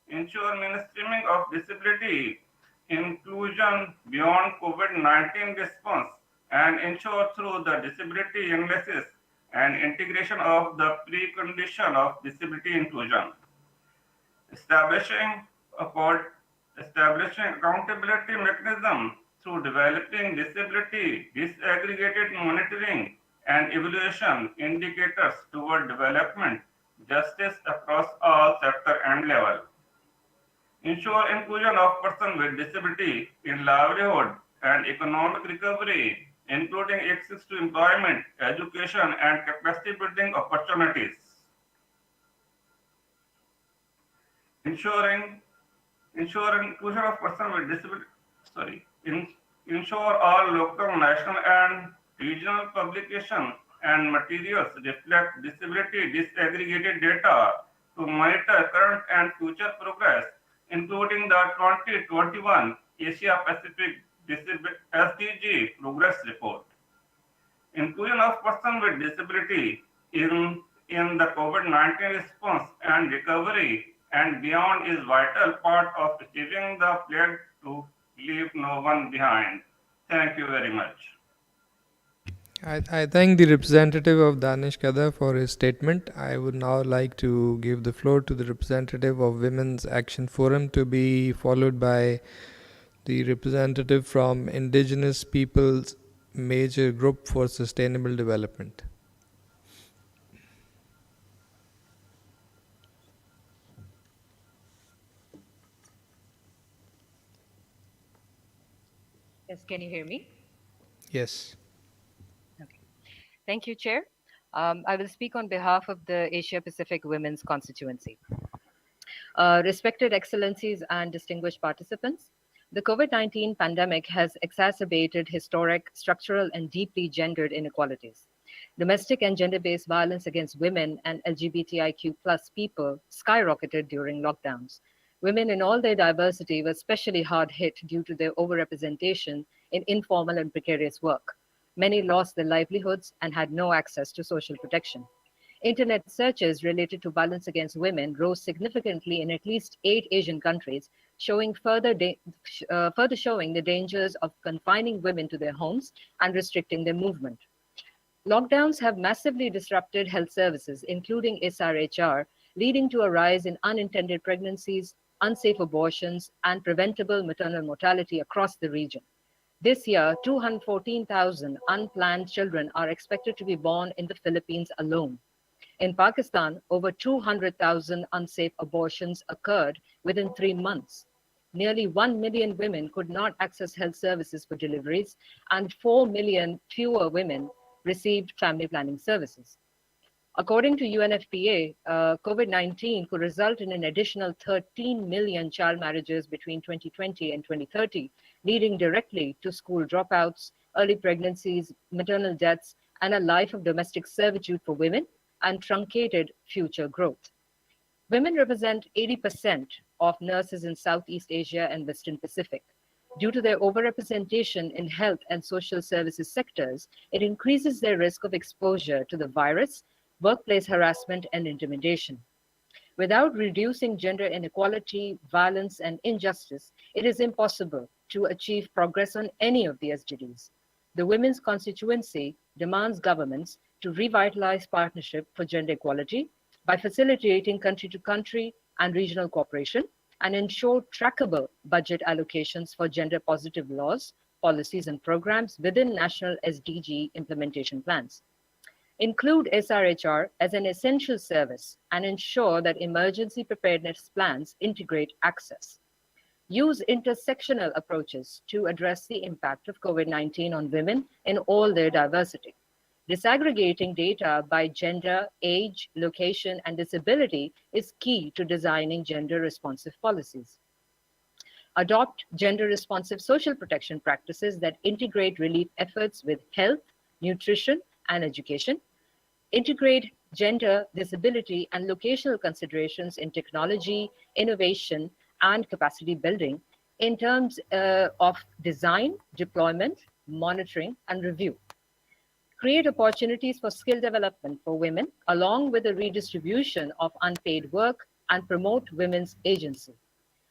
Speaker 20: Ensure mainstreaming of disability inclusion beyond COVID-19 response and ensure through the disability analysis and integration of the precondition of disability inclusion. Establishing accountability mechanism through developing disability disaggregated monitoring and evaluation indicators toward development justice across all sector and level. Ensure inclusion of persons with disability in livelihood and economic recovery, including access to employment, education, and capacity building opportunities. Ensure inclusion of persons with disability. Ensure all local, national, and regional publications and materials reflect disability disaggregated data to monitor current and future progress, including the 2021 Asia Pacific SDG Progress Report. Inclusion of persons with disability in the COVID-19 response and recovery and beyond is vital part of achieving the pledge to leave no one behind. Thank you very much.
Speaker 10: I thank the representative of Danish Kada for his statement. I would now like to give the floor to the representative of Women's Action Forum to be followed by the representative from Indigenous Peoples Major Group for Sustainable Development.
Speaker 21: Yes, can you hear me?
Speaker 10: Yes.
Speaker 21: Okay. Thank you, Chair. I will speak on behalf of the Asia Pacific Women's Constituency. Respected Excellencies and distinguished participants, The COVID-19 pandemic has exacerbated historic, structural, and deeply gendered inequalities. Domestic and gender-based violence against women and LGBTIQ+ people skyrocketed during lockdowns. Women in all their diversity were especially hard hit due to their overrepresentation in informal and precarious work. Many lost their livelihoods and had no access to social protection. Internet searches related to violence against women rose significantly in at least 8 Asian countries, showing further showing the dangers of confining women to their homes and restricting their movement. Lockdowns have massively disrupted health services, including SRHR, leading to a rise in unintended pregnancies, unsafe abortions, and preventable maternal mortality across the region. This year, 214,000 unplanned children are expected to be born in the Philippines alone. In Pakistan, over 200,000 unsafe abortions occurred within 3 months. Nearly 1 million women could not access health services for deliveries, and 4 million fewer women received family planning services. According to UNFPA, COVID-19 could result in an additional 13 million child marriages between 2020 and 2030, leading directly to school dropouts, early pregnancies, maternal deaths, and a life of domestic servitude for women, and truncated future growth. Women represent 80% of nurses in Southeast Asia and Western Pacific. Due to their overrepresentation in health and social services sectors, it increases their risk of exposure to the virus, workplace harassment, and intimidation. Without reducing gender inequality, violence, and injustice, it is impossible to achieve progress on any of the SDGs. The Women's Constituency demands governments to revitalize partnership for gender equality by facilitating country-to-country and regional cooperation and ensure trackable budget allocations for gender-positive laws, policies, and programs within national SDG implementation plans. Include SRHR as an essential service and ensure that emergency preparedness plans integrate access. Use intersectional approaches to address the impact of COVID-19 on women in all their diversity. Disaggregating data by gender, age, location, and disability is key to designing gender-responsive policies. Adopt gender-responsive social protection practices that integrate relief efforts with health, nutrition, and education. Integrate gender, disability, and locational considerations in technology, innovation, and capacity building in terms of design, deployment, monitoring, and review. Create opportunities for skill development for women, along with the redistribution of unpaid work, and promote women's agency.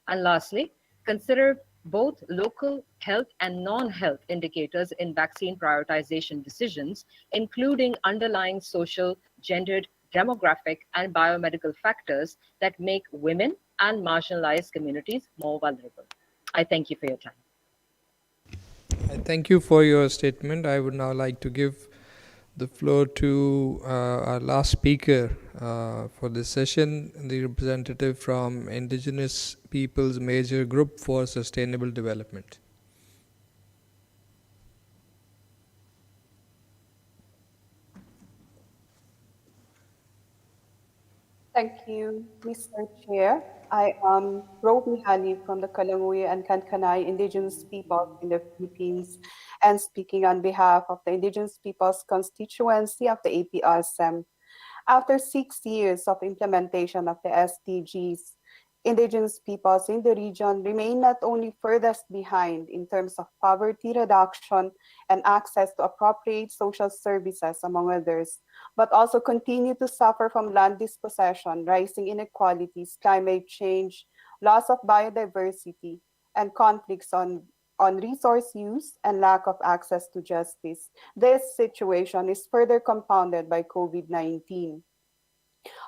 Speaker 21: And lastly, consider both local health and non-health indicators in vaccine prioritization decisions, including underlying social, gendered, demographic, and biomedical factors that make women and marginalized communities more vulnerable. I thank you for your time.
Speaker 10: Thank you for your statement. I would now like to give the floor to our last speaker for this session, the representative from Indigenous Peoples Major Group for Sustainable Development.
Speaker 3: Thank you, Mr. Chair. I am Robi Hani from the Kalangoy and Kankanay Indigenous Peoples in the Philippines, and speaking on behalf of the Indigenous Peoples constituency of the APRSM. After 6 years of implementation of the SDGs, Indigenous peoples in the region remain not only furthest behind in terms of poverty reduction and access to appropriate social services, among others, but also continue to suffer from land dispossession, rising inequalities, climate change, loss of biodiversity, and conflicts on resource use and lack of access to justice. This situation is further compounded by COVID-19.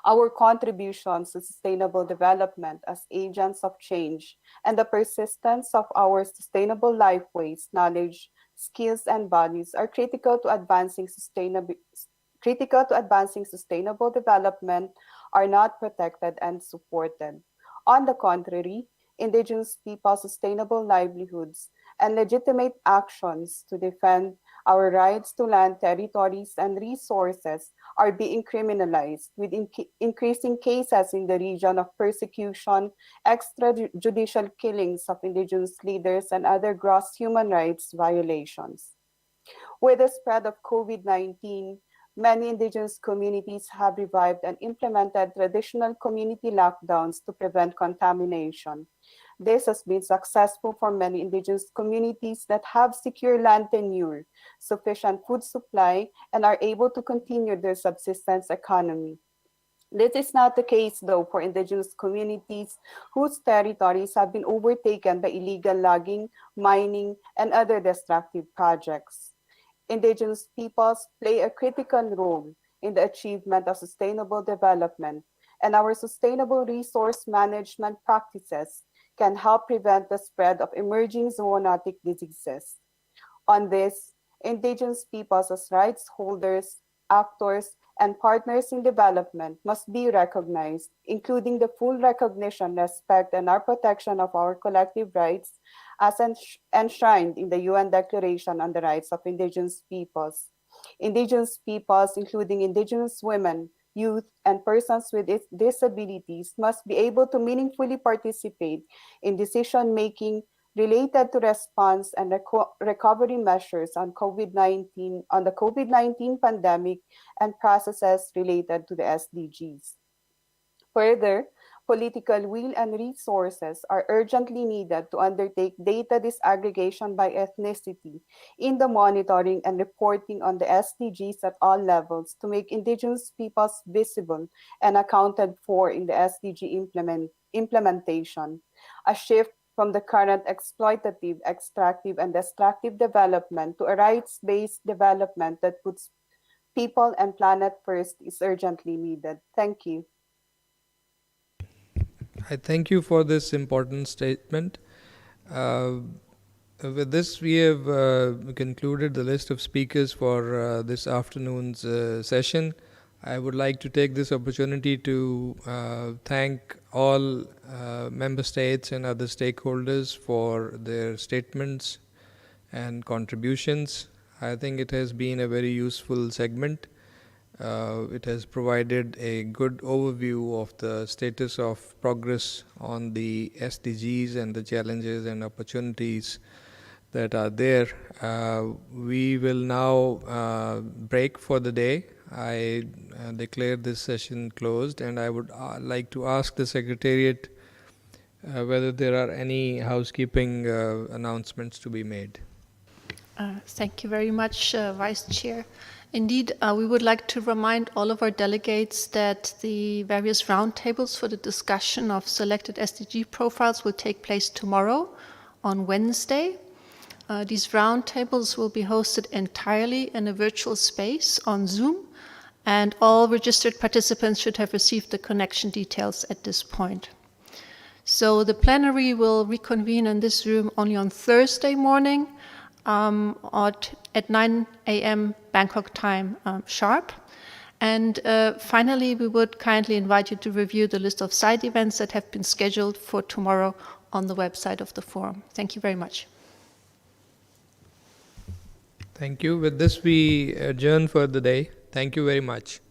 Speaker 3: Our contributions to sustainable development as agents of change and the persistence of our sustainable lifeways, knowledge, skills, and values are critical to advancing sustainable development are not protected and supported. On the contrary, Indigenous people's sustainable livelihoods and legitimate actions to defend our rights to land, territories, and resources are being criminalized, with increasing cases in the region of persecution, extrajudicial killings of indigenous leaders, and other gross human rights violations. With the spread of COVID-19, many indigenous communities have revived and implemented traditional community lockdowns to prevent contamination. This has been successful for many indigenous communities that have secure land tenure, sufficient food supply, and are able to continue their subsistence economy. This is not the case, though, for indigenous communities whose territories have been overtaken by illegal logging, mining, and other destructive projects. Indigenous peoples play a critical role in the achievement of sustainable development, and our sustainable resource management practices can help prevent the spread of emerging zoonotic diseases. On this, indigenous peoples as rights holders, actors, and partners in development must be recognized, including the full recognition, respect, and our protection of our collective rights as enshrined in the UN Declaration on the Rights of Indigenous Peoples. Indigenous peoples, including indigenous women, youth, and persons with disabilities, must be able to meaningfully participate in decision-making related to response and recovery measures on the COVID-19 pandemic and processes related to the SDGs. Further, political will and resources are urgently needed to undertake data disaggregation by ethnicity in the monitoring and reporting on the SDGs at all levels to make indigenous peoples visible and accounted for in the SDG implementation. A shift from the current exploitative, extractive, and destructive development to a rights-based development that puts people and planet first is urgently needed. Thank you.
Speaker 10: I thank you for this important statement. With this, we have concluded the list of speakers for this afternoon's session. I would like to take this opportunity to thank all member states and other stakeholders for their statements and contributions. I think it has been a very useful segment. It has provided a good overview of the status of progress on the SDGs and the challenges and opportunities that are there. We will now break for the day. I declare this session closed, and I would like to ask the Secretariat whether there are any housekeeping announcements to be made.
Speaker 4: Thank you very much, Vice Chair. Indeed, we would like to remind all of our delegates that the various roundtables for the discussion of selected SDG profiles will take place tomorrow on Wednesday. These roundtables will be hosted entirely in a virtual space on Zoom, and all registered participants should have received the connection details at this point. So the plenary will reconvene in this room only on Thursday morning at 9 a.m. Bangkok time sharp. And finally, we would kindly invite you to review the list of side events that have been scheduled for tomorrow on the website of the forum. Thank you very much.
Speaker 10: Thank you. With this, we adjourn for the day. Thank you very much.